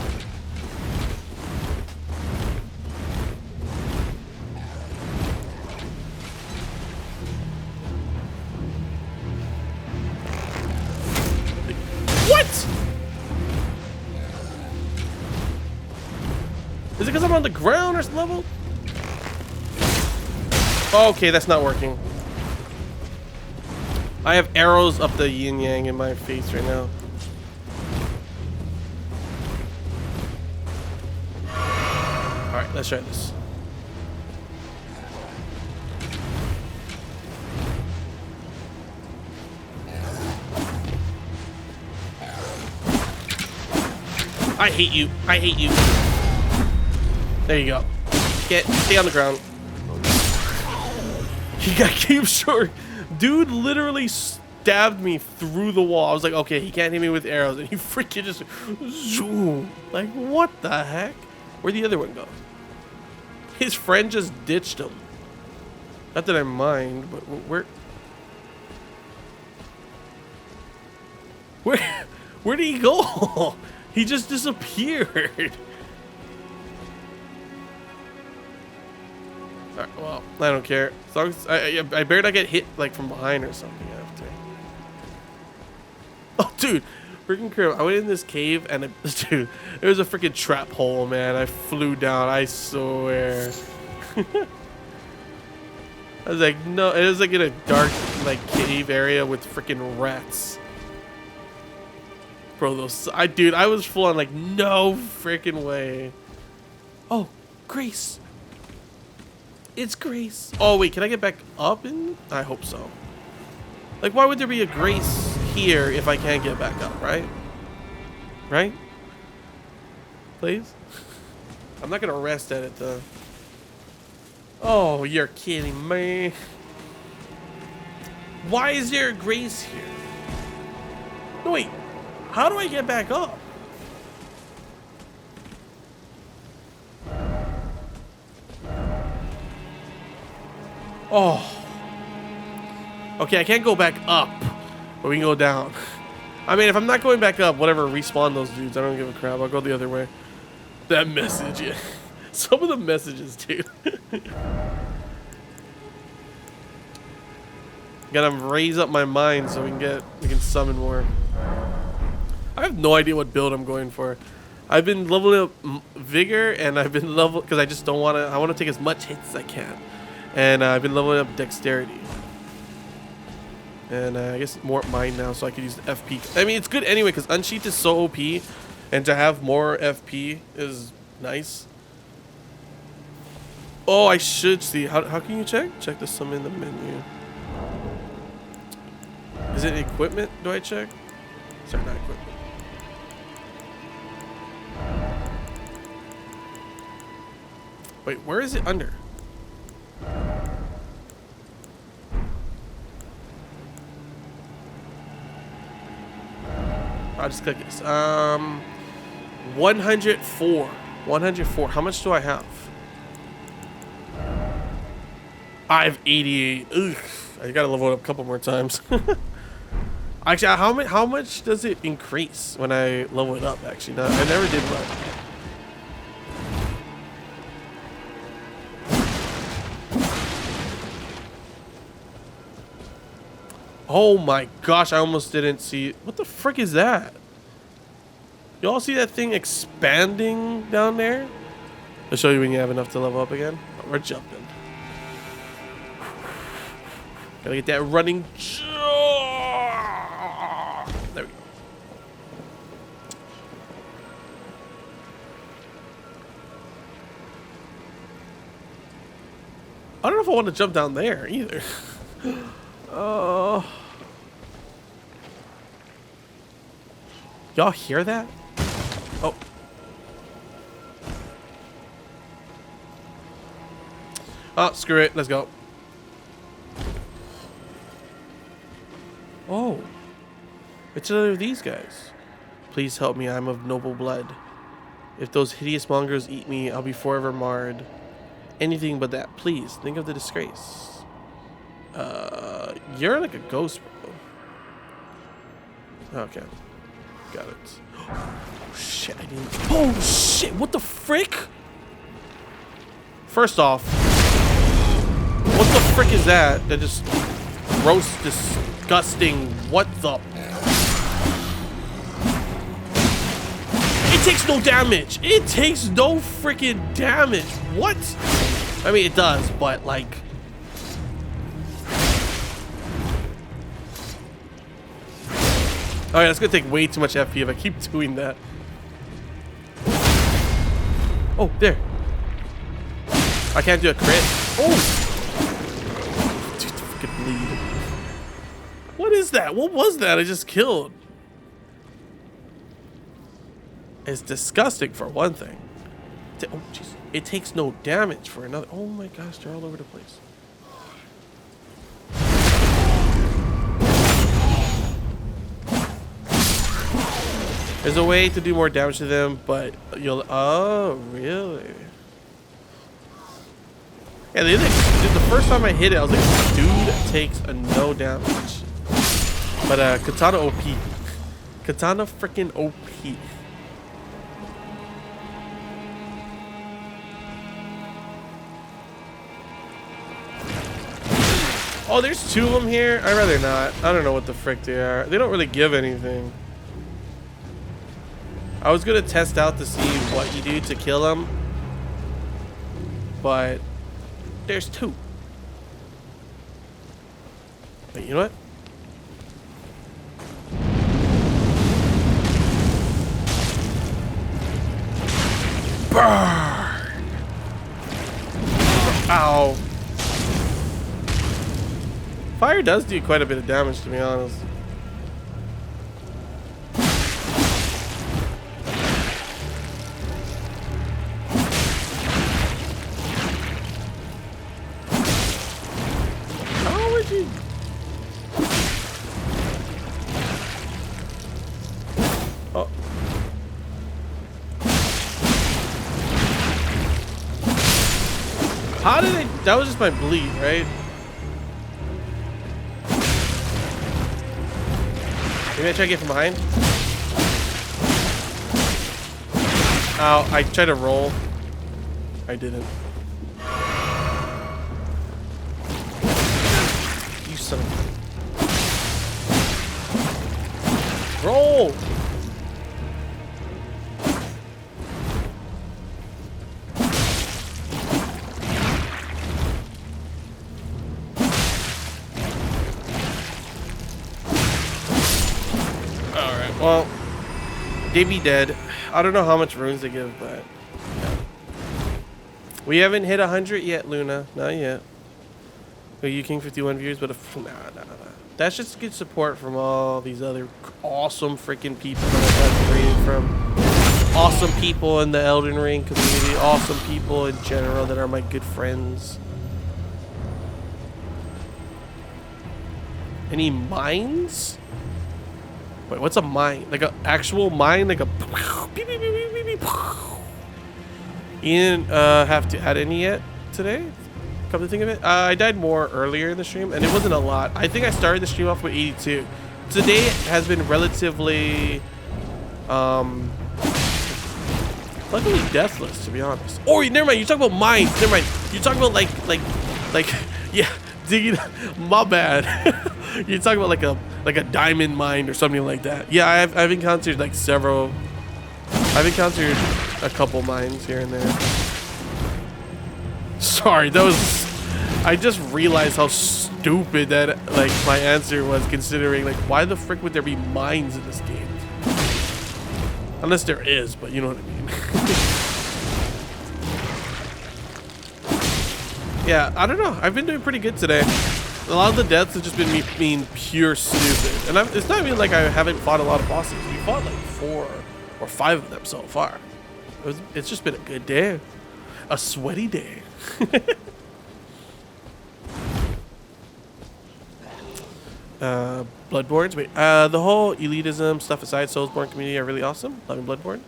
What? Is it because I'm on the ground or some level? Okay, that's not working. I have arrows up the yin yang in my face right now. Alright, let's try this. I hate you. I hate you. There you go. Stay on the ground. He got game short. Dude literally stabbed me through the wall. I was like, okay, he can't hit me with arrows, and he freaking just zoom. Like, what the heck? Where'd the other one go? His friend just ditched him. Not that I mind, but where did he go? He just disappeared. Alright, well, I don't care. As long as I better not get hit like from behind or something after. Oh, dude, freaking crap! I went in this cave and dude, it was a freaking trap hole, man. I flew down. I swear. I was like, no, it was like in a dark like cave area with freaking rats. Bro, those dude, I was full on like, no freaking way. Oh, Grace. It's Grace. Oh wait, can I get back up in? I hope so. Like, why would there be a Grace here if I can't get back up, right? Right? Please? I'm not gonna rest at it though. Oh, you're kidding me. Why is there a Grace here? No, wait. How do I get back up? Oh. Okay, I can't go back up, but we can go down. I mean, if I'm not going back up, whatever, respawn those dudes. I don't give a crap. I'll go the other way. That message, yeah. Some of the messages, dude. Gotta raise up my mind so we can summon more. I have no idea what build I'm going for. I've been leveling up vigor, and I've been level because I just don't want to. I want to take as much hits as I can, and I've been leveling up dexterity. And I guess more mine now, so I can use the FP. I mean, it's good anyway because Unsheath is so OP, and to have more FP is nice. Oh, I should see. How can you check? Check the summon in the menu. Is it equipment? Do I check? Sorry, not equipment. Wait, where is it under? I'll just click this. 104. 104. How much do I have? I have 88. Ugh. I gotta level it up a couple more times. Actually, how much does it increase when I level it up? Actually, no, I never did run. Oh my gosh, I almost didn't see. What the frick is that? Y'all see that thing expanding down there? I'll show you when you have enough to level up again. Oh, we're jumping. Gotta get that running. There we go. I don't know if I want to jump down there either. Y'all hear that? Oh. Oh, screw it. Let's go. Oh. It's another of these guys. Please help me. I'm of noble blood. If those hideous mongrels eat me, I'll be forever marred. Anything but that. Please, think of the disgrace. You're like a ghost, bro. Okay. Got it. Oh, shit. I didn't. Oh, shit. What the frick? First off, what the frick is that? That just gross, disgusting. What the? It takes no damage. It takes no freaking damage. What? I mean, it does, but like, Alright, that's gonna take way too much FP if I keep doing that. Oh, there. I can't do a crit. Oh! Dude, freaking bleed. What is that? What was that I just killed? It's disgusting for one thing. Oh, jeez. It takes no damage for another. Oh my gosh, they're all over the place. There's a way to do more damage to them, but you'll... Oh, really? Yeah, the first time I hit it, I was like, dude takes a no damage. But Katana OP. Katana freaking OP. Oh, there's two of them here? I'd rather not. I don't know what the frick they are. They don't really give anything. I was gonna test out to see what you do to kill them, but there's two. Wait, you know what? Burn! Ow. Fire does do quite a bit of damage, to be honest. How would you? Oh. How did they? That was just my bleed, right? Maybe I try to get from behind. Ow, I tried to roll. I didn't. You son of a... Roll! Well, they be dead. I don't know how much runes they give, but yeah. We haven't hit 100 yet, Luna. Not yet. Are you King 51 viewers? But if, nah. That's just good support from all these other awesome freaking people that I've created from. Awesome people in the Elden Ring community. Awesome people in general that are my good friends. Any mines? Wait, what's a mine? Like an actual mine? Like a... You didn't have to add any yet today? Come to think of it. I died more earlier in the stream, and it wasn't a lot. I think I started the stream off with 82. Today has been relatively... luckily deathless, to be honest. Oh, never mind. You talk about mines. Never mind. You talk about like... Yeah, digging... My bad. You're talking about like a diamond mine or something like that. Yeah, I've encountered like several. I've encountered a couple mines here and there. Sorry, that was. I just realized how stupid that like my answer was, considering like why the frick would there be mines in this game? Unless there is, but you know what I mean. Yeah, I don't know. I've been doing pretty good today. A lot of the deaths have just been me being pure stupid. And it's not even like I haven't fought a lot of bosses. We fought like 4 or 5 of them so far. It's just been a good day. A sweaty day. Bloodborne's, wait. The whole elitism stuff aside, Soulsborne community are really awesome. Loving Bloodborne.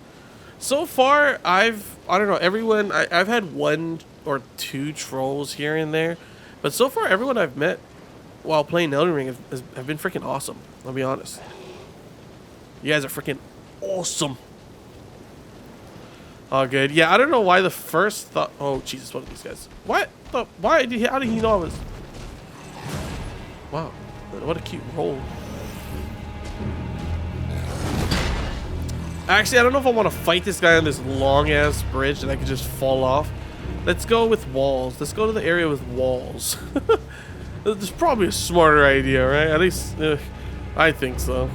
So far, I don't know, everyone, I've had 1 or 2 trolls here and there. But so far, everyone I've met while playing Elden Ring have been freaking awesome. I'll be honest. You guys are freaking awesome. All good. Yeah, I don't know why the first thought... Oh, Jesus, one of these guys. What? Why did he... How did he know I was... Wow. What a cute roll. Actually, I don't know if I want to fight this guy on this long-ass bridge that I could just fall off. Let's go with walls. Let's go to the area with walls. This is probably a smarter idea, right? At least, I think so.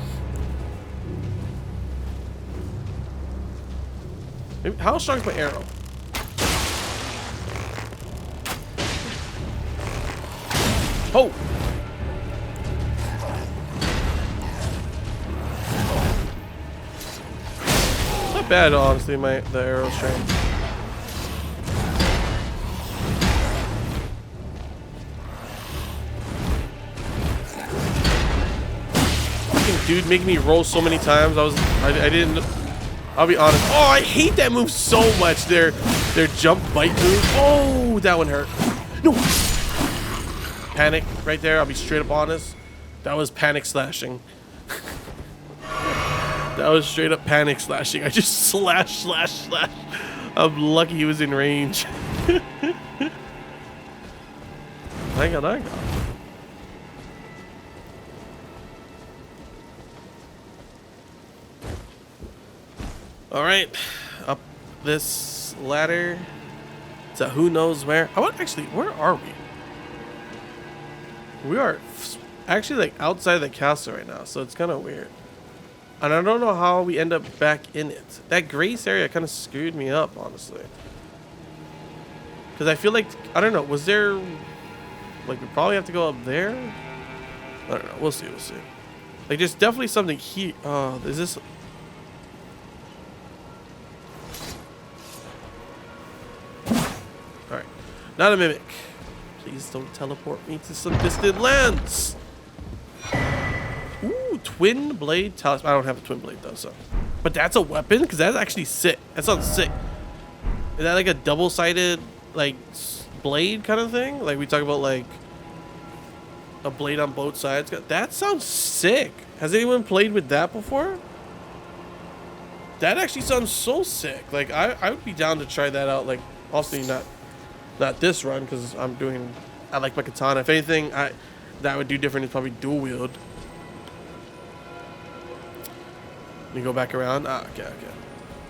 Maybe, how strong is my arrow? Oh! Not bad, honestly, the arrow strength. Fucking dude making me roll so many times. I didn't. I'll be honest. Oh, I hate that move so much. Their jump bite move. Oh, that one hurt. No. Panic right there. I'll be straight up honest. That was panic slashing. That was straight up panic slashing. I just slash. I'm lucky he was in range. I got. All right, up this ladder to who knows where. Actually, where are we? We are actually like outside the castle right now, so it's kind of weird. And I don't know how we end up back in it. That grace area kind of screwed me up, honestly. Because I feel like, I don't know, was there, like, we probably have to go up there? I don't know, we'll see. Like, there's definitely something here. Is this... Alright, not a mimic. Please don't teleport me to some distant lands. Ooh, twin blade talisman. I don't have a twin blade though, so. But that's a weapon? Because that's actually sick. That sounds sick. Is that like a double-sided, like, blade kind of thing? Like we talk about, like, a blade on both sides? That sounds sick. Has anyone played with that before? That actually sounds so sick. Like, I would be down to try that out. Like, obviously not this run, because I like my katana. If anything, that I would do different is probably dual wield. You go back around. Okay.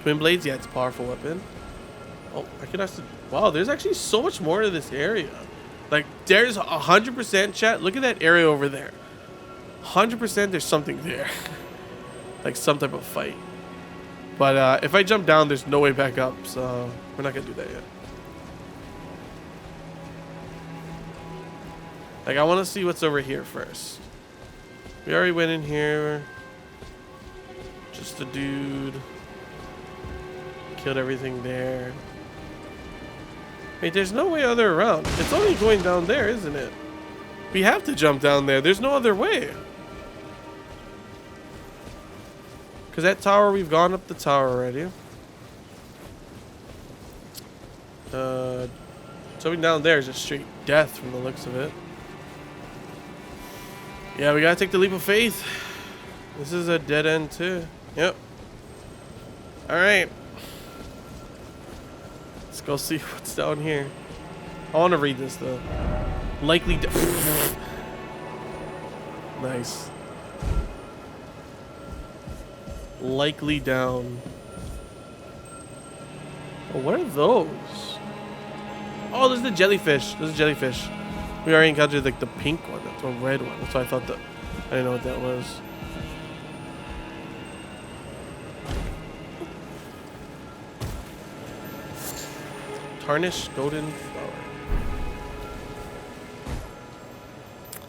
Twin blades, yeah, it's a powerful weapon. Oh, I can actually. Wow, there's actually so much more to this area. Like, there's 100% chat. Look at that area over there. 100% there's something there. Like some type of fight. But if I jump down, there's no way back up. So we're not gonna do that yet. Like, I want to see what's over here first. We already went in here. Just a dude. Killed everything there. Wait, there's no way other around. It's only going down there, isn't it? We have to jump down there. There's no other way. Because that tower, we've gone up the tower already. Something down there is just straight death from the looks of it. Yeah, we gotta take the leap of faith. This is a dead end too. Yep. Alright. Let's go see what's down here. I want to read this though. Likely nice. Likely down. Oh, what are those? Oh, there's the jellyfish. There's a jellyfish. We already encountered like the pink one. That's a red one. That's why I thought that. I didn't know what that was. Tarnished golden flower.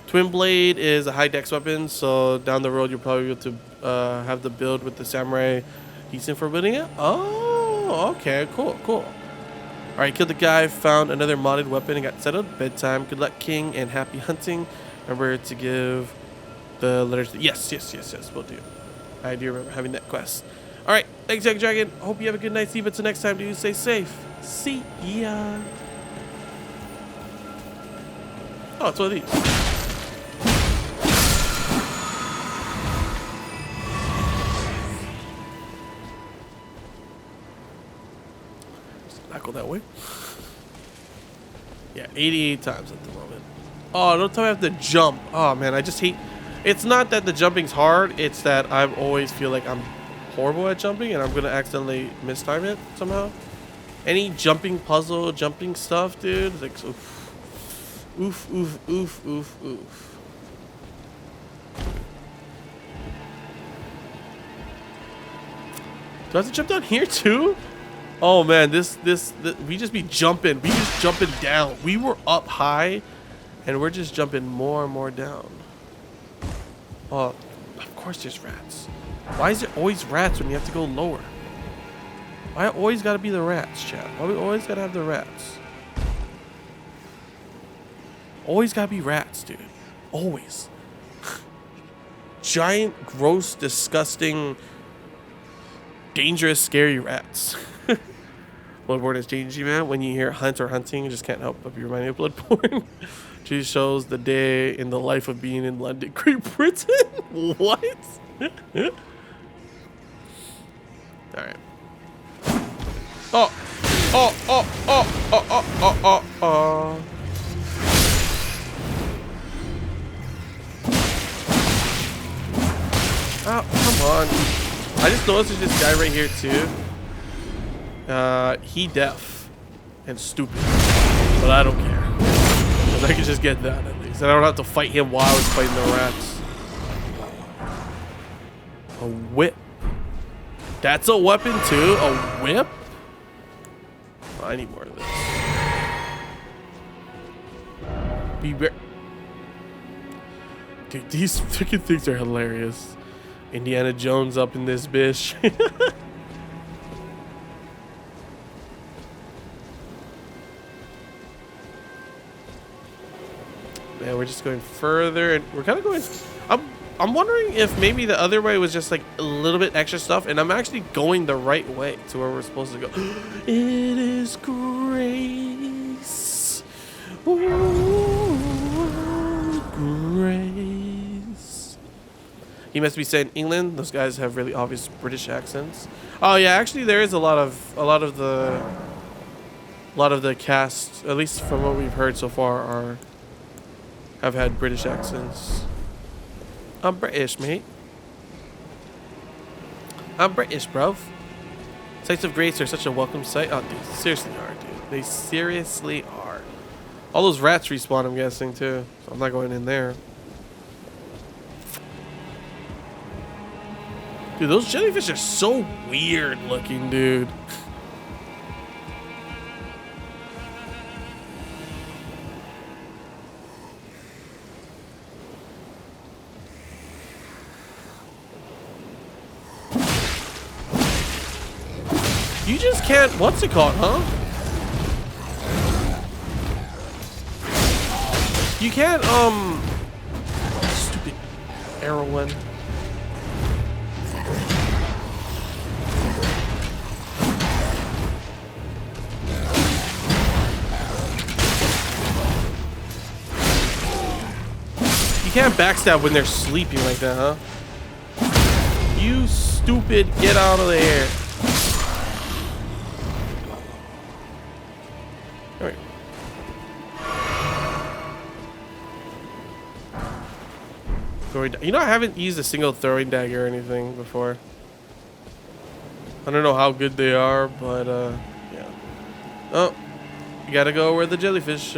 Twin blade is a high dex weapon, so down the road you'll probably be able to have the build with the samurai decent for building it. Oh, okay, cool. All right, killed the guy, found another modded weapon, and got settled. Bedtime. Good luck, King, and happy hunting. Remember to give the letters. Yes, we'll do. I do remember having that quest. All right, thanks, Jack Dragon. Hope you have a good night. See you until next time. Do you stay safe? See ya. Oh, it's one of these. Not go that way. Yeah, 88 times at the moment. Oh, don't tell me I have to jump. Oh man, I just hate. It's not that the jumping's hard. It's that I always feel like I'm horrible at jumping, and I'm gonna accidentally mistime it somehow. Any jumping puzzle, jumping stuff, dude. It's like oof. Do I have to jump down here too? Oh man, this we just be jumping. We just jumping down. We were up high, and we're just jumping more and more down. Oh, of course there's rats. Why is there always rats when you have to go lower? Why always gotta be the rats, chat? Why we always gotta have the rats? Always gotta be rats, dude. Always. Giant, gross, disgusting, dangerous, scary rats. Bloodborne is changing, man. When you hear hunt or hunting, you just can't help but be reminded of Bloodborne. She shows the day in the life of being in London, Great Britain. What? Alright. Oh. Oh, oh, oh, oh, oh, oh, oh, oh. Oh, come on. I just noticed there's this guy right here too. He deaf and stupid, but I don't care, because I can just get that at least, and I don't have to fight him while I was fighting the rats. A whip. That's a weapon too. A whip. Oh, I need more of this. Dude, these freaking things are hilarious. Indiana Jones up in this bitch. Man, we're just going further, and we're kind of going. I'm wondering if maybe the other way was just like a little bit extra stuff, and I'm actually going the right way to where we're supposed to go. It is grace. Ooh, grace. He must be saying England. Those guys have really obvious British accents. Oh yeah, actually there is a lot of the cast, at least from what we've heard so far, have had British accents. I'm British, mate. I'm British, bruv. Sites of Grace are such a welcome sight. Oh, dude, seriously are, dude. They seriously are. All those rats respawn, I'm guessing, too. So I'm not going in there. Dude, those jellyfish are so weird looking, dude. You just can't, what's it called, huh? You can't, stupid Erwin. You can't backstab when they're sleeping like that, huh? You stupid, get out of there. You know, I haven't used a single throwing dagger or anything before. I don't know how good they are, but yeah. Oh, you gotta go where the jellyfish.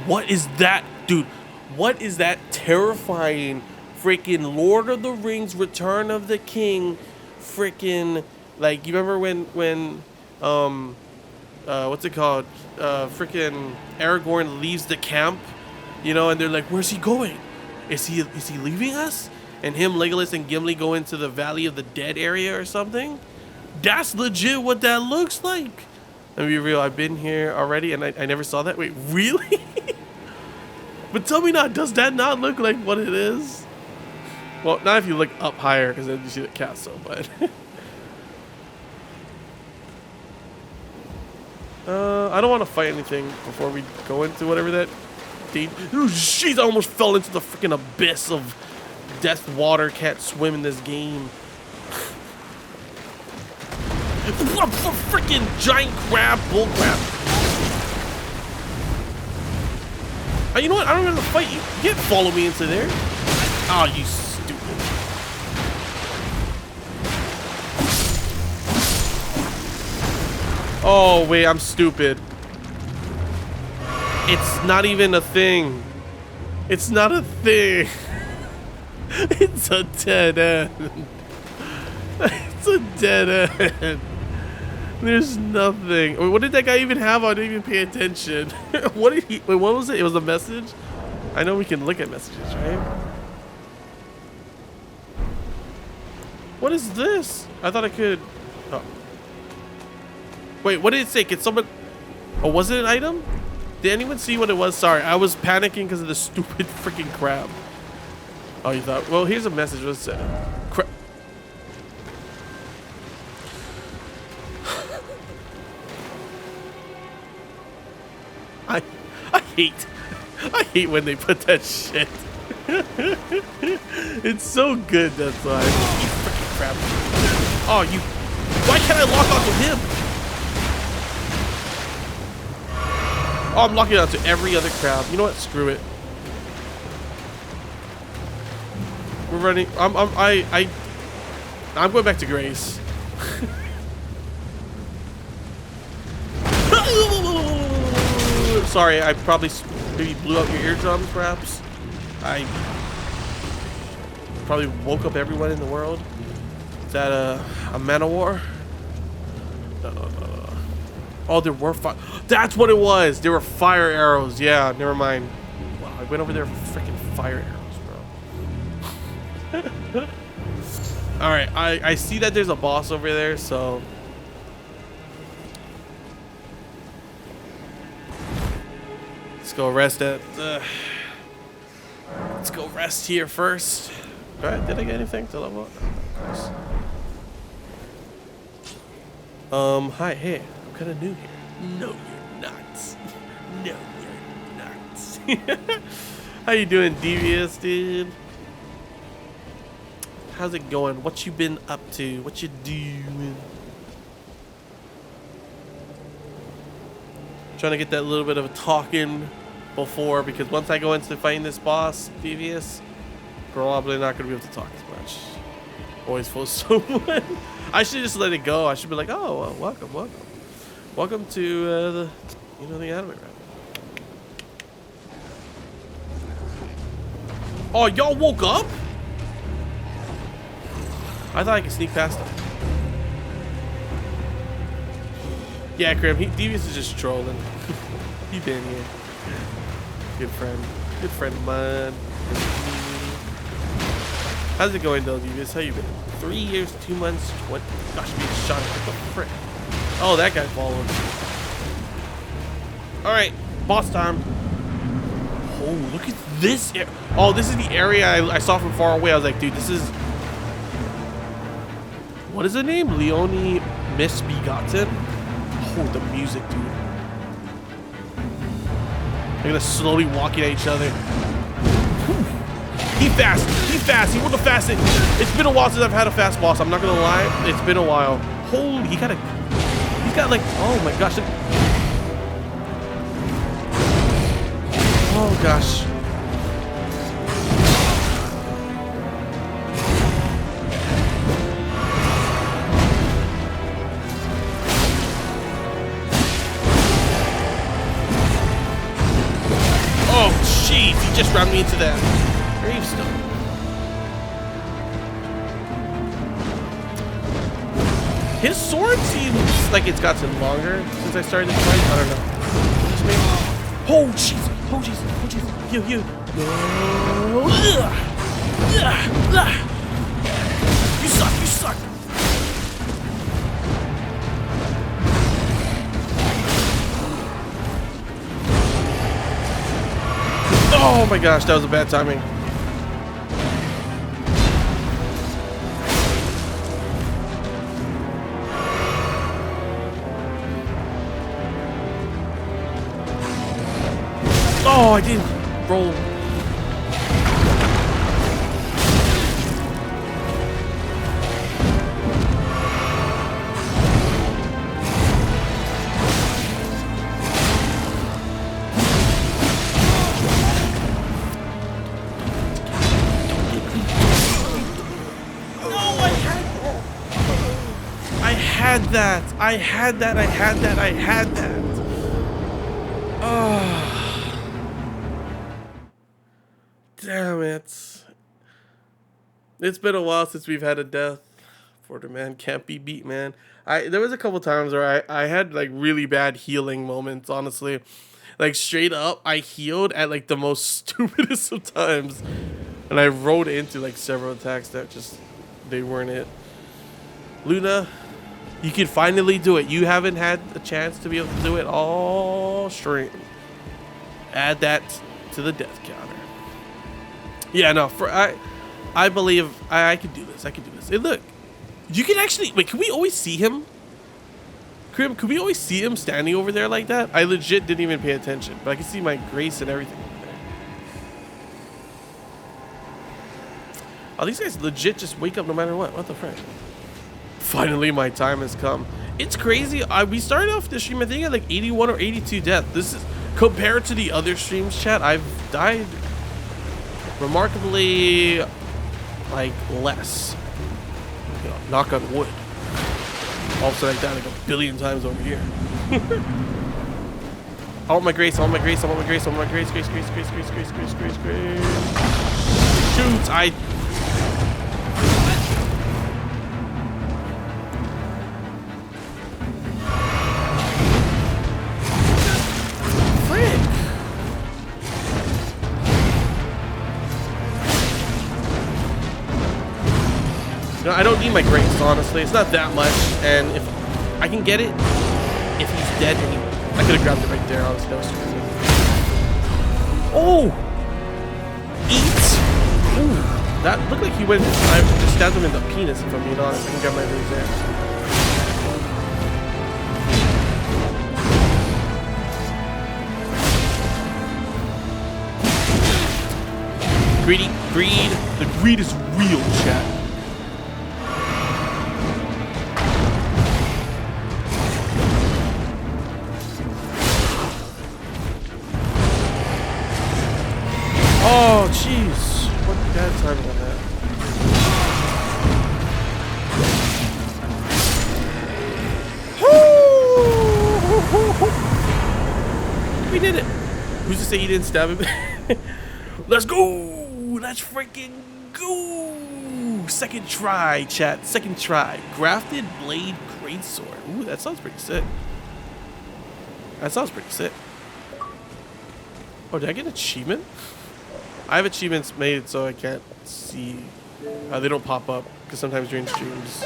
What is that, dude? What is that terrifying freaking Lord of the Rings Return of the King freaking, like, you remember when what's it called? Freaking Aragorn leaves the camp, you know, and they're like, where's he going? Is he leaving us? And him, Legolas, and Gimli go into the Valley of the Dead area or something? That's legit what that looks like. Let me be real, I've been here already and I never saw that. Wait, really? But tell me now, does that not look like what it is? Well, not if you look up higher, because then you see the castle, but... I don't want to fight anything before we go into whatever that... Oh, jeez, I almost fell into the freaking abyss of death water. Can't swim in this game. Freaking giant crab, bull crab. You know what? I don't have to fight you. You can't follow me into there. Oh, you stupid. Oh, wait, I'm stupid. It's not even a thing. It's not a thing. It's a dead end. It's a dead end. There's nothing. Wait, what did that guy even have? I didn't even pay attention. What did he? Wait, what was it? It was a message? I know we can look at messages, right? What is this? I thought I could. Oh. Wait, what did it say? Can someone? Oh, was it an item? Did anyone see what it was? Sorry, I was panicking because of the stupid freaking crab. Oh, you thought? Well, here's a message. What's it? I hate when they put that shit. It's so good, that's why. You freaking crap. Oh, you. Why can't I lock onto him? Oh, I'm locking onto every other crab. You know what? Screw it. We're running. I'm going back to Grace. Sorry, I probably maybe blew out your eardrums, perhaps. I probably woke up everyone in the world. Is that a man of war? No. Oh, there were fire. That's what it was. There were fire arrows. Yeah, never mind. Wow, I went over there for freaking fire arrows, bro. All right, I see that there's a boss over there, so. Let's go rest at. Let's go rest here first. All right, did I get anything to level up? No, hi, hey, I'm kind of new here. No, you're not. No, you're not. How you doing, Devious, dude? How's it going? What you been up to? What you doing? Trying to get that little bit of a talking before, because once I go into fighting this boss, Devious, probably not going to be able to talk as much. Always full of someone. I should just let it go. I should be like, oh, well, welcome to the anime round. Oh, y'all woke up? I thought I could sneak past him. Yeah, Grim, Devious is just trolling. He been here. Good friend of mine. How's it going though, Devious? How you been? 3 years, 2 months, what? Gosh, being shot at. What the frick? Oh, that guy followed. Alright, boss time. Oh, look at this. Oh, this is the area I saw from far away. I was like, dude, this is. What is the name? Leone Misbegotten? Oh, the music, dude. They're gonna slowly walking at each other. He fast. He wouldn't have fasted. It's been a while since I've had a fast boss. I'm not gonna lie. It's been a while. Holy, he's got like, oh my gosh. Oh gosh. Oh jeez, he just ran me into that gravestone. His sword seems like it's gotten longer since I started this fight. I don't know. Just maybe. Oh jeez. Oh jeez. Oh jeez. You. No. You suck. Oh my gosh, that was a bad timing. Oh, I didn't roll. I had that. Oh. Damn it. It's been a while since we've had a death Porter, man, can't be beat, man. There was a couple times where I had like really bad healing moments, honestly. Like straight up, I healed at like the most stupidest of times. And I rode into like several attacks that just, they weren't it. Luna, you can finally do it. You haven't had a chance to be able to do it all stream. Add that to the death counter. Yeah, no, I believe I can do this. I can do this. Hey, look, you can actually, wait, can we always see him? Could we always see him standing over there like that? I legit didn't even pay attention, but I can see my grace and everything over there. Oh, these guys legit just wake up no matter what. What the frick? Finally, my time has come. It's crazy. We started off the stream, I think, at like 81 or 82 death. This is, compared to the other streams, chat, I've died remarkably, like, less. You know, knock on wood. All of a sudden I died like a billion times over here. I want my grace, I want my grace, I want my grace, I want my grace, grace. Shoot, No, I don't need my grace, honestly. It's not that much, and if I can get it, if he's dead, I could have grabbed it right there. Honestly, that was crazy. Oh! Eat! Ooh, that looked like he went. I just stabbed him in the penis, if I'm being honest. I can grab my grace there. Greed. The greed is real, chat. Oh, jeez. What bad timing on that. We did it. Who's to say he didn't stab him? Let's go. Let's freaking go. Second try, chat. Second try. Grafted Blade Greatsword. Ooh, that sounds pretty sick. That sounds pretty sick. Oh, did I get an achievement? I have achievements made so I can't see. They don't pop up because sometimes during streams.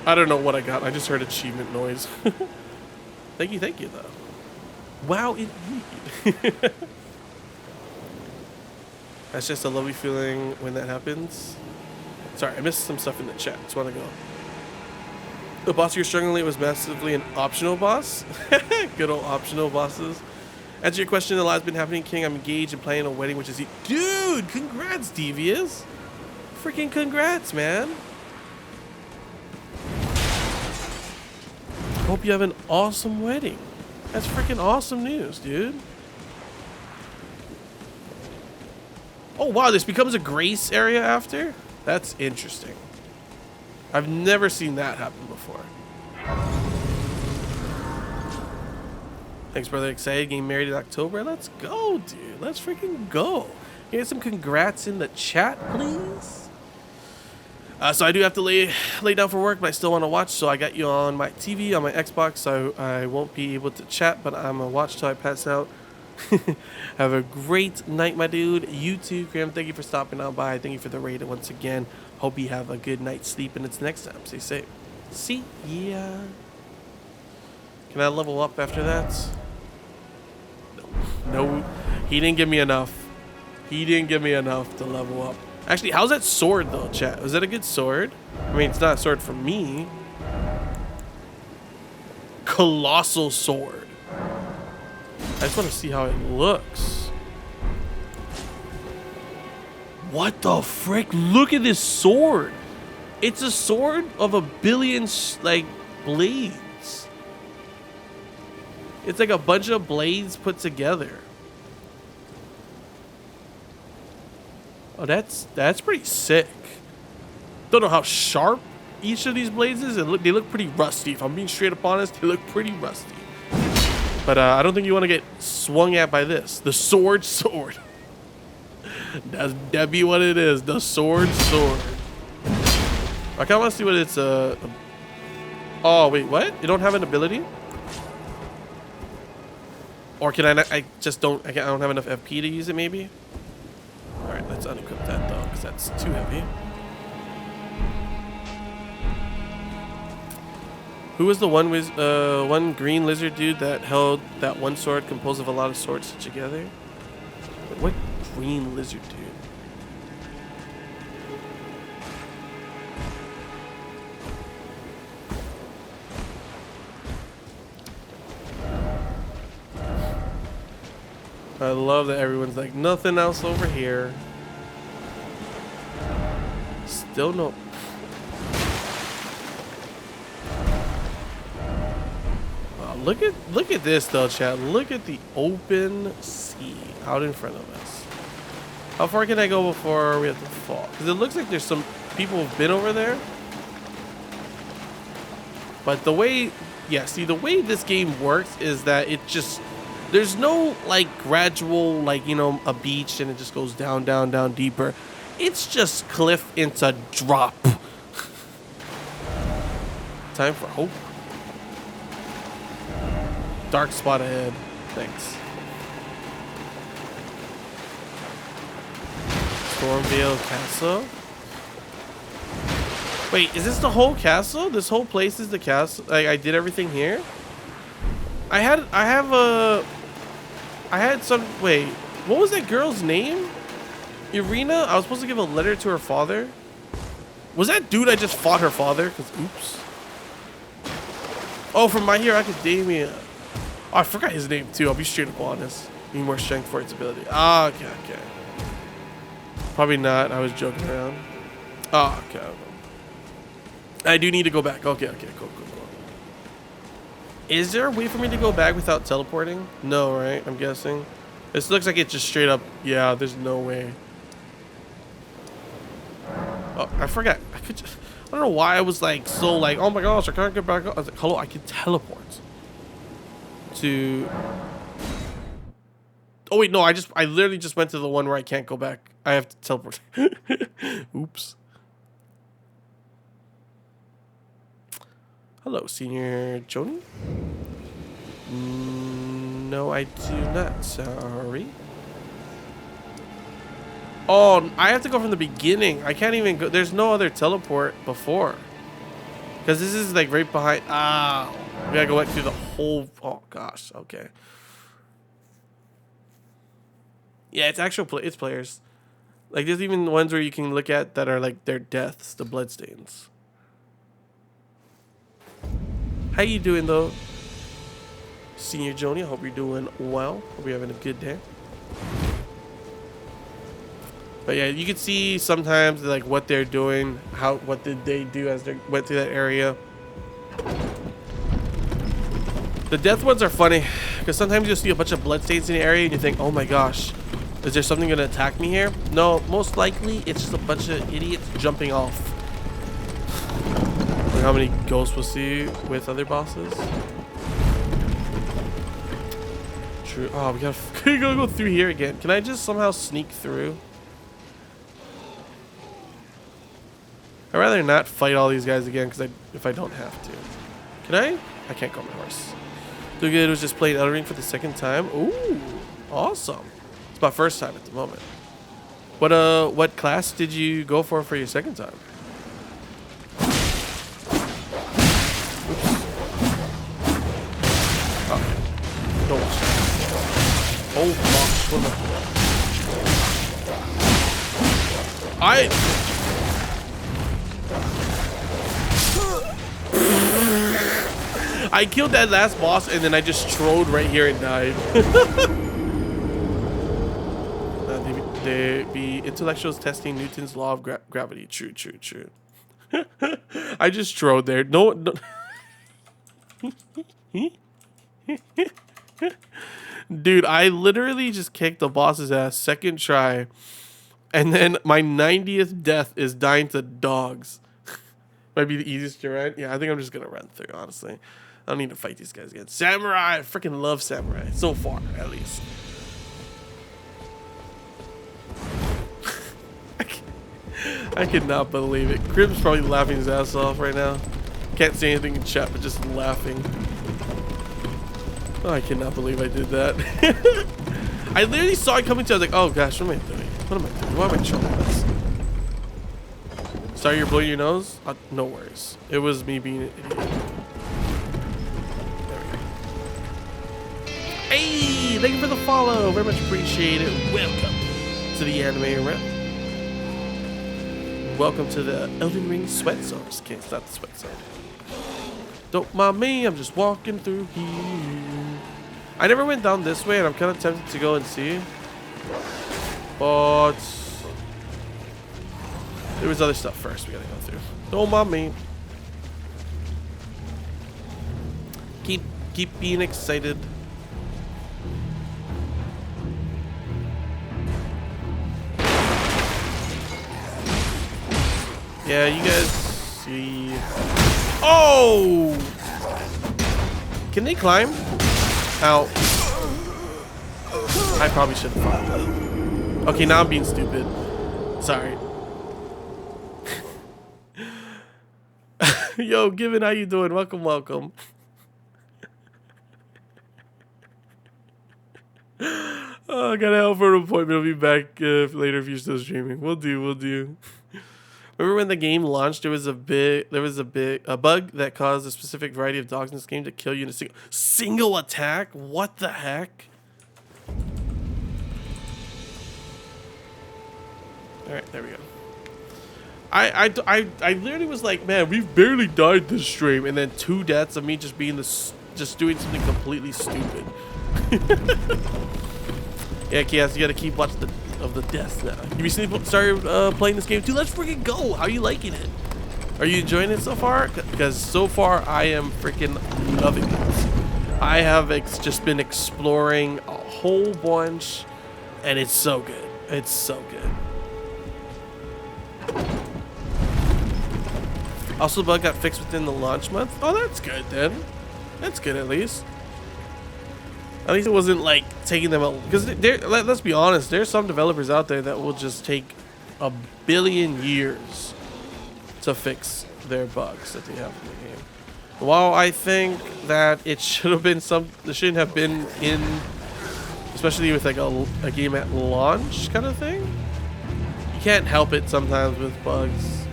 I don't know what I got. I just heard achievement noise. Thank you though. Wow, indeed. That's just a lovely feeling when that happens. Sorry, I missed some stuff in the chat. Just want to go. The boss you're struggling with was massively an optional boss. Good old optional bosses. Answer your question, a lot's been happening, King. I'm engaged and planning a wedding, which is... Dude, congrats, Devious. Freaking congrats, man. Hope you have an awesome wedding. That's freaking awesome news, dude. Oh, wow, this becomes a grace area after? That's interesting. I've never seen that happen before. Thanks, brother. Excited. Getting married in October. Let's go, dude. Let's freaking go. Can you get some congrats in the chat, please? So I do have to lay down for work, but I still want to watch. So I got you on my TV, on my Xbox. So I won't be able to chat, but I'm going to watch till I pass out. Have a great night, my dude. You too, Graham. Thank you for stopping on by. Thank you for the raid once again. Hope you have a good night's sleep, and it's next time. Stay safe. See ya. Can I level up after that? No, he didn't give me enough. He didn't give me enough to level up. Actually, how's that sword though, chat? Is that a good sword? I mean, it's not a sword for me. Colossal sword. I just want to see how it looks. What the frick? Look at this sword. It's a sword of a billion, like, blades. It's like a bunch of blades put together. Oh, that's pretty sick. Don't know how sharp each of these blades is. They look pretty rusty. If I'm being straight up honest, they look pretty rusty. But I don't think you want to get swung at by this. The sword. That be what it is. The sword. I kind of want to see what it's oh wait, what? You don't have an ability? Or can I not? I just don't. I don't have enough FP to use it. Maybe. All right, let's unequip that though, because that's too heavy. Who was the one green lizard dude that held that one sword composed of a lot of swords together? What green lizard dude? I love that everyone's like, nothing else over here. Still no. Look at this though, chat. Look at the open sea out in front of us. How far can I go before we have to fall? Because it looks like there's some people who've been over there. But the way, yeah, see, the way this game works is that it just, there's no like gradual, like, you know, a beach and it just goes down, down, down deeper. It's just cliff into drop. Time for hope. Dark spot ahead. Thanks. Stormvale Castle. Wait, is this the whole castle? This whole place is the castle? Like, I did everything here? I had some, wait, what was that girl's name? Irina? I was supposed to give a letter to her father. Was that dude I just fought her father? Cause oops. Oh, from My Hero Academia. Oh, I forgot his name too. I'll be straight up honest. Need more strength for its ability. Ah, okay. Probably not. I was joking around. Oh, okay. I do need to go back. Okay, cool. Is there a way for me to go back without teleporting? No, right? I'm guessing. This looks like it's just straight up. Yeah, there's no way. Oh, I forgot. I don't know why I was like so like, oh my gosh, I can't get back up. I was like, hello, I can teleport to. Oh wait, no, I literally just went to the one where I can't go back. I have to teleport. Oops. Hello, Senior Joni. No, I do not. Sorry. Oh, I have to go from the beginning. I can't even go. There's no other teleport before. Because this is like right behind. Ah, we gotta go back through the whole. Oh gosh. Okay. Yeah, it's actual. It's players. Like there's even ones where you can look at that are like their deaths, the bloodstains. How you doing though, Senior Joni? I hope you're doing well. Hope you're having a good day. But yeah, you can see sometimes like what they're doing, what did they do as they went through that area. The death ones are funny because sometimes you'll see a bunch of bloodstains in the area and you think, oh my gosh, is there something gonna attack me here? No, most likely it's just a bunch of idiots jumping off. Look how many ghosts we'll see with other bosses. True. Oh, we gotta go through here again. Can I just somehow sneak through? I'd rather not fight all these guys again because if I don't have to. Can I? I can't go on my horse. Too good was just playing Elden Ring for the second time. Ooh, awesome. It's my first time at the moment. What class did you go for your second time? Oops. Okay. Don't watch that. Oh gosh, what am I killed that last boss and then I just trode right here and died. They be intellectuals testing Newton's law of gravity. True. I just trode there. No. Dude, I literally just kicked the boss's ass second try. And then my 90th death is dying to dogs. Might be the easiest to run. Yeah, I think I'm just gonna run through, honestly. I don't need to fight these guys again. Samurai! I freaking love Samurai. So far, at least. I cannot believe it. Crib's probably laughing his ass off right now. Can't say anything in chat, but just laughing. Oh, I cannot believe I did that. I literally saw it coming to. I was like, oh gosh, what am I doing? What am I doing? Why am I trolling this? Sorry, you're blowing your nose? No worries. It was me being an idiot. There we go. Hey, thank you for the follow. Very much appreciate it. Welcome to the anime rep. Welcome to the Elden Ring sweat zone. Okay, it's not the sweat zone. Don't mind me, I'm just walking through here. I never went down this way, and I'm kind of tempted to go and see. But there was other stuff first we gotta go through. Don't mind me. Keep being excited. Yeah, you guys see. Oh! Can they climb? Ow. I probably should have fought that. Okay, now I'm being stupid. Sorry. Yo, Given, how you doing? Welcome, welcome. Oh, I gotta help for an appointment. I'll be back later if you're still streaming. We'll do. Remember when the game launched? There was a bug that caused a specific variety of dogs in this game to kill you in a single attack. What the heck? All right, there we go. I literally was like, man, we've barely died this stream, and then 2 deaths of me just being just doing something completely stupid. Yeah, Kias, you gotta keep watching the deaths now. You recently started playing this game too. Let's freaking go. How are you liking it? Are you enjoying it so far? Because so far I am freaking loving it. I have just been exploring a whole bunch, and it's so good. It's so good. Also, the bug got fixed within the launch month. Oh, that's good then. That's good at least. At least it wasn't like taking them out, because let's be honest, there's some developers out there that will just take a billion years to fix their bugs that they have in the game. While I think that it should have been it shouldn't have been in, especially with like a game at launch kind of thing. You can't help it sometimes with bugs.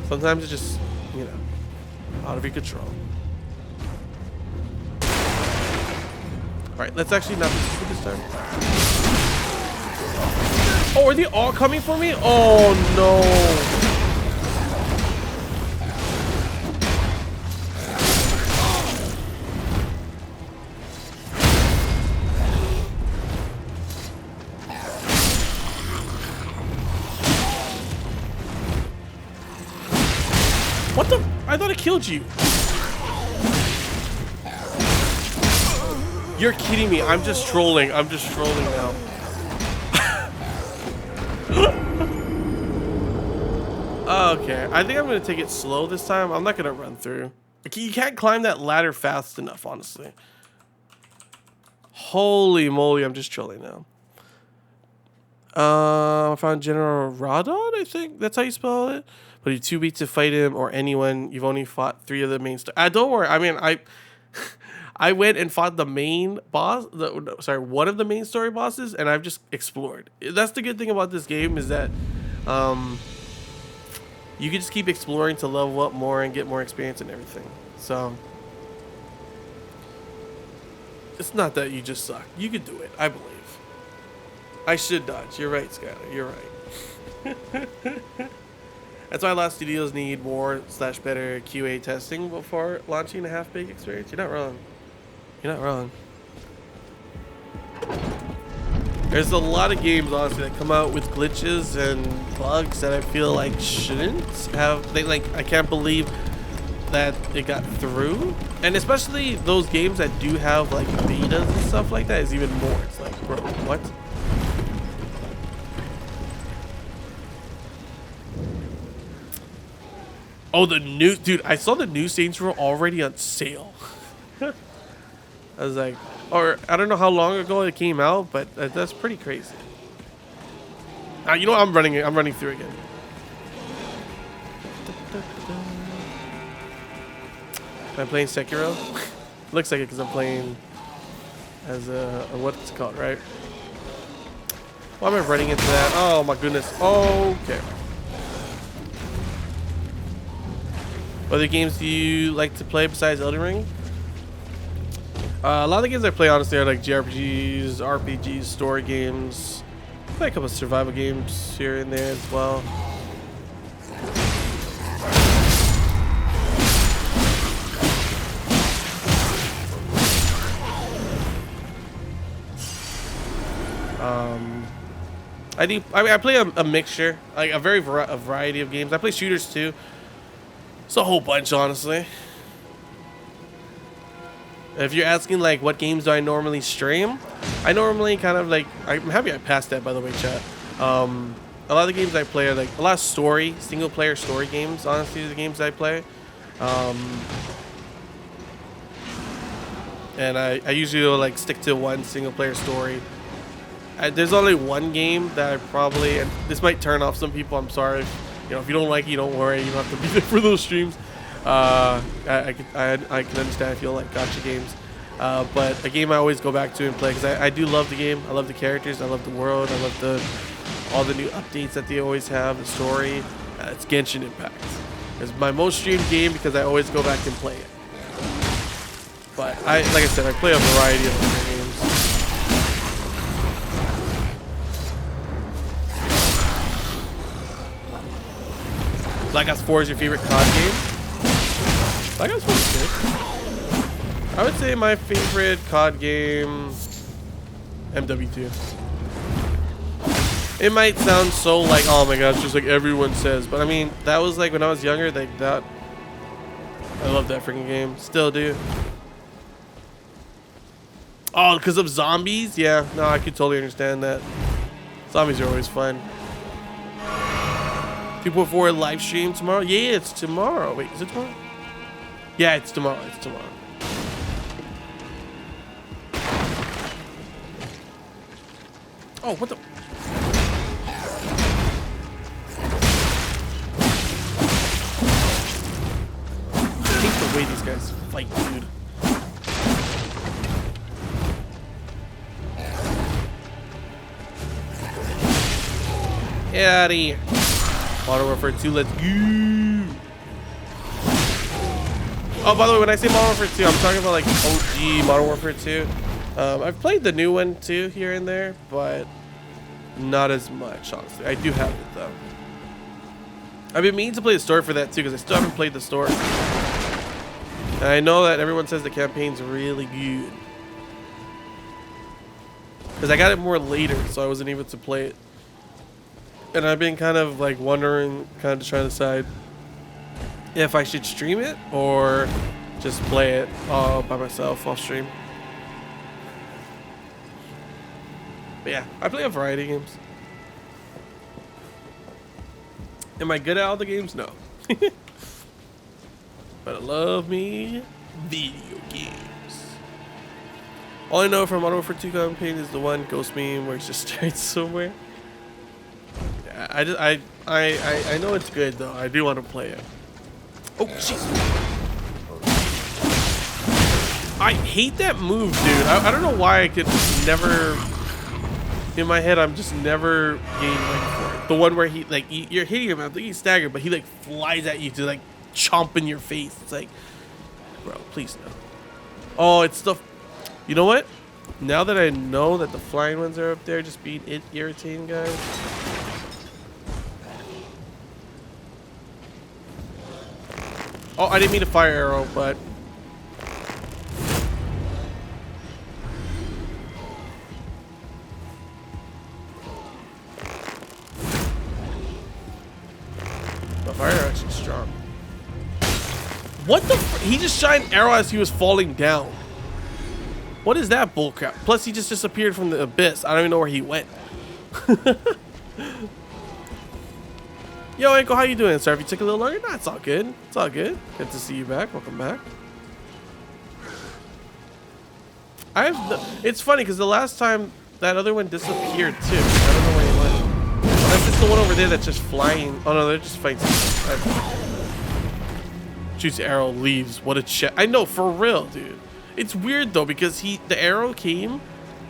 Sometimes it's just, you know, out of your control. Alright, let's actually not be stupid this time. Oh, are they all coming for me? Oh no. What the? I thought it killed you. You're kidding me. I'm just trolling. I'm just trolling now. Okay. I think I'm going to take it slow this time. I'm not going to run through. You can't climb that ladder fast enough, honestly. Holy moly. I'm just trolling now. I found General Radon, I think. That's how you spell it. But you're too weak to fight him or anyone. You've only fought 3 of the main don't worry. I mean, I went and fought the main boss, one of the main story bosses, and I've just explored. That's the good thing about this game, is that you can just keep exploring to level up more and get more experience and everything. So it's not that you just suck. You can do it, I believe. I should dodge. You're right, Skylar. You're right. That's why a lot of studios need more / better QA testing before launching a half-baked experience. You're not wrong. You're not wrong. There's a lot of games, honestly, that come out with glitches and bugs that I feel like shouldn't have. I can't believe that it got through. And especially those games that do have like betas and stuff like that is even more. It's like, bro, what? Oh, the new dude! I saw the new Saints Row already on sale. I was like, or I don't know how long ago it came out, but that's pretty crazy. You know what? I'm running through again. Am I playing Sekiro? Looks like it because I'm playing as a what's it called, right? Why am I running into that? Oh my goodness. Okay. What other games do you like to play besides Elden Ring? A lot of the games I play, honestly, are like JRPGs, RPGs, story games. I play a couple of survival games here and there as well. I play a mixture, like a variety of games. I play shooters too. It's a whole bunch, honestly. If you're asking like what games do I normally stream, I normally kind of like, I'm happy I passed that, by the way, chat. A lot of the games I play are like a lot of single player story games, honestly, the games I play. And I usually will like stick to one single player story. There's only one game that I probably, and this might turn off some people, I'm sorry. You know, if you don't like it, don't worry. You don't have to be there for those streams. I can understand if you don't like gacha games. But a game I always go back to and play because I do love the game. I love the characters. I love the world. I love all the new updates that they always have. The story. It's Genshin Impact. It's my most streamed game because I always go back and play it. But like I said, I play a variety of other games. Black Ops 4 is your favorite COD game? Black Ops 4 is good. I would say my favorite COD game, MW2. It might sound so like, oh my gosh, just like everyone says, but I mean, that was like when I was younger, like that. I love that freaking game. Still do. Oh, because of zombies? Yeah, no, I could totally understand that. Zombies are always fun. 2.4 live stream tomorrow? Yeah, it's tomorrow. Wait, is it tomorrow? Yeah, it's tomorrow. It's tomorrow. Oh, what the? I hate the way these guys fight, dude. Get out of here. Modern Warfare 2, let's go. Oh, by the way, when I say Modern Warfare 2, I'm talking about like OG Modern Warfare 2. I've played the new one too here and there, but not as much, honestly. I do have it though. I've been meaning to play the story for that too, because I still haven't played the story. And I know that everyone says the campaign's really good. Because I got it more later, so I wasn't able to play it. And I've been kind of like wondering, kind of trying to decide if I should stream it or just play it by myself off stream. But yeah, I play a variety of games. Am I good at all the games? No. But I love me video games. All I know from Modern Warfare 2 campaign is the one ghost meme where it's just straight somewhere. I know it's good though. I do want to play it. Oh jeez. I hate that move, dude. I don't know why I could just never. In my head, I'm just never getting ready for it. The one where he like you're hitting him, I think he's staggered, but he like flies at you to like chomp in your face. It's like, bro, please no. Oh, it's the. You know what? Now that I know that the flying ones are up there, just being irritating, guys. Oh, I didn't mean to fire arrow, but the fire arrow actually strong. What the? He just shot an arrow as he was falling down. What is that bullcrap? Plus, he just disappeared from the abyss. I don't even know where he went. Yo, Ankle, how you doing? Sorry if you took a little longer. Nah, it's all good. It's all good. Good to see you back. Welcome back. It's funny because the last time that other one disappeared too. I don't know where he went. When I the one over there that's just flying? Oh no, they're just fighting. Shoots the arrow, leaves. What a shit. I know, for real, dude. It's weird though because the arrow came,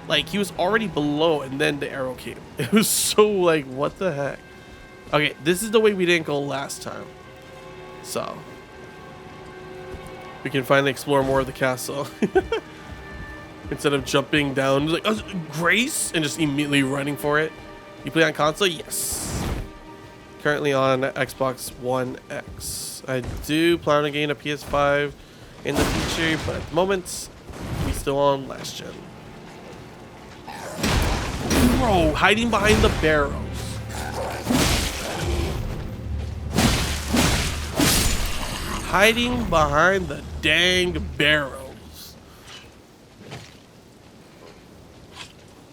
like he was already below, and then the arrow came. It was so like, what the heck? Okay, this is the way we didn't go last time, so we can finally explore more of the castle instead of jumping down like Grace and just immediately running for it. You play on console? Yes. Currently on Xbox One X. I do plan on getting a PS5 in the future, but at the moment, we still on last gen. Bro, hiding behind the barrels. Hiding behind the dang barrels.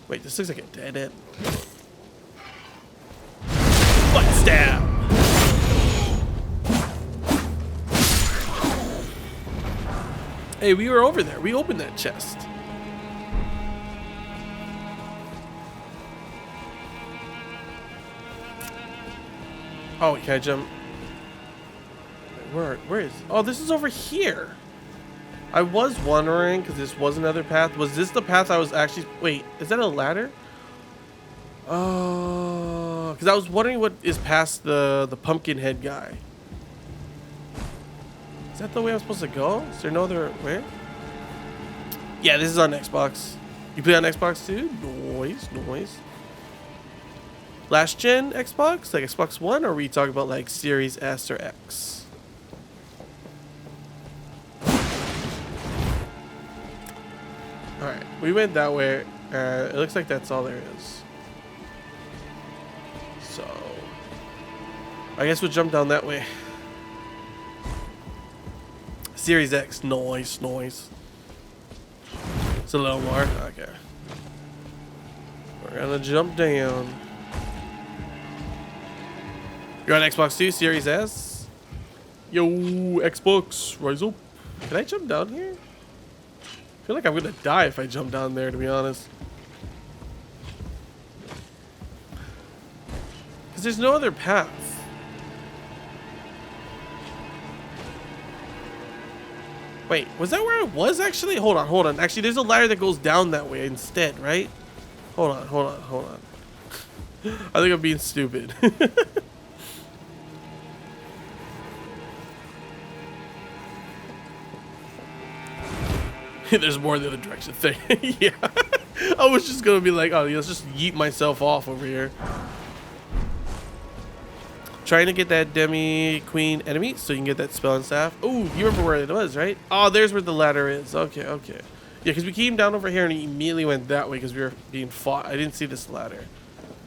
Wait, this looks like a dead end. Butt stab. Hey, we were over there. We opened that chest. Oh, can I jump? Where is? Oh, this is over here. I was wondering because this was another path. Was this the path I was actually? Wait, is that a ladder? Oh, because I was wondering what is past the pumpkin head guy. Is that the way I'm supposed to go? Is there no other way? Yeah, this is on Xbox. You play on Xbox too? Noise, noise. Last gen Xbox? Like Xbox One? Or are we talking about like Series S or X? Alright, we went that way. It looks like that's all there is. So, I guess we'll jump down that way. Series X, noise, noise. It's a little more. Okay. We're gonna jump down. You're on Xbox 2, Series S? Yo, Xbox, rise up. Can I jump down here? I feel like I'm gonna die if I jump down there, to be honest. Because there's no other path. Wait, was that where I was actually? Hold on, hold on. Actually, there's a ladder that goes down that way instead, right? Hold on, hold on, hold on. I think I'm being stupid. There's more in the other direction thing. Yeah. I was just gonna be like, oh, let's just yeet myself off over here. Trying to get that demi queen enemy so you can get that spell and staff. Oh, you remember where it was, right? Oh, there's where the ladder is. Okay, okay. Yeah, because we came down over here and he immediately went that way because we were being fought. I didn't see this ladder.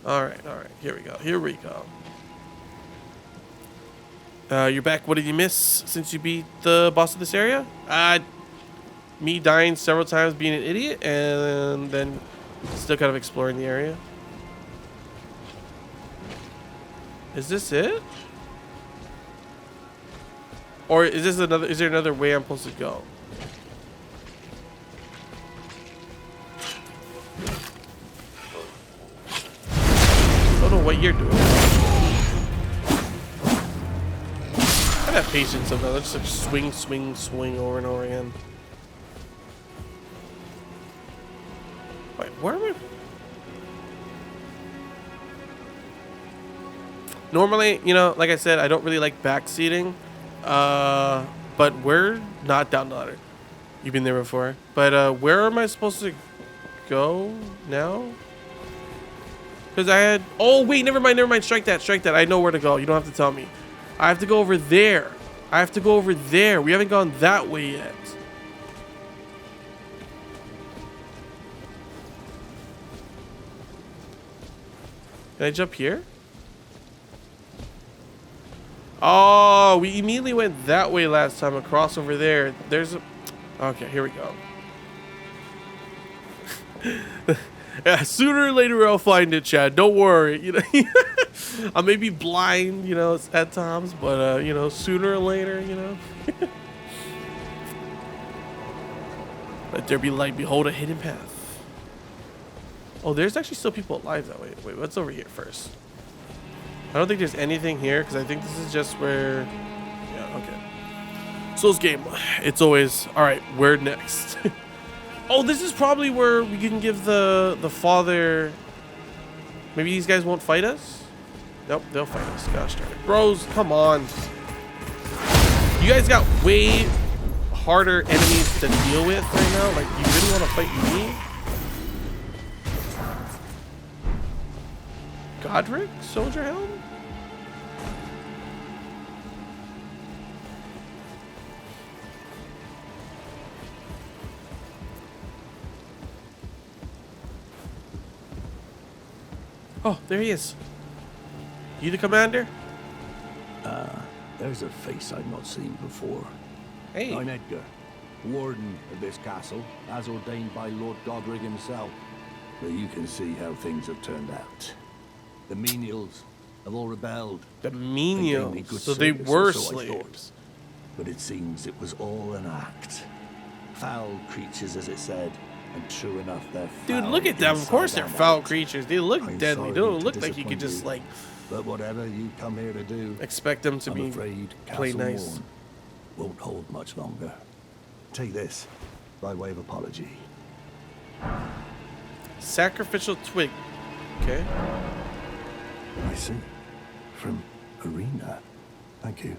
All right, all right. Here we go. Here we go. You're back. What did you miss since you beat the boss of this area? Me dying several times, being an idiot, and then still kind of exploring the area. Is this it? Or is this another? Is there another way I'm supposed to go? I don't know what you're doing. I have patience sometimes. I just like swing, swing, swing over and over again. Wait, where am I? Normally, you know, like I said, I don't really like backseating. But we're not down the ladder. You've been there before. But where am I supposed to go now? Because I had... Oh, wait, never mind, never mind. Strike that, strike that. I know where to go. You don't have to tell me. I have to go over there. I have to go over there. We haven't gone that way yet. Can I jump here? Oh, we immediately went that way last time, across over there. There's a... Okay, here we go. Yeah, sooner or later I'll find it, Chad. Don't worry. You know, I may be blind, you know, at times, but you know, sooner or later, you know. Let there be light. Behold a hidden path. Oh, there's actually still people alive that way. Wait, what's over here first? I don't think there's anything here because I think this is just where. Yeah. Okay. Souls game. It's always all right. Where next? Oh, this is probably where we can give the father. Maybe these guys won't fight us. Nope, they'll fight us. Gosh darn it, bros! Come on. You guys got way harder enemies to deal with right now. Like, you really want to fight me? Godric? Soldier Helm? Oh, there he is. You the commander? There's a face I've not seen before. Hey. I'm Edgar, warden of this castle, as ordained by Lord Godric himself. But you can see how things have turned out. The menials have all rebelled. The They gave me menials. good So they service, were or so I thought. slaves. But it seems it was all an act. Foul creatures, as it said. And true enough, they're Dude, foul look at them. Of inside course they're and foul out. creatures. They look I'm deadly. sorry They don't to look like you could disappoint just, you, like, But whatever you come here to do, expect them to I'm be afraid play Castle nice. Morn won't hold much longer. Take this, by way of apology. Sacrificial twig. Okay. I see. From Arena. Thank you.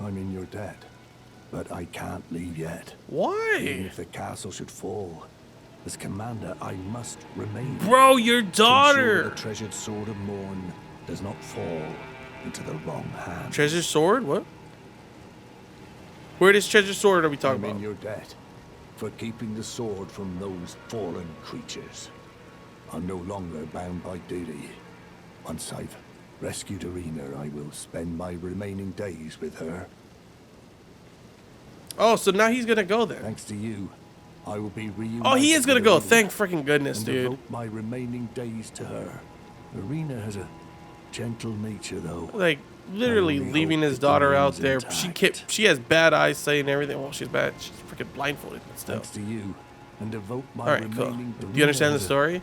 I'm in your debt. But I can't leave yet. Even Why? if the castle should fall, as commander, I must remain. Bro, your To ensure daughter. the treasured sword of Morn does not fall into the wrong hands. Treasure sword? What? Where does treasure sword are we talking I'm in about? your debt for keeping the sword from those fallen creatures. I'm no longer bound by duty. Once I've rescued Arena, I will spend my remaining days with her. Oh, so now he's gonna go there. Thanks to you, I will be reunited. Oh, he is gonna with go. Arena Thank freaking goodness, and dude. devote my remaining days to her. Arena has a gentle nature, though. Like, literally only leaving hope his it daughter out remains there. intact. She has bad eyesight and everything. Well, she's bad. She's freaking blindfolded, but still. Thanks to you, and devote my All right, cool. remaining. Do you understand the Arena story?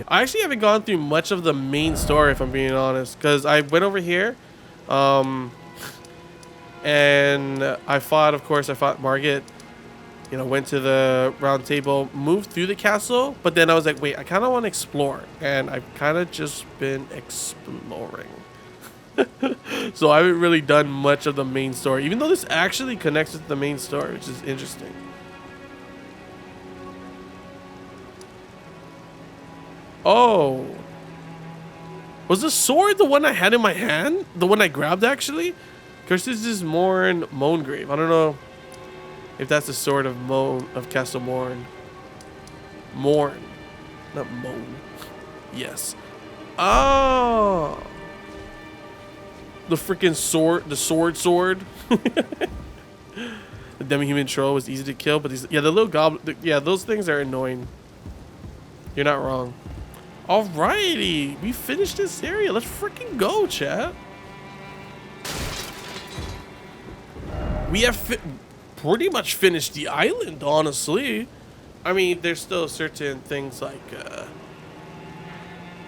I actually haven't gone through much of the main story, if I'm being honest, because I went over here, and I fought Margit. You know, went to the round table, moved through the castle, but then I was like, wait, I kind of want to explore, and I've kind of just been exploring. So I haven't really done much of the main story, even though this actually connects with the main story, which is interesting. Oh. Was the sword the one I had in my hand? The one I grabbed, actually? Because this is Moangrave. I don't know if that's the sword of Castle Morn. Morn. Not Moan. Yes. Oh. The freaking sword. The sword. The demi-human troll was easy to kill, but the little goblin. Yeah, those things are annoying. You're not wrong. Alrighty. We finished this area. Let's freaking go, chat. We have pretty much finished the island, honestly. I mean, there's still certain things like,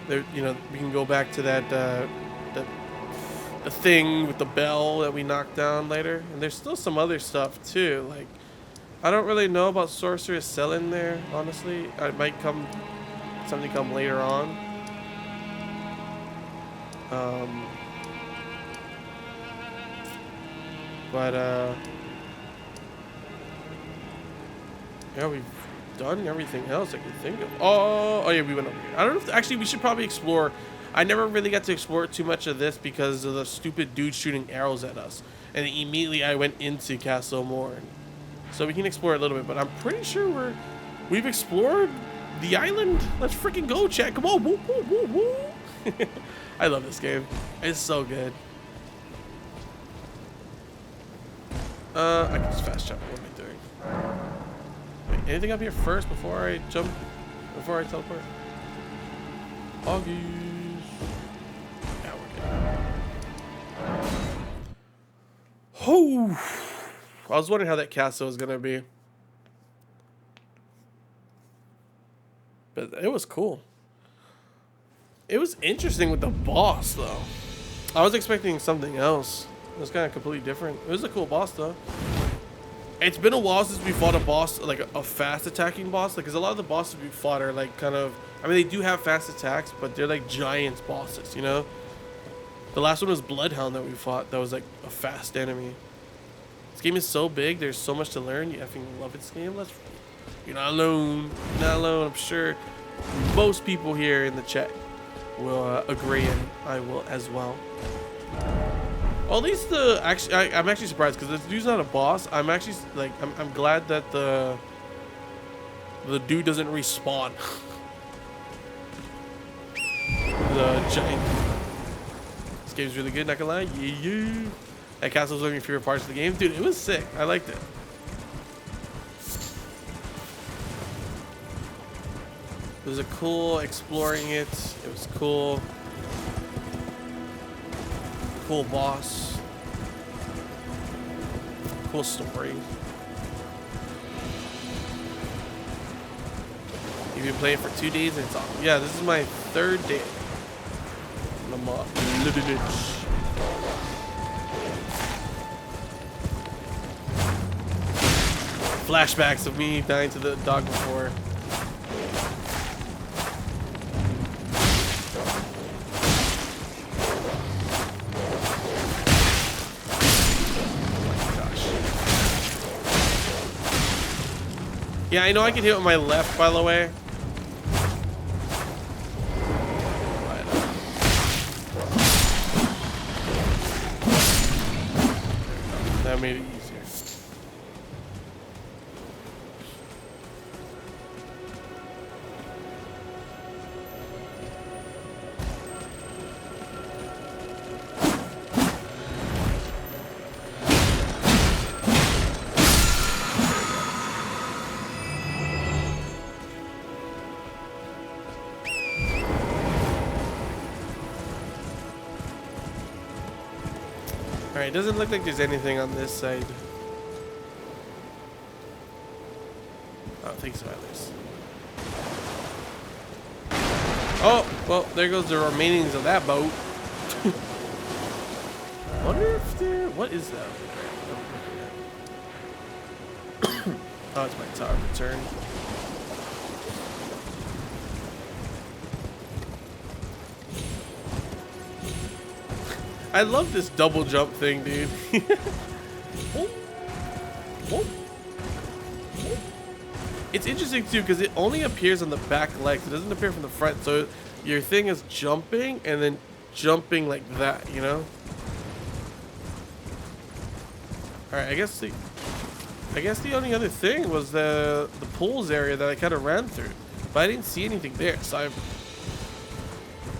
there, you know, we can go back to that, the thing with the bell that we knocked down later. And there's still some other stuff, too. Like, I don't really know about Sorceress Selling there, honestly. It might something come later on. Yeah, we've done everything else I can think of. Oh yeah, we went over here. I don't know if, actually, we should probably explore. I never really got to explore too much of this because of the stupid dude shooting arrows at us. And immediately I went into Castle Morn. So we can explore a little bit, but I'm pretty sure we've explored the island. Let's freaking go, chat. Come on. Woo, woo, woo, woo. I love this game. It's so good. I can just fast jump. What am I doing? Wait, anything up here first before I jump? Before I teleport? August. Yeah, we're good. Oh, I was wondering how that castle was gonna be. But it was cool. It was interesting with the boss, though. I was expecting something else. It was kind of completely different. It was a cool boss though. It's been a while since we fought a boss, like a fast attacking boss. Like, cause a lot of the bosses we fought are like kind of, I mean, they do have fast attacks, but they're like giant bosses, you know? The last one was Bloodhound that we fought. That was like a fast enemy. This game is so big. There's so much to learn. You effing love this game. You're not alone. You're not alone. I'm sure most people here in the chat will agree, and I will as well. Well, at least I'm actually surprised because this dude's not a boss. I'm actually like, I'm glad that the dude doesn't respawn. The giant. This game's really good, not gonna lie. Yeah. That castle was one of your favorite parts of the game, dude. It was sick. I liked it. It was a cool exploring it. It was cool. Cool boss. Cool story. You've been playing for 2 days and it's awesome. Yeah, this is my 3rd day. I'm living it. Flashbacks of me dying to the dog before. Yeah, I know I can hit with my left, by the way. That made it easier. Alright, doesn't look like there's anything on this side. I don't think so at least. Oh, well, there goes the remainings of that boat. Wonder if there... What is that? Oh, it's my tower return. I love this double jump thing, dude. Oh. Oh. Oh. It's interesting too because it only appears on the back legs. It doesn't appear from the front. So your thing is jumping and then jumping like that, you know? All right, I guess the only other thing was the pools area that I kind of ran through, but I didn't see anything there. So I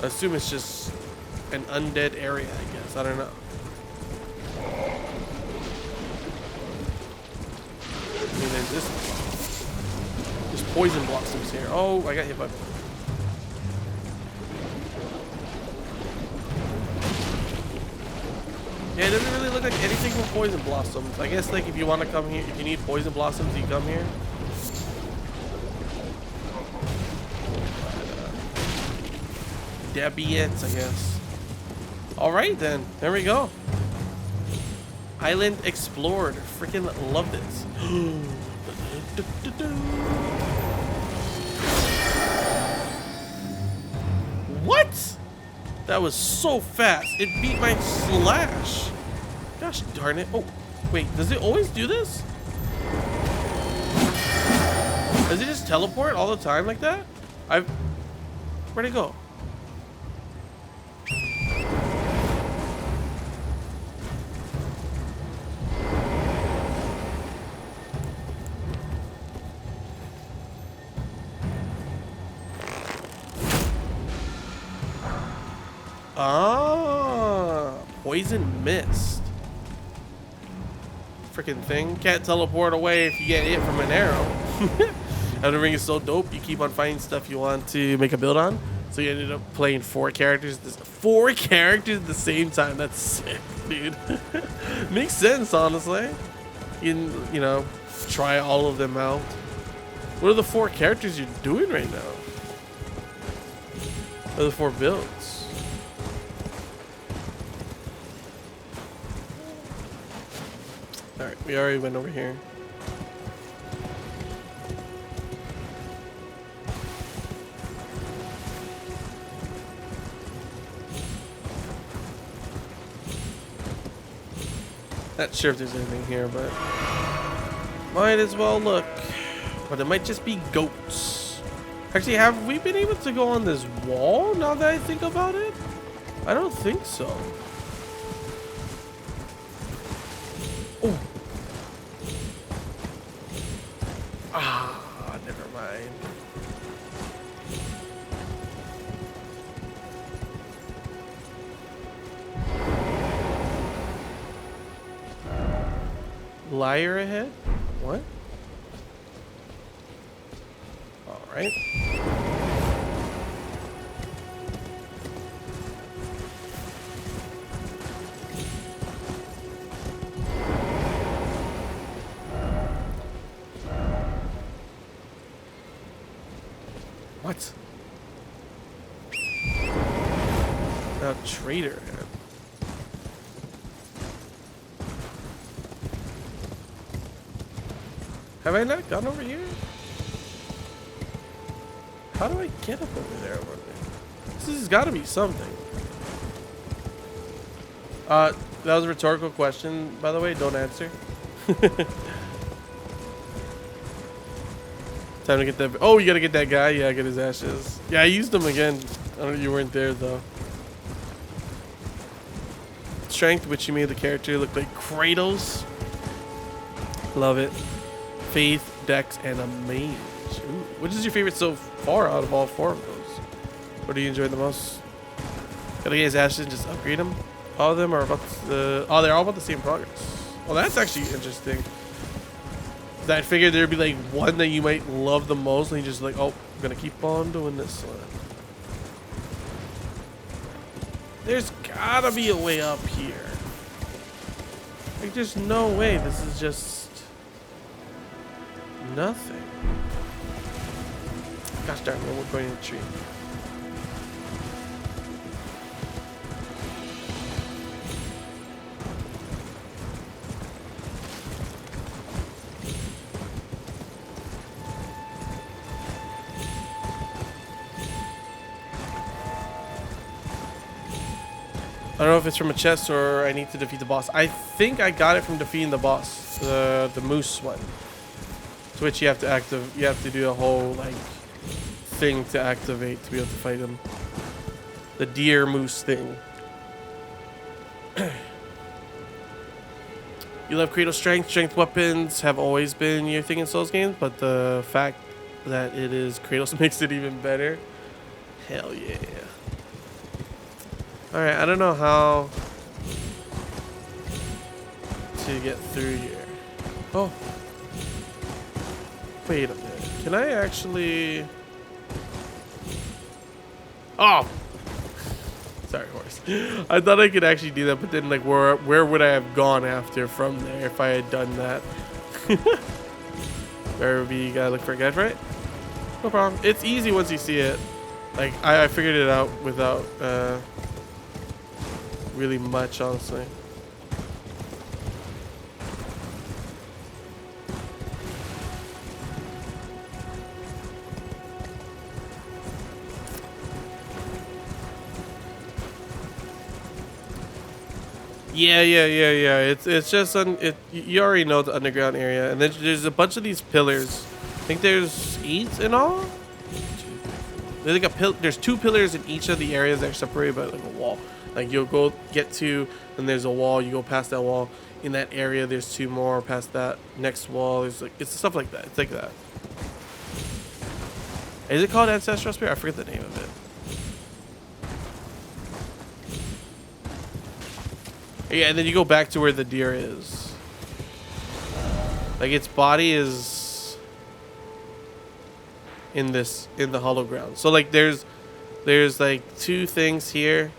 assume it's just an undead area, I guess. I don't know. I mean, there's poison blossoms here. Oh, I got hit by... Yeah, it doesn't really look like anything from poison blossoms. I guess, like, if you want to come here, if you need poison blossoms, you come here. That'd be it, I guess. Alright then, there we go. Island explored. Freaking love this. What? That was so fast. It beat my slash. Gosh darn it. Oh, wait, does it always do this? Does it just teleport all the time like that? Where'd it go? Ah, poison mist. Freaking thing can't teleport away if you get hit from an arrow. Elden Ring is so dope. You keep on finding stuff you want to make a build on. So you ended up playing 4 characters. 4 characters at the same time. That's sick, dude. Makes sense, honestly. You know, try all of them out. What are the 4 characters you're doing right now? What are the 4 builds? Alright, we already went over here. Not sure if there's anything here, but might as well look. But it might just be goats. Actually, have we been able to go on this wall now that I think about it? I don't think so. Oh. Ah, never mind. Liar ahead? What? All right. What? Now traitor ahead. Have I not gone over here? How do I get up over there? This has got to be something. That was a rhetorical question, by the way. Don't answer. Time to get that. Oh, you gotta get that guy. Yeah, get his ashes. Yeah, I used them again. I don't know. You weren't there though. Strength, which you made the character look like Kratos. Love it. Faith, Dex, and a mage. Ooh. Which is your favorite so far out of all four of those? What do you enjoy the most? Gotta get his ashes and just upgrade them. All of them are about the. Oh, they're all about the same progress. Well, that's actually interesting. I figured there'd be like one that you might love the most, and you just like, oh, I'm gonna keep on doing this one. There's gotta be a way up here. Like, there's no way. This is just nothing. Gosh darn, we're going in the tree. I don't know if it's from a chest or I need to defeat the boss. I think I got it from defeating the boss, the moose one. To which you have to do a whole like thing to activate to be able to fight him. The deer moose thing. You love Kratos' strength weapons have always been your thing in Souls games, but the fact that it is Kratos makes it even better. Hell yeah. Alright, I don't know how to get through here. Oh. Wait a minute. Can I actually... Oh! Sorry, horse. I thought I could actually do that, but then, like, where would I have gone after from there if I had done that? Where would be, you gotta look for a guide, right? No problem. It's easy once you see it. Like, I figured it out without, really much, honestly. Yeah. It's just you already know the underground area, and then there's a bunch of these pillars. I think there's 8 in all. There's like there's 2 pillars in each of the areas that are separated by like a wall. Like you'll go get to, and there's a wall. You go past that wall. In that area, there's 2 more past that next wall. There's like it's stuff like that. It's like that. Is it called Ancestral Spirit? I forget the name of it. Yeah, and then you go back to where the deer is. Like its body is in the hollow ground. So like there's like 2 things here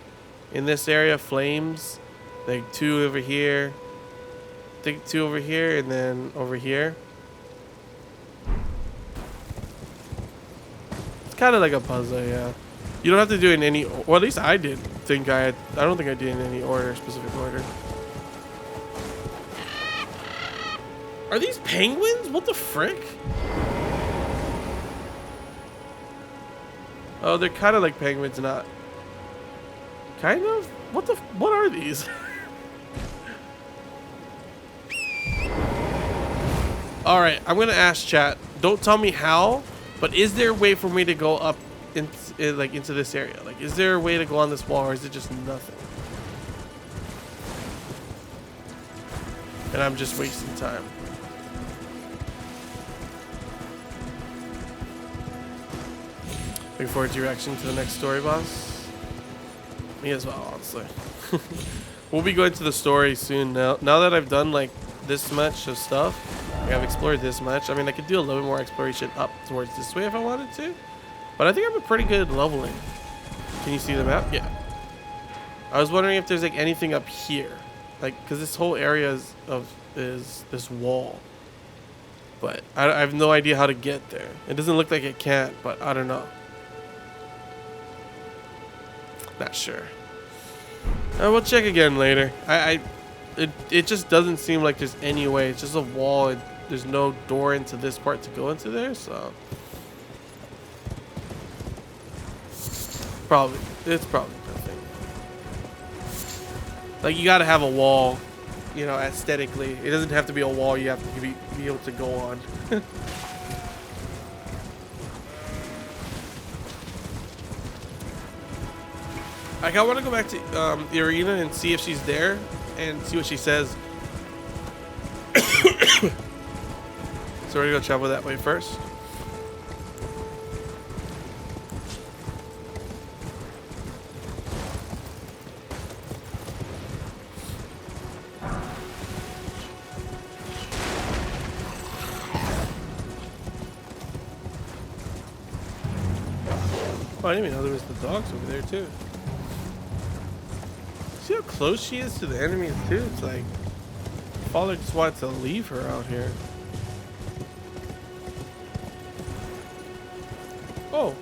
in this area, flames, like 2 over here, I think 2 over here, and then over here. It's kind of like a puzzle, yeah. You don't have to do it in any, or at least I didn't think I don't think I did in any order, specific order. Are these penguins? What the frick? Oh, they're kind of like penguins, not. Kind of? What are these? All right, I'm gonna ask chat. Don't tell me how, but is there a way for me to go up into this area? Like, is there a way to go on this wall, or is it just nothing? And I'm just wasting time. Looking forward to your reaction to the next story, boss. Me as well, honestly. We'll be going to the story soon. Now that I've done like this much of stuff, like I've explored this much. I mean, I could do a little bit more exploration up towards this way if I wanted to, but I think I'm a pretty good leveling. Can you see the map? Yeah. I was wondering if there's like anything up here, like because this whole area is this wall, but I have no idea how to get there. It doesn't look like it can't, but I don't know. Not sure. We'll check again later. It just doesn't seem like there's any way. It's just a wall and there's no door into this part to go into there, so it's probably nothing. Like, you gotta have a wall, you know, aesthetically. It doesn't have to be a wall you have to be able to go on. Like, I want to go back to the arena and see if she's there and see what she says. So we're gonna go travel that way first. Oh, I didn't even know there was the dogs over there too. See how close she is to the enemies too? It's like Father just wanted to leave her out here. Oh.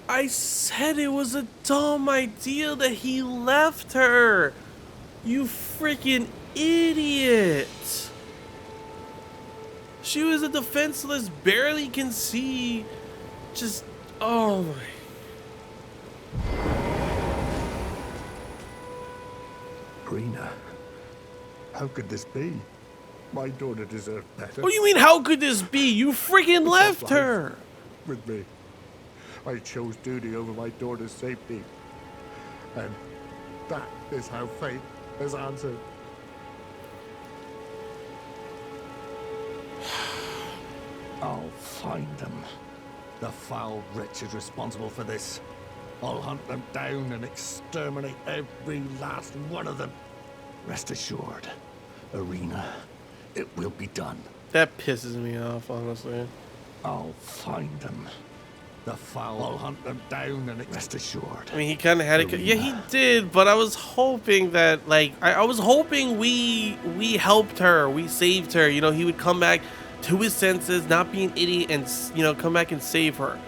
I said it was a dumb idea that he left her. You freaking idiot. She was a defenseless, barely can see. Just, oh my. Rena, how could this be? My daughter deserved better. What do you mean, how could this be? You freaking left her. With me. I chose duty over my daughter's safety. And that is how fate has answered. I'll find them. The foul wretches responsible for this. I'll hunt them down and exterminate every last one of them. Rest assured, Arena, it will be done. That pisses me off, honestly. I'll find them. The foul. I'll hunt them down and rest assured. I mean, he kind of had it. Yeah, he did, but I was hoping that, like, I was hoping we helped her, we saved her. You know, he would come back to his senses, not be an idiot, and, you know, come back and save her.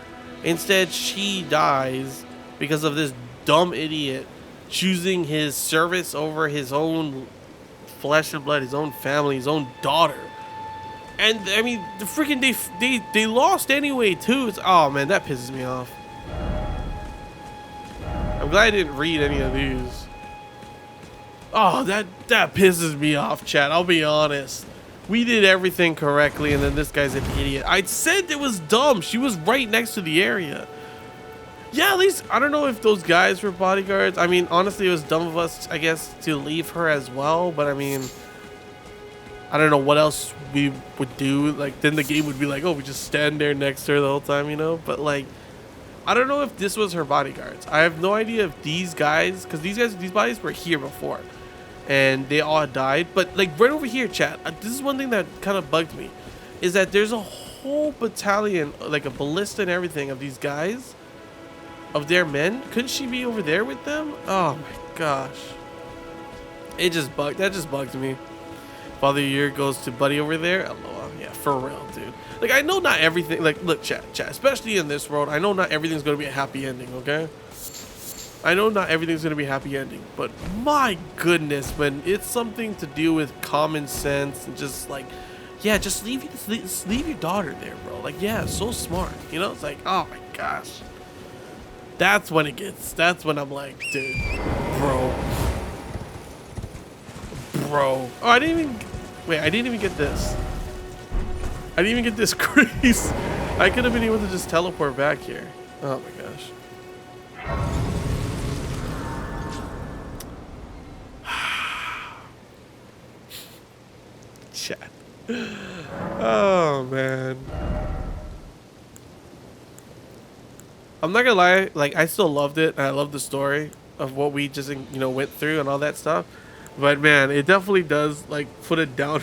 Instead, she dies because of this dumb idiot choosing his service over his own flesh and blood, his own family, his own daughter. And I mean, the freaking they lost anyway too. It's, oh man, that pisses me off. I'm glad I didn't read any of these. Oh, that pisses me off, chat. I'll be honest. We did everything correctly, and then this guy's an idiot. I said it was dumb. She was right next to the area. Yeah, at least I don't know if those guys were bodyguards. I mean, honestly, it was dumb of us, I guess, to leave her as well. But I mean, I don't know what else we would do. Like, then the game would be like, oh, we just stand there next to her the whole time, you know? But like, I don't know if this was her bodyguards. I have no idea if these guys, because these bodies were here before, and they all died. But like right over here, chat, this is one thing that kind of bugged me, is that there's a whole battalion, like a ballista and everything, of these guys, of their men. Couldn't she be over there with them? Oh my gosh, that just bugged me. Father Year goes to Buddy over there. LOL. Yeah, for real, dude. Like, I know not everything, like, look, chat, especially in this world, I know not everything's gonna be a happy ending, okay? I know not everything's gonna be a happy ending, but my goodness, when it's something to do with common sense and just like, yeah, just leave your daughter there, bro. Like, yeah, so smart, you know? It's like, oh my gosh. That's when when I'm like, dude, bro. Oh, I didn't even get this. I didn't even get this crease. I could have been able to just teleport back here. Oh my gosh. Chat. Oh man. I'm not gonna lie, like I still loved it and I love the story of what we just went through and all that stuff. But man, it definitely does like put it down.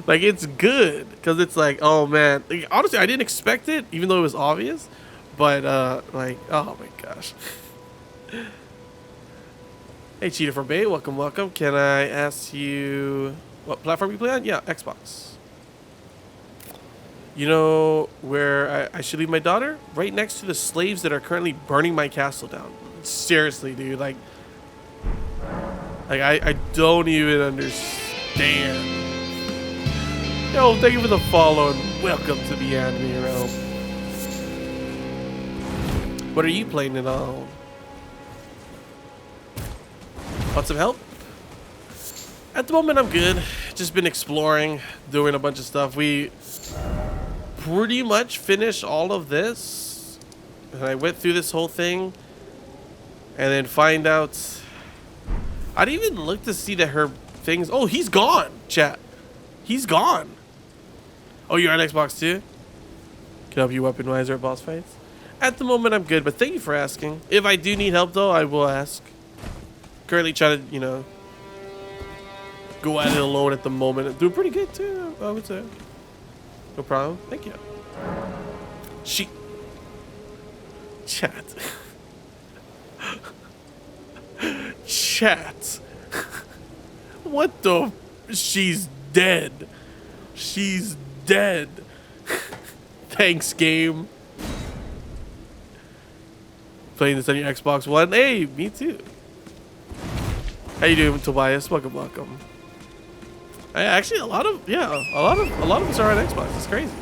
Like it's good because it's like, oh man, like, honestly I didn't expect it even though it was obvious, but like, oh my gosh. Hey Cheetah for Bait, welcome. Can I ask you what platform you play on? Yeah, Xbox. You know where I should leave my daughter? Right next to the slaves that are currently burning my castle down. Seriously, dude, like I don't even understand. Yo, thank you for the follow and welcome to the anime realm. What are you playing it on? Want some help? At the moment, I'm good. Just been exploring, doing a bunch of stuff. We pretty much finished all of this. And I went through this whole thing. And then find out... I didn't even look to see that her things... Oh, he's gone, chat. He's gone. Oh, you're on Xbox too? Can help you weapon wiser at boss fights? At the moment, I'm good, but thank you for asking. If I do need help, though, I will ask. Currently trying to, go at it alone at the moment. Doing pretty good, too, I would say. No problem. Thank you. Chat. Chat. What the... She's dead. She's dead. Thanks, game. Playing this on your Xbox One. Hey, me too. How you doing, Tobias? Welcome. Actually, a lot of us are on Xbox. It's crazy.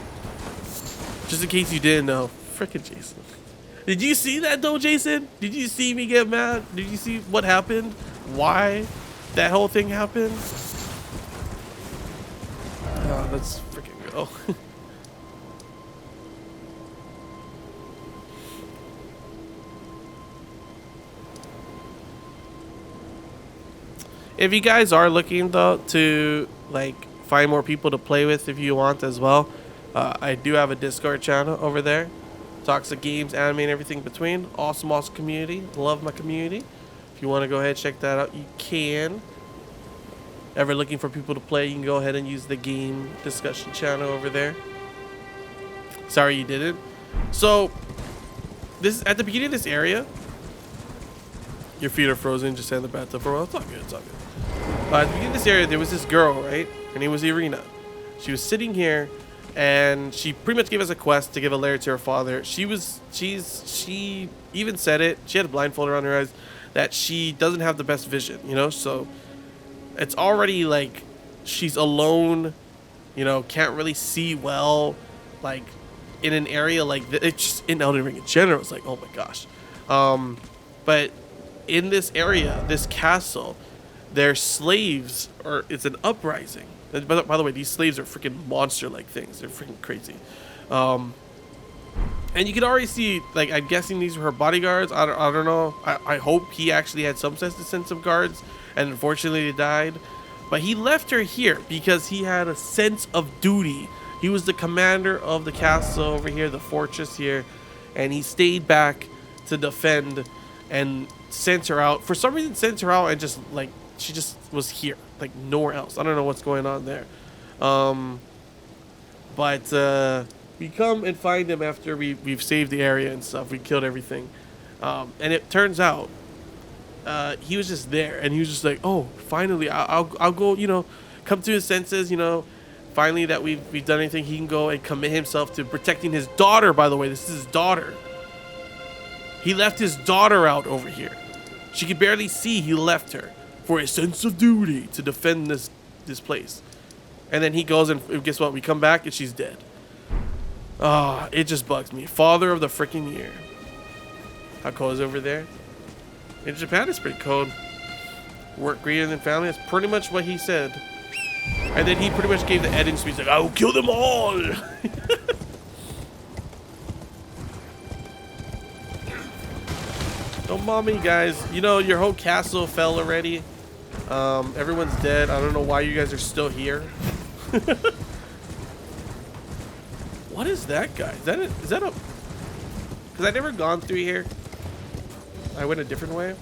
Just in case you didn't know, frickin' Jason. Did you see that though, Jason? Did you see me get mad? Did you see what happened? Why that whole thing happened? Oh, let's freaking go. If you guys are looking though to like find more people to play with, if you want as well, I do have a Discord channel over there. Talks of games, anime, and everything between. Awesome community. Love my community. If you want to go ahead and check that out, you can. Ever looking for people to play, you can go ahead and use the game discussion channel over there. Sorry you didn't. So this at the beginning of this area, your feet are frozen. Just stay in the bathtub for a while. It's all good. It's all good. At the beginning of this area, there was this girl, right? Her name was Irina. She was sitting here, and she pretty much gave us a quest to give a letter to her father. She even said it. She had a blindfold around her eyes that she doesn't have the best vision, So it's already like she's alone, can't really see well, like in an area like this. It's just in Elden Ring in general. It's like, oh my gosh. But in this area, this castle, their slaves, or it's an uprising. And by the way, these slaves are freaking monster-like things. They're freaking crazy. And you can already see, like, I'm guessing these were her bodyguards. I don't know. I hope he actually had some sense of guards, and unfortunately they died. But he left her here because he had a sense of duty. He was the commander of the castle over here, the fortress here, and he stayed back to defend and sent her out. For some reason, sent her out and just, like, she just was here, like nowhere else. I don't know what's going on there. But we come and find him after we've saved the area and stuff. We killed everything. And it turns out he was just there, and he was just like, oh, finally, I'll go, come to his senses, finally that we've done anything, he can go and commit himself to protecting his daughter. By the way, this is his daughter. He left his daughter out over here. She could barely see. He left her for a sense of duty to defend this place. And then he goes and guess what? We come back and she's dead. Ah, it just bugs me. Father of the freaking year. How cold is it over there? In Japan, it's pretty cold. Work greater than family. That's pretty much what he said. And then he pretty much gave the Eden speech like, I will kill them all. Don't bomb me, guys. You know, your whole castle fell already. Everyone's dead. I don't know why you guys are still here. What is that guy? Is that a... Because I never gone through here. I went a different way.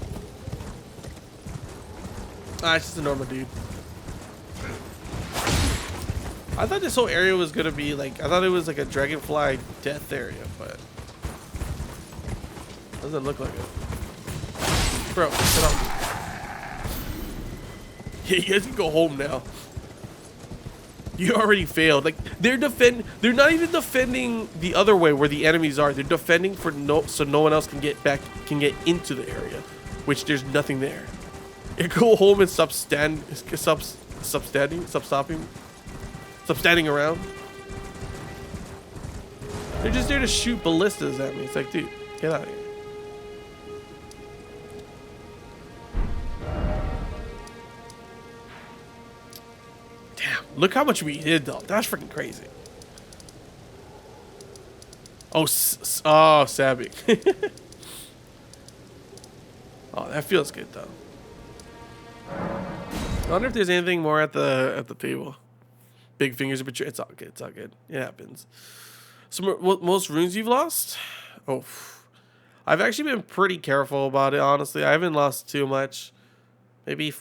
Ah, it's just a normal dude. I thought this whole area was gonna be like... I thought it was like a dragonfly death area, but... Doesn't look like it. Bro, sit on. Yeah, you guys can go home now. You already failed. Like they're not even defending the other way where the enemies are. They're defending for so no one else can get into the area, which there's nothing there. You go home and stop standing around. They're just there to shoot ballistas at me. It's like, dude, get out of here. Look how much we did, though. That's freaking crazy. Oh, Sabi. Oh, that feels good, though. I wonder if there's anything more at the table. Big fingers of betrayal. It's all good. It's all good. It happens. So, most runes you've lost? Oh, I've actually been pretty careful about it. Honestly, I haven't lost too much. Maybe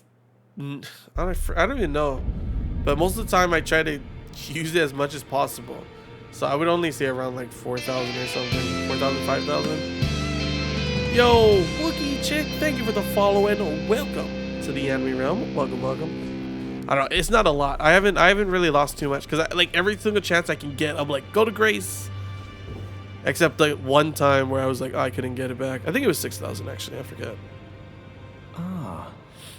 I don't even know. But most of the time, I try to use it as much as possible. So I would only say around like 4,000 or something. 4,000, 5,000. Yo, Wookie Chick, thank you for the follow and welcome to the Anime Realm. Welcome, welcome. I don't know. It's not a lot. I haven't really lost too much because like every single chance I can get, I'm like, go to Grace. Except like one time where I was like, oh, I couldn't get it back. I think it was 6,000 actually. I forget. Ah,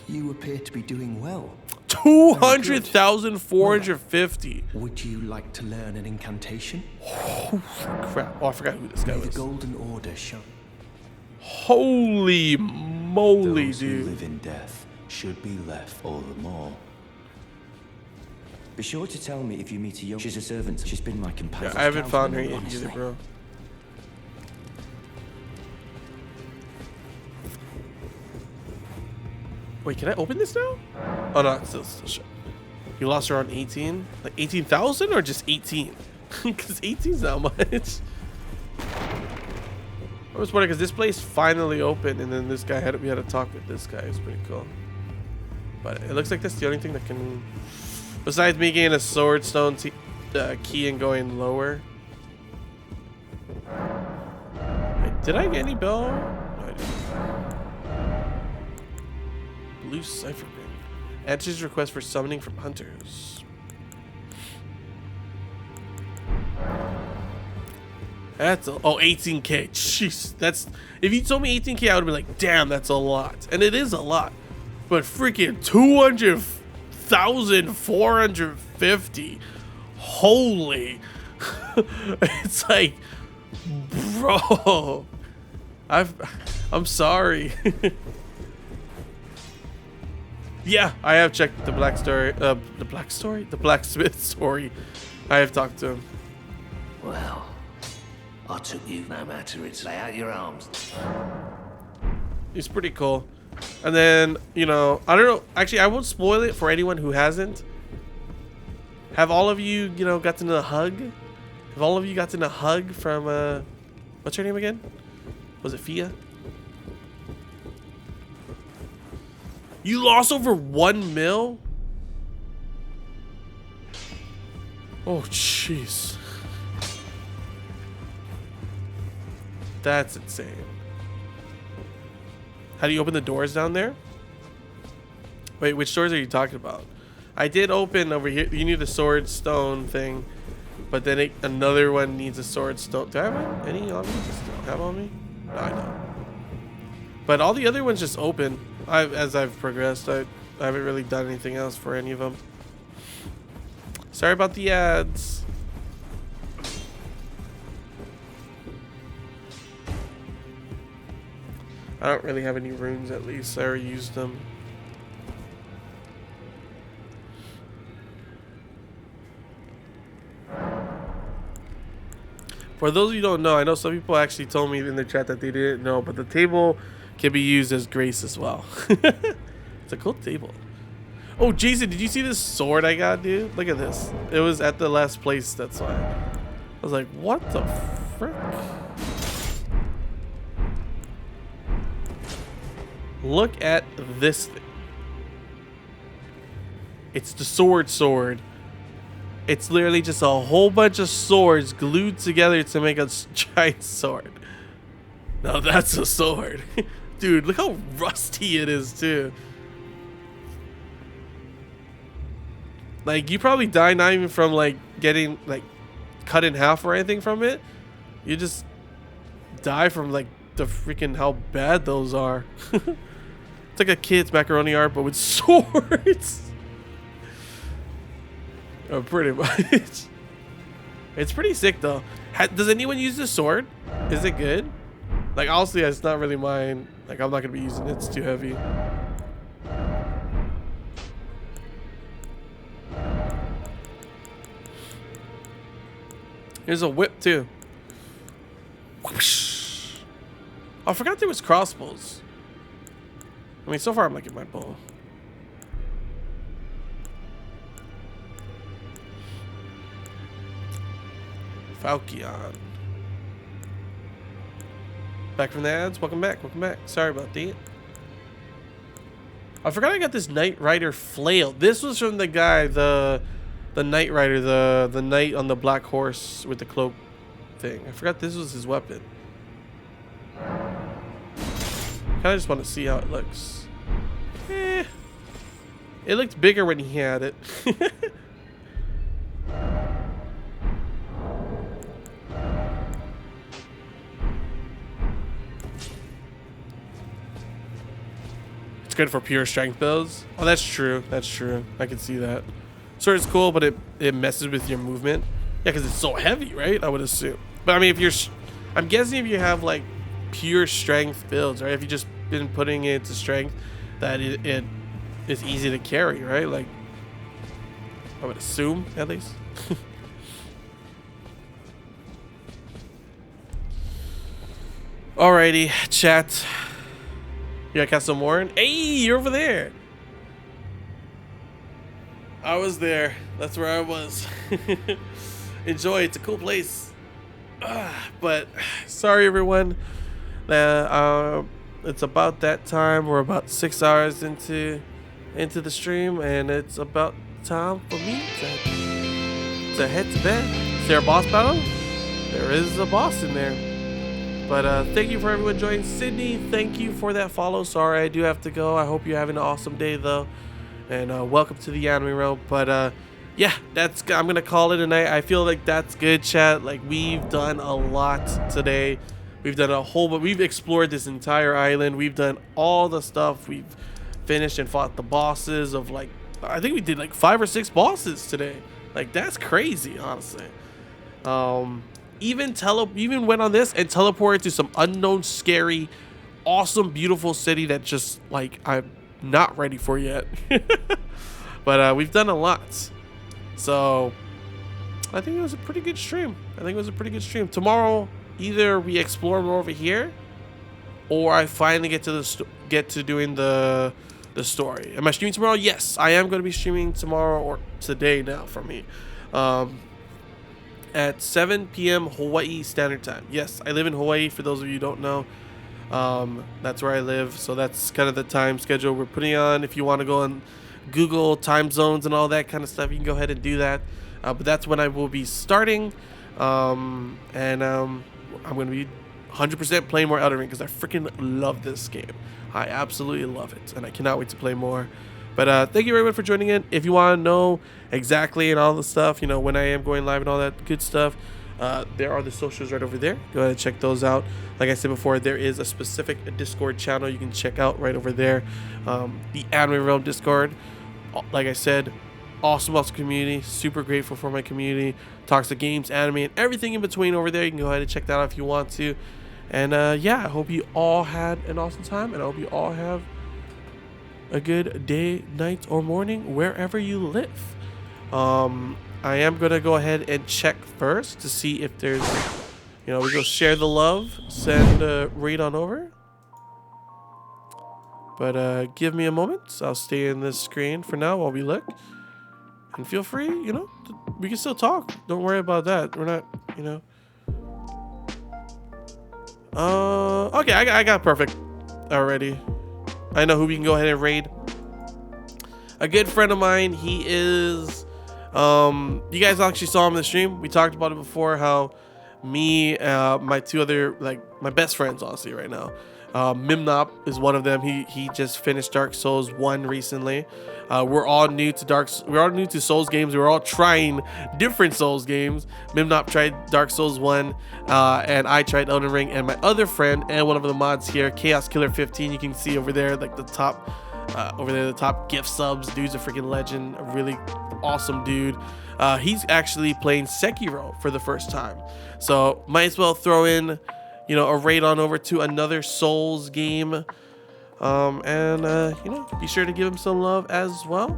you appear to be doing well. 200,450. Would you like to learn an incantation? Oh, crap. Oh, I forgot who this guy was. The Golden Order show. Holy moly, Those dude. who live in death should be left all the more. Be sure to tell me if you meet a young... She's a servant. She's been my companion. Yeah, I haven't found her yet honestly. either, bro. Wait, can I open this now? Oh, no, it's still shut. You lost her on 18? Like 18,000 or just 18? Because 18's not much. I was wondering because this place finally opened and then this guy we had to talk with this guy. It's pretty cool. But it looks like that's the only thing that can... Besides me getting a sword stone key and going lower. Wait, did I get any bell? No, I didn't. Blue cipher ring. Answers request for summoning from hunters. That's 18k. Jeez, that's if you told me 18k, I would be like, damn, that's a lot, and it is a lot. But freaking 200,450. Holy, it's like, bro. I'm sorry. Yeah, I have checked the the blacksmith story. I have talked to him. Well, I took you no matter it's. Lay out your arms. He's pretty cool. And then, you know, I don't know. Actually, I won't spoil it for anyone who hasn't. Have all of you, you know, gotten a hug? Have all of you gotten a hug from, what's her name again? Was it Fia? You lost over 1 mil? Oh, jeez. That's insane. How do you open the doors down there? Wait, which doors are you talking about? I did open over here. You need a sword stone thing, but then another one needs a sword stone. Do I have any on me? Just don't have on me? No, I don't. But all the other ones just open. As I've progressed, I haven't really done anything else for any of them. Sorry about the ads. I don't really have any runes, at least. I already used them. For those of you who don't know, I know some people actually told me in the chat that they didn't know, but the table can be used as grace as well. It's a cool table. Oh, Jason, did you see this sword I got, dude? Look at this. It was at the last place, that's why. I was like, what the frick? Look at this thing. It's the sword. It's literally just a whole bunch of swords glued together to make a giant sword. Now that's a sword. Dude, look how rusty it is too. Like, you probably die not even from like getting like cut in half or anything from it. You just die from like the freaking how bad those are. It's like a kid's macaroni art but with swords. Oh, pretty much. It's pretty sick though. Does anyone use this sword? Is it good? Like, honestly, it's not really mine. Like, I'm not gonna be using it. It's too heavy. Here's a whip too. Whoosh. Oh, I forgot there was crossbows. I mean, so far I'm liking my bow. Falchion. Back from the ads. Welcome back. Welcome back. Sorry about that. I forgot I got this Knight Rider flail. This was from the guy, the Knight Rider, the knight on the black horse with the cloak thing. I forgot this was his weapon. Kind of just want to see how it looks. It looked bigger when he had it. It's good for pure strength builds. Oh, that's true. That's true. I can see that. Sword is cool, but it messes with your movement. Yeah, because it's so heavy, right? I would assume. But I mean, if you're, I'm guessing if you have like pure strength builds, right? If you just been putting it to strength, that it is easy to carry, right? Like, I would assume, at least. Alrighty, chat. You got Castle Morin? Hey, you're over there. I was there. That's where I was. Enjoy. It's a cool place. But sorry, everyone. It's about that time. We're about 6 hours into the stream, and it's about time for me to head to bed. Is there a boss battle? There is a boss in there. But thank you for everyone joining. Sydney, thank you for that follow. Sorry, I do have to go. I hope you're having an awesome day, though. And welcome to the anime realm. But yeah, I'm gonna call it a night. I feel like that's good, chat. Like, we've done a lot today. We've done a whole, but we've explored this entire island. We've done all the stuff. We've finished and fought the bosses of, like, I think we did like 5 or 6 bosses today. Like, that's crazy, honestly. Even went on this and teleported to some unknown, scary, awesome, beautiful city that just, like, I'm not ready for yet. But we've done a lot. So I think it was a pretty good stream. Tomorrow, either we explore more over here, or I finally get to doing the story. Am I streaming tomorrow? Yes, I am going to be streaming tomorrow, or today now for me. At 7 p.m. Hawaii Standard Time. Yes, I live in Hawaii, for those of you who don't know. That's where I live, so that's kind of the time schedule we're putting on. If you want to go on Google time zones and all that kind of stuff, you can go ahead and do that. But that's when I will be starting. I'm going to be 100% playing more Elden Ring because I freaking love this game. I absolutely love it, and I cannot wait to play more. But thank you very much for joining in. If you want to know exactly and all the stuff, you know, when I am going live and all that good stuff, there are the socials right over there. Go ahead and check those out. Like I said before, there is a specific Discord channel you can check out right over there. The Anime Realm Discord. Like I said, awesome community. Super grateful for my community. Talks to games, anime, and everything in between over there. You can go ahead and check that out if you want to. And yeah, I hope you all had an awesome time, and I hope you all have a good day, night, or morning wherever you live. I am gonna go ahead and check first to see if there's, you know, we go share the love, send raid on over. But give me a moment. I'll stay in this screen for now while we look. And feel free, you know, we can still talk. Don't worry about that. We're not, you know. Okay, I got perfect already. I know who we can go ahead and raid. A good friend of mine. He is, you guys actually saw him in the stream. We talked about it before, how me, my two other, like, my best friends, honestly, right now. Mimnop is one of them. He just finished Dark Souls 1 recently. We're all new to Souls games. We're all trying different Souls games. Mimnop tried Dark Souls 1, and I tried Elden Ring. And my other friend and one of the mods here, Chaos Killer 15, you can see over there, like the top, over there, the top gift subs. Dude's a freaking legend, a really awesome dude. He's actually playing Sekiro for the first time, so might as well throw in, you know, a raid on over to another Souls game. And you know, be sure to give him some love as well.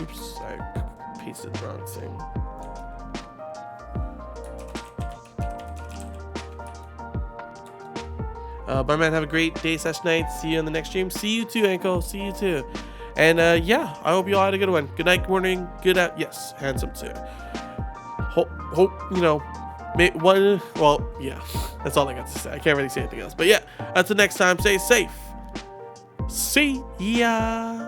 Oops, I pasted the wrong thing. My man, have a great day / night. See you in the next stream. See you too, Anko. See you too. And yeah, I hope you all had a good one. Good night, morning, good out. Yes, handsome too. Hope you know. Well, yeah, that's all I got to say. I can't really say anything else. But yeah, until next time, stay safe. See ya.